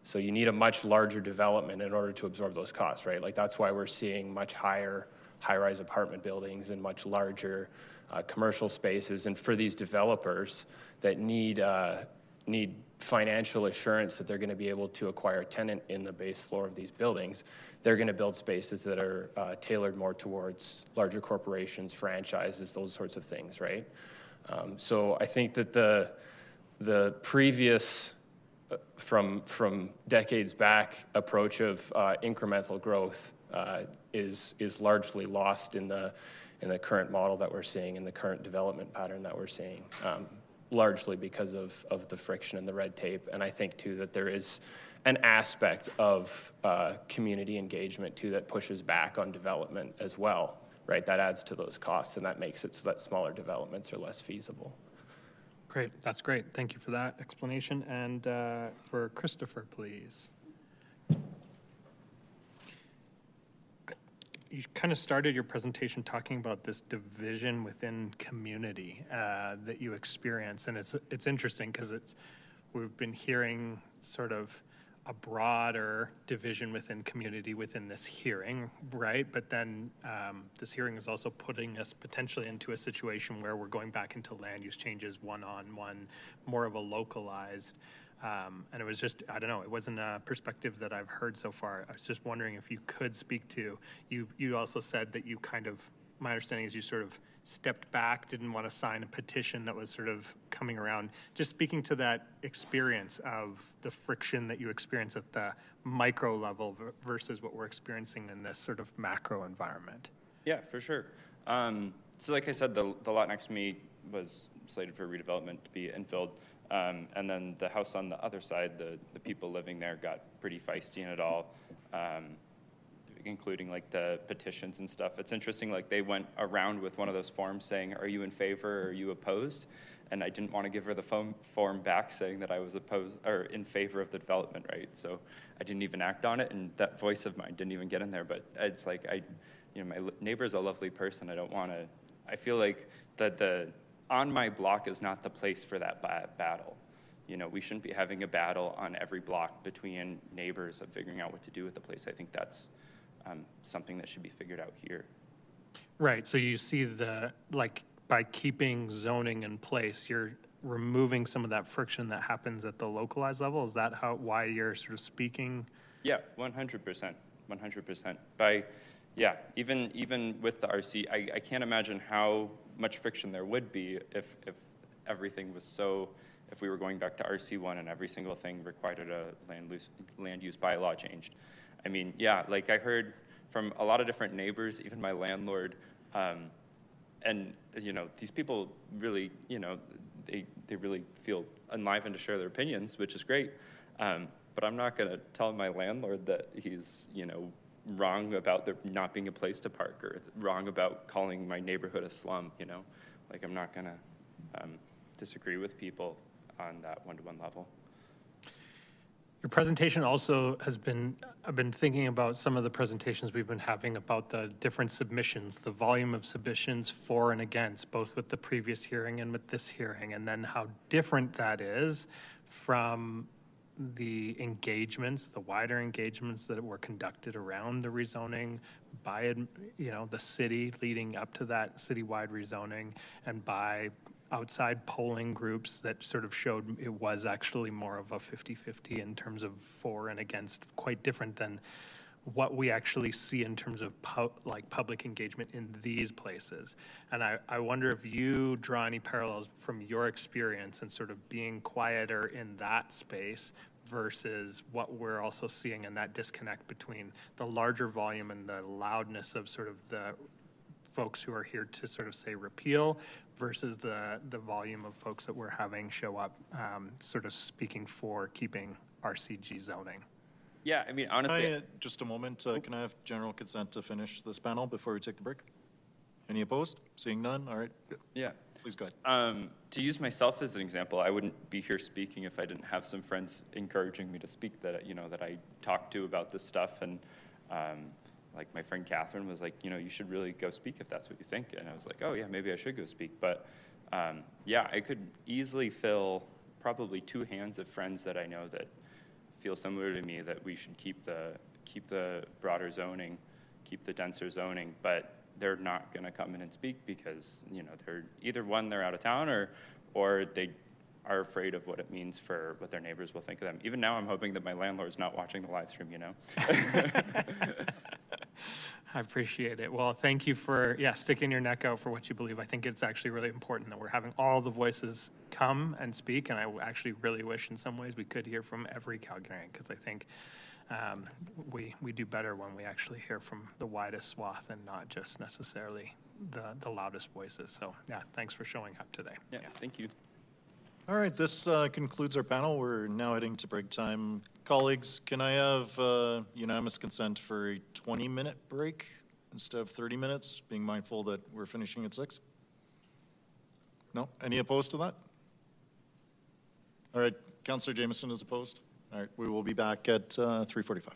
So you need a much larger development in order to absorb those costs, right? Like that's why we're seeing much higher high-rise apartment buildings and much larger commercial spaces. And for these developers that need financial assurance that they're going to be able to acquire a tenant in the base floor of these buildings, they're going to build spaces that are tailored more towards larger corporations, franchises, those sorts of things, right? So I think that the previous, from decades back, approach of incremental growth is largely lost in the current model that we're seeing, in the current development pattern that we're seeing. Largely because of the friction and the red tape. And I think, too, that there is an aspect of community engagement, too, that pushes back on development as well, right? That adds to those costs, and that makes it so that smaller developments are less feasible. Great. That's great. Thank you for that explanation. And for Christopher, please. You kind of started your presentation talking about this division within community that you experience, and it's interesting because we've been hearing sort of a broader division within community within this hearing, right? But then this hearing is also putting us potentially into a situation where we're going back into land use changes one-on-one, more of a localized. And it was just, I don't know, it wasn't a perspective that I've heard so far. I was just wondering if you could speak to, you also said that you kind of, my understanding is you sort of stepped back, didn't want to sign a petition that was sort of coming around. Just speaking to that experience of the friction that you experience at the micro level versus what we're experiencing in this sort of macro environment. Yeah, for sure. So like I said, the lot next to me was slated for redevelopment to be infilled. And then the house on the other side, the people living there got pretty feisty in it all, including like the petitions and stuff. It's interesting, like they went around with one of those forms saying, are you in favor or are you opposed? And I didn't want to give her the form back saying that I was opposed or in favor of the development, right? So I didn't even act on it, and that voice of mine didn't even get in there. But it's like, my neighbor's a lovely person. I don't want to, I feel like the on my block is not the place for that battle. We shouldn't be having a battle on every block between neighbors of figuring out what to do with the place. I think that's something that should be figured out here. Right, so you see by keeping zoning in place, you're removing some of that friction that happens at the localized level? Is that why you're sort of speaking? Yeah, 100%, 100%. Even with the RC, I can't imagine how much friction there would be if everything was if we were going back to RC1 and every single thing required a land use bylaw changed. I mean, yeah, like I heard from a lot of different neighbors, even my landlord, and these people really, they really feel enlivened to share their opinions, which is great. But I'm not going to tell my landlord that he's, wrong about there not being a place to park or wrong about calling my neighborhood a slum, Like I'm not going to disagree with people on that one-to-one level. Your presentation also I've been thinking about some of the presentations we've been having about the different submissions, the volume of submissions for and against, both with the previous hearing and with this hearing, and then how different that is from the engagements, the wider engagements that were conducted around the rezoning by, the city leading up to that citywide rezoning, and by outside polling groups that sort of showed it was actually more of a 50-50 in terms of for and against, quite different than what we actually see in terms of public engagement in these places. And I wonder if you draw any parallels from your experience and sort of being quieter in that space versus what we're also seeing in that disconnect between the larger volume and the loudness of sort of the folks who are here to sort of say repeal versus the volume of folks that we're having show up sort of speaking for keeping RCG zoning. Yeah, I mean, honestly. Just a moment. Can I have general consent to finish this panel before we take the break? Any opposed? Seeing none? All right. Yeah. Please go ahead. To use myself as an example, I wouldn't be here speaking if I didn't have some friends encouraging me to speak that, that I talked to about this stuff. And like my friend Catherine was like, you should really go speak if that's what you think. And I was like, oh yeah, maybe I should go speak. But yeah, I could easily fill probably 2 hands of friends that I know that feel similar to me that we should keep the broader zoning, keep the denser zoning, but they're not going to come in and speak because they're either they're out of town or they are afraid of what it means for what their neighbors will think of them. Even now, I'm hoping that my landlord's not watching the live stream. I appreciate it. Well, thank you for, sticking your neck out for what you believe. I think it's actually really important that we're having all the voices come and speak, and I actually really wish in some ways we could hear from every Calgarian, because I think we do better when we actually hear from the widest swath and not just necessarily the loudest voices. So, thanks for showing up today. Yeah, thank you. All right, this concludes our panel. We're now heading to break time. Colleagues, can I have unanimous consent for a 20-minute break instead of 30 minutes, being mindful that we're finishing at 6? No? Any opposed to that? All right, Councillor Jameson is opposed. All right, we will be back at 3:45.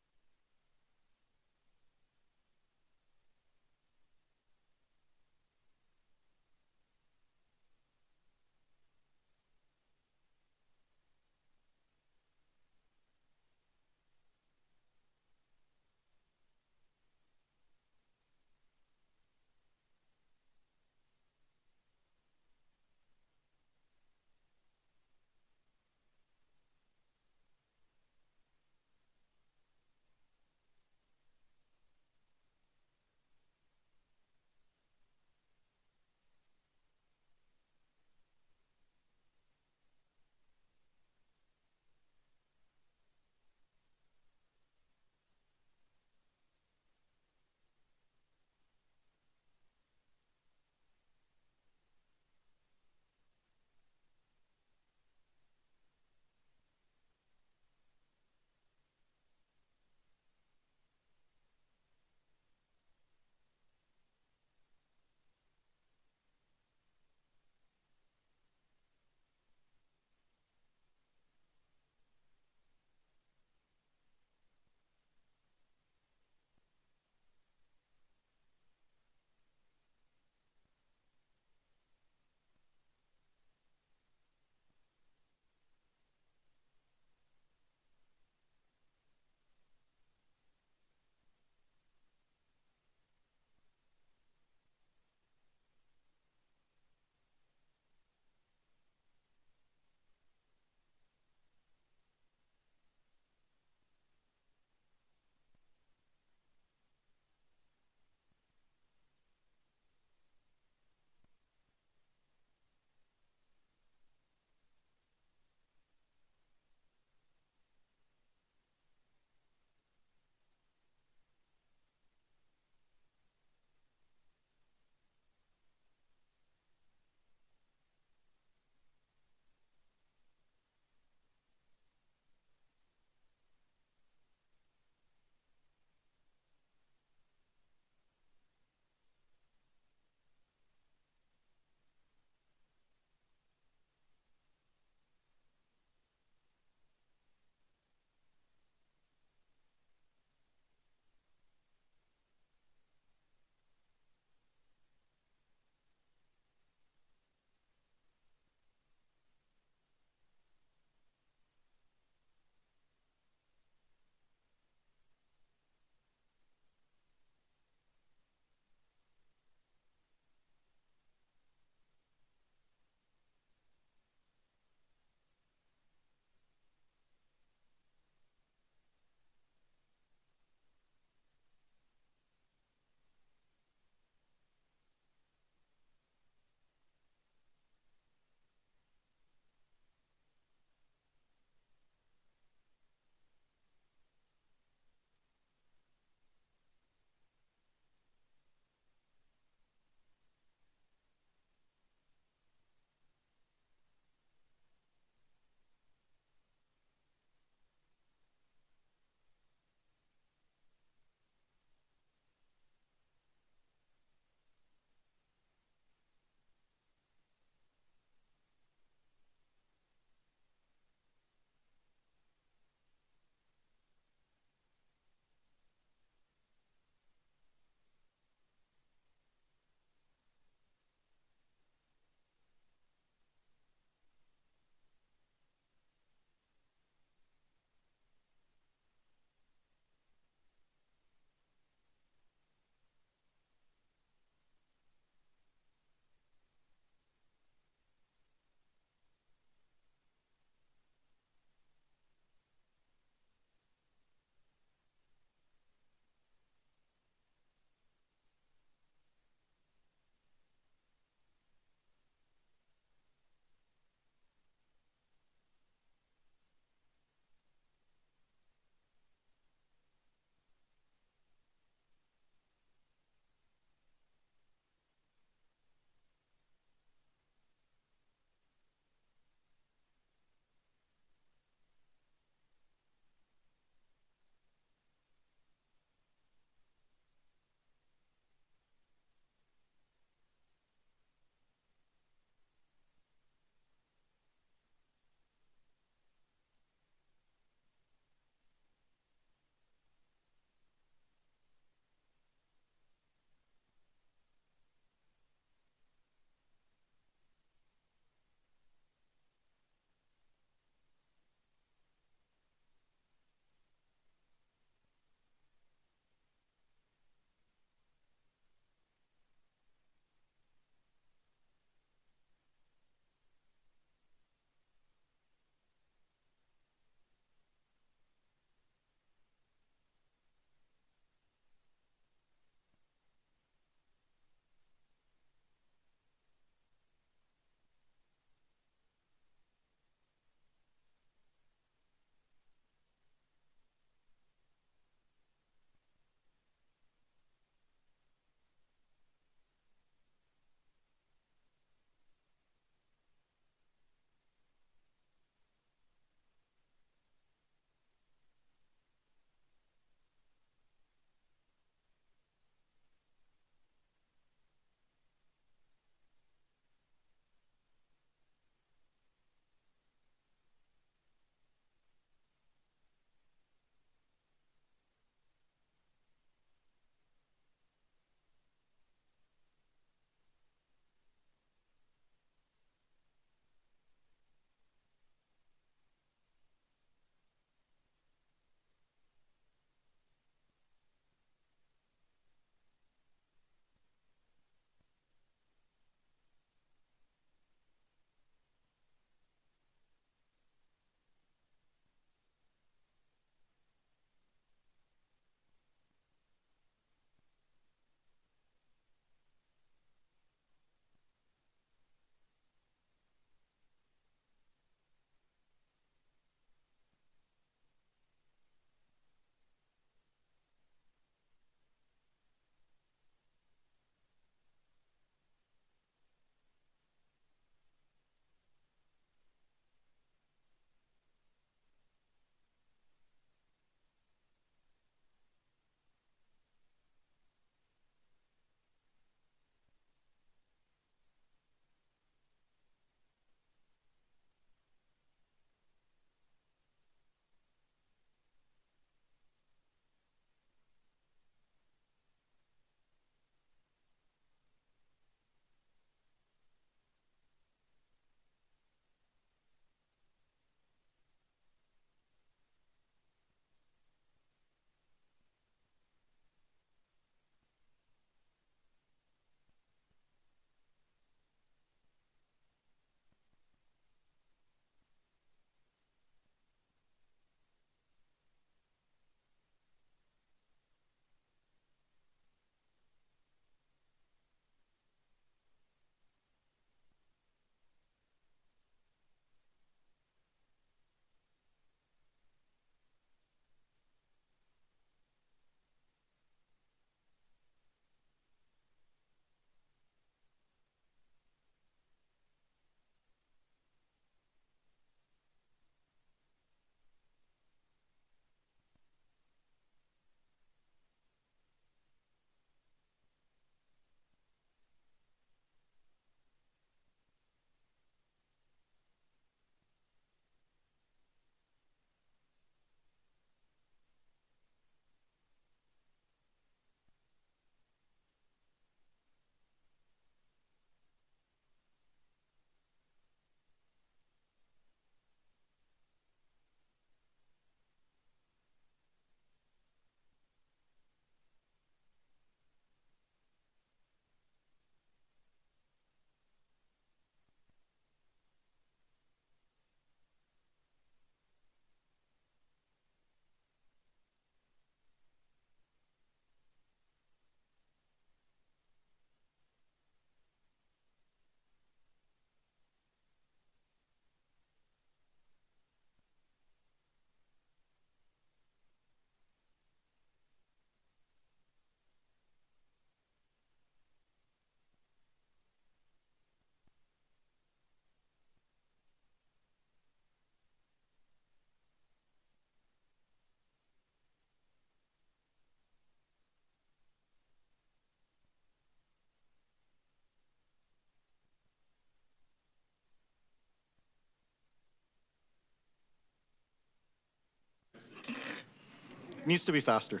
Needs to be faster.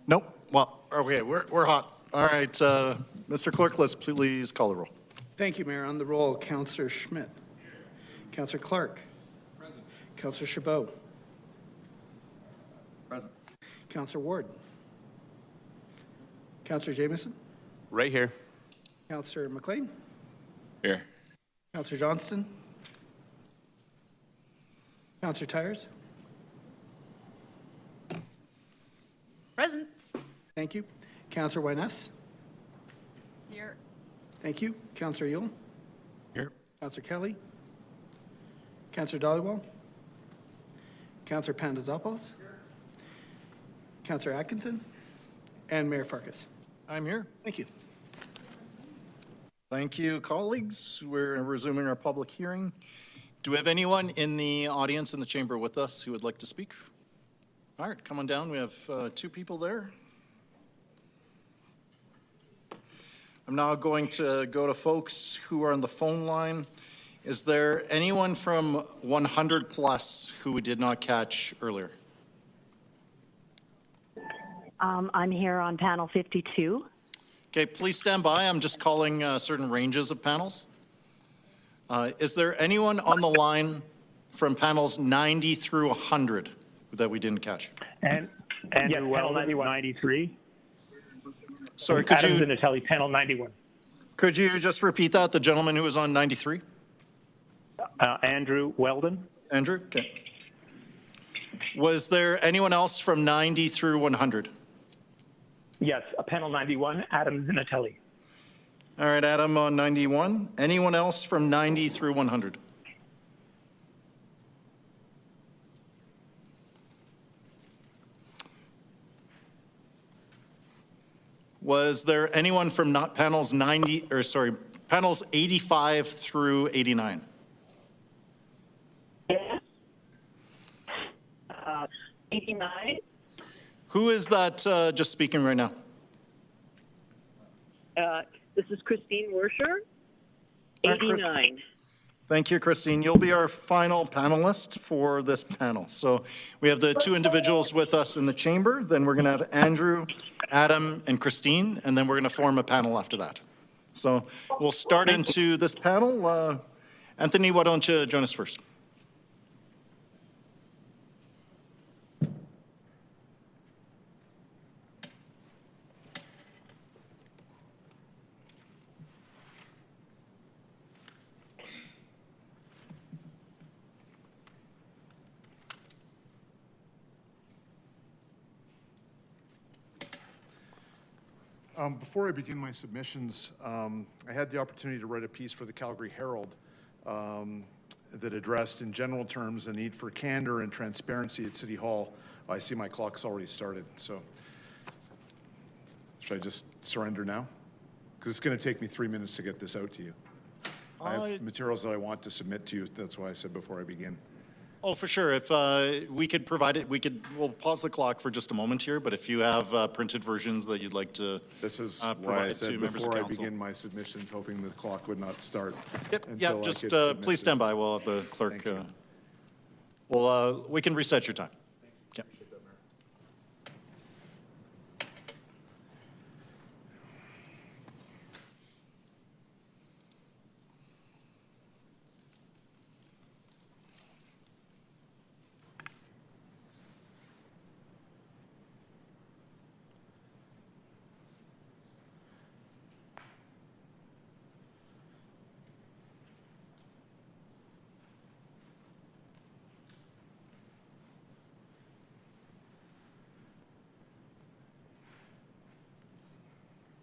Nope. Well, okay, we're hot. All right, Mr. Clerk, let's please call the roll. Thank you, Mayor. On the roll, Councillor Schmidt. Councillor Clark. Present. Councillor Chabot. Present. Councillor Ward. Councillor Jamieson. Right here. Councillor McLean. Here. Councillor Johnston. Councillor Tyers. Present. Thank you. Councillor Wyness. Here. Thank you. Councillor Yule. Here. Councillor Kelly. Councillor Dollywell. Councillor Pandazopoulos. Councillor Atkinson. And Mayor Farkas. I'm here. Thank you. Thank you, colleagues. We're resuming our public hearing. Do we have anyone in the audience in the chamber with us who would like to speak? All right, come on down. We have 2 people there. I'm now going to go to folks who are on the phone line. Is there anyone from 100 plus who we did not catch earlier? I'm here on panel 52. Okay, please stand by. I'm just calling certain ranges of panels. Is there anyone on the line from panels 90 through 100 that we didn't catch? And Andrew Weldon, 93. Sorry, could Adams you? Zinatelli, panel 91. Could you just repeat that? The gentleman who was on 93? Andrew Weldon. Andrew? Okay. Was there anyone else from 90 through 100? Yes, panel 91, Adam Zinatelli. All right, Adam on 91. Anyone else from 90 through 100? Was there anyone from not panels 90, or sorry, panels 85 through 89? 89. Who is that just speaking right now? This is Christine Werscher, 89. Thank you, Christine. You'll be our final panelist for this panel. So we have the 2 individuals with us in the chamber. Then we're going to have Andrew, Adam, and Christine, and then we're going to form a panel after that. So we'll start into this panel. Anthony, why don't you join us first? Before I begin my submissions, I had the opportunity to write a piece for the Calgary Herald that addressed in general terms the need for candor and transparency at City Hall. I see my clock's already started, so should I just surrender now? Because it's going to take me 3 minutes to get this out to you. I have materials that I want to submit to you. That's why I said before I begin. Oh, for sure. If we could provide it, we'll pause the clock for just a moment here, but if you have printed versions that you'd like to This is why I provide said to members of before I council. begin my submissions, hoping the clock would not start. Yep, until yeah, I just could submit please stand this. by. We'll have the clerk. We can reset your time. Yep.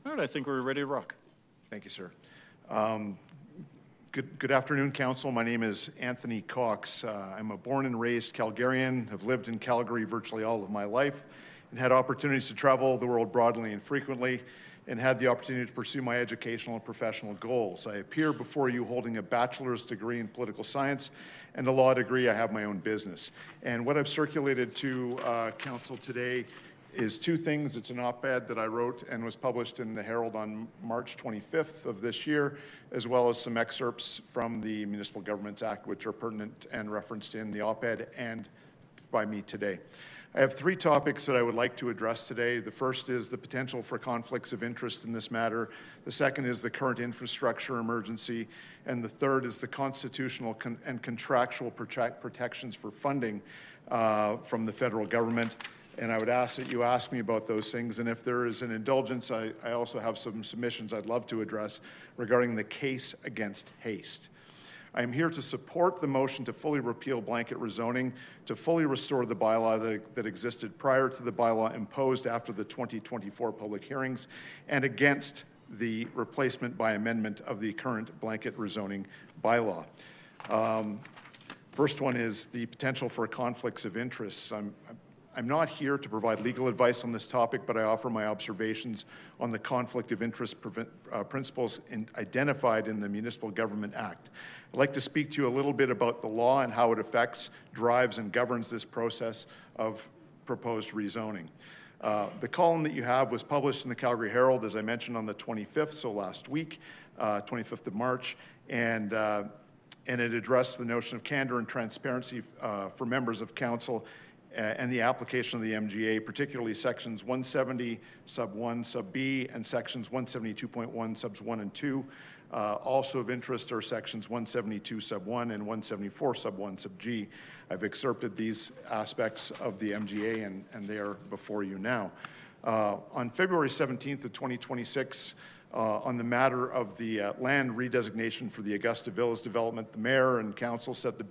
All right, I think we're ready to rock. Thank you, sir. Good afternoon, council. My name is Anthony Cox. I'm a born and raised Calgarian. Have lived in Calgary virtually all of my life and had opportunities to travel the world broadly and frequently and had the opportunity to pursue my educational and professional goals. I appear before you holding a bachelor's degree in political science and a law degree. I have my own business. And what I've circulated to council today is 2 things. It's an op-ed that I wrote and was published in the Herald on March 25th of this year, as well as some excerpts from the Municipal Governments Act, which are pertinent and referenced in the op-ed and by me today. I have three topics that I would like to address today. The first is the potential for conflicts of interest in this matter. The second is the current infrastructure emergency. And the third is the constitutional and contractual protections for funding from the federal government. And I would ask that you ask me about those things. And if there is an indulgence, I also have some submissions I'd love to address regarding the case against haste. I am here to support the motion to fully repeal blanket rezoning, to fully restore the bylaw that existed prior to the bylaw imposed after the 2024 public hearings, and against the replacement by amendment of the current blanket rezoning bylaw. First one is the potential for conflicts of interest. I'm not here to provide legal advice on this topic, but I offer my observations on the conflict of interest principles identified in the Municipal Government Act. I'd like to speak to you a little bit about the law and how it affects, drives, and governs this process of proposed rezoning. The column that you have was published in the Calgary Herald, as I mentioned, on the 25th, so last week, 25th of March, and it addressed the notion of candor and transparency for members of council and the application of the MGA, particularly sections 170 sub 1 sub B and sections 172.1 subs 1 and 2. Also of interest are sections 172 sub 1 and 174 sub 1 sub G. I've excerpted these aspects of the MGA and they are before you now. On February 17th of 2026, on the matter of the land redesignation for the Augusta Villas development, the mayor and council set the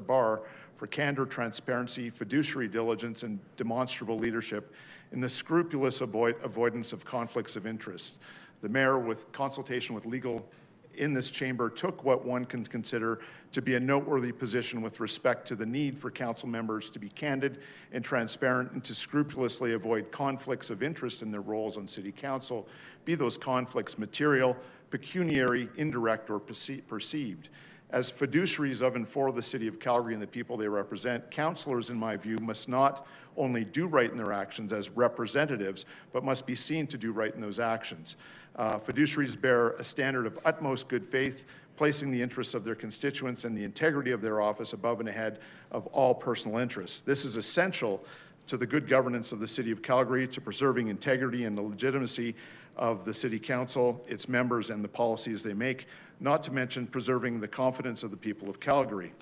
bar for candor, transparency, fiduciary diligence, and demonstrable leadership in the scrupulous avoidance of conflicts of interest. The mayor, with consultation with legal in this chamber, took what one can consider to be a noteworthy position with respect to the need for council members to be candid and transparent and to scrupulously avoid conflicts of interest in their roles on city council, be those conflicts material, pecuniary, indirect, or perceived. As fiduciaries of and for the City of Calgary and the people they represent, councillors, in my view, must not only do right in their actions as representatives, but must be seen to do right in those actions. Fiduciaries bear a standard of utmost good faith, placing the interests of their constituents and the integrity of their office above and ahead of all personal interests. This is essential to the good governance of the City of Calgary, to preserving integrity and the legitimacy of the City Council, its members, and the policies they make, not to mention preserving the confidence of the people of Calgary.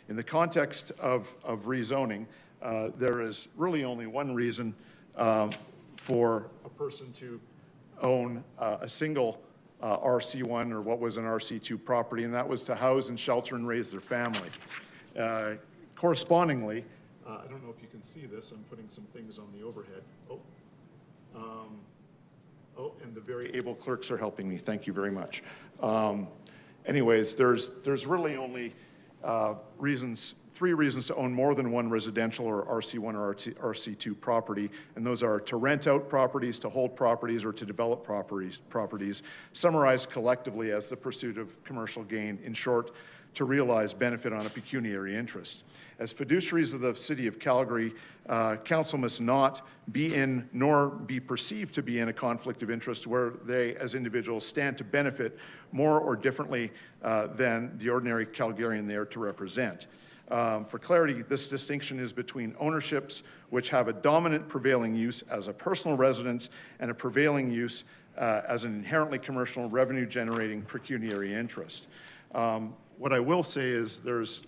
In the context of rezoning, there is really only one reason for a person to own a single RC1 or what was an RC2 property, and that was to house and shelter and raise their family. Correspondingly, I don't know if you can see this, I'm putting some things on the overhead. And the very able clerks are helping me. Thank you very much. Anyways, there's really only three reasons to own more than one residential or RC1 or RC2 property, and those are to rent out properties, to hold properties, or to develop properties, summarized collectively as the pursuit of commercial gain. In short, to realize benefit on a pecuniary interest. As fiduciaries of the City of Calgary, council must not be in nor be perceived to be in a conflict of interest where they as individuals stand to benefit more or differently than the ordinary Calgarian they are to represent. For clarity, this distinction is between ownerships which have a dominant prevailing use as a personal residence and a prevailing use as an inherently commercial revenue generating pecuniary interest. What I will say is there's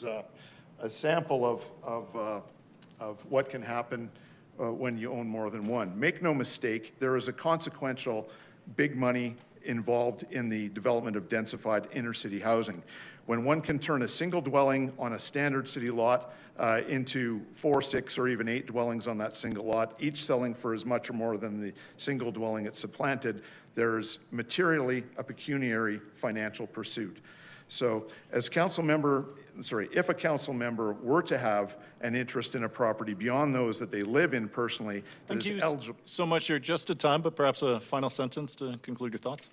a sample of what can happen when you own more than one. Make no mistake, there is a consequential big money involved in the development of densified inner-city housing. When one can turn a single dwelling on a standard city lot into 4, 6, or even 8 dwellings on that single lot, each selling for as much or more than the single dwelling it supplanted, there's materially a pecuniary financial pursuit. So as if a council member were to have an interest in a property beyond those that they live in personally, Thank you so much. You're just at time, but perhaps a final sentence to conclude your thoughts?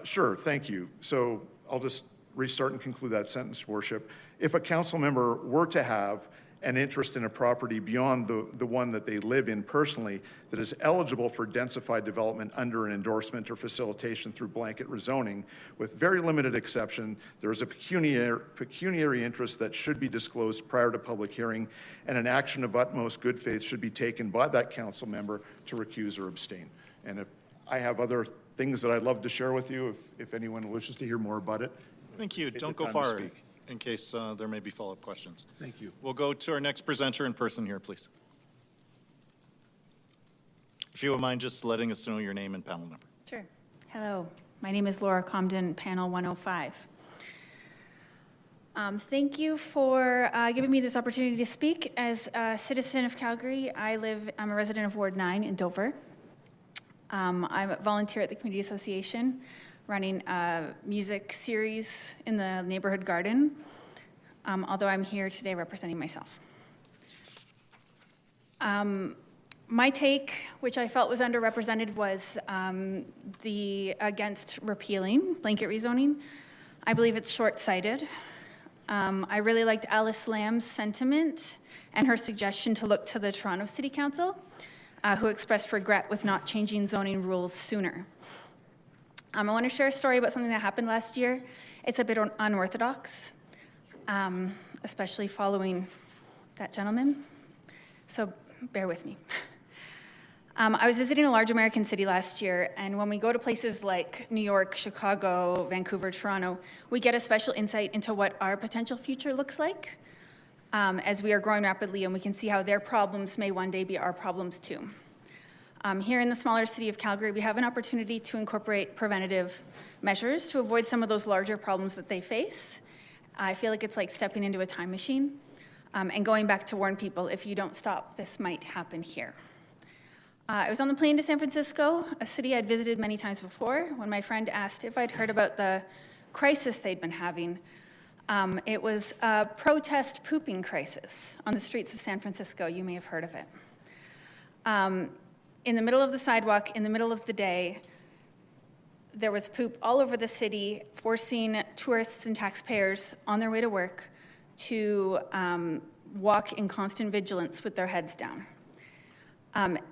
Sure, thank you. So I'll just restart and conclude that sentence, Worship. If a council member were to have an interest in a property beyond the one that they live in personally that is eligible for densified development under an endorsement or facilitation through blanket rezoning, with very limited exception. There is a pecuniary interest that should be disclosed prior to public hearing, and an action of utmost good faith should be taken by that council member to recuse or abstain. And if I have other things that I'd love to share with you, if anyone wishes to hear more about it. Thank you. Take Don't the go time to far speak. in case there may be follow-up questions. Thank you. We'll go to our next presenter in person here, please. If you would mind just letting us know your name and panel number. Sure. Hello. My name is Laura Comden, panel 105. Thank you for giving me this opportunity to speak. As a citizen of Calgary, I'm a resident of Ward 9 in Dover. I'm a volunteer at the Community Association, running a music series in the neighborhood garden, although I'm here today representing myself. My take, which I felt was underrepresented, was against repealing blanket rezoning. I believe it's short-sighted. I really liked Alice Lamb's sentiment and her suggestion to look to the Toronto City Council, who expressed regret with not changing zoning rules sooner. I want to share a story about something that happened last year. It's a bit unorthodox, especially following that gentleman, so bear with me. I was visiting a large American city last year, and when we go to places like New York, Chicago, Vancouver, Toronto, we get a special insight into what our potential future looks like as we are growing rapidly, and we can see how their problems may one day be our problems too. Here in the smaller city of Calgary, we have an opportunity to incorporate preventative measures to avoid some of those larger problems that they face. I feel like it's like stepping into a time machine and going back to warn people, if you don't stop, this might happen here. I was on the plane to San Francisco, a city I'd visited many times before, when my friend asked if I'd heard about the crisis they'd been having. It was a protest pooping crisis on the streets of San Francisco. You may have heard of it. In the middle of the sidewalk, in the middle of the day, there was poop all over the city, forcing tourists and taxpayers on their way to work to walk in constant vigilance with their heads down.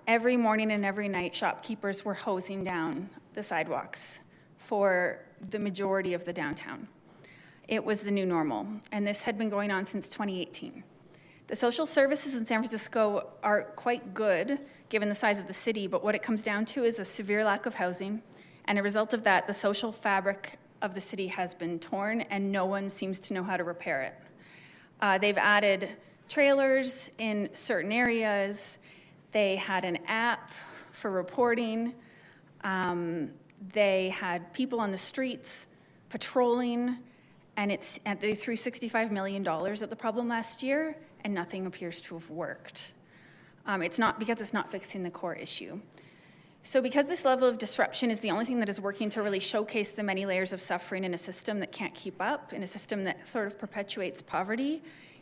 Every morning and every night, shopkeepers were hosing down the sidewalks for the majority of the downtown. It was the new normal, and this had been going on since 2018. The social services in San Francisco are quite good, given the size of the city, but what it comes down to is a severe lack of housing, and a result of that, the social fabric of the city has been torn, and no one seems to know how to repair it. They've added trailers in certain areas. They had an app for reporting. They had people on the streets patrolling, and they threw $65 million at the problem last year, and nothing appears to have worked. It's not because it's not fixing the core issue. So because this level of disruption is the only thing that is working to really showcase the many layers of suffering in a system that can't keep up, in a system that sort of perpetuates poverty,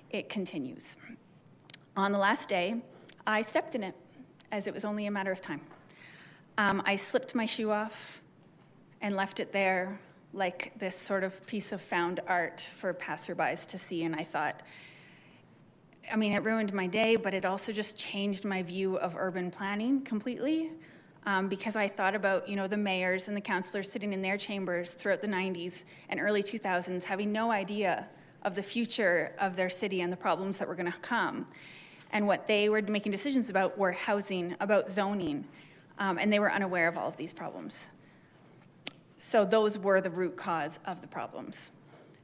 it continues. On the last day, I stepped in it, as it was only a matter of time. I slipped my shoe off and left it there like this sort of piece of found art for passerbys to see, and I thought, I mean, it ruined my day, but it also just changed my view of urban planning completely, because I thought about, the mayors and the councillors sitting in their chambers throughout the 90s and early 2000s having no idea of the future of their city and the problems that were going to come. And what they were making decisions about were housing, about zoning, and they were unaware of all of these problems. So those were the root cause of the problems.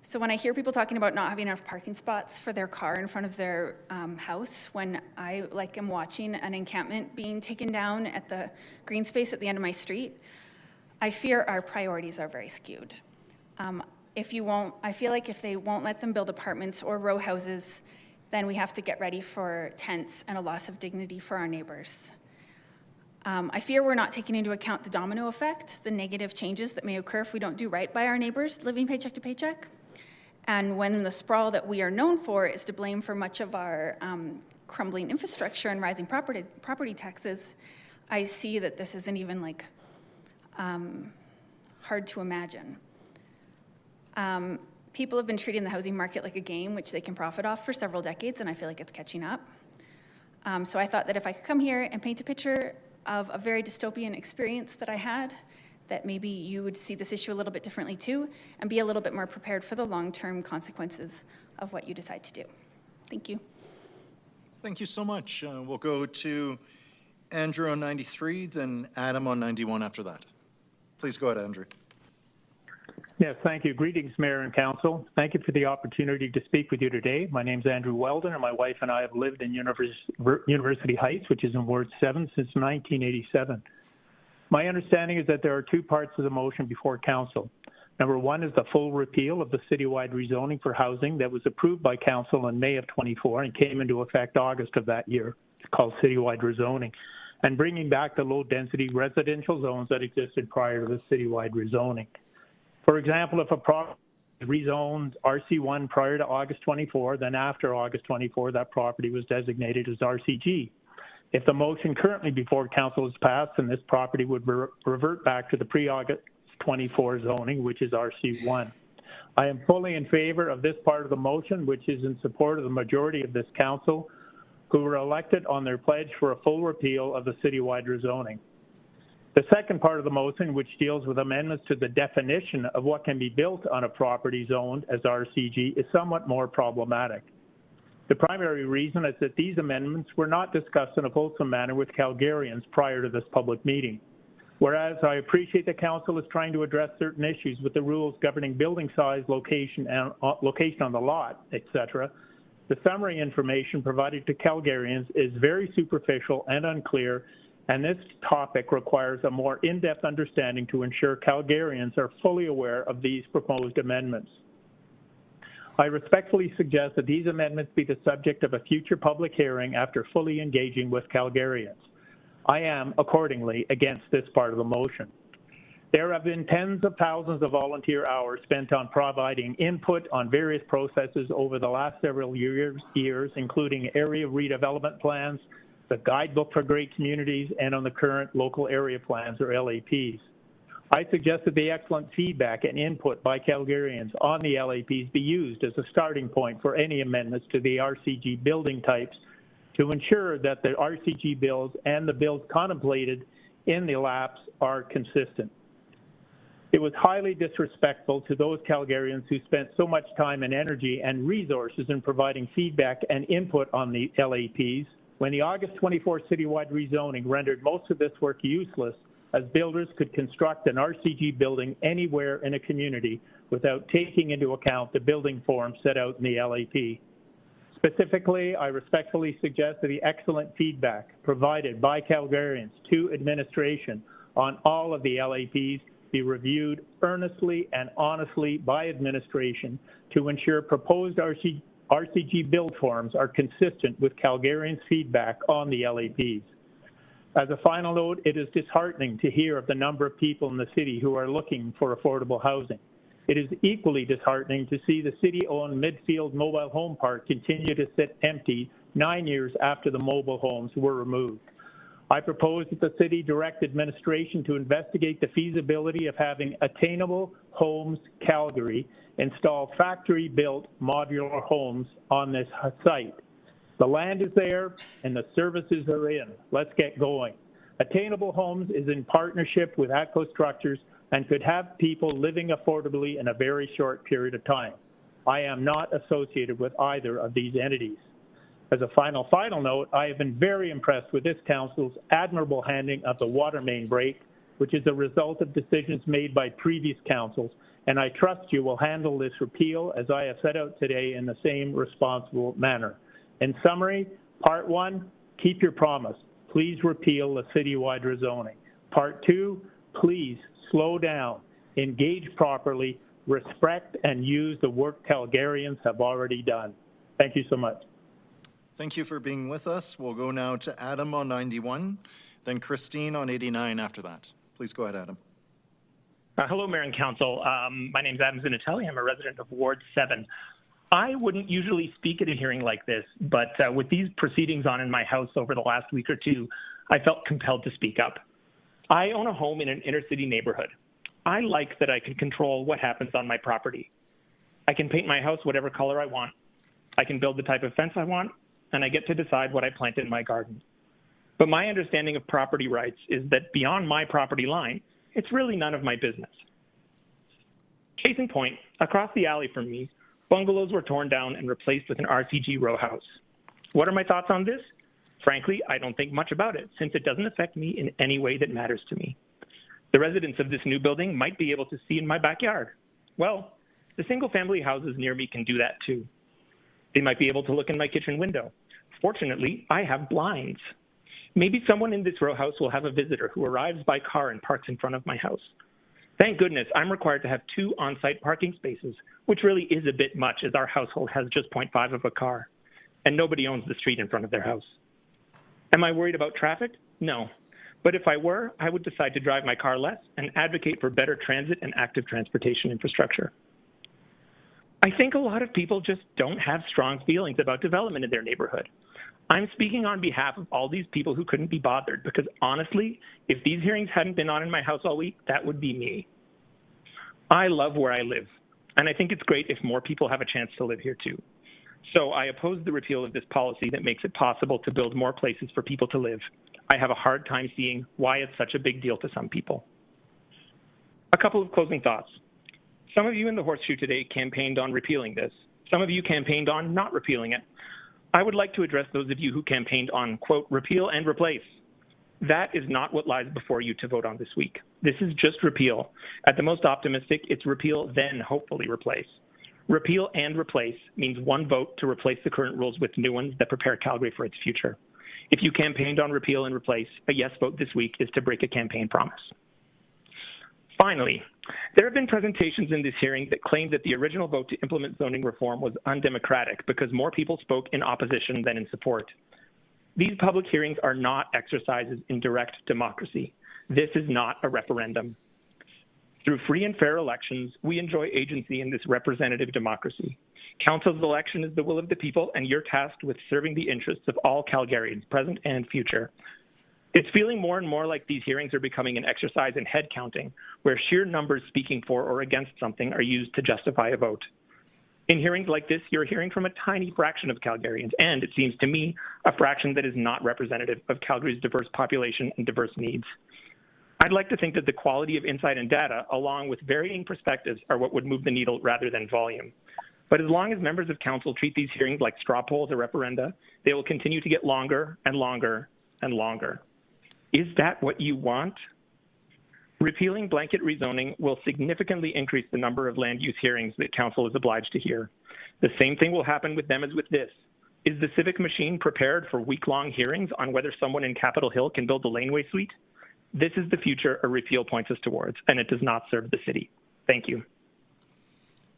So when I hear people talking about not having enough parking spots for their car in front of their house, when I am watching an encampment being taken down at the green space at the end of my street, I fear our priorities are very skewed. I feel like if they won't let them build apartments or row houses, then we have to get ready for tents and a loss of dignity for our neighbors. I fear we're not taking into account the domino effect, the negative changes that may occur if we don't do right by our neighbors living paycheck to paycheck. And when the sprawl that we are known for is to blame for much of our crumbling infrastructure and rising property taxes, I see that this isn't even hard to imagine. People have been treating the housing market like a game which they can profit off for several decades, and I feel like it's catching up. So I thought that if I could come here and paint a picture of a very dystopian experience that I had, that maybe you would see this issue a little bit differently too, and be a little bit more prepared for the long-term consequences of what you decide to do. Thank you. Thank you so much. We'll go to Andrew on 93, then Adam on 91 after that. Please go ahead, Andrew. Yes, thank you. Greetings, Mayor and Council. Thank you for the opportunity to speak with you today. My name is Andrew Weldon, and my wife and I have lived in University Heights, which is in Ward 7, since 1987. My understanding is that there are two parts of the motion before Council. Number one is the full repeal of the citywide rezoning for housing that was approved by Council in May of 24 and came into effect August of that year. It's called citywide rezoning. And bringing back the low-density residential zones that existed prior to the citywide rezoning. For example, if a property is rezoned RC1 prior to August 24, then after August 24, that property was designated as RCG. If the motion currently before Council is passed, then this property would revert back to the pre-August 24 zoning, which is RC1. I am fully in favor of this part of the motion, which is in support of the majority of this Council, who were elected on their pledge for a full repeal of the citywide rezoning. The second part of the motion, which deals with amendments to the definition of what can be built on a property zoned as RCG, is somewhat more problematic. The primary reason is that these amendments were not discussed in a fulsome manner with Calgarians prior to this public meeting. Whereas I appreciate the Council is trying to address certain issues with the rules governing building size, location, and location on the lot, etc., the summary information provided to Calgarians is very superficial and unclear, and this topic requires a more in-depth understanding to ensure Calgarians are fully aware of these proposed amendments. I respectfully suggest that these amendments be the subject of a future public hearing after fully engaging with Calgarians. I am, accordingly, against this part of the motion. There have been tens of thousands of volunteer hours spent on providing input on various processes over the last several years, including area redevelopment plans, the guidebook for great communities, and on the current local area plans, or LAPs. I suggest that the excellent feedback and input by Calgarians on the LAPs be used as a starting point for any amendments to the RCG building types to ensure that the RCG bills and the bills contemplated in the LAPs are consistent. It was highly disrespectful to those Calgarians who spent so much time and energy and resources in providing feedback and input on the LAPs when the August 24 citywide rezoning rendered most of this work useless, as builders could construct an RCG building anywhere in a community without taking into account the building form set out in the LAP. Specifically, I respectfully suggest that the excellent feedback provided by Calgarians to administration on all of the LAPs be reviewed earnestly and honestly by administration to ensure proposed RCG build forms are consistent with Calgarians' feedback on the LAPs. As a final note, it is disheartening to hear of the number of people in the city who are looking for affordable housing. It is equally disheartening to see the city-owned Midfield Mobile Home Park continue to sit empty 9 years after the mobile homes were removed. I propose that the city direct administration to investigate the feasibility of having Attainable Homes Calgary install factory-built modular homes on this site. The land is there and the services are in. Let's get going. Attainable Homes is in partnership with ATCO Structures and could have people living affordably in a very short period of time. I am not associated with either of these entities. As a final note, I have been very impressed with this council's admirable handling of the water main break, which is a result of decisions made by previous councils, and I trust you will handle this repeal, as I have set out today, in the same responsible manner. In summary, part one, keep your promise. Please repeal the citywide rezoning. Part two, please slow down, engage properly, respect and use the work Calgarians have already done. Thank you so much. Thank you for being with us. We'll go now to Adam on 91, then Christine on 89 after that. Please go ahead, Adam. Hello, Mayor and Council. My name is Adam Zinatelli. I'm a resident of Ward 7. I wouldn't usually speak at a hearing like this, but with these proceedings on in my house over the last week or two, I felt compelled to speak up. I own a home in an inner city neighborhood. I like that I can control what happens on my property. I can paint my house whatever color I want. I can build the type of fence I want, and I get to decide what I plant in my garden. But my understanding of property rights is that beyond my property line, it's really none of my business. Case in point, across the alley from me, bungalows were torn down and replaced with an RCG row house. What are my thoughts on this? Frankly, I don't think much about it, since it doesn't affect me in any way that matters to me. The residents of this new building might be able to see in my backyard. Well, the single-family houses near me can do that too. They might be able to look in my kitchen window. Fortunately, I have blinds. Maybe someone in this row house will have a visitor who arrives by car and parks in front of my house. Thank goodness I'm required to have 2 on-site parking spaces, which really is a bit much as our household has just 0.5 of a car, and nobody owns the street in front of their house. Am I worried about traffic? No. But if I were, I would decide to drive my car less and advocate for better transit and active transportation infrastructure. I think a lot of people just don't have strong feelings about development in their neighborhood. I'm speaking on behalf of all these people who couldn't be bothered because honestly, if these hearings hadn't been on in my house all week, that would be me. I love where I live, and I think it's great if more people have a chance to live here too. So I oppose the repeal of this policy that makes it possible to build more places for people to live. I have a hard time seeing why it's such a big deal to some people. A couple of closing thoughts. Some of you in the Horseshoe today campaigned on repealing this. Some of you campaigned on not repealing it. I would like to address those of you who campaigned on, quote, repeal and replace. That is not what lies before you to vote on this week. This is just repeal. At the most optimistic, it's repeal, then hopefully replace. Repeal and replace means one vote to replace the current rules with new ones that prepare Calgary for its future. If you campaigned on repeal and replace, a yes vote this week is to break a campaign promise. Finally, there have been presentations in this hearing that claim that the original vote to implement zoning reform was undemocratic because more people spoke in opposition than in support. These public hearings are not exercises in direct democracy. This is not a referendum. Through free and fair elections, we enjoy agency in this representative democracy. Council's election is the will of the people, and you're tasked with serving the interests of all Calgarians, present and future. It's feeling more and more like these hearings are becoming an exercise in head counting, where sheer numbers speaking for or against something are used to justify a vote. In hearings like this, you're hearing from a tiny fraction of Calgarians, and it seems to me, a fraction that is not representative of Calgary's diverse population and diverse needs. I'd like to think that the quality of insight and data, along with varying perspectives, are what would move the needle rather than volume. But as long as members of council treat these hearings like straw polls or referenda, they will continue to get longer and longer and longer. Is that what you want? Repealing blanket rezoning will significantly increase the number of land use hearings that council is obliged to hear. The same thing will happen with them as with this. Is the civic machine prepared for week-long hearings on whether someone in Capitol Hill can build a laneway suite? This is the future a repeal points us towards, and it does not serve the city. Thank you.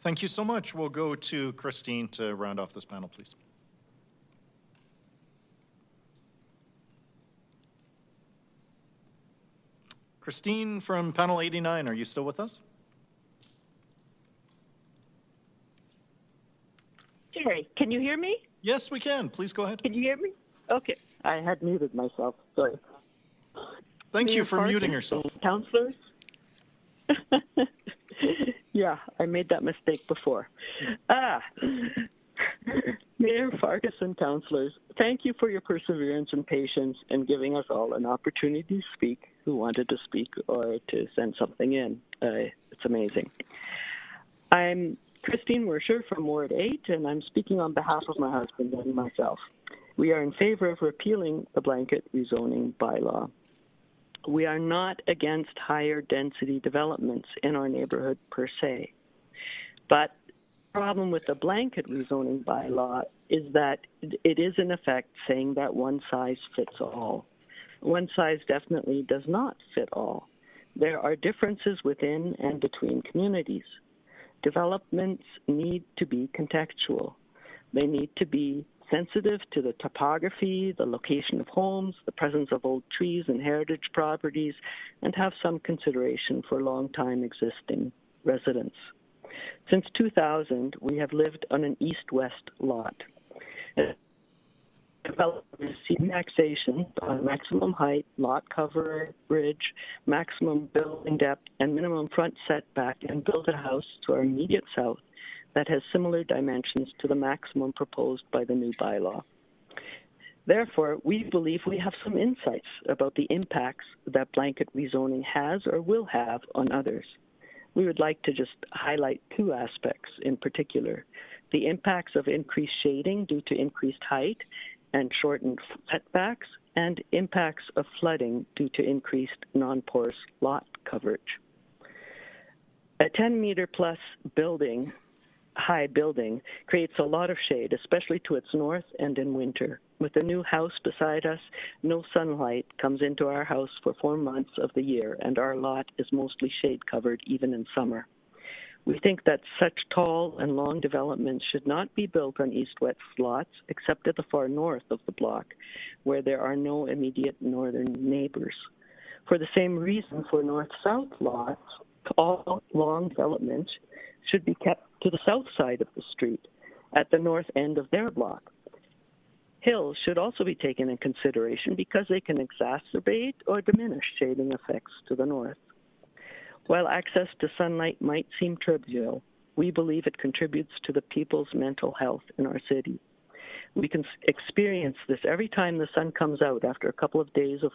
Thank you so much. We'll go to Christine to round off this panel, please. Christine from panel 89, are you still with us? Sorry, can you hear me? Yes, we can. Please go ahead. Can you hear me? Okay. I had muted myself. Sorry. Thank you for muting yourself. Councillors? Yeah, I made that mistake before. Mayor Farkas and councillors, thank you for your perseverance and patience in giving us all an opportunity to speak who wanted to speak or to send something in. It's amazing. I'm Christine Werscher from Ward 8, and I'm speaking on behalf of my husband and myself. We are in favor of repealing the blanket rezoning bylaw. We are not against higher density developments in our neighborhood per se, but the problem with the blanket rezoning bylaw is that it is in effect saying that one size fits all. One size definitely does not fit all. There are differences within and between communities. Developments need to be contextual. They need to be sensitive to the topography, the location of homes, the presence of old trees and heritage properties, and have some consideration for long-time existing residents. Since 2000, we have lived on an east-west lot. Developers see taxation on maximum height, lot coverage, maximum building depth, and minimum front setback, and build a house to our immediate south that has similar dimensions to the maximum proposed by the new bylaw. Therefore, we believe we have some insights about the impacts that blanket rezoning has or will have on others. We would like to just highlight two aspects in particular: the impacts of increased shading due to increased height and shortened setbacks, and impacts of flooding due to increased non-porous lot coverage. A 10-meter plus high building creates a lot of shade, especially to its north and in winter. With the new house beside us, no sunlight comes into our house for 4 months of the year, and our lot is mostly shade covered even in summer. We think that such tall and long developments should not be built on east-west lots, except at the far north of the block, where there are no immediate northern neighbors. For the same reason, for north-south lots, all long developments should be kept to the south side of the street, at the north end of their block. Hills should also be taken in consideration because they can exacerbate or diminish shading effects to the north. While access to sunlight might seem trivial, we believe it contributes to the people's mental health in our city. We can experience this every time the sun comes out after a couple of days of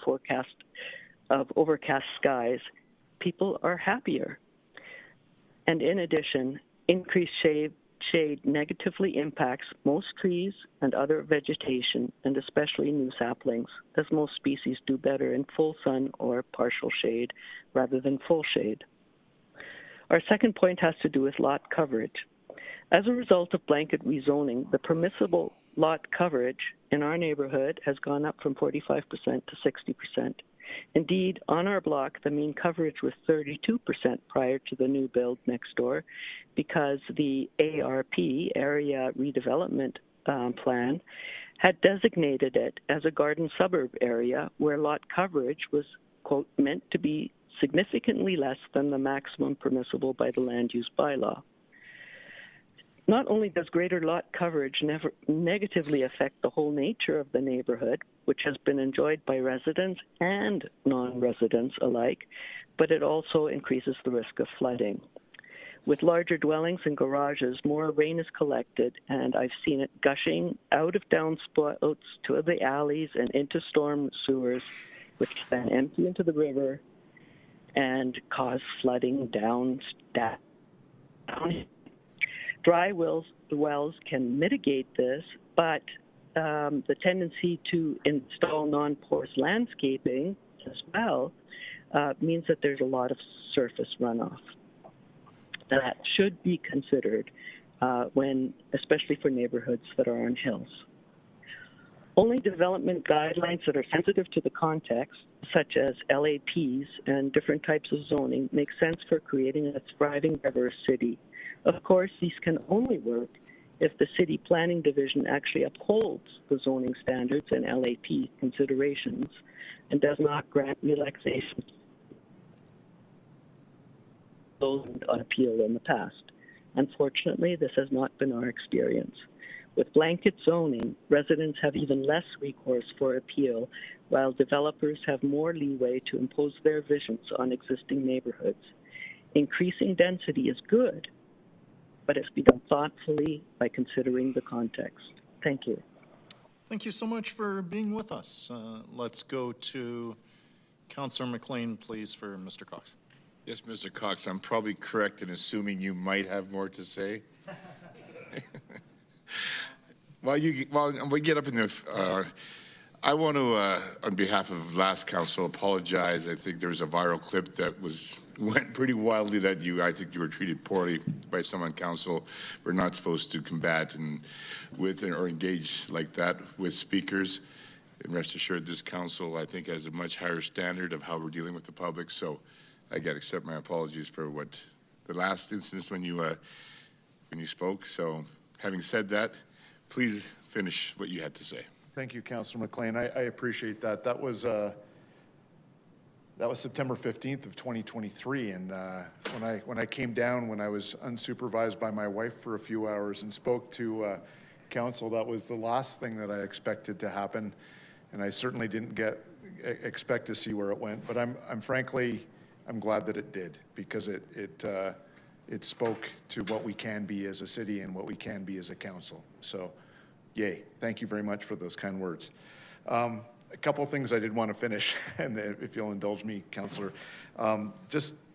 overcast skies. People are happier. And in addition, increased shade negatively impacts most trees and other vegetation, and especially new saplings, as most species do better in full sun or partial shade rather than full shade. Our second point has to do with lot coverage. As a result of blanket rezoning, the permissible lot coverage in our neighborhood has gone up from 45% to 60%. Indeed, on our block, the mean coverage was 32% prior to the new build next door, because the ARP, Area Redevelopment Plan, had designated it as a garden suburb area where lot coverage was, quote, meant to be significantly less than the maximum permissible by the land use bylaw. Not only does greater lot coverage negatively affect the whole nature of the neighborhood, which has been enjoyed by residents and non-residents alike, but it also increases the risk of flooding. With larger dwellings and garages, more rain is collected, and I've seen it gushing out of downspouts to the alleys and into storm sewers, which then empty into the river and cause flooding down. Dry wells can mitigate this, but the tendency to install non-porous landscaping as well means that there's a lot of surface runoff. That should be considered especially for neighborhoods that are on hills. Only development guidelines that are sensitive to the context, such as LAPs and different types of zoning, make sense for creating a thriving, diverse city. Of course, these can only work if the City Planning Division actually upholds the zoning standards and LAP considerations and does not grant relaxation those on appeal in the past. Unfortunately, this has not been our experience. With blanket zoning, residents have even less recourse for appeal, while developers have more leeway to impose their visions on existing neighborhoods. Increasing density is good, but it's be done thoughtfully by considering the context. Thank you. Thank you so much for being with us. Let's go to Councillor McLean, please, for Mr. Cox. Yes, Mr. Cox, I'm probably correct in assuming you might have more to say. While we get up in the, I want to, on behalf of last council, apologize. I think there was a viral clip that went pretty wildly that I think you were treated poorly by some on council. We're not supposed to combat or engage like that with speakers. And rest assured, this council, I think, has a much higher standard of how we're dealing with the public. So I got to accept my apologies for the last instance when you spoke. So having said that, please finish what you had to say. Thank you, Councillor McLean. I appreciate that. That was September 15th of 2023, and when I came down, when I was unsupervised by my wife for a few hours and spoke to council, that was the last thing that I expected to happen, and I certainly didn't expect to see where it went. But I'm frankly glad that it did, because it it spoke to what we can be as a city and what we can be as a council. So, yay. Thank you very much for those kind words. A couple of things I did want to finish, and if you'll indulge me, Councillor,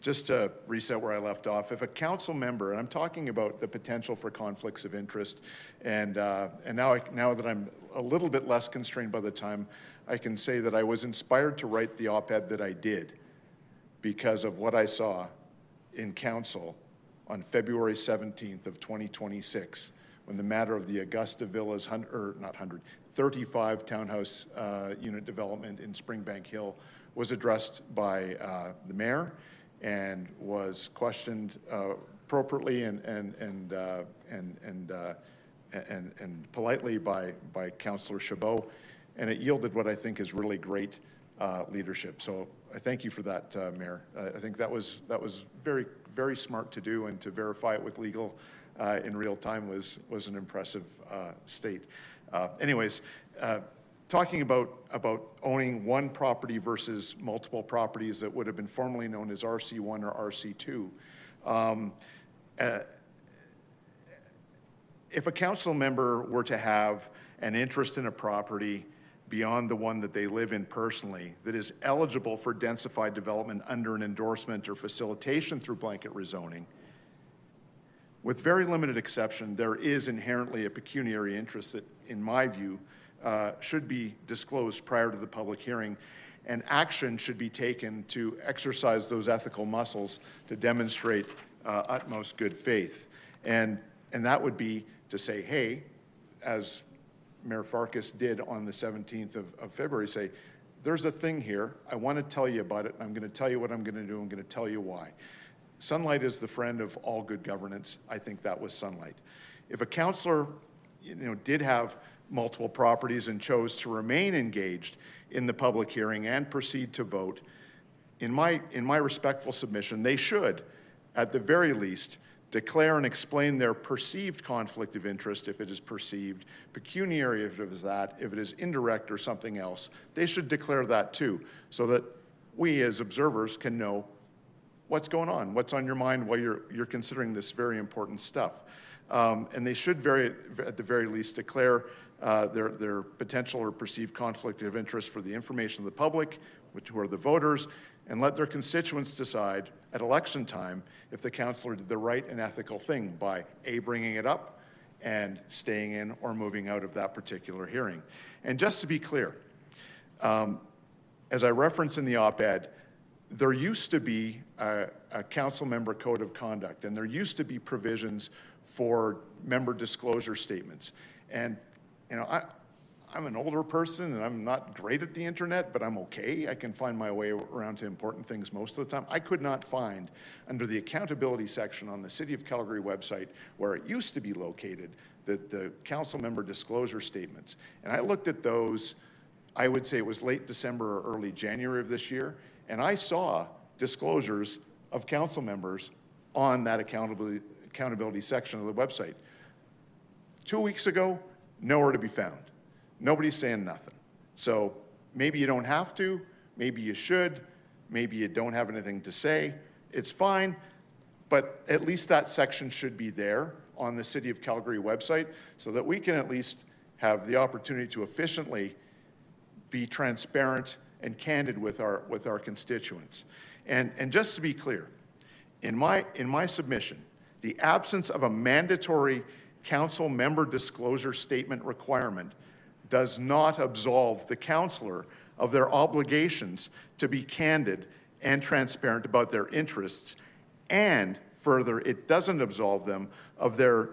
just to reset where I left off. If a council member, and I'm talking about the potential for conflicts of interest, and now that I'm a little bit less constrained by the time, I can say that I was inspired to write the op-ed that I did because of what I saw in council on February 17th of 2026, when the matter of the Augusta Villas, 35 townhouse unit development in Springbank Hill was addressed by the mayor and was questioned appropriately and politely by Councillor Chabot, and it yielded what I think is really great leadership. So I thank you for that, Mayor. I think that was very, very smart to do, and to verify it with legal in real time was an impressive state. Anyways, talking about owning one property versus multiple properties that would have been formerly known as RC1 or RC2. If a council member were to have an interest in a property beyond the one that they live in personally that is eligible for densified development under an endorsement or facilitation through blanket rezoning, with very limited exception, there is inherently a pecuniary interest that, in my view, should be disclosed prior to the public hearing, and action should be taken to exercise those ethical muscles to demonstrate utmost good faith. And that would be to say, hey, as Mayor Farkas did on the 17th of February, say, there's a thing here, I want to tell you about it, I'm going to tell you what I'm going to do, I'm going to tell you why. Sunlight is the friend of all good governance. I think that was Sunlight. If a councillor, did have multiple properties and chose to remain engaged in the public hearing and proceed to vote, in my respectful submission, they should, at the very least, declare and explain their perceived conflict of interest, if it is perceived, pecuniary if it is that, if it is indirect or something else. They should declare that too, so that we as observers can know what's going on, what's on your mind while you're considering this very important stuff. And they should, at the very least, declare their potential or perceived conflict of interest for the information of the public, who are the voters, and let their constituents decide at election time if the councillor did the right and ethical thing by A, bringing it up, and staying in or moving out of that particular hearing. And just to be clear, as I referenced in the op-ed, there used to be a council member code of conduct, and there used to be provisions for member disclosure statements. And, I'm an older person and I'm not great at the internet, but I'm okay. I can find my way around to important things most of the time. I could not find, under the accountability section on the City of Calgary website, where it used to be located, the council member disclosure statements. And I looked at those, I would say it was late December or early January of this year, and I saw disclosures of council members on that accountability section of the website. 2 weeks ago, nowhere to be found. Nobody's saying nothing. So maybe you don't have to, maybe you should, maybe you don't have anything to say. It's fine, but at least that section should be there on the City of Calgary website so that we can at least have the opportunity to efficiently be transparent and candid with our constituents. And just to be clear, in my submission, the absence of a mandatory council member disclosure statement requirement does not absolve the councillor of their obligations to be candid and transparent about their interests, and further, it doesn't absolve them of their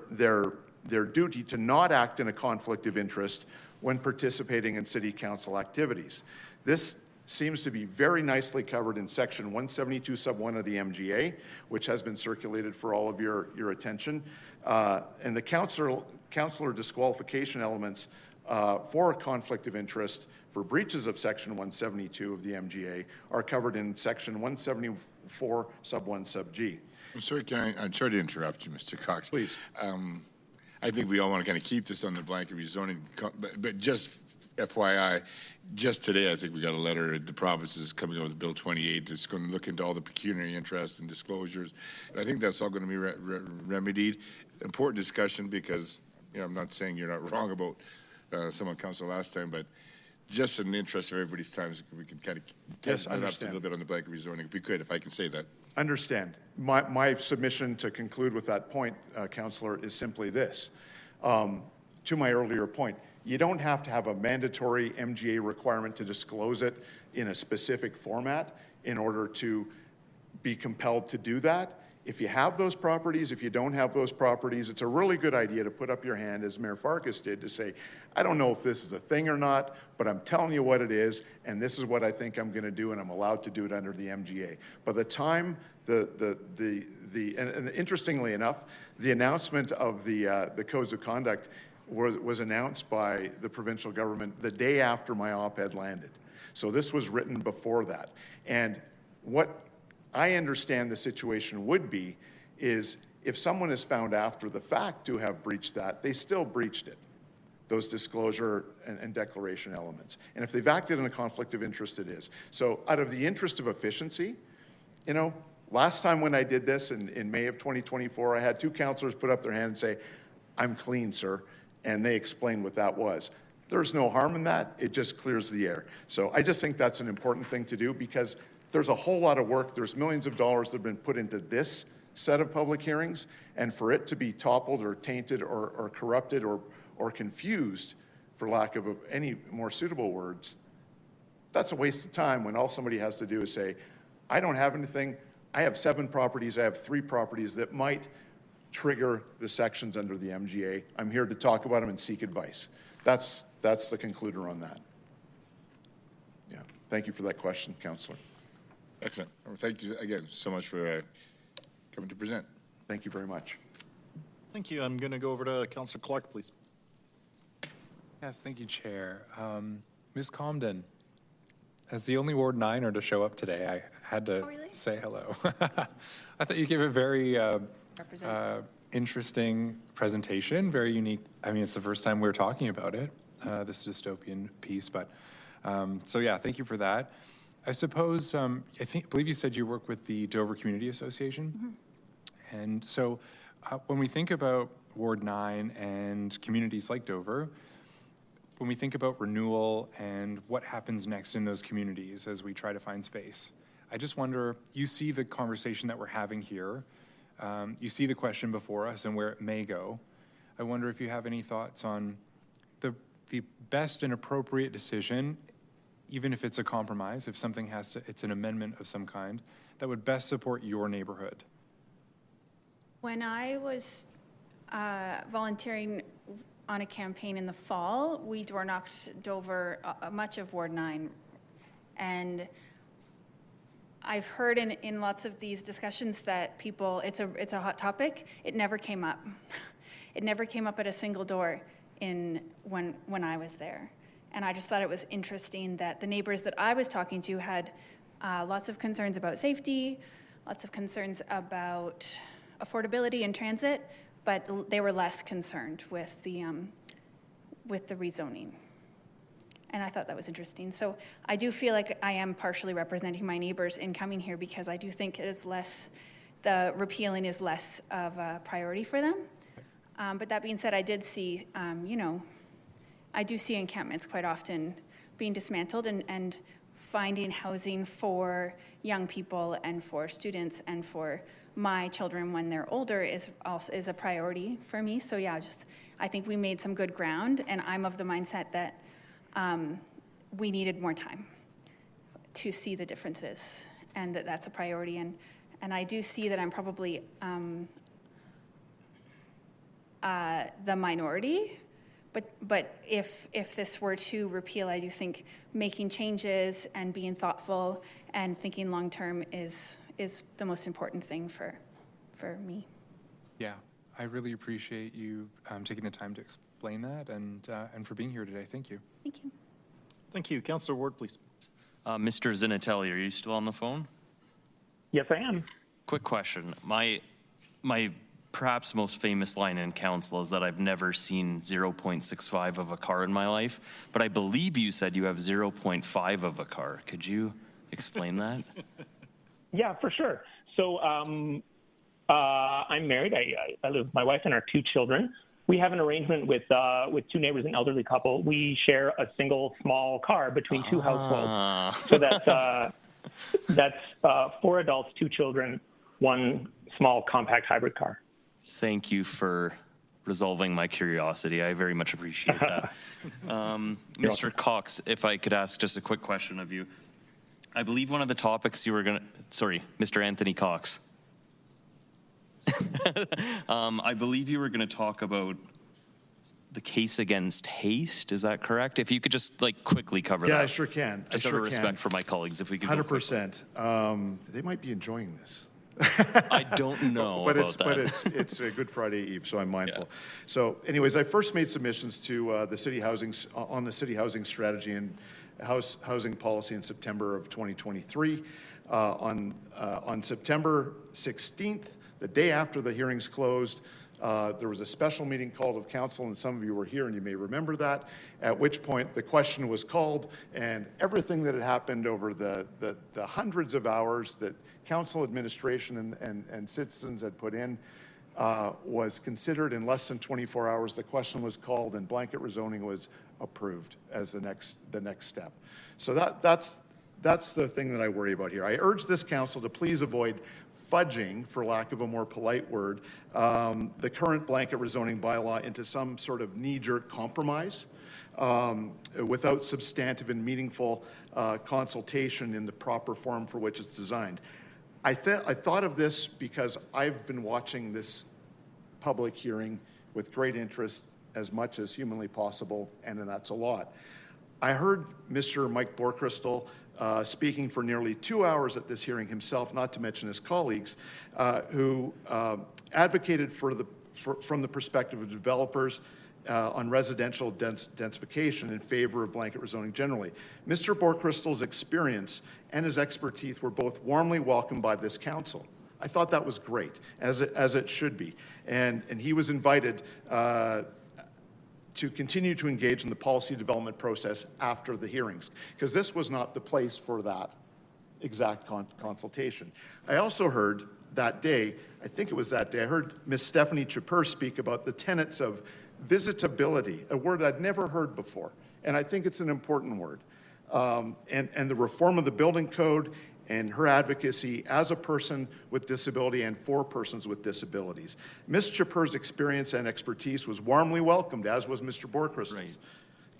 duty to not act in a conflict of interest when participating in city council activities. This seems to be very nicely covered in section 172 sub 1 of the MGA, which has been circulated for all of your attention. And the councillor disqualification elements for a conflict of interest for breaches of section 172 of the MGA are covered in section 174 sub 1 sub G. I'm sorry to interrupt you, Mr. Cox. Please. I think we all want to kind of keep this on the blanket rezoning, but just FYI, just today, I think we got a letter, the province is coming out with Bill 28 that's going to look into all the pecuniary interest and disclosures. I think that's all going to be remedied. Important discussion because, you know, I'm not saying you're not wrong about some on council last time, but just in the interest of everybody's time, we can kind of Yes, up a little bit on the blanket rezoning, if we could, if I can say that. Understand. My submission to conclude with that point, Councillor, is simply this. To my earlier point, you don't have to have a mandatory MGA requirement to disclose it in a specific format in order to be compelled to do that. If you have those properties, if you don't have those properties, it's a really good idea to put up your hand, as Mayor Farkas did, to say, I don't know if this is a thing or not, but I'm telling you what it is, and this is what I think I'm going to do, and I'm allowed to do it under the MGA. By the time and interestingly enough, the announcement of the codes of conduct was announced by the provincial government the day after my op-ed landed. So this was written before that. And what I understand the situation would be is if someone is found after the fact to have breached that, they still breached it, those disclosure and declaration elements. And if they've acted in a conflict of interest, it is. So out of the interest of efficiency, you know, last time when I did this in May of 2024, I had 2 councillors put up their hand and say, I'm clean, sir. And they explained what that was. There's no harm in that. It just clears the air. So I just think that's an important thing to do because there's a whole lot of work. There's millions of dollars that have been put into this set of public hearings. And for it to be toppled or tainted or corrupted or confused, for lack of any more suitable words, that's a waste of time when all somebody has to do is say, I don't have anything. I have 7 properties. I have 3 properties that might trigger the sections under the MGA. I'm here to talk about them and seek advice. That's the concluder on that. Yeah. Thank you for that question, Councillor. Excellent. Thank you again so much for coming to present. Thank you very much. Thank you. I'm going to go over to Councillor Clark, please. Yes, thank you, Chair. Ms. Comden, as the only Ward 9er to show up today, I had to say hello. I thought you gave a very interesting presentation, very unique. I mean, it's the first time we're talking about it, this dystopian piece, but so yeah, thank you for that. I suppose, I believe you said you work with the Dover Community Association. Mm-hmm. And so when we think about Ward 9 and communities like Dover, when we think about renewal and what happens next in those communities as we try to find space, I just wonder, you see the conversation that we're having here, you see the question before us and where it may go. I wonder if you have any thoughts on the best and appropriate decision, even if it's a compromise, if something has to, it's an amendment of some kind, that would best support your neighborhood. When I was volunteering on a campaign in the fall, we door-knocked Dover, much of Ward 9, and I've heard in lots of these discussions that people, it's a hot topic. It never came up. It never came up at a single door when I was there. And I just thought it was interesting that the neighbors that I was talking to had lots of concerns about safety, lots of concerns about affordability and transit, but they were less concerned with the rezoning. And I thought that was interesting. So I do feel like I am partially representing my neighbors in coming here because I do think it is the repealing is less of a priority for them. But that being said, I did see, I do see encampments quite often being dismantled and finding housing for young people and for students and for my children when they're older is a priority for me. So yeah, I think we made some good ground, and I'm of the mindset that we needed more time to see the differences, and that's a priority. And I do see that I'm probably the minority, but if this were to repeal, I do think making changes and being thoughtful and thinking long term is the most important thing for me. Yeah, I really appreciate you taking the time to explain that and for being here today. Thank you. Thank you. Thank you. Councillor Ward, please. Mr. Zinatelli, are you still on the phone? Yes, I am. Quick question. My perhaps most famous line in council is that I've never seen 0.65 of a car in my life, but I believe you said you have 0.5 of a car. Could you explain that? Yeah, for sure. So I'm married. I live with my wife and our 2 children. We have an arrangement with 2 neighbors, an elderly couple. We share a single small car between 2 households. So that's 4 adults, 2 children, 1 small compact hybrid car. Thank you for resolving my curiosity. I very much appreciate that. Mr. Cox, if I could ask just a quick question of you. I believe one of the topics you were going to, sorry, Mr. Anthony Cox. I believe you were going to talk about the case against Haste. Is that correct? If you could just like quickly cover that. Yeah, I sure can. Just out of respect for my colleagues, if we could. 100%. They might be enjoying this. I don't know but about but that. it's a Good Friday Eve, so I'm mindful. Yeah. So, anyways, I first made submissions to the city housing on the city housing strategy and housing policy in September of 2023. On September 16th, the day after the hearings closed, there was a special meeting called of council, and some of you were here and you may remember that, at which point the question was called, and everything that had happened over the hundreds of hours that council administration and citizens had put in was considered in less than 24 hours. The question was called and blanket rezoning was approved as the next step. So that's the thing that I worry about here. I urge this council to please avoid fudging, for lack of a more polite word, the current blanket rezoning bylaw into some sort of knee-jerk compromise without substantive and meaningful consultation in the proper form for which it's designed. I thought of this because I've been watching this public hearing with great interest, as much as humanly possible, and that's a lot. I heard Mr. Mike Borchrystal speaking for nearly 2 hours at this hearing himself, not to mention his colleagues, who advocated from the perspective of developers on residential densification in favor of blanket rezoning generally. Mr. Borchrystal's experience and his expertise were both warmly welcomed by this council. I thought that was great, as it should be. And he was invited to continue to engage in the policy development process after the hearings, because this was not the place for that exact consultation. I also heard that day, I think it was that day, I heard Ms. Stephanie Chapur speak about the tenets of visitability, a word I'd never heard before, and I think it's an important word, and the reform of the building code and her advocacy as a person with disability and for persons with disabilities. Ms. Chapur's experience and expertise was warmly welcomed, as was Mr. Borchrystal's. Right.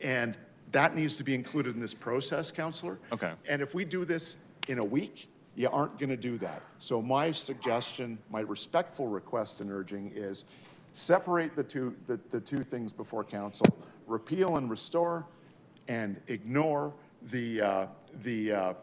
And that needs to be included in this process, Councillor. Okay. And if we do this in a week, you aren't going to do that. So my suggestion, my respectful request and urging is separate the two things before council, repeal and restore, and ignore the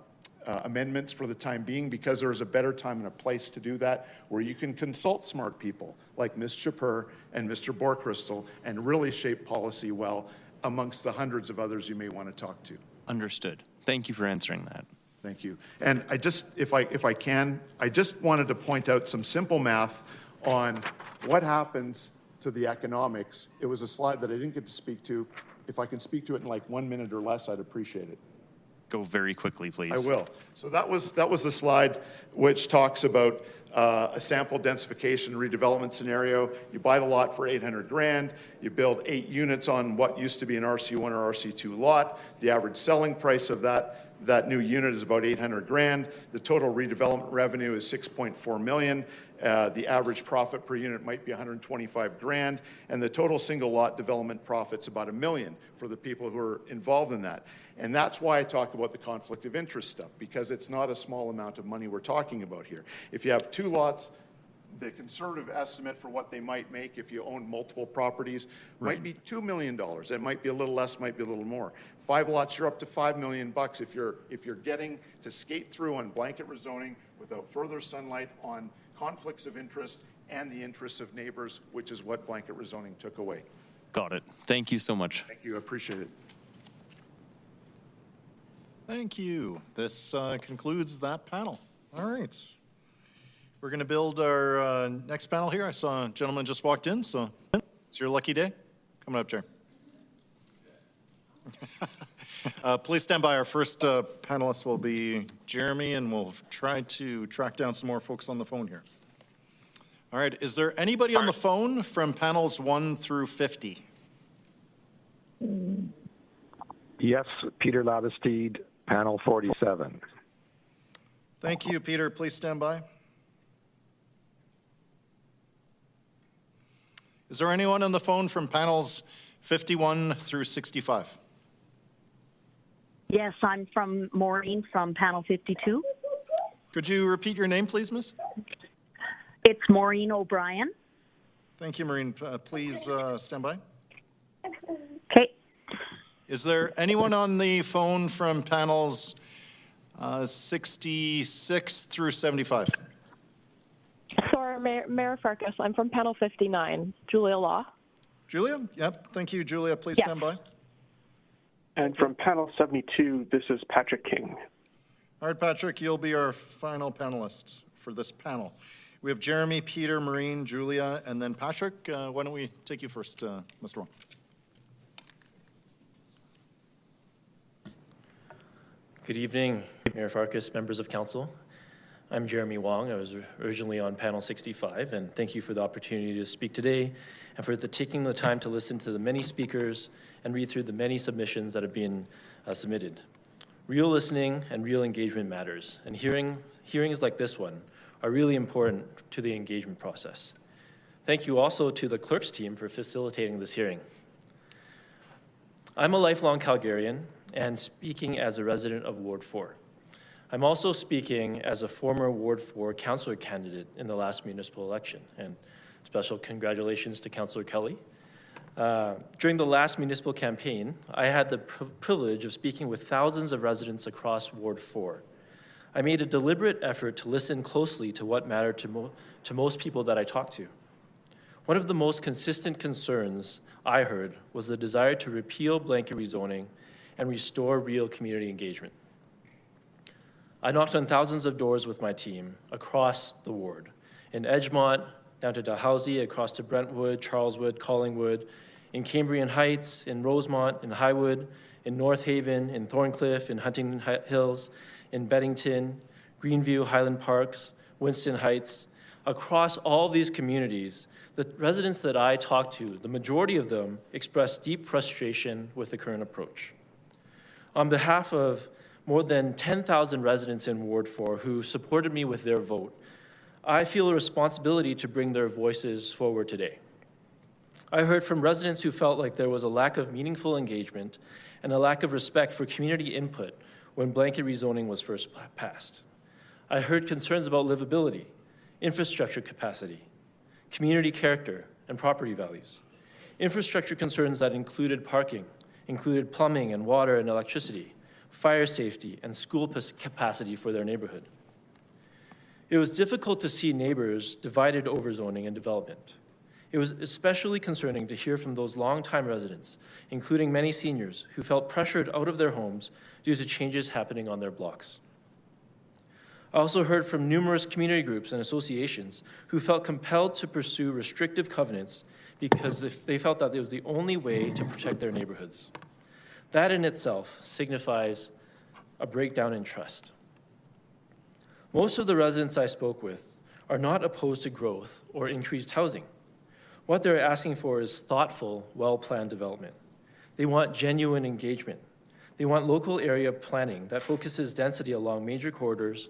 amendments for the time being, because there is a better time and a place to do that, where you can consult smart people like Ms. Chapur and Mr. Borchrystal and really shape policy well amongst the hundreds of others you may want to talk to. Understood. Thank you for answering that. Thank you. And I just, if I can, I just wanted to point out some simple math on what happens to the economics. It was a slide that I didn't get to speak to. If I can speak to it in like 1 minute or less, I'd appreciate it. Go very quickly, please. I will. So that was the slide which talks about a sample densification redevelopment scenario. You buy the lot for $800,000. You build 8 units on what used to be an RC1 or RC2 lot. The average selling price of that new unit is about $800,000. The total redevelopment revenue is $6.4 million. The average profit per unit might be $125,000, and the total single lot development profit's about $1 million for the people who are involved in that. And that's why I talk about the conflict of interest stuff, because it's not a small amount of money we're talking about here. If you have 2 lots, the conservative estimate for what they might make if you own multiple properties might be $2 million. It might be a little less, might be a little more. 5 lots, you're up to $5 million if you're getting to skate through on blanket rezoning without further sunlight on conflicts of interest and the interests of neighbors, which is what blanket rezoning took away. Got it. Thank you so much. Thank you. I appreciate it. Thank you. This concludes that panel. All right. We're going to build our next panel here. I saw a gentleman just walked in, so it's your lucky day. Coming up, Chair. Please stand by. Our first panelist will be Jeremy, and we'll try to track down some more folks on the phone here. All right, is there anybody on the phone from panels 1 through 50? Yes, Peter Lavastide, panel 47. Thank you, Peter. Please stand by. Is there anyone on the phone from panels 51 through 65? Yes, I'm from Maureen from panel 52. Could you repeat your name, please, miss? It's Maureen O'Brien. Thank you, Maureen. Please stand by. Okay. Is there anyone on the phone from panels 66 through 75? Sorry, Mayor Farkas. I'm from panel 59. Julia Law. Julia? Yep. Thank you, Julia. Please Yes. stand by. And from panel 72, this is Patrick King. All right, Patrick, you'll be our final panelist for this panel. We have Jeremy, Peter, Maureen, Julia, and then Patrick. Why don't we take you first, Mr. Wong? Good evening, Mayor Farkas, members of council. I'm Jeremy Wong. I was originally on panel 65, and thank you for the opportunity to speak today and for taking the time to listen to the many speakers and read through the many submissions that have been submitted. Real listening and real engagement matters, and hearings like this one are really important to the engagement process. Thank you also to the clerk's team for facilitating this hearing. I'm a lifelong Calgarian and speaking as a resident of Ward 4. I'm also speaking as a former Ward 4 councillor candidate in the last municipal election, and special congratulations to Councillor Kelly. During the last municipal campaign, I had the privilege of speaking with thousands of residents across Ward 4. I made a deliberate effort to listen closely to what mattered to most people that I talked to. One of the most consistent concerns I heard was the desire to repeal blanket rezoning and restore real community engagement. I knocked on thousands of doors with my team across the ward, in Edgemont, down to Dalhousie, across to Brentwood, Charleswood, Collingwood, in Cambrian Heights, in Rosemont, in Highwood, in North Haven, in Thorncliffe, in Huntington Hills, in Beddington, Greenview, Highland Parks, Winston Heights. Across all these communities, the residents that I talked to, the majority of them expressed deep frustration with the current approach. On behalf of more than 10,000 residents in Ward 4 who supported me with their vote, I feel a responsibility to bring their voices forward today. I heard from residents who felt like there was a lack of meaningful engagement and a lack of respect for community input when blanket rezoning was first passed. I heard concerns about livability, infrastructure capacity, community character, and property values. Infrastructure concerns that included parking, included plumbing and water and electricity, fire safety, and school capacity for their neighborhood. It was difficult to see neighbors divided over zoning and development. It was especially concerning to hear from those longtime residents, including many seniors, who felt pressured out of their homes due to changes happening on their blocks. I also heard from numerous community groups and associations who felt compelled to pursue restrictive covenants because they felt that it was the only way to protect their neighborhoods. That in itself signifies a breakdown in trust. Most of the residents I spoke with are not opposed to growth or increased housing. What they're asking for is thoughtful, well-planned development. They want genuine engagement. They want local area planning that focuses density along major corridors,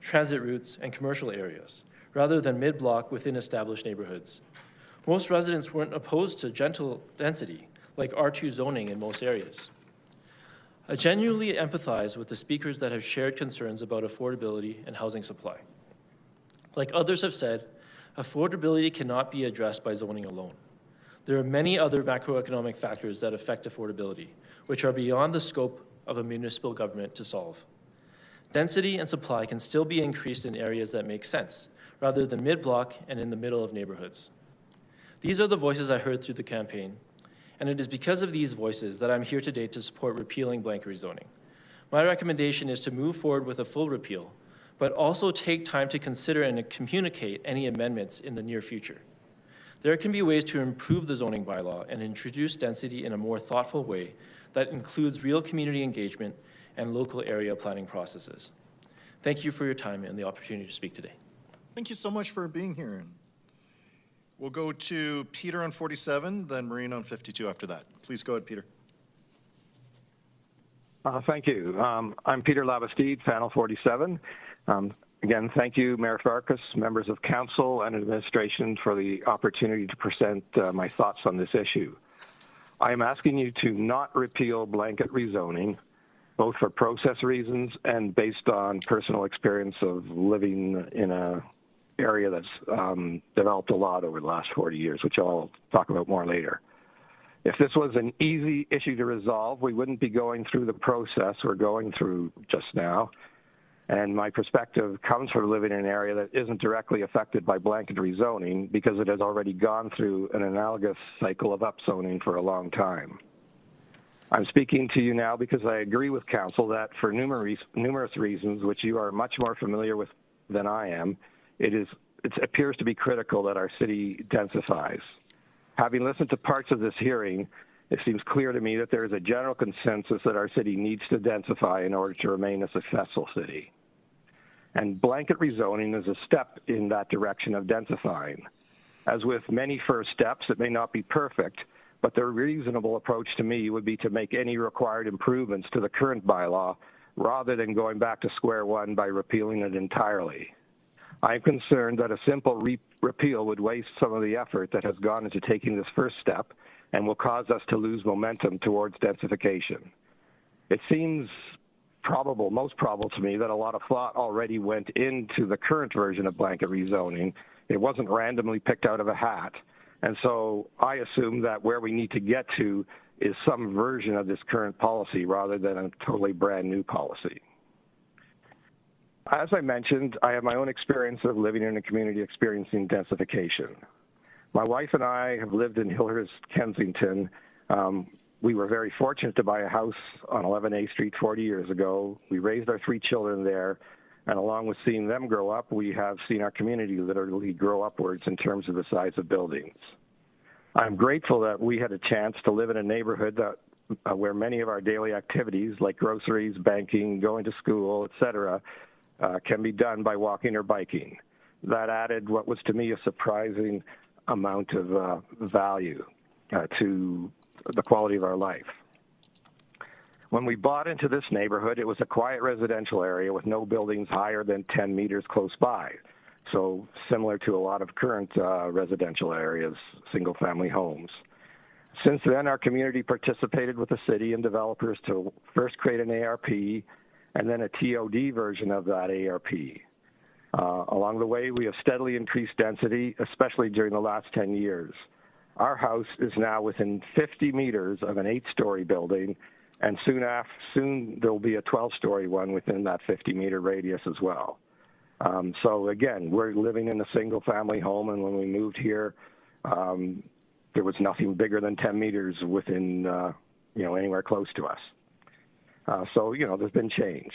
transit routes, and commercial areas, rather than mid-block within established neighborhoods. Most residents weren't opposed to gentle density, like R2 zoning in most areas. I genuinely empathize with the speakers that have shared concerns about affordability and housing supply. Like others have said, affordability cannot be addressed by zoning alone. There are many other macroeconomic factors that affect affordability, which are beyond the scope of a municipal government to solve. Density and supply can still be increased in areas that make sense, rather than mid-block and in the middle of neighborhoods. These are the voices I heard through the campaign, and it is because of these voices that I'm here today to support repealing blanket rezoning. My recommendation is to move forward with a full repeal, but also take time to consider and communicate any amendments in the near future. There can be ways to improve the zoning bylaw and introduce density in a more thoughtful way that includes real community engagement and local area planning processes. Thank you for your time and the opportunity to speak today. Thank you so much for being here. We'll go to Peter on 47, then Maureen on 52 after that. Please go ahead, Peter. Thank you. I'm Peter Labastide, panel 47. Again, thank you, Mayor Farkas, members of council and administration for the opportunity to present my thoughts on this issue. I am asking you to not repeal blanket rezoning, both for process reasons and based on personal experience of living in an area that's developed a lot over the last 40 years, which I'll talk about more later. If this was an easy issue to resolve, we wouldn't be going through the process we're going through just now. And my perspective comes from living in an area that isn't directly affected by blanket rezoning because it has already gone through an analogous cycle of upzoning for a long time. I'm speaking to you now because I agree with council that for numerous reasons, which you are much more familiar with than I am, it appears to be critical that our city densifies. Having listened to parts of this hearing, it seems clear to me that there is a general consensus that our city needs to densify in order to remain a successful city. And blanket rezoning is a step in that direction of densifying. As with many first steps, it may not be perfect, but the reasonable approach to me would be to make any required improvements to the current bylaw rather than going back to square one by repealing it entirely. I'm concerned that a simple repeal would waste some of the effort that has gone into taking this first step and will cause us to lose momentum towards densification. It seems probable, most probable to me, that a lot of thought already went into the current version of blanket rezoning. It wasn't randomly picked out of a hat. And so I assume that where we need to get to is some version of this current policy rather than a totally brand new policy. As I mentioned, I have my own experience of living in a community experiencing densification. My wife and I have lived in Hillhurst, Kensington. We were very fortunate to buy a house on 11A Street 40 years ago. We raised our 3 children there, and along with seeing them grow up, we have seen our community literally grow upwards in terms of the size of buildings. I'm grateful that we had a chance to live in a neighborhood that where many of our daily activities like groceries, banking, going to school, etc., can be done by walking or biking. That added what was to me a surprising amount of value to the quality of our life. When we bought into this neighborhood, it was a quiet residential area with no buildings higher than 10 meters close by. So similar to a lot of current residential areas, single-family homes. Since then, our community participated with the city and developers to first create an ARP and then a TOD version of that ARP. Along the way, we have steadily increased density, especially during the last 10 years. Our house is now within 50 meters of an 8-story building, and soon there will be a 12-story one within that 50-meter radius as well. So again, we're living in a single-family home, and when we moved here, there was nothing bigger than 10 meters within, anywhere close to us. So there's been change.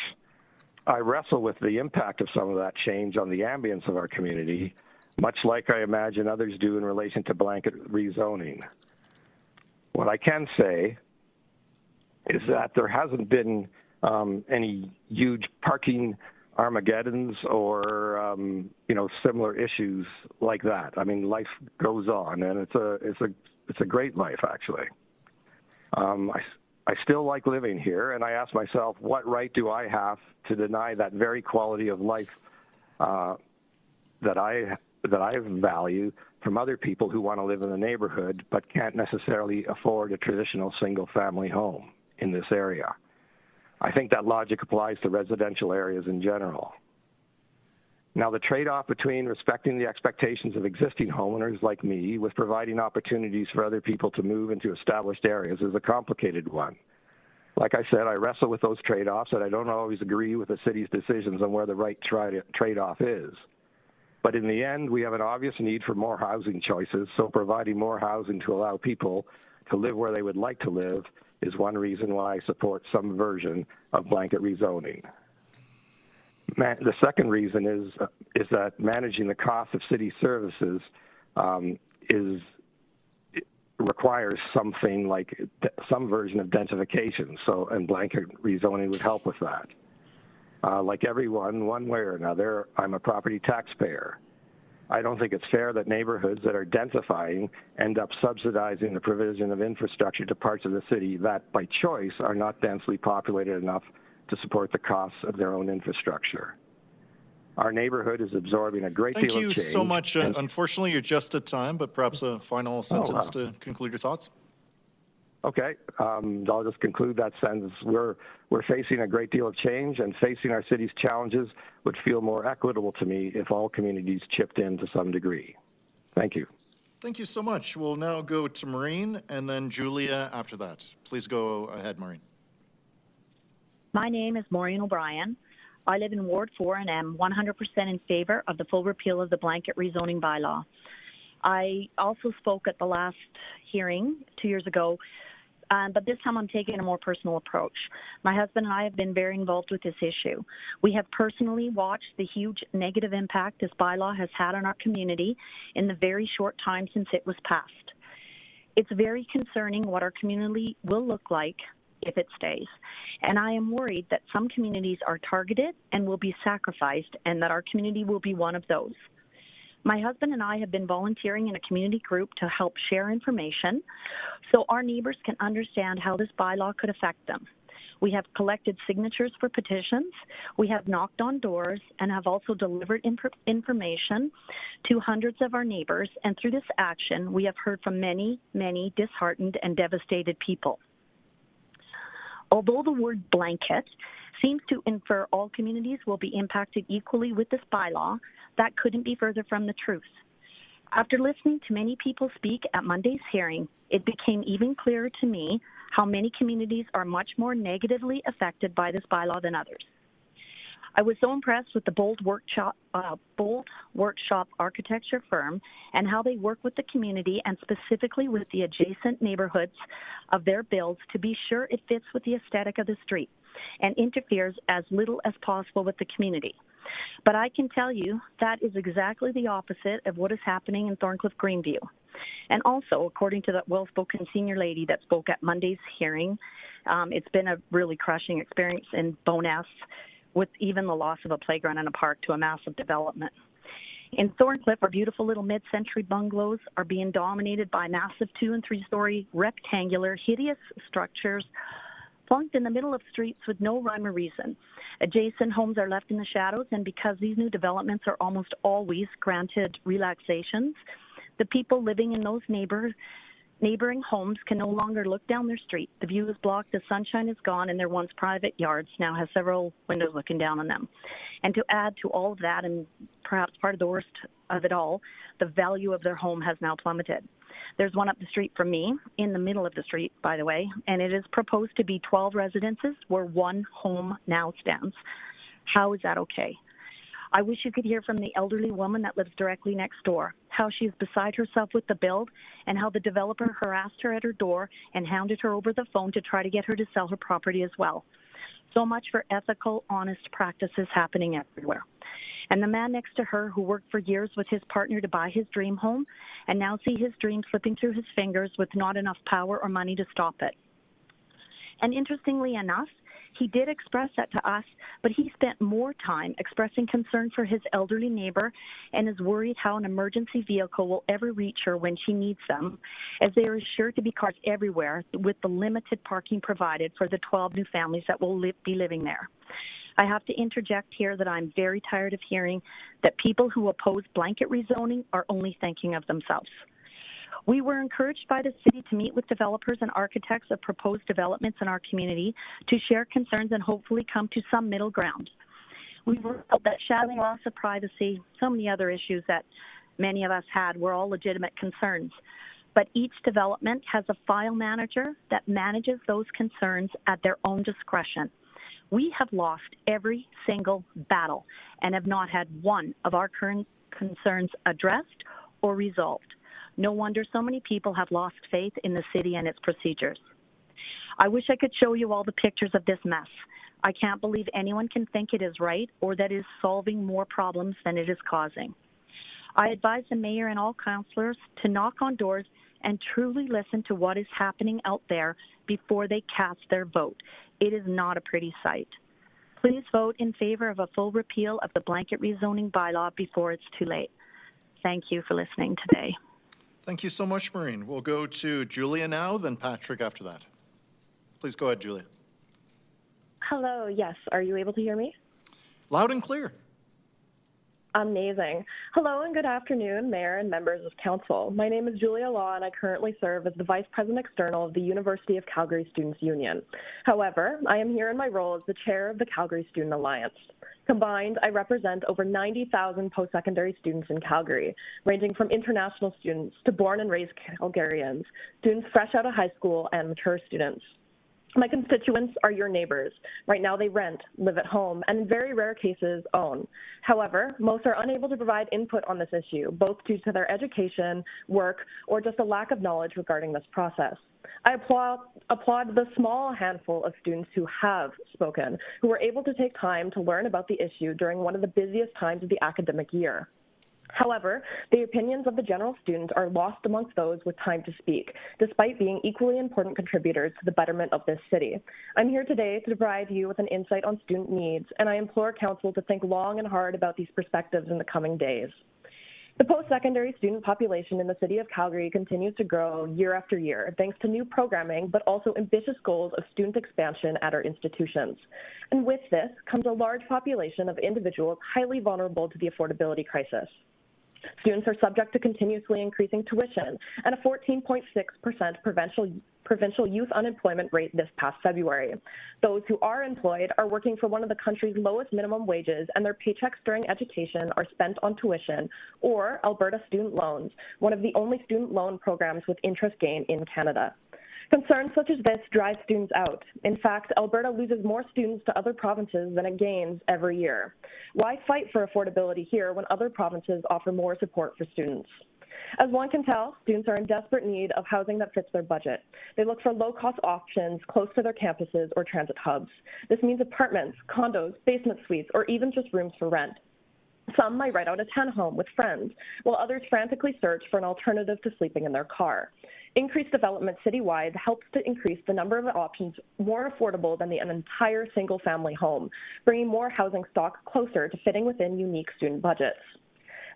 I wrestle with the impact of some of that change on the ambience of our community, much like I imagine others do in relation to blanket rezoning. What I can say is that there hasn't been any huge parking Armageddons or similar issues like that. I mean, life goes on, and it's a great life actually. I still like living here, and I ask myself, what right do I have to deny that very quality of life that I value from other people who want to live in the neighborhood but can't necessarily afford a traditional single-family home in this area? I think that logic applies to residential areas in general. Now, the trade-off between respecting the expectations of existing homeowners like me with providing opportunities for other people to move into established areas is a complicated one. Like I said, I wrestle with those trade-offs, and I don't always agree with the city's decisions on where the right trade-off is. But in the end, we have an obvious need for more housing choices, so providing more housing to allow people to live where they would like to live is one reason why I support some version of blanket rezoning. The second reason is that managing the cost of city services requires something like some version of densification. So, and blanket rezoning would help with that. Like everyone, one way or another, I'm a property taxpayer. I don't think it's fair that neighborhoods that are densifying end up subsidizing the provision of infrastructure to parts of the city that, by choice, are not densely populated enough to support the costs of their own infrastructure. Our neighborhood is absorbing a great deal of change. Thank you so much. Unfortunately, you're just at time, but perhaps a final sentence to conclude your thoughts. Okay, I'll just conclude that sentence. We're facing a great deal of change, and facing our city's challenges would feel more equitable to me if all communities chipped in to some degree. Thank you. Thank you so much. We'll now go to Maureen and then Julia after that. Please go ahead, Maureen. My name is Maureen O'Brien. I live in Ward 4 and am 100% in favor of the full repeal of the blanket rezoning bylaw. I also spoke at the last hearing 2 years ago, but this time I'm taking a more personal approach. My husband and I have been very involved with this issue. We have personally watched the huge negative impact this bylaw has had on our community in the very short time since it was passed. It's very concerning what our community will look like if it stays. And I am worried that some communities are targeted and will be sacrificed, and that our community will be one of those. My husband and I have been volunteering in a community group to help share information so our neighbors can understand how this bylaw could affect them. We have collected signatures for petitions, we have knocked on doors, and have also delivered information to hundreds of our neighbors, and through this action, we have heard from many, many disheartened and devastated people. Although the word blanket seems to infer all communities will be impacted equally with this bylaw, that couldn't be further from the truth. After listening to many people speak at Monday's hearing, it became even clearer to me how many communities are much more negatively affected by this bylaw than others. I was so impressed with the Bold Workshop architecture firm and how they work with the community and specifically with the adjacent neighborhoods of their builds to be sure it fits with the aesthetic of the street and interferes as little as possible with the community. But I can tell you that is exactly the opposite of what is happening in Thorncliffe Greenview. And also, according to that well-spoken senior lady that spoke at Monday's hearing, it's been a really crushing experience in Bowness, with even the loss of a playground and a park to a massive development. In Thorncliffe, our beautiful little mid-century bungalows are being dominated by massive 2- and 3-story rectangular, hideous structures plunked in the middle of streets with no rhyme or reason. Adjacent homes are left in the shadows, and because these new developments are almost always granted relaxations, the people living in those neighboring homes can no longer look down their street. The view is blocked, the sunshine is gone, and their once private yards now have several windows looking down on them. And to add to all of that, and perhaps part of the worst of it all, the value of their home has now plummeted. There's one up the street from me, in the middle of the street, by the way, and it is proposed to be 12 residences where one home now stands. How is that okay? I wish you could hear from the elderly woman that lives directly next door, how she's beside herself with the build, and how the developer harassed her at her door and hounded her over the phone to try to get her to sell her property as well. So much for ethical, honest practices happening everywhere. And the man next to her who worked for years with his partner to buy his dream home and now see his dream slipping through his fingers with not enough power or money to stop it. And interestingly enough, he did express that to us, but he spent more time expressing concern for his elderly neighbor and is worried how an emergency vehicle will ever reach her when she needs them, as there is sure to be cars everywhere with the limited parking provided for the 12 new families that will be living there. I have to interject here that I'm very tired of hearing that people who oppose blanket rezoning are only thinking of themselves. We were encouraged by the city to meet with developers and architects of proposed developments in our community to share concerns and hopefully come to some middle ground. We were told that shadowing, loss of privacy, so many other issues that many of us had were all legitimate concerns. But each development has a file manager that manages those concerns at their own discretion. We have lost every single battle and have not had one of our current concerns addressed or resolved. No wonder so many people have lost faith in the city and its procedures. I wish I could show you all the pictures of this mess. I can't believe anyone can think it is right or that it is solving more problems than it is causing. I advise the mayor and all councillors to knock on doors and truly listen to what is happening out there before they cast their vote. It is not a pretty sight. Please vote in favor of a full repeal of the blanket rezoning bylaw before it's too late. Thank you for listening today. Thank you so much, Maureen. We'll go to Julia now, then Patrick after that. Please go ahead, Julia. Hello, yes. Are you able to hear me? Loud and clear. Amazing. Hello and good afternoon, Mayor and members of Council. My name is Julia Law, and I currently serve as the Vice President External of the University of Calgary Students' Union. However, I am here in my role as the Chair of the Calgary Student Alliance. Combined, I represent over 90,000 post-secondary students in Calgary, ranging from international students to born and raised Calgarians, students fresh out of high school, and mature students. My constituents are your neighbors. Right now they rent, live at home, and in very rare cases own. However, most are unable to provide input on this issue, both due to their education, work, or just a lack of knowledge regarding this process. I applaud the small handful of students who have spoken, who were able to take time to learn about the issue during one of the busiest times of the academic year. However, the opinions of the general student are lost amongst those with time to speak, despite being equally important contributors to the betterment of this city. I'm here today to provide you with an insight on student needs, and I implore Council to think long and hard about these perspectives in the coming days. The post-secondary student population in the city of Calgary continues to grow year after year, thanks to new programming, but also ambitious goals of student expansion at our institutions. And with this comes a large population of individuals highly vulnerable to the affordability crisis. Students are subject to continuously increasing tuition and a 14.6% provincial youth unemployment rate this past February. Those who are employed are working for one of the country's lowest minimum wages, and their paychecks during education are spent on tuition or Alberta student loans, one of the only student loan programs with interest gain in Canada. Concerns such as this drive students out. In fact, Alberta loses more students to other provinces than it gains every year. Why fight for affordability here when other provinces offer more support for students? As one can tell, students are in desperate need of housing that fits their budget. They look for low-cost options close to their campuses or transit hubs. This means apartments, condos, basement suites, or even just rooms for rent. Some might rent out a townhome with friends, while others frantically search for an alternative to sleeping in their car. Increased development citywide helps to increase the number of options more affordable than an entire single-family home, bringing more housing stock closer to fitting within unique student budgets.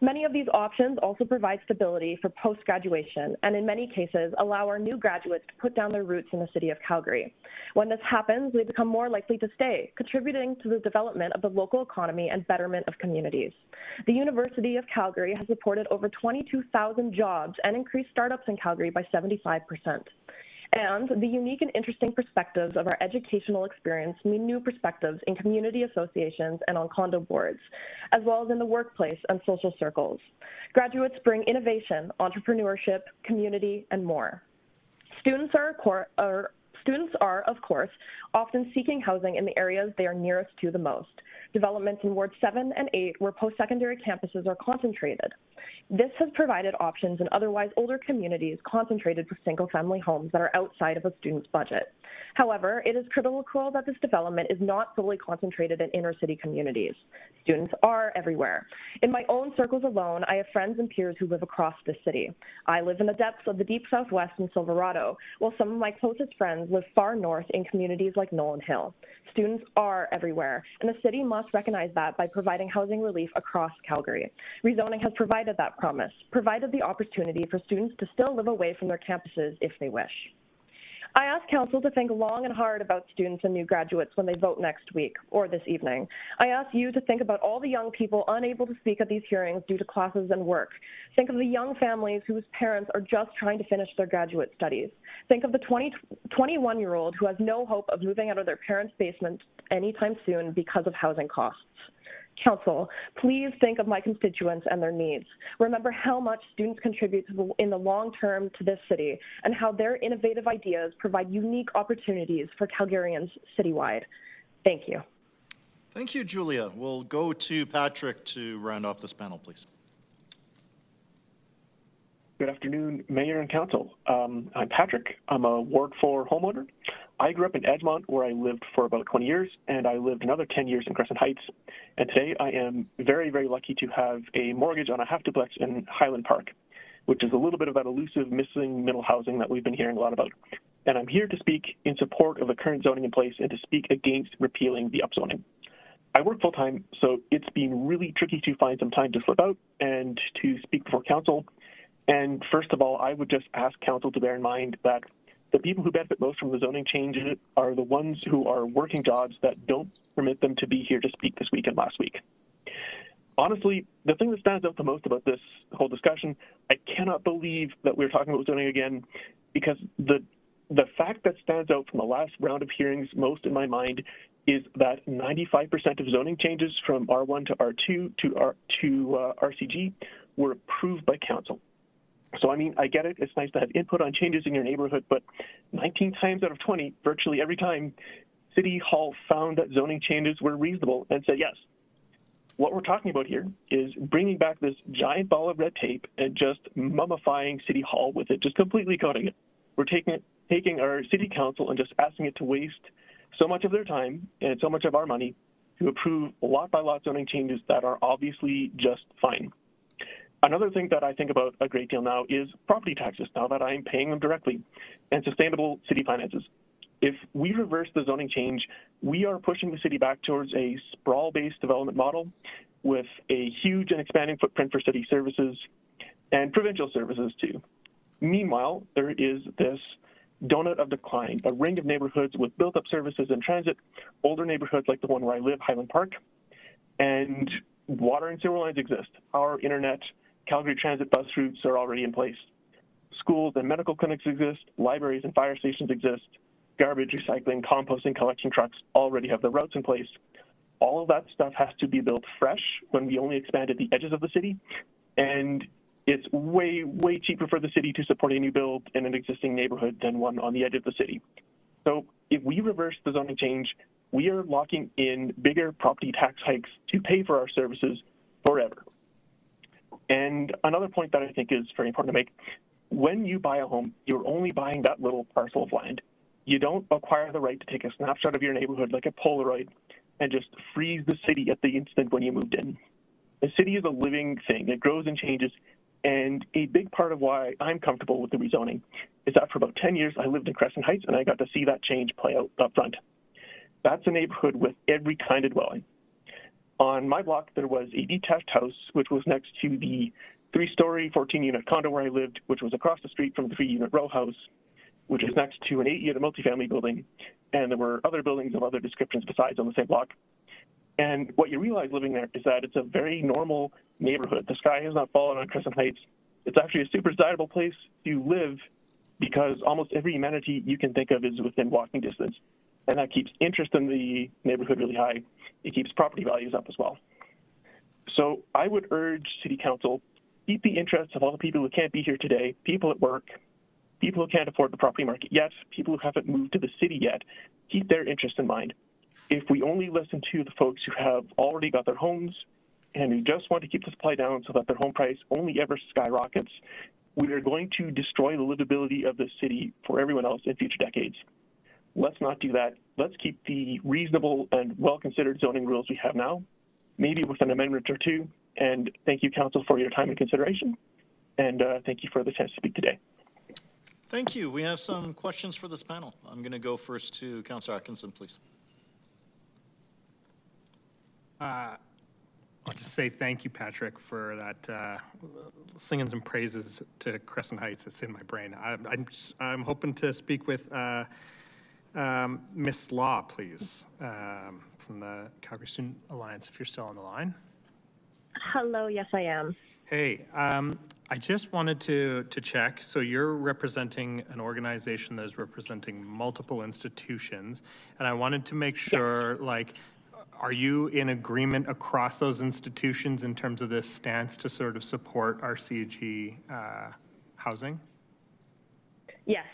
Many of these options also provide stability for post-graduation and in many cases allow our new graduates to put down their roots in the city of Calgary. When this happens, they become more likely to stay, contributing to the development of the local economy and betterment of communities. The University of Calgary has supported over 22,000 jobs and increased startups in Calgary by 75%. And the unique and interesting perspectives of our educational experience mean new perspectives in community associations and on condo boards, as well as in the workplace and social circles. Graduates bring innovation, entrepreneurship, community, and more. Students are, of course, often seeking housing in the areas they are nearest to the most. Developments in Ward 7 and 8 where post-secondary campuses are concentrated. This has provided options in otherwise older communities concentrated with single-family homes that are outside of a student's budget. However, it is critical that this development is not solely concentrated in inner-city communities. Students are everywhere. In my own circles alone, I have friends and peers who live across this city. I live in the depths of the deep southwest in Silverado, while some of my closest friends live far north in communities like Nolan Hill. Students are everywhere, and the city must recognize that by providing housing relief across Calgary. Rezoning has provided that promise, provided the opportunity for students to still live away from their campuses if they wish. I ask Council to think long and hard about students and new graduates when they vote next week or this evening. I ask you to think about all the young people unable to speak at these hearings due to classes and work. Think of the young families whose parents are just trying to finish their graduate studies. Think of the 21-year-old who has no hope of moving out of their parents' basement anytime soon because of housing costs. Council, please think of my constituents and their needs. Remember how much students contribute in the long term to this city and how their innovative ideas provide unique opportunities for Calgarians citywide. Thank you. Thank you, Julia. We'll go to Patrick to round off this panel, please. Good afternoon, Mayor and Council. I'm Patrick. I'm a Ward 4 homeowner. I grew up in Edgemont, where I lived for about 20 years, and I lived another 10 years in Crescent Heights. And today I am very, very lucky to have a mortgage on a half-duplex in Highland Park, which is a little bit of that elusive missing middle housing that we've been hearing a lot about. And I'm here to speak in support of the current zoning in place and to speak against repealing the upzoning. I work full-time, so it's been really tricky to find some time to slip out and to speak before council. And first of all, I would just ask council to bear in mind that the people who benefit most from the zoning change are the ones who are working jobs that don't permit them to be here to speak this week and last week. Honestly, the thing that stands out the most about this whole discussion, I cannot believe that we're talking about zoning again, because the fact that stands out from the last round of hearings most in my mind is that 95% of zoning changes from R1 to R2 to RCG were approved by council. So, I mean, I get it. It's nice to have input on changes in your neighborhood, but 19 times out of 20, virtually every time, City Hall found that zoning changes were reasonable and said yes. What we're talking about here is bringing back this giant ball of red tape and just mummifying City Hall with it, just completely coating it. We're taking our city council and just asking it to waste so much of their time and so much of our money to approve lot by lot zoning changes that are obviously just fine. Another thing that I think about a great deal now is property taxes, now that I'm paying them directly, and sustainable city finances. If we reverse the zoning change, we are pushing the city back towards a sprawl-based development model with a huge and expanding footprint for city services and provincial services too. Meanwhile, there is this donut of decline, a ring of neighborhoods with built-up services and transit, older neighborhoods like the one where I live, Highland Park, and water and sewer lines exist. Our internet, Calgary Transit bus routes are already in place. Schools and medical clinics exist, libraries and fire stations exist, garbage, recycling, composting, collection trucks already have their routes in place. All of that stuff has to be built fresh when we only expanded the edges of the city, and it's way, way cheaper for the city to support a new build in an existing neighborhood than one on the edge of the city. So if we reverse the zoning change, we are locking in bigger property tax hikes to pay for our services forever. And another point that I think is very important to make, when you buy a home, you're only buying that little parcel of land. You don't acquire the right to take a snapshot of your neighborhood like a Polaroid and just freeze the city at the instant when you moved in. The city is a living thing. It grows and changes. And a big part of why I'm comfortable with the rezoning is that for about 10 years, I lived in Crescent Heights and I got to see that change play out up front. That's a neighborhood with every kind of dwelling. On my block, there was a detached house, which was next to the 3-story, 14-unit condo where I lived, which was across the street from the 3-unit row house, which is next to an 8-unit multifamily building. And there were other buildings of other descriptions besides on the same block. And what you realize living there is that it's a very normal neighborhood. The sky has not fallen on Crescent Heights. It's actually a super desirable place to live because almost every amenity you can think of is within walking distance. And that keeps interest in the neighborhood really high. It keeps property values up as well. So I would urge City Council, keep the interests of all the people who can't be here today, people at work, people who can't afford the property market yet, people who haven't moved to the city yet, keep their interest in mind. If we only listen to the folks who have already got their homes and who just want to keep the supply down so that their home price only ever skyrockets, we are going to destroy the livability of the city for everyone else in future decades. Let's not do that. Let's keep the reasonable and well-considered zoning rules we have now, maybe with an amendment or two. And thank you, Council, for your time and consideration. And thank you for the chance to speak today. Thank you. We have some questions for this panel. I'm going to go first to Councillor Atkinson, please. I'll just say thank you, Patrick, for that singing some praises to Crescent Heights. It's in my brain. I'm hoping to speak with Miss Law, please, from the Calgary Student Alliance, if you're still on the line. Hello, yes, I am. Hey, I just wanted to check. So you're representing an organization that is representing multiple institutions, and I wanted to make sure, like, are you in agreement across those institutions in terms of this stance to sort of support RCG housing? Yes,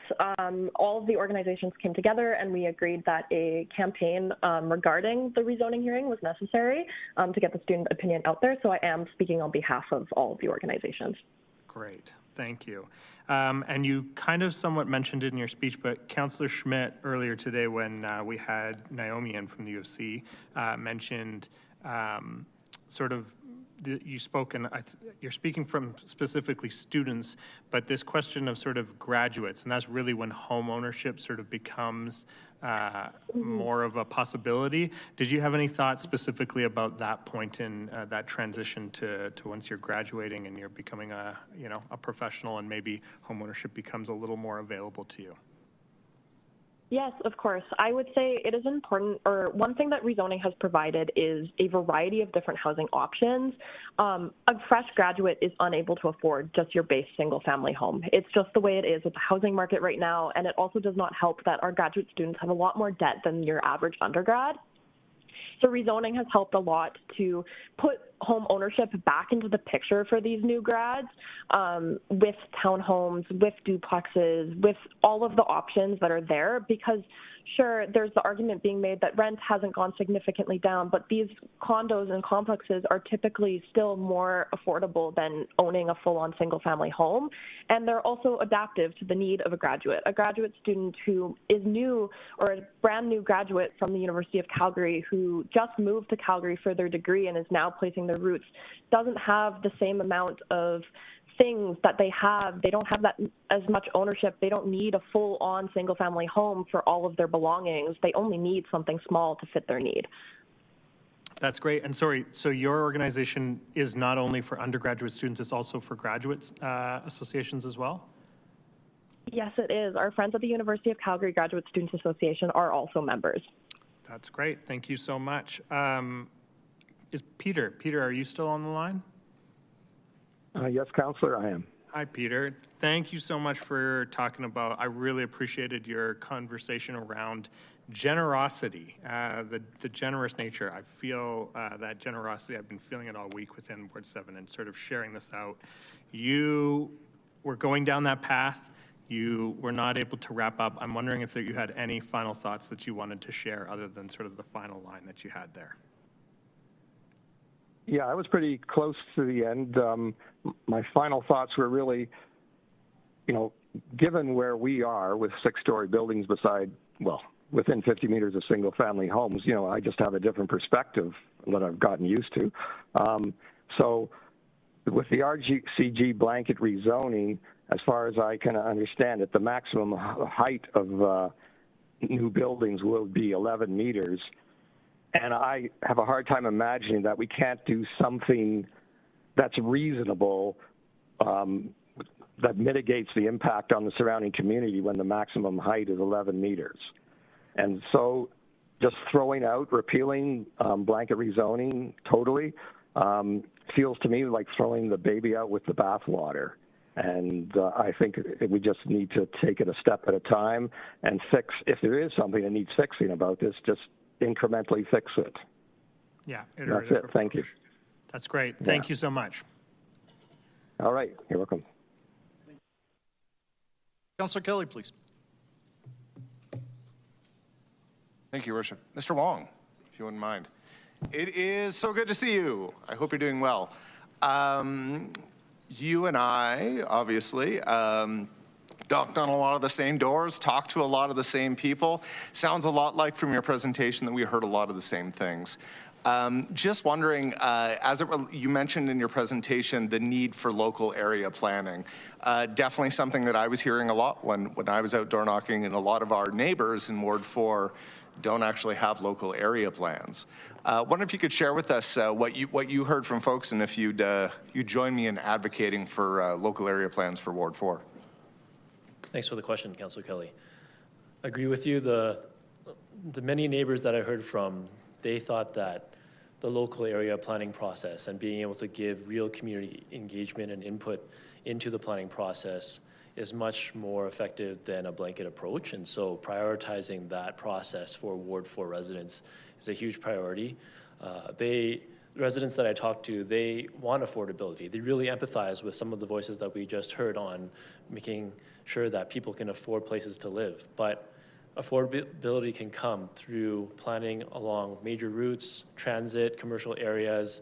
all of the organizations came together and we agreed that a campaign regarding the rezoning hearing was necessary to get the student opinion out there. So I am speaking on behalf of all of the organizations. Great, Thank you. And you kind of somewhat mentioned it in your speech, but Councillor Schmidt earlier today when we had Naomi in from the U of C mentioned sort of you spoke, and you're speaking from specifically students, but this question of sort of graduates, and that's really when home ownership sort of becomes more of a possibility. Did you have any thoughts specifically about that point in that transition to once you're graduating and you're becoming a professional, and maybe home ownership becomes a little more available to you? Yes, of course. I would say it is important, or one thing that rezoning has provided is a variety of different housing options. A fresh graduate is unable to afford just your base single-family home. It's just the way it is with the housing market right now, and it also does not help that our graduate students have a lot more debt than your average undergrad. So rezoning has helped a lot to put home ownership back into the picture for these new grads, with townhomes, with duplexes, with all of the options that are there, because sure, there's the argument being made that rent hasn't gone significantly down, but these condos and complexes are typically still more affordable than owning a full-on single-family home, and they're also adaptive to the need of a graduate. A graduate student who is new, or a brand new graduate from the University of Calgary who just moved to Calgary for their degree and is now placing their roots, doesn't have the same amount of things that they have. They don't have that as much ownership. They don't need a full-on single-family home for all of their belongings. They only need something small to fit their need. That's great. And sorry, so your organization is not only for undergraduate students, it's also for graduate associations as well? Yes, it is. Our friends at the University of Calgary Graduate Students Association are also members. That's great. Thank you so much. Is Peter, are you still on the line? Yes, Councillor, I am. Hi, Peter. Thank you so much for talking about, I really appreciated your conversation around generosity, the generous nature. I feel that generosity, I've been feeling it all week within Ward 7 and sort of sharing this out. You were going down that path. You were not able to wrap up. I'm wondering if you had any final thoughts that you wanted to share other than sort of the final line that you had there. Yeah, I was pretty close to the end. My final thoughts were really, given where we are with 6-story buildings within 50 meters of single-family homes, I just have a different perspective that I've gotten used to. So with the RCG blanket rezoning, as far as I can understand it, the maximum height of new buildings will be 11 meters. And I have a hard time imagining that we can't do something that's reasonable, that mitigates the impact on the surrounding community when the maximum height is 11 meters. And so just repealing blanket rezoning totally feels to me like throwing the baby out with the bathwater. And I think we just need to take it a step at a time and fix, if there is something that needs fixing about this, just incrementally fix it. Yeah. That's it. Thank you. That's great. Thank you so much. All right. You're welcome. Councillor Kelly, please. Thank you, Your Worship. Mr. Wong, if you wouldn't mind. It is so good to see you. I hope you're doing well. You and I, obviously, knocked on a lot of the same doors, talked to a lot of the same people. Sounds a lot like from your presentation that we heard a lot of the same things. Just wondering, you mentioned in your presentation the need for local area planning. Definitely something that I was hearing a lot when I was out door knocking, and a lot of our neighbors in Ward 4 don't actually have local area plans. Wonder if you could share with us what you heard from folks, and if you'd join me in advocating for local area plans for Ward 4. Thanks for the question, Councillor Kelly. I agree with you. The many neighbors that I heard from, they thought that the local area planning process and being able to give real community engagement and input into the planning process is much more effective than a blanket approach. And so prioritizing that process for Ward 4 residents is a huge priority. The residents that I talked to, they want affordability. They really empathize with some of the voices that we just heard on making sure that people can afford places to live. But affordability can come through planning along major routes, transit, commercial areas,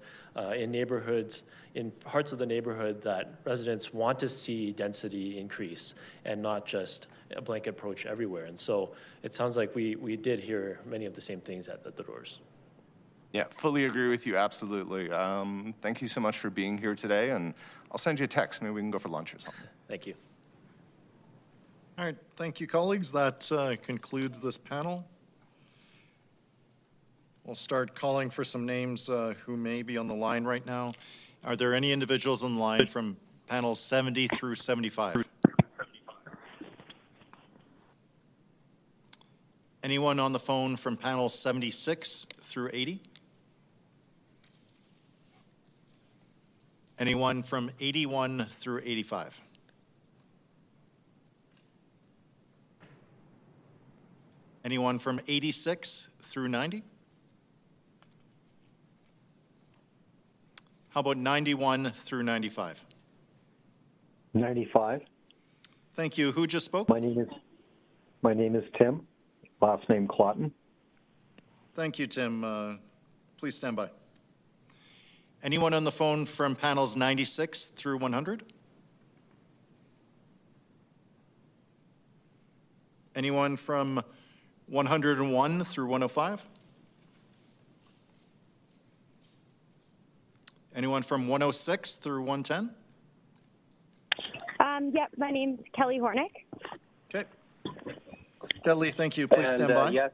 in neighborhoods, in parts of the neighborhood that residents want to see density increase and not just a blanket approach everywhere. And so it sounds like we did hear many of the same things at the doors. Yeah, fully agree with you, absolutely. Thank you so much for being here today, and I'll send you a text. Maybe we can go for lunch or something. Thank you. All right, thank you, colleagues. That concludes this panel. We'll start calling for some names who may be on the line right now. Are there any individuals on the line from panels 70 through 75? Anyone on the phone from panels 76 through 80? Anyone from 81 through 85? Anyone from 86 through 90? How about 91 through 95? 95. Thank you. Who just spoke? My name is Tim. Last name Clotton. Thank you, Tim. Please stand by. Anyone on the phone from panels 96 through 100? Anyone from 101 through 105? Anyone from 106 through 110? Yep, my name's Kelly Hornick. Okay. Kelly, thank you. Please stand by. Yes.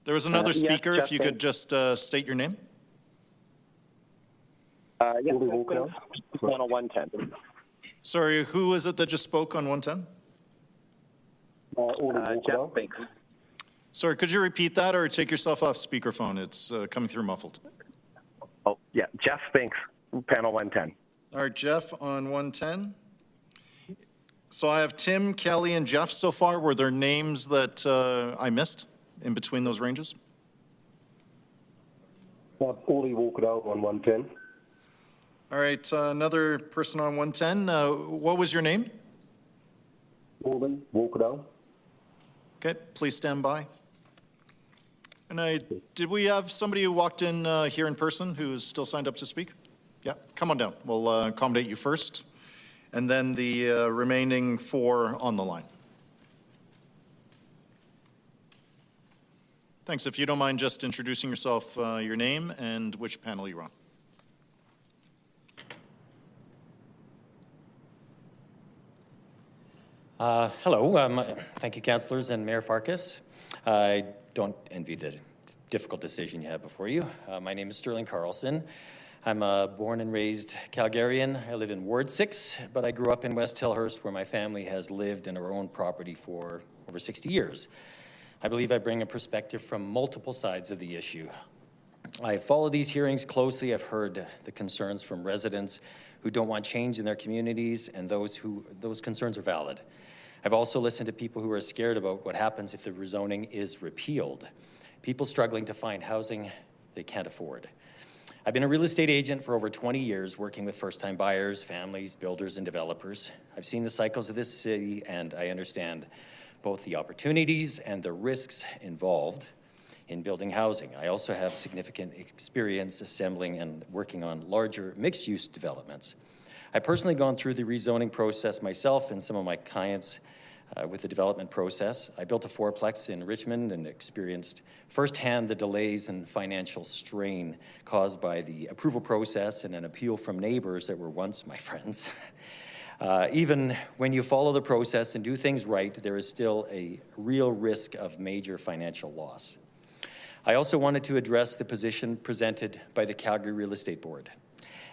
There was another yes, speaker. If Jeff, you could just state your name. Yes, on a 110. Sorry, who is it that just spoke on 110? Jeff Binks. Sorry, could you repeat that or take yourself off speakerphone? It's coming through muffled. Oh, yeah, Jeff Binks, panel 110. All right, Jeff on 110. So I have Tim, Kelly, and Jeff so far. Were there names that I missed in between those ranges? Paulie Walkadow on 110. All right, another person on 110. What was your name? Paulie Walkadow. Okay, please stand by. And did we have somebody who walked in here in person who is still signed up to speak? Yeah, come on down. We'll accommodate you first. And then the remaining 4 on the line. Thanks. If you don't mind just introducing yourself, your name and which panel you're on. Hello. Thank you, councillors and Mayor Farkas. I don't envy the difficult decision you have before you. My name is Sterling Carlson. I'm a born and raised Calgarian. I live in Ward 6, but I grew up in West Tilhurst where my family has lived in our own property for over 60 years. I believe I bring a perspective from multiple sides of the issue. I follow these hearings closely. I've heard the concerns from residents who don't want change in their communities, and those concerns are valid. I've also listened to people who are scared about what happens if the rezoning is repealed. People struggling to find housing they can't afford. I've been a real estate agent for over 20 years, working with first-time buyers, families, builders, and developers. I've seen the cycles of this city, and I understand both the opportunities and the risks involved in building housing. I also have significant experience assembling and working on larger mixed-use developments. I've personally gone through the rezoning process myself and some of my clients with the development process. I built a fourplex in Richmond and experienced firsthand the delays and financial strain caused by the approval process and an appeal from neighbors that were once my friends. Even when you follow the process and do things right, there is still a real risk of major financial loss. I also wanted to address the position presented by the Calgary Real Estate Board.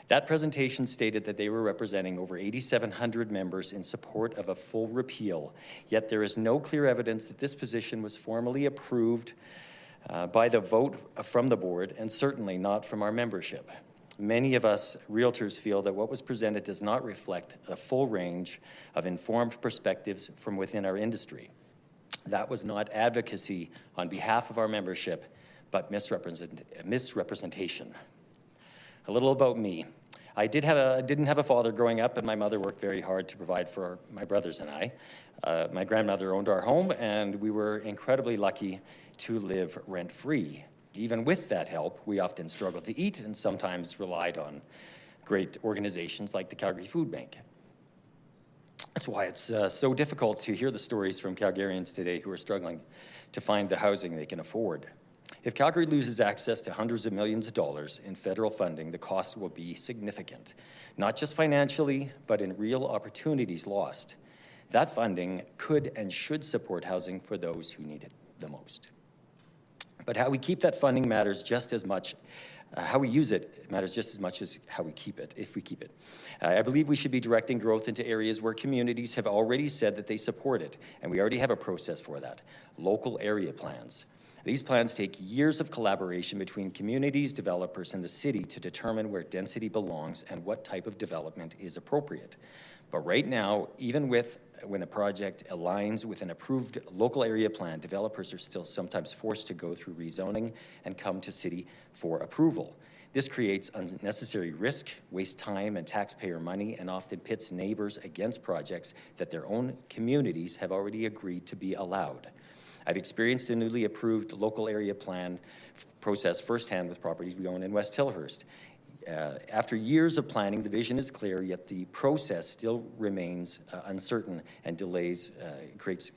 That presentation stated that they were representing over 8,700 members in support of a full repeal, yet there is no clear evidence that this position was formally approved by the vote from the board, and certainly not from our membership. Many of us realtors feel that what was presented does not reflect a full range of informed perspectives from within our industry. That was not advocacy on behalf of our membership, but misrepresentation. A little about me. didn't have a father growing up, and my mother worked very hard to provide for my brothers and I. My grandmother owned our home, and we were incredibly lucky to live rent-free. Even with that help, we often struggled to eat and sometimes relied on great organizations like the Calgary Food Bank. That's why it's so difficult to hear the stories from Calgarians today who are struggling to find the housing they can afford. If Calgary loses access to hundreds of millions of dollars in federal funding, the cost will be significant, not just financially, but in real opportunities lost. That funding could and should support housing for those who need it the most. But how we keep that funding matters just as much. How we use it matters just as much as how we keep it, if we keep it. I believe we should be directing growth into areas where communities have already said that they support it, and we already have a process for that, local area plans. These plans take years of collaboration between communities, developers, and the city to determine where density belongs and what type of development is appropriate. But right now, even when a project aligns with an approved local area plan, developers are still sometimes forced to go through rezoning and come to city for approval. This creates unnecessary risk, wastes time and taxpayer money, and often pits neighbors against projects that their own communities have already agreed to be allowed. I've experienced a newly approved local area plan process firsthand with properties we own in West Tilhurst. After years of planning, the vision is clear, yet the process still remains uncertain and creates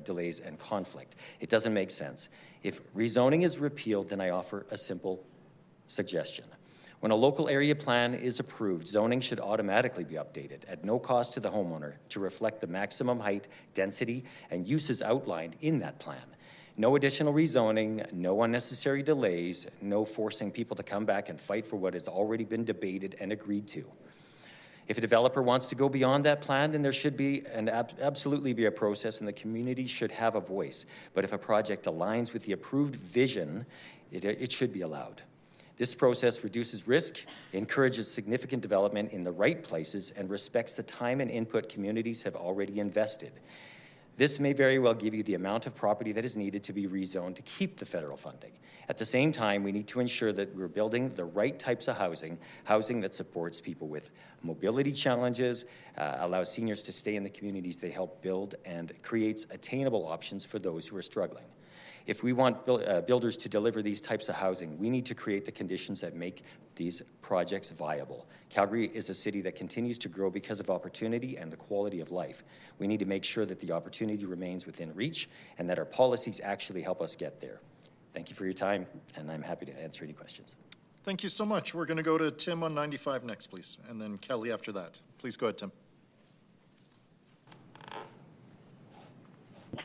delays and conflict. It doesn't make sense. If rezoning is repealed, then I offer a simple suggestion. When a local area plan is approved, zoning should automatically be updated at no cost to the homeowner to reflect the maximum height, density, and uses outlined in that plan. No additional rezoning, no unnecessary delays, no forcing people to come back and fight for what has already been debated and agreed to. If a developer wants to go beyond that plan, then there should be and absolutely be a process, and the community should have a voice. But if a project aligns with the approved vision, it should be allowed. This process reduces risk, encourages significant development in the right places, and respects the time and input communities have already invested. This may very well give you the amount of property that is needed to be rezoned to keep the federal funding. At the same time, we need to ensure that we're building the right types of housing that supports people with mobility challenges, allows seniors to stay in the communities they help build, and creates attainable options for those who are struggling. If we want builders to deliver these types of housing, we need to create the conditions that make these projects viable. Calgary is a city that continues to grow because of opportunity and the quality of life. We need to make sure that the opportunity remains within reach and that our policies actually help us get there. Thank you for your time, and I'm happy to answer any questions. Thank you so much. We're going to go to Tim on 95 next, please, and then Kelly after that. Please go ahead, Tim.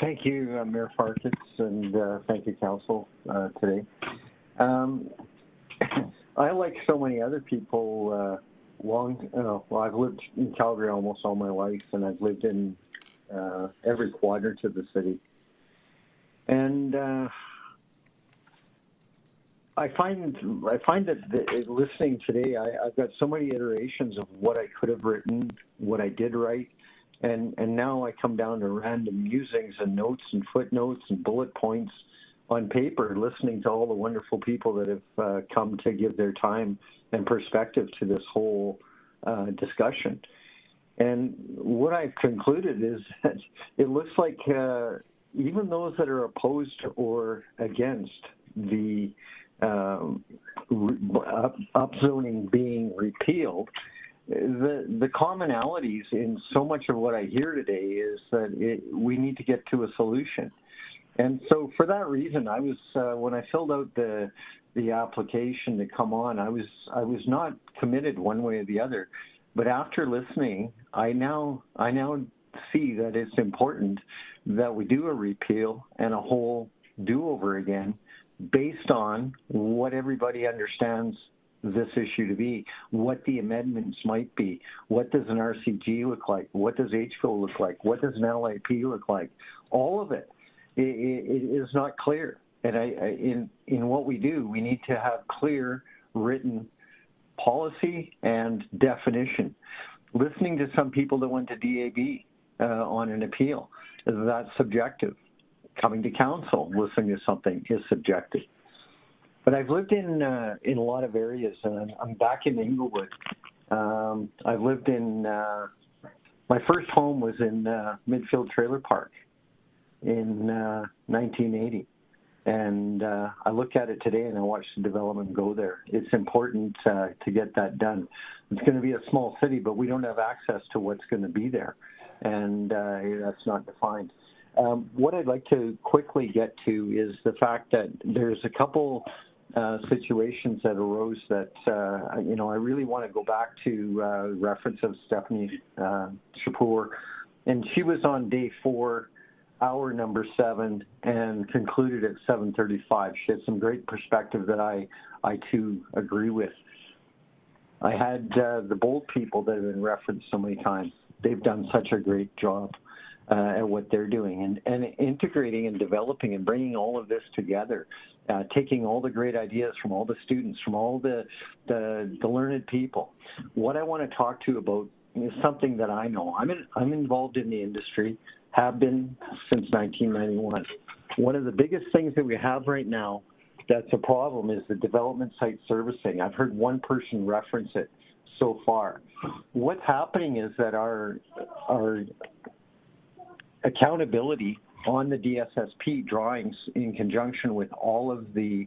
Thank you, Mayor Farkas, and thank you, Council, today. I, like so many other people, I've lived in Calgary almost all my life, and I've lived in every quadrant of the city. And I find that listening today, I've got so many iterations of what I could have written, what I did write, and now I come down to random musings and notes and footnotes and bullet points on paper, listening to all the wonderful people that have come to give their time and perspective to this whole discussion. And what I've concluded is that it looks like even those that are opposed or against the upzoning being repealed, the commonalities in so much of what I hear today is that we need to get to a solution. And so for that reason, I was when I filled out the application to come on, I was not committed one way or the other. But after listening, I now see that it's important that we do a repeal and a whole do-over again based on what everybody understands this issue to be, what the amendments might be, what does an RCG look like, what does HCO look like, what does an LIP look like, all of it. It is not clear. And in what we do, we need to have clear written policy and definition. Listening to some people that went to DAB on an appeal, that's subjective. Coming to council, listening to something is subjective. But I've lived in a lot of areas, and I'm back in Inglewood, I've lived in, my first home was in Midfield Trailer Park in 1980. And I look at it today and I watch the development go there. It's important to get that done. It's going to be a small city, but we don't have access to what's going to be there. And that's not defined. What I'd like to quickly get to is the fact that there's a couple situations that arose that, I really want to go back to reference of Stephanie Shapour. And she was on day 4, hour number 7, and concluded at 7:35. She had some great perspective that I too agree with. I had the bold people that have been referenced so many times. They've done such a great job at what they're doing and integrating and developing and bringing all of this together, taking all the great ideas from all the students, from all the learned people. What I want to talk to you about is something that I know. I'm involved in the industry, have been since 1991. One of the biggest things that we have right now that's a problem is the development site servicing. I've heard one person reference it so far. What's happening is that our accountability on the DSSP drawings in conjunction with all of the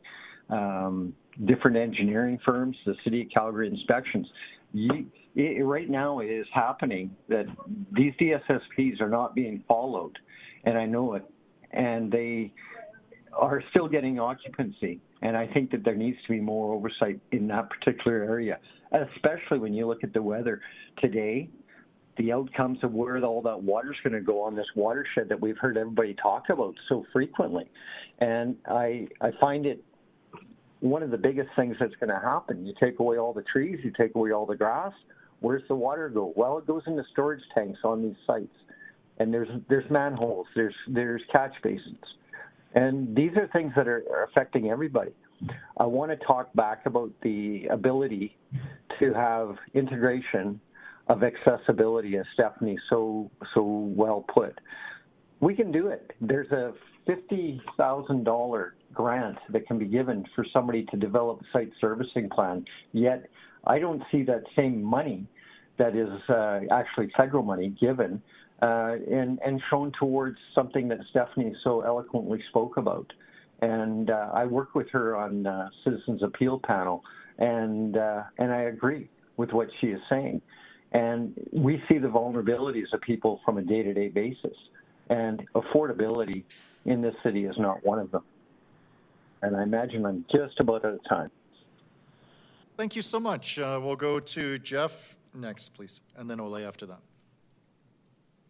different engineering firms, the City of Calgary inspections, right now it is happening that these DSSPs are not being followed, and I know it, and they are still getting occupancy, and I think that there needs to be more oversight in that particular area, especially when you look at the weather today, the outcomes of where all that water's going to go on this watershed that we've heard everybody talk about so frequently. And I find it one of the biggest things that's going to happen. You take away all the trees, you take away all the grass, where's the water go? Well, it goes into storage tanks on these sites. And there's manholes, there's catch basins. And these are things that are affecting everybody. I want to talk back about the ability to have integration of accessibility, as Stephanie so well put. We can do it. There's a $50,000 grant that can be given for somebody to develop a site servicing plan, yet I don't see that same money that is actually federal money given and shown towards something that Stephanie so eloquently spoke about. And I work with her on Citizens Appeal Panel, and I agree with what she is saying. And we see the vulnerabilities of people from a day-to-day basis, and affordability in this city is not one of them. And I imagine I'm just about out of time. Thank you so much. We'll go to Jeff next, please, and then Ole after that.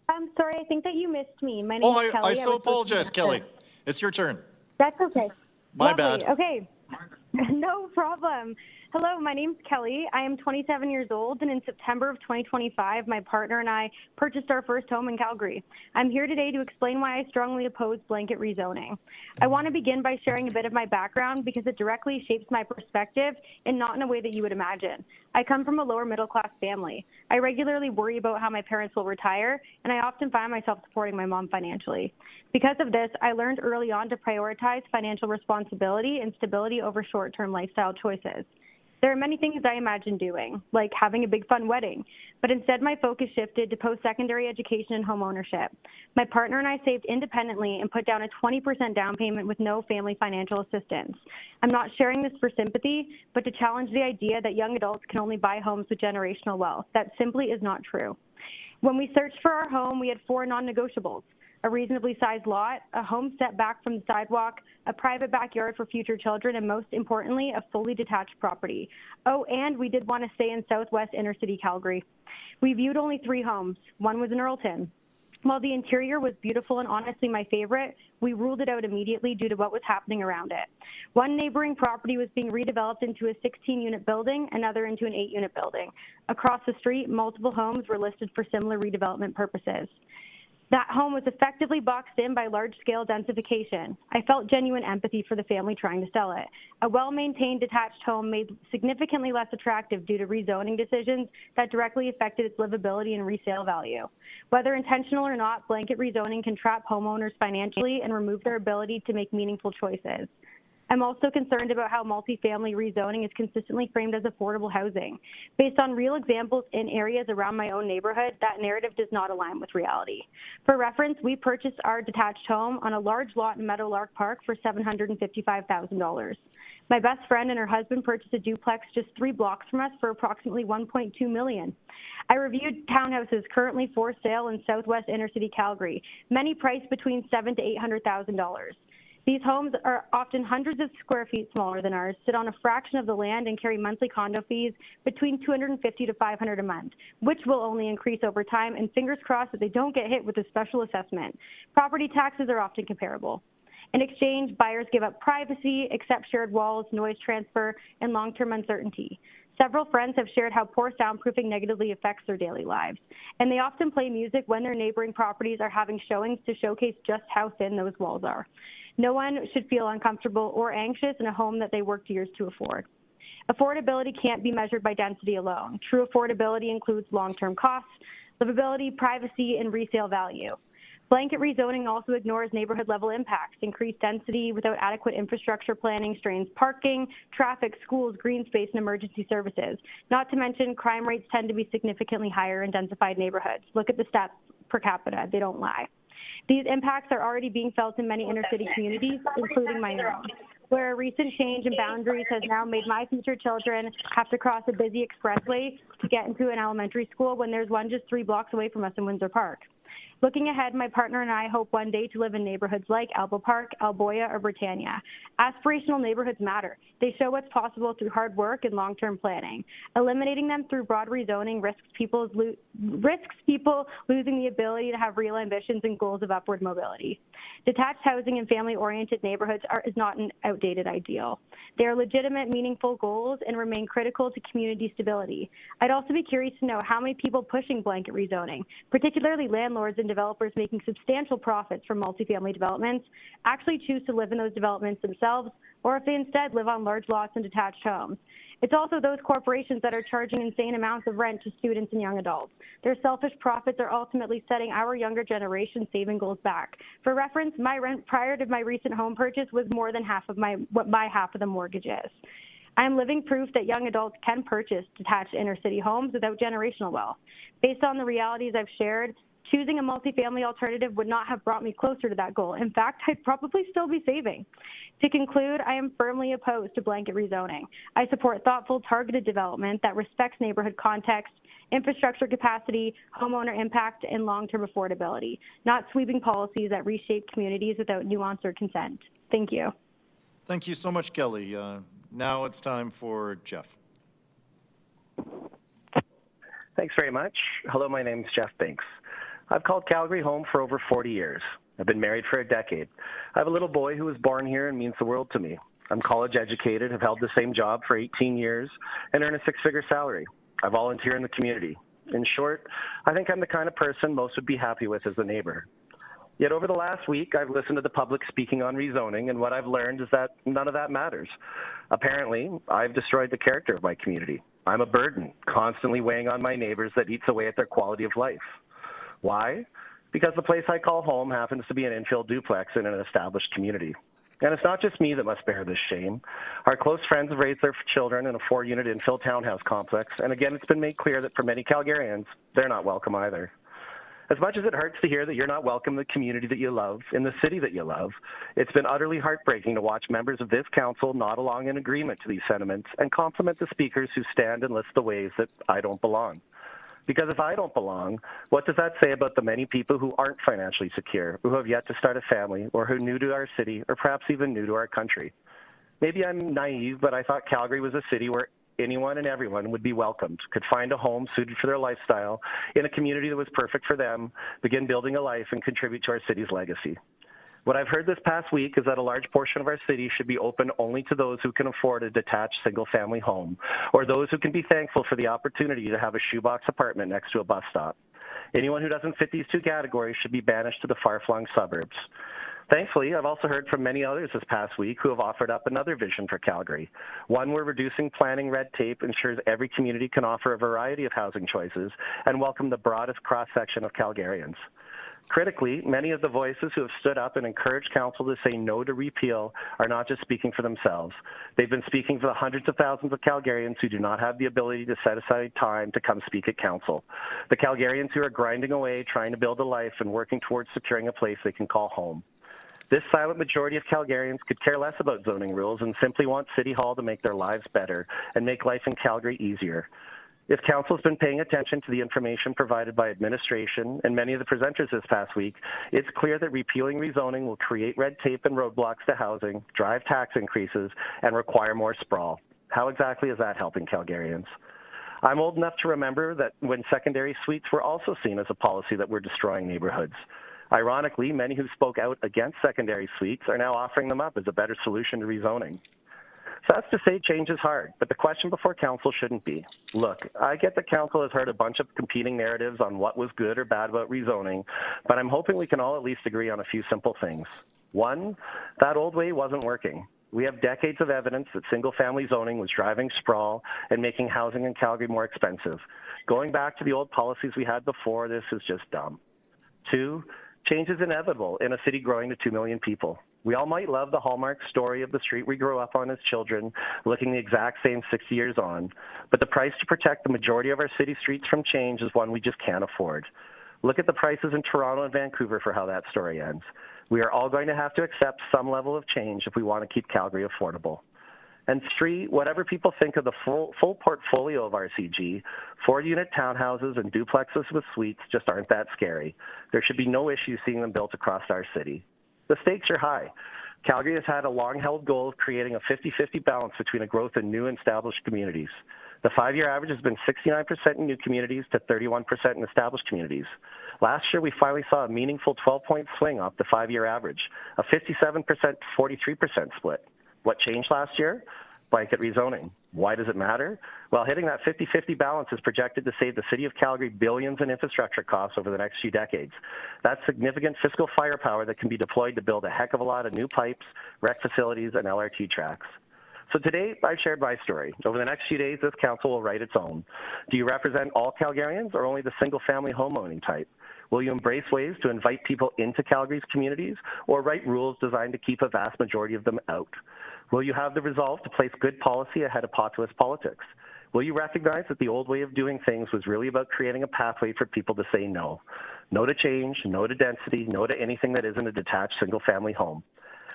I'm sorry, I think that you missed me. My name is Kelly. I so apologize, Kelly. It's your turn. That's okay. My Lovely. bad. Okay. No problem. Hello, my name's Kelly. I am 27 years old, and in September of 2025, my partner and I purchased our first home in Calgary. I'm here today to explain why I strongly oppose blanket rezoning. I want to begin by sharing a bit of my background because it directly shapes my perspective and not in a way that you would imagine. I come from a lower middle class family. I regularly worry about how my parents will retire, and I often find myself supporting my mom financially. Because of this, I learned early on to prioritize financial responsibility and stability over short-term lifestyle choices. There are many things I imagined doing, like having a big fun wedding, but instead my focus shifted to post-secondary education and home ownership. My partner and I saved independently and put down a 20% down payment with no family financial assistance. I'm not sharing this for sympathy, but to challenge the idea that young adults can only buy homes with generational wealth. That simply is not true. When we searched for our home, we had 4 non-negotiables: a reasonably sized lot, a home set back from the sidewalk, a private backyard for future children, and most importantly, a fully detached property. Oh, and we did want to stay in Southwest inner city Calgary. We viewed only 3 homes. One was in Earlton. While the interior was beautiful and honestly my favorite, we ruled it out immediately due to what was happening around it. One neighboring property was being redeveloped into a 16-unit building, another into an 8-unit building. Across the street, multiple homes were listed for similar redevelopment purposes. That home was effectively boxed in by large-scale densification. I felt genuine empathy for the family trying to sell it. A well-maintained detached home made significantly less attractive due to rezoning decisions that directly affected its livability and resale value. Whether intentional or not, blanket rezoning can trap homeowners financially and remove their ability to make meaningful choices. I'm also concerned about how multifamily rezoning is consistently framed as affordable housing. Based on real examples in areas around my own neighborhood, that narrative does not align with reality. For reference, we purchased our detached home on a large lot in Meadowlark Park for $755,000. My best friend and her husband purchased a duplex just 3 blocks from us for approximately $1.2 million. I reviewed townhouses currently for sale in Southwest Inner City Calgary, many priced between $700,000 to $800,000. These homes are often hundreds of square feet smaller than ours, sit on a fraction of the land, and carry monthly condo fees between $250 to $500 a month, which will only increase over time, and fingers crossed that they don't get hit with a special assessment. Property taxes are often comparable. In exchange, buyers give up privacy, accept shared walls, noise transfer, and long-term uncertainty. Several friends have shared how poor soundproofing negatively affects their daily lives, and they often play music when their neighboring properties are having showings to showcase just how thin those walls are. No one should feel uncomfortable or anxious in a home that they worked years to afford. Affordability can't be measured by density alone. True affordability includes long-term costs, livability, privacy, and resale value. Blanket rezoning also ignores neighborhood-level impacts. Increased density without adequate infrastructure planning strains parking, traffic, schools, green space, and emergency services. Not to mention, crime rates tend to be significantly higher in densified neighborhoods. Look at the stats per capita. They don't lie. These impacts are already being felt in many inner-city communities, including my own, where a recent change in boundaries has now made my future children have to cross a busy expressway to get into an elementary school when there's one just 3 blocks away from us in Windsor Park. Looking ahead, my partner and I hope one day to live in neighborhoods like Elbow Park, Alboya, or Britannia. Aspirational neighborhoods matter. They show what's possible through hard work and long-term planning. Eliminating them through broad rezoning risks people losing the ability to have real ambitions and goals of upward mobility. Detached housing and family-oriented neighborhoods is not an outdated ideal. They are legitimate, meaningful goals and remain critical to community stability. I'd also be curious to know how many people pushing blanket rezoning, particularly landlords and developers making substantial profits from multifamily developments, actually choose to live in those developments themselves, or if they instead live on large lots and detached homes. It's also those corporations that are charging insane amounts of rent to students and young adults. Their selfish profits are ultimately setting our younger generation saving goals back. For reference, my rent prior to my recent home purchase was more than half of what my half of the mortgage is. I am living proof that young adults can purchase detached inner-city homes without generational wealth. Based on the realities I've shared, choosing a multifamily alternative would not have brought me closer to that goal. In fact, I'd probably still be saving. To conclude, I am firmly opposed to blanket rezoning. I support thoughtful, targeted development that respects neighborhood context, infrastructure capacity, homeowner impact, and long-term affordability, not sweeping policies that reshape communities without nuance or consent. Thank you. Thank you so much, Kelly. Now it's time for Jeff. Thanks very much. Hello, my name is Jeff Binks. I've called Calgary home for over 40 years. I've been married for a decade. I have a little boy who was born here and means the world to me. I'm college educated, have held the same job for 18 years, and earn a 6-figure salary. I volunteer in the community. In short, I think I'm the kind of person most would be happy with as a neighbor. Yet over the last week, I've listened to the public speaking on rezoning, and what I've learned is that none of that matters. Apparently, I've destroyed the character of my community. I'm a burden, constantly weighing on my neighbors that eats away at their quality of life. Why? Because the place I call home happens to be an infill duplex in an established community. And it's not just me that must bear this shame. Our close friends have raised their children in a 4-unit infill townhouse complex, and again, it's been made clear that for many Calgarians, they're not welcome either. As much as it hurts to hear that you're not welcome in the community that you love, in the city that you love, it's been utterly heartbreaking to watch members of this council nod along in agreement to these sentiments and compliment the speakers who stand and list the ways that I don't belong. Because if I don't belong, what does that say about the many people who aren't financially secure, who have yet to start a family, or who are new to our city, or perhaps even new to our country? Maybe I'm naive, but I thought Calgary was a city where anyone and everyone would be welcomed, could find a home suited for their lifestyle, in a community that was perfect for them, begin building a life, and contribute to our city's legacy. What I've heard this past week is that a large portion of our city should be open only to those who can afford a detached single-family home, or those who can be thankful for the opportunity to have a shoebox apartment next to a bus stop. Anyone who doesn't fit these 2 categories should be banished to the far-flung suburbs. Thankfully, I've also heard from many others this past week who have offered up another vision for Calgary, one where reducing planning red tape ensures every community can offer a variety of housing choices and welcome the broadest cross-section of Calgarians. Critically, many of the voices who have stood up and encouraged council to say no to repeal are not just speaking for themselves. They've been speaking for the hundreds of thousands of Calgarians who do not have the ability to set aside time to come speak at council. The Calgarians who are grinding away, trying to build a life and working towards securing a place they can call home. This silent majority of Calgarians could care less about zoning rules and simply want City Hall to make their lives better and make life in Calgary easier. If council has been paying attention to the information provided by administration and many of the presenters this past week, it's clear that repealing rezoning will create red tape and roadblocks to housing, drive tax increases, and require more sprawl. How exactly is that helping Calgarians? I'm old enough to remember that when secondary suites were also seen as a policy that were destroying neighborhoods. Ironically, many who spoke out against secondary suites are now offering them up as a better solution to rezoning. So that's to say change is hard, but the question before council shouldn't be. Look, I get that council has heard a bunch of competing narratives on what was good or bad about rezoning, but I'm hoping we can all at least agree on a few simple things. One, that old way wasn't working. We have decades of evidence that single-family zoning was driving sprawl and making housing in Calgary more expensive. Going back to the old policies we had before this is just dumb. Two, change is inevitable in a city growing to 2 million people. We all might love the hallmark story of the street we grew up on as children, looking the exact same 60 years on, but the price to protect the majority of our city streets from change is one we just can't afford. Look at the prices in Toronto and Vancouver for how that story ends. We are all going to have to accept some level of change if we want to keep Calgary affordable. And three, whatever people think of the full portfolio of RCG, 4-unit townhouses and duplexes with suites just aren't that scary. There should be no issue seeing them built across our city. The stakes are high. Calgary has had a long-held goal of creating a 50-50 balance between a growth in new and established communities. The 5-year average has been 69% in new communities to 31% in established communities. Last year, we finally saw a meaningful 12-point swing off the 5-year average, a 57% to 43% split. What changed last year? Blanket rezoning. Why does it matter? Well, hitting that 50-50 balance is projected to save the City of Calgary billions in infrastructure costs over the next few decades. That's significant fiscal firepower that can be deployed to build a heck of a lot of new pipes, rec facilities, and LRT tracks. So today, I've shared my story. Over the next few days, this council will write its own. Do you represent all Calgarians or only the single-family homeowning type? Will you embrace ways to invite people into Calgary's communities or write rules designed to keep a vast majority of them out? Will you have the resolve to place good policy ahead of populist politics? Will you recognize that the old way of doing things was really about creating a pathway for people to say no? No to change, no to density, no to anything that isn't a detached single-family home.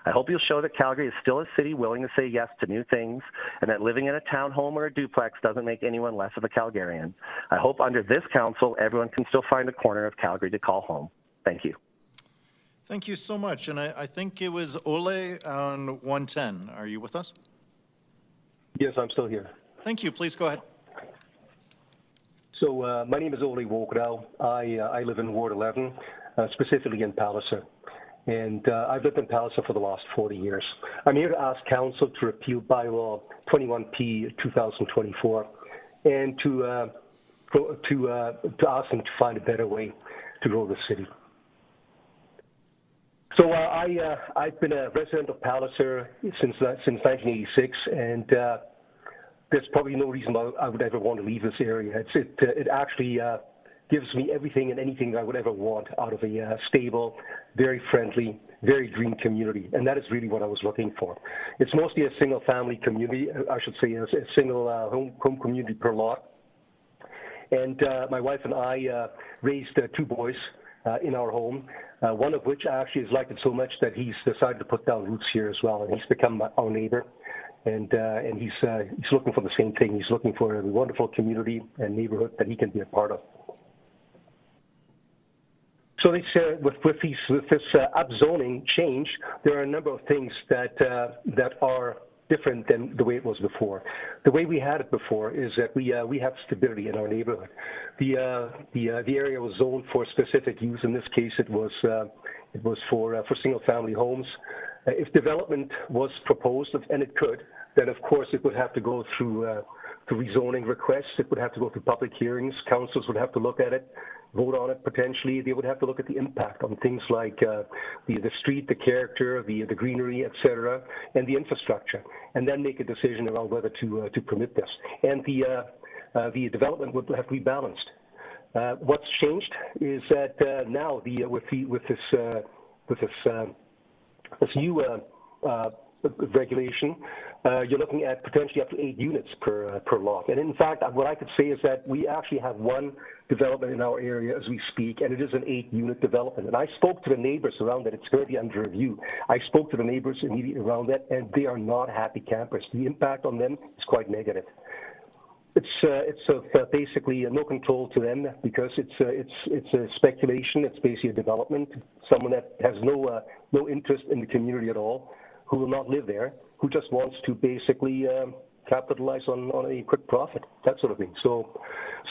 I hope you'll show that Calgary is still a city willing to say yes to new things and that living in a townhome or a duplex doesn't make anyone less of a Calgarian. I hope under this council, everyone can still find a corner of Calgary to call home. Thank you. Thank you so much. And I think it was Ole on 110. Are you with us? Yes, I'm still here. Thank you. Please go ahead. So my name is Ole Wokedow. I live in Ward 11, specifically in Palliser. And I've lived in Palliser for the last 40 years. I'm here to ask Council to repeal bylaw 21P 2024 and to ask them to find a better way to grow the city. So I've been a resident of Palliser since 1986, and there's probably no reason why I would ever want to leave this area. It actually gives me everything and anything I would ever want out of a stable, very friendly, very green community, and that is really what I was looking for. It's mostly a single-family community, I should say, a single home community per lot. And my wife and I raised 2 boys in our home, one of which actually has liked it so much that he's decided to put down roots here as well, and he's become our neighbor. And he's looking for the same thing. He's looking for a wonderful community and neighborhood that he can be a part of. So with this upzoning change, there are a number of things that are different than the way it was before. The way we had it before is that we have stability in our neighborhood. The area was zoned for specific use. In this case, it was for single-family homes. If development was proposed, and it could, then of course it would have to go through rezoning requests. It would have to go through public hearings. Councils would have to look at it, vote on it potentially. They would have to look at the impact on things like the street, the character, the greenery, etc., and the infrastructure, and then make a decision around whether to permit this. And the development would have to be balanced. What's changed is that now with this new regulation, you're looking at potentially up to 8 units per lot. And in fact, what I could say is that we actually have one development in our area as we speak, and it is an 8-unit development. And I spoke to the neighbors around that. It's currently under review. I spoke to the neighbors immediately around that, and they are not happy campers. The impact on them is quite negative. It's basically no control to them because it's a speculation. It's basically a development. Someone that has no interest in the community at all, who will not live there, who just wants to basically capitalize on a quick profit, that sort of thing. So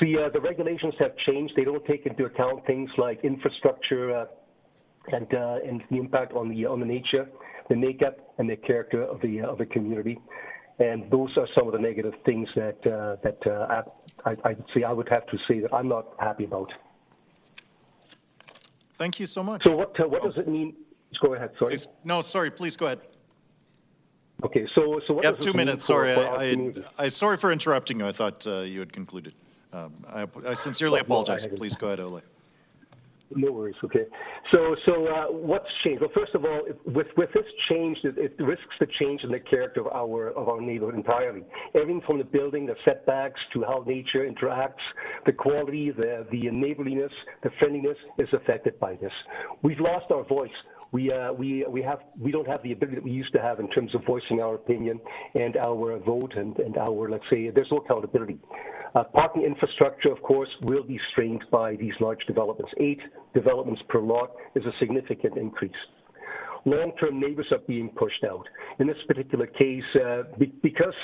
the regulations have changed. They don't take into account things like infrastructure and the impact on the nature, the makeup, and the character of the community. And those are some of the negative things that I would have to say that I'm not happy about. Thank you so much. So what does it mean? Go ahead. Sorry. No, sorry. Please go ahead. Okay. So what you have does 2 this mean minutes. for Sorry, our community? I sorry for interrupting you. I thought you had concluded. I sincerely apologize. Please go ahead, Ole. No worries. Okay. So what's changed? Well, first of all, with this change, it risks the change in the character of our neighborhood entirely. Everything from the building, the setbacks, to how nature interacts, the quality, the neighborliness, the friendliness is affected by this. We've lost our voice. We don't have the ability that we used to have in terms of voicing our opinion and our vote and our, let's say, there's no accountability. Parking infrastructure, of course, will be strained by these large developments. 8 developments per lot is a significant increase. Long-term neighbors are being pushed out. In this particular case, because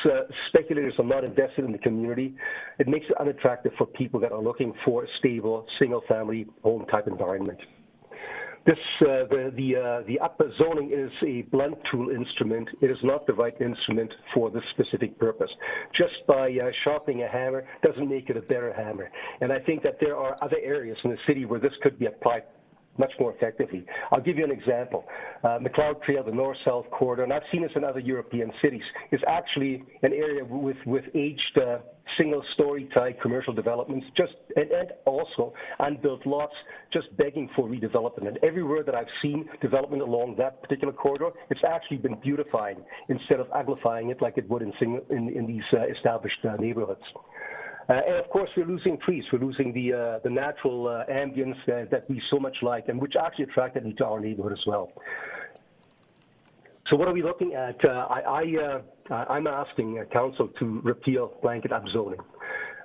speculators are not invested in the community, it makes it unattractive for people that are looking for a stable, single-family home type environment. The upper zoning is a blunt tool instrument. It is not the right instrument for this specific purpose. Just by sharpening a hammer doesn't make it a better hammer. And I think that there are other areas in the city where this could be applied much more effectively. I'll give you an example. McLeod Trail, the north-south corridor, and I've seen this in other European cities, is actually an area with aged single-story type commercial developments, and also unbuilt lots, just begging for redevelopment. And everywhere that I've seen development along that particular corridor, it's actually been beautifying instead of uglifying it like it would in these established neighborhoods. And of course, we're losing trees. We're losing the natural ambience that we so much like, and which actually attracted me to our neighborhood as well. So what are we looking at? I'm asking council to repeal blanket upzoning.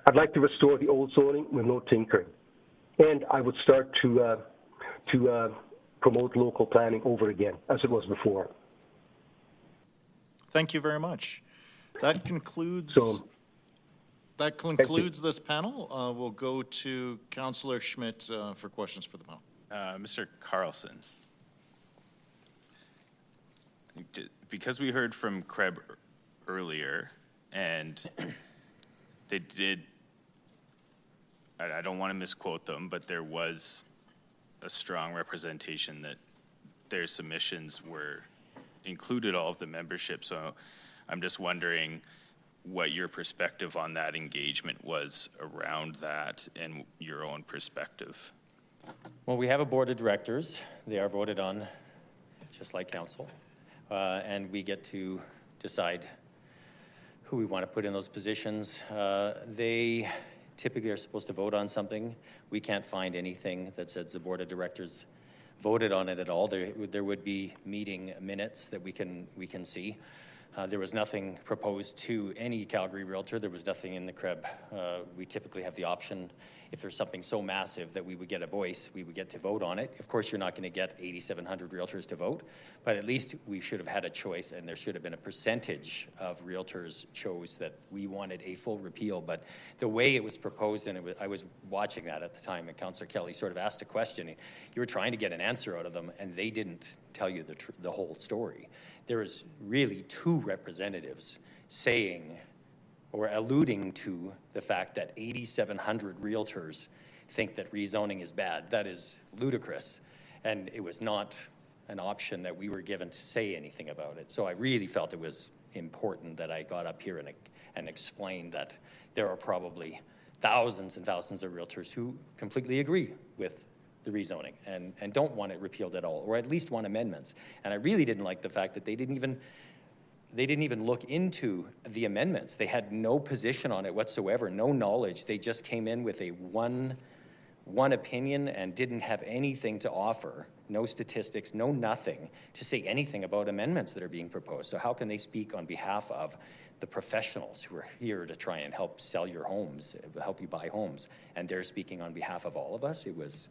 I'd like to restore the old zoning with no tinkering, and I would start to promote local planning over again, as it was before. Thank you very much. That concludes. That concludes this panel. We'll go to Councillor Schmidt for questions for the panel. Mr. Carlson, because we heard from Kreb earlier, and they did, I don't want to misquote them, but there was a strong representation that their submissions included all of the membership. So I'm just wondering what your perspective on that engagement was around that and your own perspective. Well, we have a board of directors. They are voted on just like council. And we get to decide who we want to put in those positions. They typically are supposed to vote on something. We can't find anything that says the board of directors voted on it at all. There would be meeting minutes that we can see. There was nothing proposed to any Calgary realtor. There was nothing in the CREB. We typically have the option, if there's something so massive that we would get a voice, we would get to vote on it. Of course, you're not going to get 8,700 realtors to vote, but at least we should have had a choice, and there should have been a percentage of realtors chose that we wanted a full repeal. But the way it was proposed, and I was watching that at the time, and Councillor Kelly sort of asked a question. You were trying to get an answer out of them, and they didn't tell you the whole story. There is really 2 representatives saying or alluding to the fact that 8,700 realtors think that rezoning is bad. That is ludicrous. And it was not an option that we were given to say anything about it. So I really felt it was important that I got up here and explained that there are probably thousands and thousands of realtors who completely agree with the rezoning and don't want it repealed at all, or at least want amendments. And I really didn't like the fact that they didn't even look into the amendments. They had no position on it whatsoever, no knowledge. They just came in with a one opinion and didn't have anything to offer, no statistics, no nothing to say anything about amendments that are being proposed. So how can they speak on behalf of the professionals who are here to try and help sell your homes, help you buy homes, and they're speaking on behalf of all of us? It was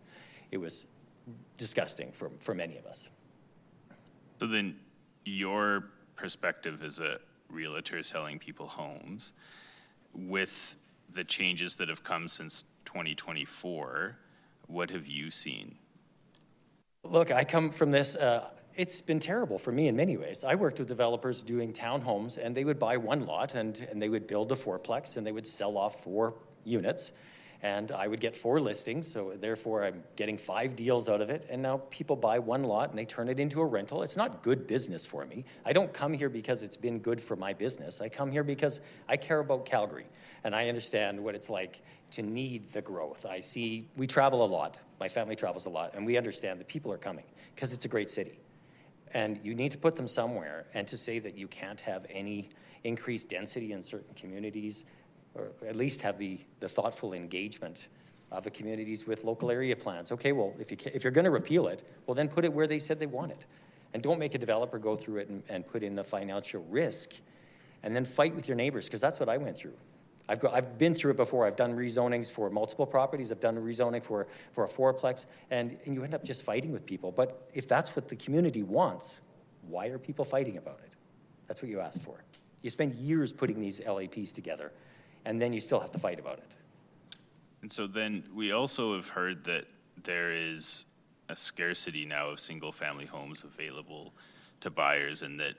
disgusting for many of us. So then your perspective as a realtor selling people homes, with the changes that have come since 2024, what have you seen? Look, I come from this, it's been terrible for me in many ways. I worked with developers doing townhomes, and they would buy one lot and they would build a fourplex and they would sell off 4 units. And I would get 4 listings, so therefore I'm getting 5 deals out of it. And now people buy one lot and they turn it into a rental. It's not good business for me. I don't come here because it's been good for my business. I come here because I care about Calgary, and I understand what it's like to need the growth. We travel a lot. My family travels a lot, and we understand that people are coming because it's a great city. And you need to put them somewhere, and to say that you can't have any increased density in certain communities, or at least have the thoughtful engagement of the communities with local area plans. Okay, well, if you're going to repeal it, well, then put it where they said they want it. And don't make a developer go through it and put in the financial risk and then fight with your neighbors, because that's what I went through. I've been through it before. I've done rezonings for multiple properties. I've done a rezoning for a fourplex, and you end up just fighting with people. But if that's what the community wants, why are people fighting about it? That's what you asked for. You spend years putting these LAPs together, and then you still have to fight about it. And so then we also have heard that there is a scarcity now of single-family homes available to buyers, and that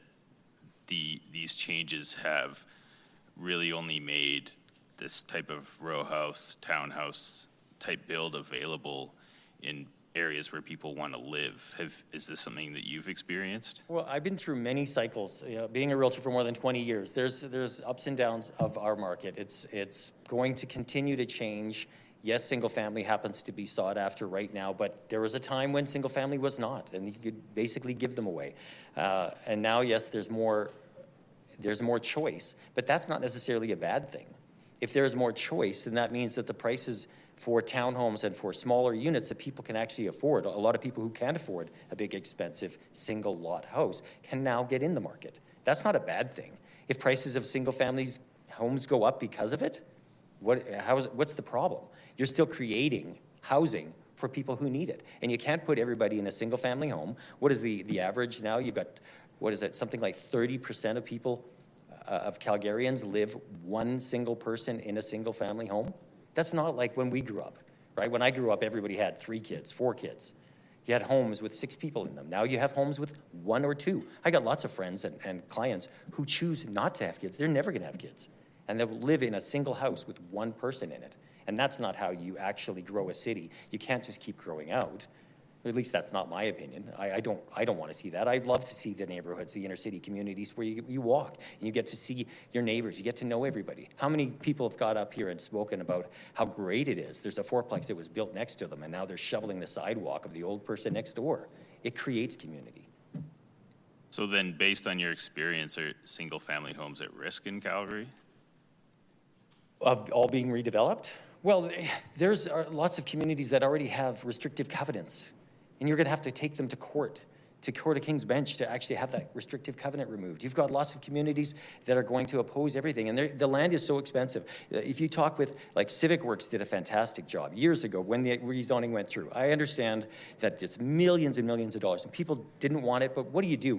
these changes have really only made this type of row house, townhouse type build available in areas where people want to live. Is this something that you've experienced? Well, I've been through many cycles. Being a realtor for more than 20 years, there's ups and downs of our market. It's going to continue to change. Yes, single family happens to be sought after right now, but there was a time when single family was not, and you could basically give them away. And now, yes, there's more choice, but that's not necessarily a bad thing. If there's more choice, then that means that the prices for townhomes and for smaller units that people can actually afford, a lot of people who can't afford a big, expensive single lot house can now get in the market. That's not a bad thing. If prices of single families homes go up because of it, what's the problem? You're still creating housing for people who need it. And you can't put everybody in a single family home. What is the average now? You've got, what is it, something like 30% of people, of Calgarians live one single person in a single family home. That's not like when we grew up, right? When I grew up, everybody had 3 kids, 4 kids. You had homes with 6 people in them. Now you have homes with 1 or 2. I got lots of friends and clients who choose not to have kids. They're never gonna have kids. And they'll live in a single house with 1 person in it. And that's not how you actually grow a city. You can't just keep growing out. At least that's not my opinion. I don't want to see that. I'd love to see the neighborhoods, the inner city communities where you walk and you get to see your neighbors, you get to know everybody. How many people have got up here and spoken about how great it is? There's a fourplex that was built next to them, and now they're shoveling the sidewalk of the old person next door. It creates community. So then, based on your experience, are single family homes at risk in Calgary? Of all being redeveloped? Well, there's lots of communities that already have restrictive covenants. And you're going to have to take them to Court of King's Bench to actually have that restrictive covenant removed. You've got lots of communities that are going to oppose everything, and the land is so expensive. If you talk with, like, Civic Works did a fantastic job years ago when the rezoning went through. I understand that it's millions and millions of dollars, and people didn't want it, but what do you do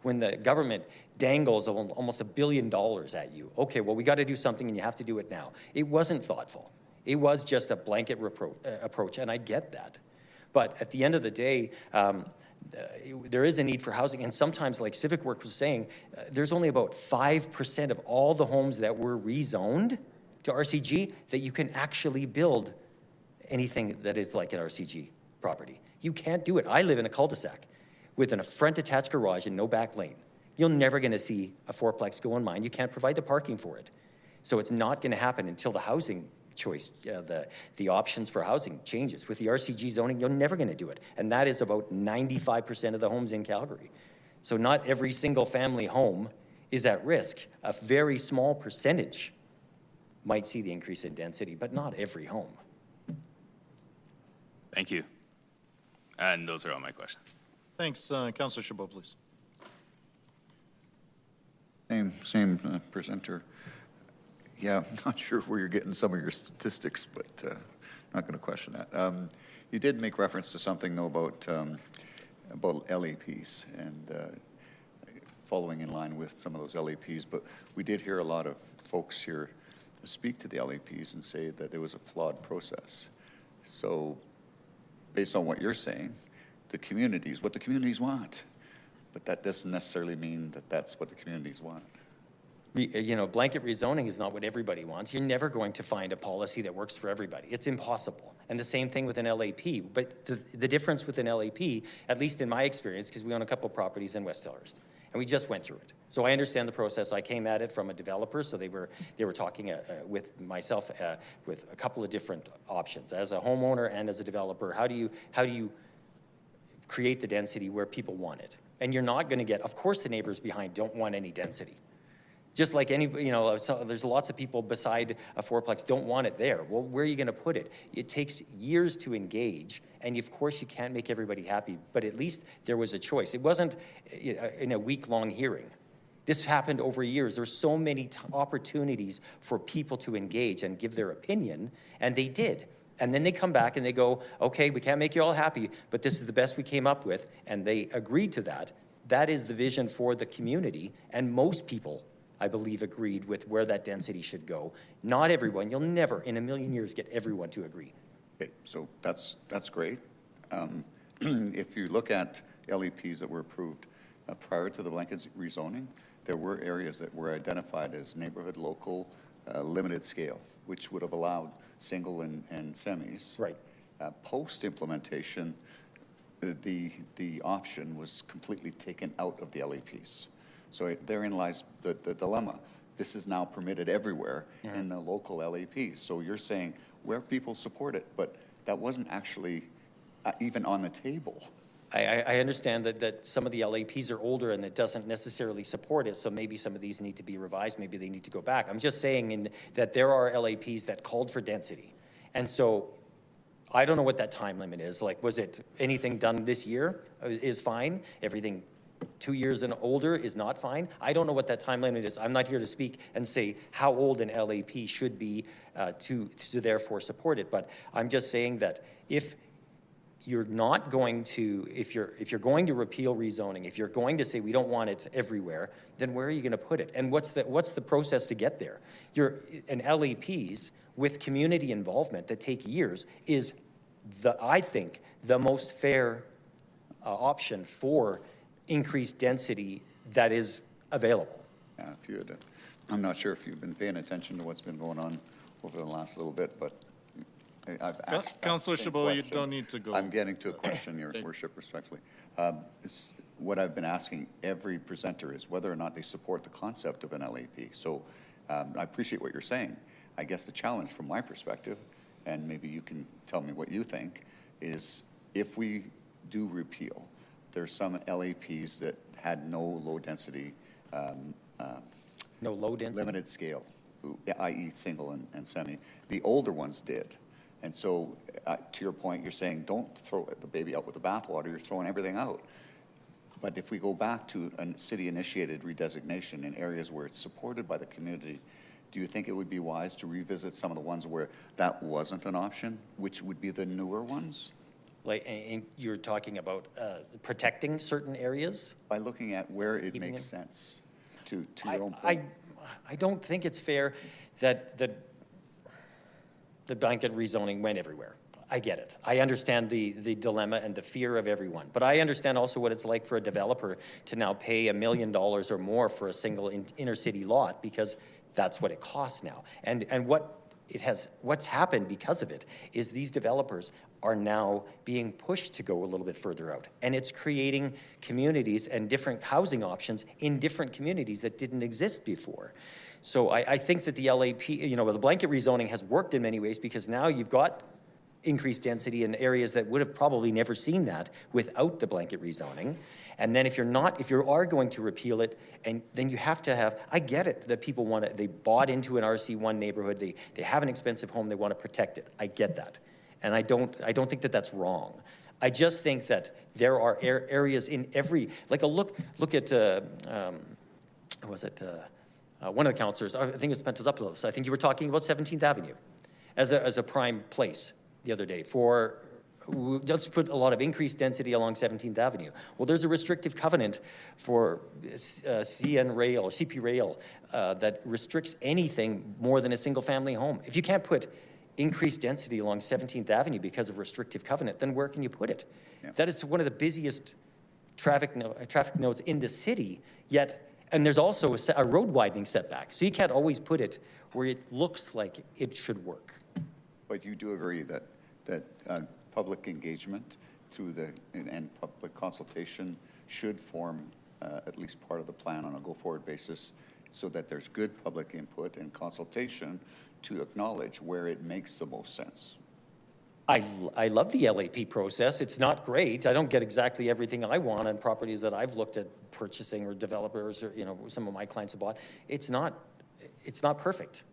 when the government dangles almost $1 billion at you? Okay, well, we got to do something, and you have to do it now. It wasn't thoughtful. It was just a blanket approach, and I get that. But at the end of the day, there is a need for housing. And sometimes, like Civic Work was saying, there's only about 5% of all the homes that were rezoned to RCG that you can actually build anything that is like an RCG property. You can't do it. I live in a cul-de-sac with a front attached garage and no back lane. You're never going to see a fourplex go on mine. You can't provide the parking for it. So it's not going to happen until the housing choice, the options for housing changes. With the RCG zoning, you're never going to do it. And that is about 95% of the homes in Calgary. So not every single family home is at risk. A very small percentage might see the increase in density, but not every home. Thank you. And those are all my questions. Thanks. Councillor Chabot, please. Same presenter. Yeah, I'm not sure where you're getting some of your statistics, but not going to question that. You did make reference to something, though, about LAPs and following in line with some of those LAPs, but we did hear a lot of folks here speak to the LAPs and say that it was a flawed process. So based on what you're saying, what the communities want, but that doesn't necessarily mean that that's what the communities want. You know, blanket rezoning is not what everybody wants. You're never going to find a policy that works for everybody. It's impossible. And the same thing with an LAP. But the difference with an LAP, at least in my experience, because we own a couple of properties in West Elhurst, and we just went through it. So I understand the process. I came at it from a developer, so they were talking with myself with a couple of different options. As a homeowner and as a developer, how do you create the density where people want it? And you're not going to get, of course the neighbors behind don't want any density. Just like any, you know, so there's lots of people beside a fourplex don't want it there. Well, where are you going to put it? It takes years to engage, and of course you can't make everybody happy, but at least there was a choice. It wasn't in a week-long hearing. This happened over years. There's so many opportunities for people to engage and give their opinion, and they did. And then they come back and they go, okay, we can't make you all happy, but this is the best we came up with, and they agreed to that. That is the vision for the community, and most people, I believe, agreed with where that density should go. Not everyone. You'll never in a million years get everyone to agree. Okay, so that's great. If you look at LEPs that were approved prior to the blanket rezoning, there were areas that were identified as neighborhood, local, limited scale, which would have allowed single and semis. Right. Post-implementation, the option was completely taken out of the LEPs. So therein lies the dilemma. This is now permitted everywhere in the local LAPs. So you're saying where people support it, but that wasn't actually even on the table. I understand that some of the LAPs are older and it doesn't necessarily support it, so maybe some of these need to be revised, maybe they need to go back. I'm just saying that there are LAPs that called for density. And so I don't know what that time limit is. Like, was it anything done this year is fine? Everything 2 years and older is not fine? I don't know what that time limit is. I'm not here to speak and say how old an LAP should be to therefore support it. But I'm just saying that if you're not going to, if you're going to repeal rezoning, if you're going to say we don't want it everywhere, then where are you going to put it? And what's the process to get there? An LAPs with community involvement that take years is I think the most fair option for increased density that is available. Yeah, if you had, I'm not sure if you've been paying attention to what's been going on over the last little bit, but I've asked. Councillor Chabot, you don't need to go. I'm getting to a question, Your Worship, respectfully. What I've been asking every presenter is whether or not they support the concept of an LAP. So I appreciate what you're saying. I guess the challenge from my perspective, and maybe you can tell me what you think, is if we do repeal, there's some LAPs that had no low density, no low density, limited scale, i.e. single and semi. The older ones did. And so to your point, you're saying don't throw the baby out with the bathwater, you're throwing everything out. But if we go back to a city-initiated redesignation in areas where it's supported by the community, do you think it would be wise to revisit some of the ones where that wasn't an option, which would be the newer ones? Like, and you're talking about protecting certain areas? By looking at where it makes sense to your own point. I don't think it's fair that the blanket rezoning went everywhere. I get it. I understand the dilemma and the fear of everyone. But I understand also what it's like for a developer to now pay $1 million or more for a single inner city lot because that's what it costs now. And what's happened because of it is these developers are now being pushed to go a little bit further out. And it's creating communities and different housing options in different communities that didn't exist before. So I think that the LAP, you know, the blanket rezoning has worked in many ways because now you've got increased density in areas that would have probably never seen that without the blanket rezoning. And then if you are going to repeal it, and then you have to have, I get it that people want to, they bought into an RC1 neighborhood, they have an expensive home, they want to protect it. I get that. And I don't think that that's wrong. I just think that there are areas in every, like look at, was it, one of the councillors, I think it was Pentosopoulos, I think you were talking about 17th Avenue as a prime place the other day for, let's put a lot of increased density along 17th Avenue. Well, there's a restrictive covenant for CN Rail or CP Rail that restricts anything more than a single family home. If you can't put increased density along 17th Avenue because of restrictive covenant, then where can you put it? Yeah. That is one of the busiest traffic nodes in the city, yet, and there's also a road widening setback. So you can't always put it where it looks like it should work. But you do agree that public engagement through and public consultation should form at least part of the plan on a go-forward basis, so that there's good public input and consultation to acknowledge where it makes the most sense. I love the LAP process. It's not great. I don't get exactly everything I want on properties that I've looked at purchasing, or developers, or some of my clients have bought. It's not perfect.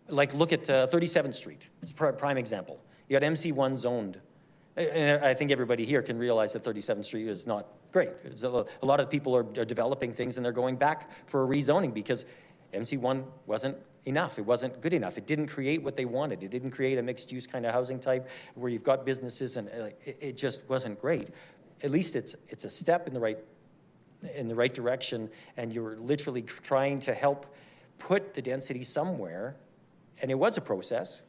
Like look at 37th Street. It's a prime example. You got MC1 zoned. And I think everybody here can realize that 37th Street is not great. A lot of people are developing things and they're going back for a rezoning because MC1 wasn't enough. It wasn't good enough. It didn't create what they wanted. It didn't create a mixed-use kind of housing type where you've got businesses, and it just wasn't great. At least it's a step in the right direction, and you're literally trying to help put the density somewhere. And it was a process.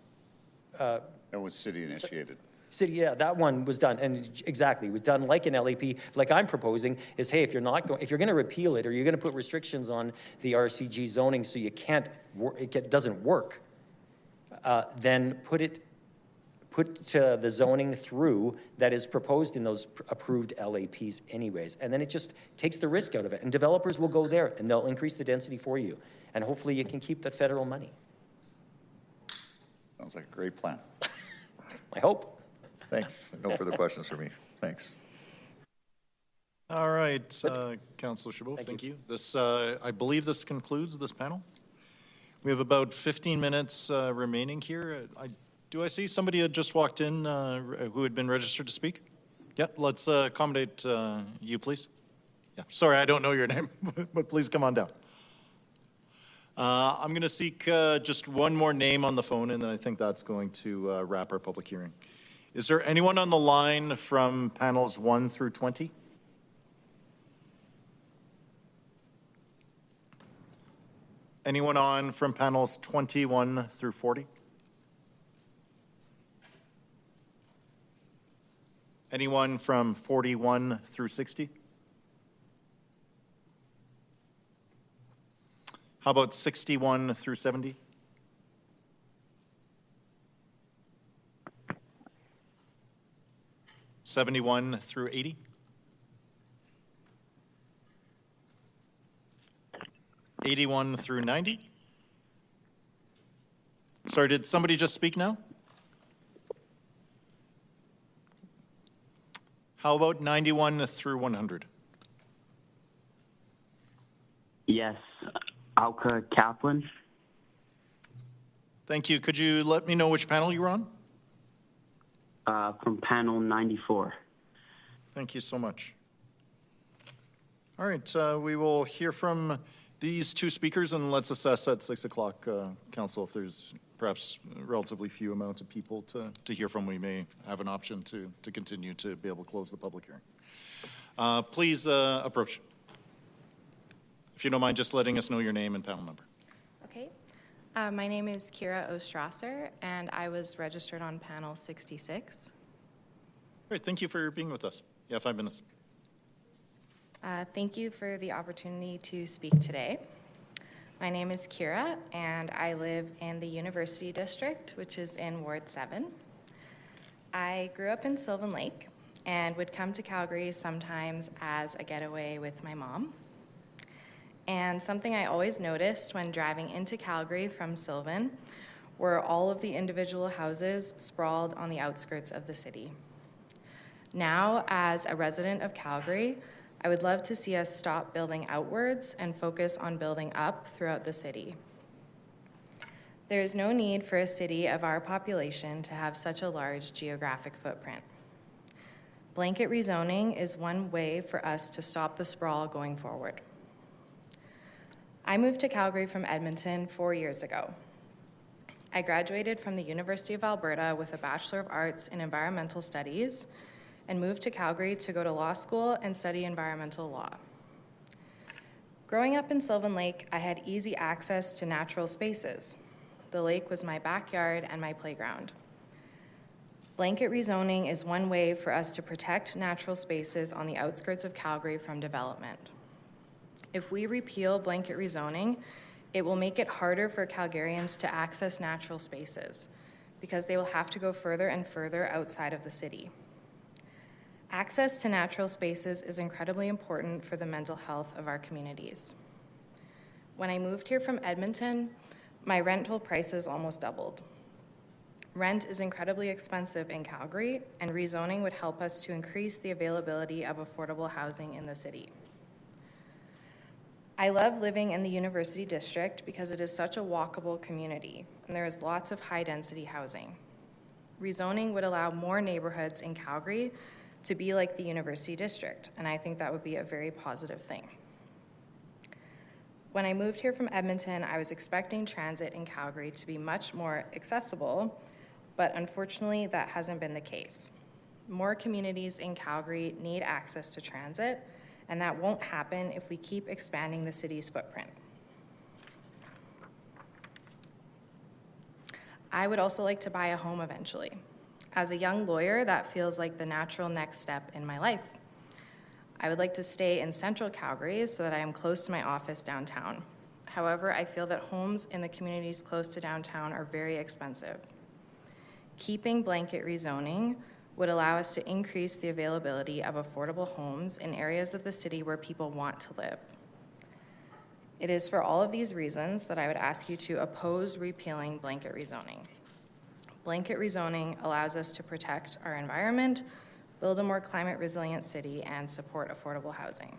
That was city initiated. City, yeah, that one was done, and exactly, it was done like an LAP, like I'm proposing, is hey, if you're going to repeal it, or you're going to put restrictions on the RCG zoning so you can't, it doesn't work, then put the zoning through that is proposed in those approved LAPs anyways, and then it just takes the risk out of it, and developers will go there, and they'll increase the density for you, and hopefully you can keep that federal money. Sounds like a great plan. I hope. Thanks. No further questions for me. Thanks. All right, Councillor Chabot, thank you. This, I believe this concludes this panel. We have about 15 minutes remaining here. Do I see somebody had just walked in who had been registered to speak? Yeah, let's accommodate you, please. Yeah, sorry, I don't know your name, but please come on down. I'm going to seek just one more name on the phone, and then I think that's going to wrap our public hearing. Is there anyone on the line from panels 1 through 20? Anyone on from panels 21 through 40? Anyone from 41 through 60? How about 61 through 70? '71 through 80? '81 through 90? Sorry, did somebody just speak now? How about 91 through 100? Yes, Alka Kaplan. Thank you. Could you let me know which panel you're on? From panel 94. Thank you so much. All right, we will hear from these two speakers, and let's assess at 6 o'clock, Council, if there's perhaps a relatively few amount of people to hear from. We may have an option to continue to be able to close the public hearing. Please approach. If you don't mind just letting us know your name and panel number. Okay. My name is Kira Ostrasser, and I was registered on panel 66. Great, thank you for being with us. Yeah, 5 minutes. Thank you for the opportunity to speak today. My name is Kira, and I live in the University District, which is in Ward 7. I grew up in Sylvan Lake and would come to Calgary sometimes as a getaway with my mom. And something I always noticed when driving into Calgary from Sylvan were all of the individual houses sprawled on the outskirts of the city. Now, as a resident of Calgary, I would love to see us stop building outwards and focus on building up throughout the city. There is no need for a city of our population to have such a large geographic footprint. Blanket rezoning is one way for us to stop the sprawl going forward. I moved to Calgary from Edmonton 4 years ago. I graduated from the University of Alberta with a Bachelor of Arts in Environmental Studies and moved to Calgary to go to law school and study environmental law. Growing up in Sylvan Lake, I had easy access to natural spaces. The lake was my backyard and my playground. Blanket rezoning is one way for us to protect natural spaces on the outskirts of Calgary from development. If we repeal blanket rezoning, it will make it harder for Calgarians to access natural spaces because they will have to go further and further outside of the city. Access to natural spaces is incredibly important for the mental health of our communities. When I moved here from Edmonton, my rental prices almost doubled. Rent is incredibly expensive in Calgary, and rezoning would help us to increase the availability of affordable housing in the city. I love living in the University District because it is such a walkable community, and there is lots of high-density housing. Rezoning would allow more neighborhoods in Calgary to be like the University District, and I think that would be a very positive thing. When I moved here from Edmonton, I was expecting transit in Calgary to be much more accessible, but unfortunately, that hasn't been the case. More communities in Calgary need access to transit, and that won't happen if we keep expanding the city's footprint. I would also like to buy a home eventually. As a young lawyer, that feels like the natural next step in my life. I would like to stay in central Calgary so that I am close to my office downtown. However, I feel that homes in the communities close to downtown are very expensive. Keeping blanket rezoning would allow us to increase the availability of affordable homes in areas of the city where people want to live. It is for all of these reasons that I would ask you to oppose repealing blanket rezoning. Blanket rezoning allows us to protect our environment, build a more climate resilient city, and support affordable housing.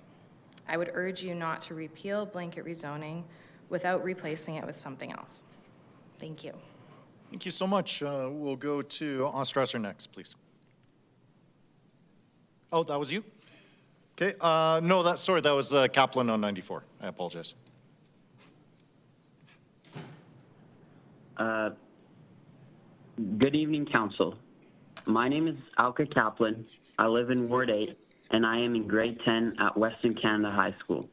I would urge you not to repeal blanket rezoning without replacing it with something else. Thank you. Thank you so much. We'll go to Ostrasser next, please. Oh, that was you? Okay, no, that was Kaplan on 94. I apologize. Good evening, Council. My name is Alka Kaplan. I live in Ward 8, and I am in grade 10 at Western Canada High School.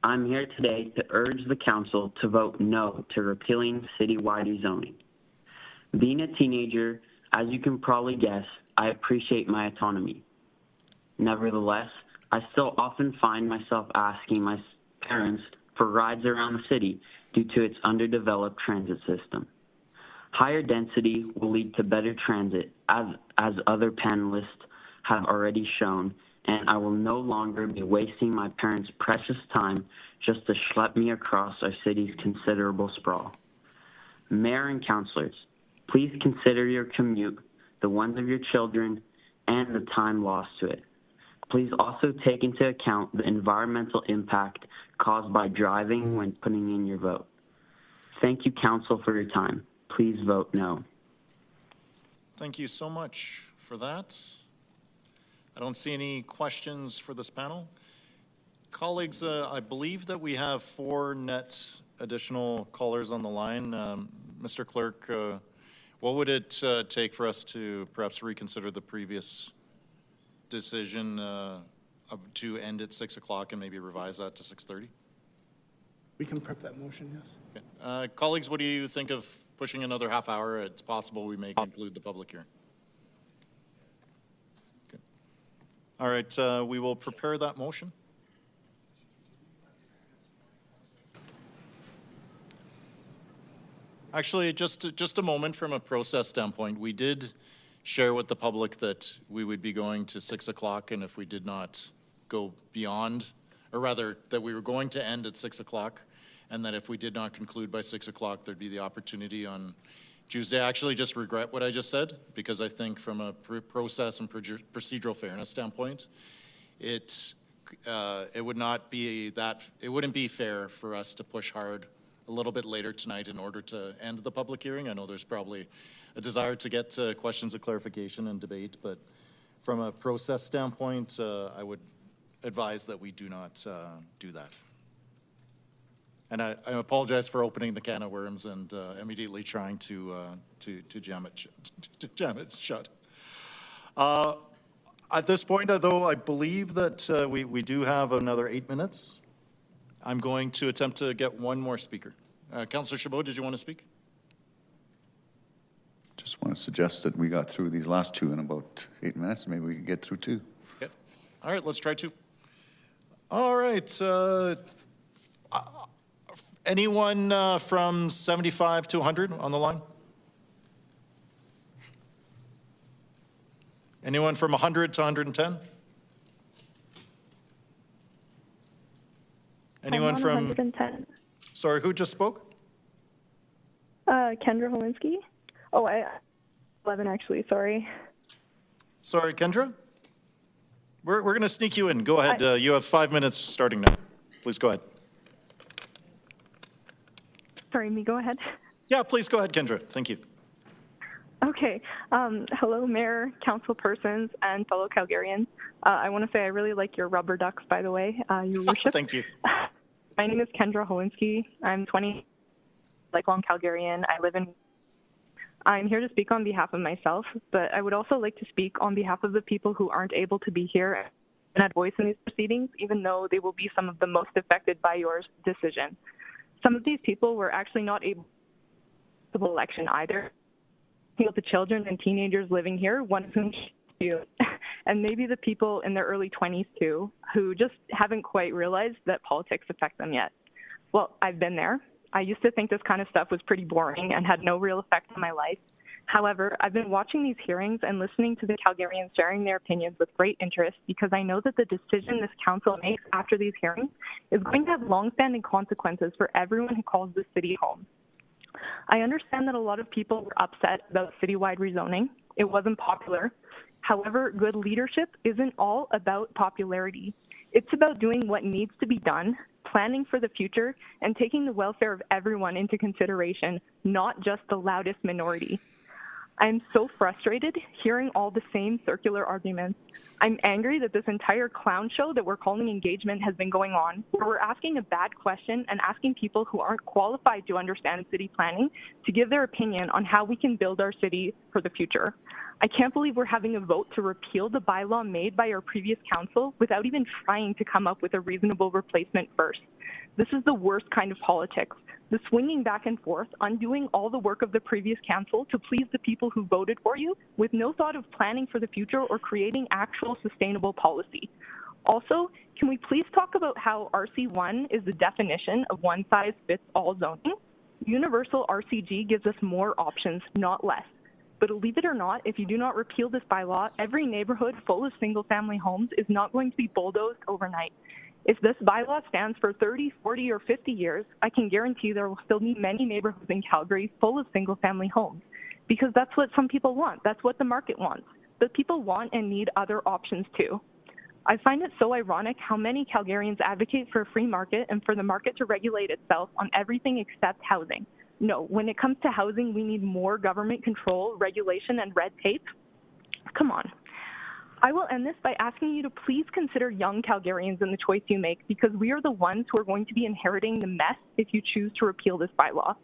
I'm here today to urge the Council to vote no to repealing citywide rezoning. Being a teenager, as you can probably guess, I appreciate my autonomy. Nevertheless, I still often find myself asking my parents for rides around the city due to its underdeveloped transit system. Higher density will lead to better transit, as other panelists have already shown, and I will no longer be wasting my parents' precious time just to schlep me across our city's considerable sprawl. Mayor and councilors, please consider your commute, the ones of your children, and the time lost to it. Please also take into account the environmental impact caused by driving when putting in your vote. Thank you, Council, for your time. Please vote no. Thank you so much for that. I don't see any questions for this panel. Colleagues, I believe that we have 4 net additional callers on the line. Mr. Clerk, what would it take for us to perhaps reconsider the previous decision to end at 6 o'clock and maybe revise that to 6:30? We can prep that motion, yes. Okay. Colleagues, what do you think of pushing another half hour? It's possible we may conclude the public hearing. Okay. All right, we will prepare that motion. Actually, just a moment from a process standpoint. We did share with the public that we would be going to 6 o'clock, and if we did not go beyond or rather, that we were going to end at 6 o'clock, and that if we did not conclude by 6 o'clock, there'd be the opportunity on Tuesday. I actually just regret what I just said, because I think from a process and procedural fairness standpoint, it would not be it wouldn't be fair for us to push hard a little bit later tonight in order to end the public hearing. I know there's probably a desire to get to questions of clarification and debate, but from a process standpoint, I would advise that we do not do that. And I apologize for opening the can of worms and immediately trying to jam it shut. At this point, though, I believe that we do have another 8 minutes. I'm going to attempt to get one more speaker. Councillor Chabot, did you want to speak? Just want to suggest that we got through these last two in about 8 minutes. Maybe we could get through two. Okay. All right, let's try two. All right. Anyone from 75 to 100 on the line? Anyone from 100 to 110? Anyone from 110. Sorry, who just spoke? Kendra Holinsky. Oh, 11 actually, sorry. Sorry, Kendra? We're going to sneak you in. Go ahead. You have 5 minutes starting now. Please go ahead. Sorry, me go ahead. Yeah, please go ahead, Kendra. Thank you. Okay. Hello, Mayor, council persons, and fellow Calgarians. I want to say I really like your rubber ducks, by the way, your worship. Thank you. My name is Kendra Holinsky. I'm 20, lifelong Calgarian. I'm here to speak on behalf of myself, but I would also like to speak on behalf of the people who aren't able to be here and have voice in these proceedings, even though they will be some of the most affected by your decision. Some of these people were actually not able to the election either. The children and teenagers living here, one of whom you, and maybe the people in their early 20s too, who just haven't quite realized that politics affect them yet. Well, I've been there. I used to think this kind of stuff was pretty boring and had no real effect on my life. However, I've been watching these hearings and listening to the Calgarians sharing their opinions with great interest, because I know that the decision this council makes after these hearings is going to have long-standing consequences for everyone who calls this city home. I understand that a lot of people were upset about citywide rezoning. It wasn't popular. However, good leadership isn't all about popularity. It's about doing what needs to be done, planning for the future, and taking the welfare of everyone into consideration, not just the loudest minority. I'm so frustrated hearing all the same circular arguments. I'm angry that this entire clown show that we're calling engagement has been going on, where we're asking a bad question and asking people who aren't qualified to understand city planning to give their opinion on how we can build our city for the future. I can't believe we're having a vote to repeal the bylaw made by our previous council without even trying to come up with a reasonable replacement first. This is the worst kind of politics. The swinging back and forth, undoing all the work of the previous council to please the people who voted for you, with no thought of planning for the future or creating actual sustainable policy. Also, can we please talk about how RC1 is the definition of one-size-fits-all zoning? Universal RCG gives us more options, not less. But believe it or not, if you do not repeal this bylaw, every neighborhood full of single-family homes is not going to be bulldozed overnight. If this bylaw stands for 30, 40, or 50 years, I can guarantee there will still be many neighborhoods in Calgary full of single-family homes, because that's what some people want. That's what the market wants. But people want and need other options too. I find it so ironic how many Calgarians advocate for a free market and for the market to regulate itself on everything except housing. No, when it comes to housing, we need more government control, regulation, and red tape. Come on. I will end this by asking you to please consider young Calgarians in the choice you make, because we are the ones who are going to be inheriting the mess if you choose to repeal this bylaw.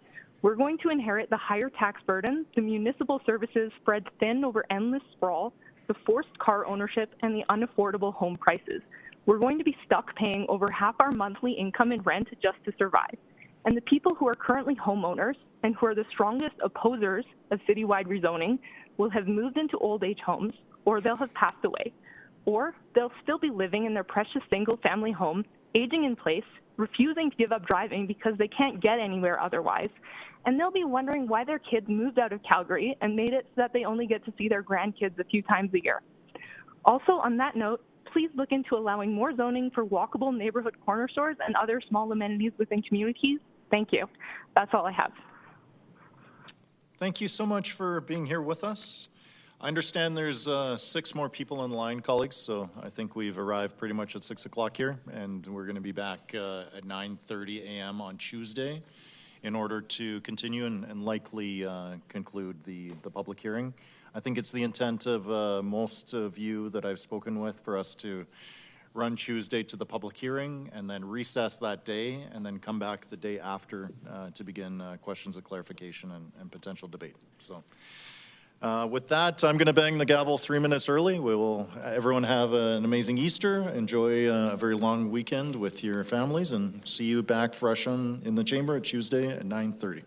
We're going to inherit the higher tax burden, the municipal services spread thin over endless sprawl, the forced car ownership, and the unaffordable home prices. We're going to be stuck paying over half our monthly income in rent just to survive. And the people who are currently homeowners and who are the strongest opposers of citywide rezoning will have moved into old age homes, or they'll have passed away, or they'll still be living in their precious single-family home, aging in place, refusing to give up driving because they can't get anywhere otherwise, and they'll be wondering why their kids moved out of Calgary and made it so that they only get to see their grandkids a few times a year. Also, on that note, please look into allowing more zoning for walkable neighborhood corner stores and other small amenities within communities? Thank you. That's all I have. Thank you so much for being here with us. I understand there's 6 more people in line, colleagues, so I think we've arrived pretty much at 6 o'clock here, and we're going to be back at 9:30 a.m. on Tuesday in order to continue and likely conclude the public hearing. I think it's the intent of most of you that I've spoken with for us to run Tuesday to the public hearing and then recess that day and then come back the day after to begin questions of clarification and potential debate. So with that, I'm going to bang the gavel 3 minutes early. Everyone have an amazing Easter. Enjoy a very long weekend with your families and see you back fresh in the chamber at Tuesday at 9:30.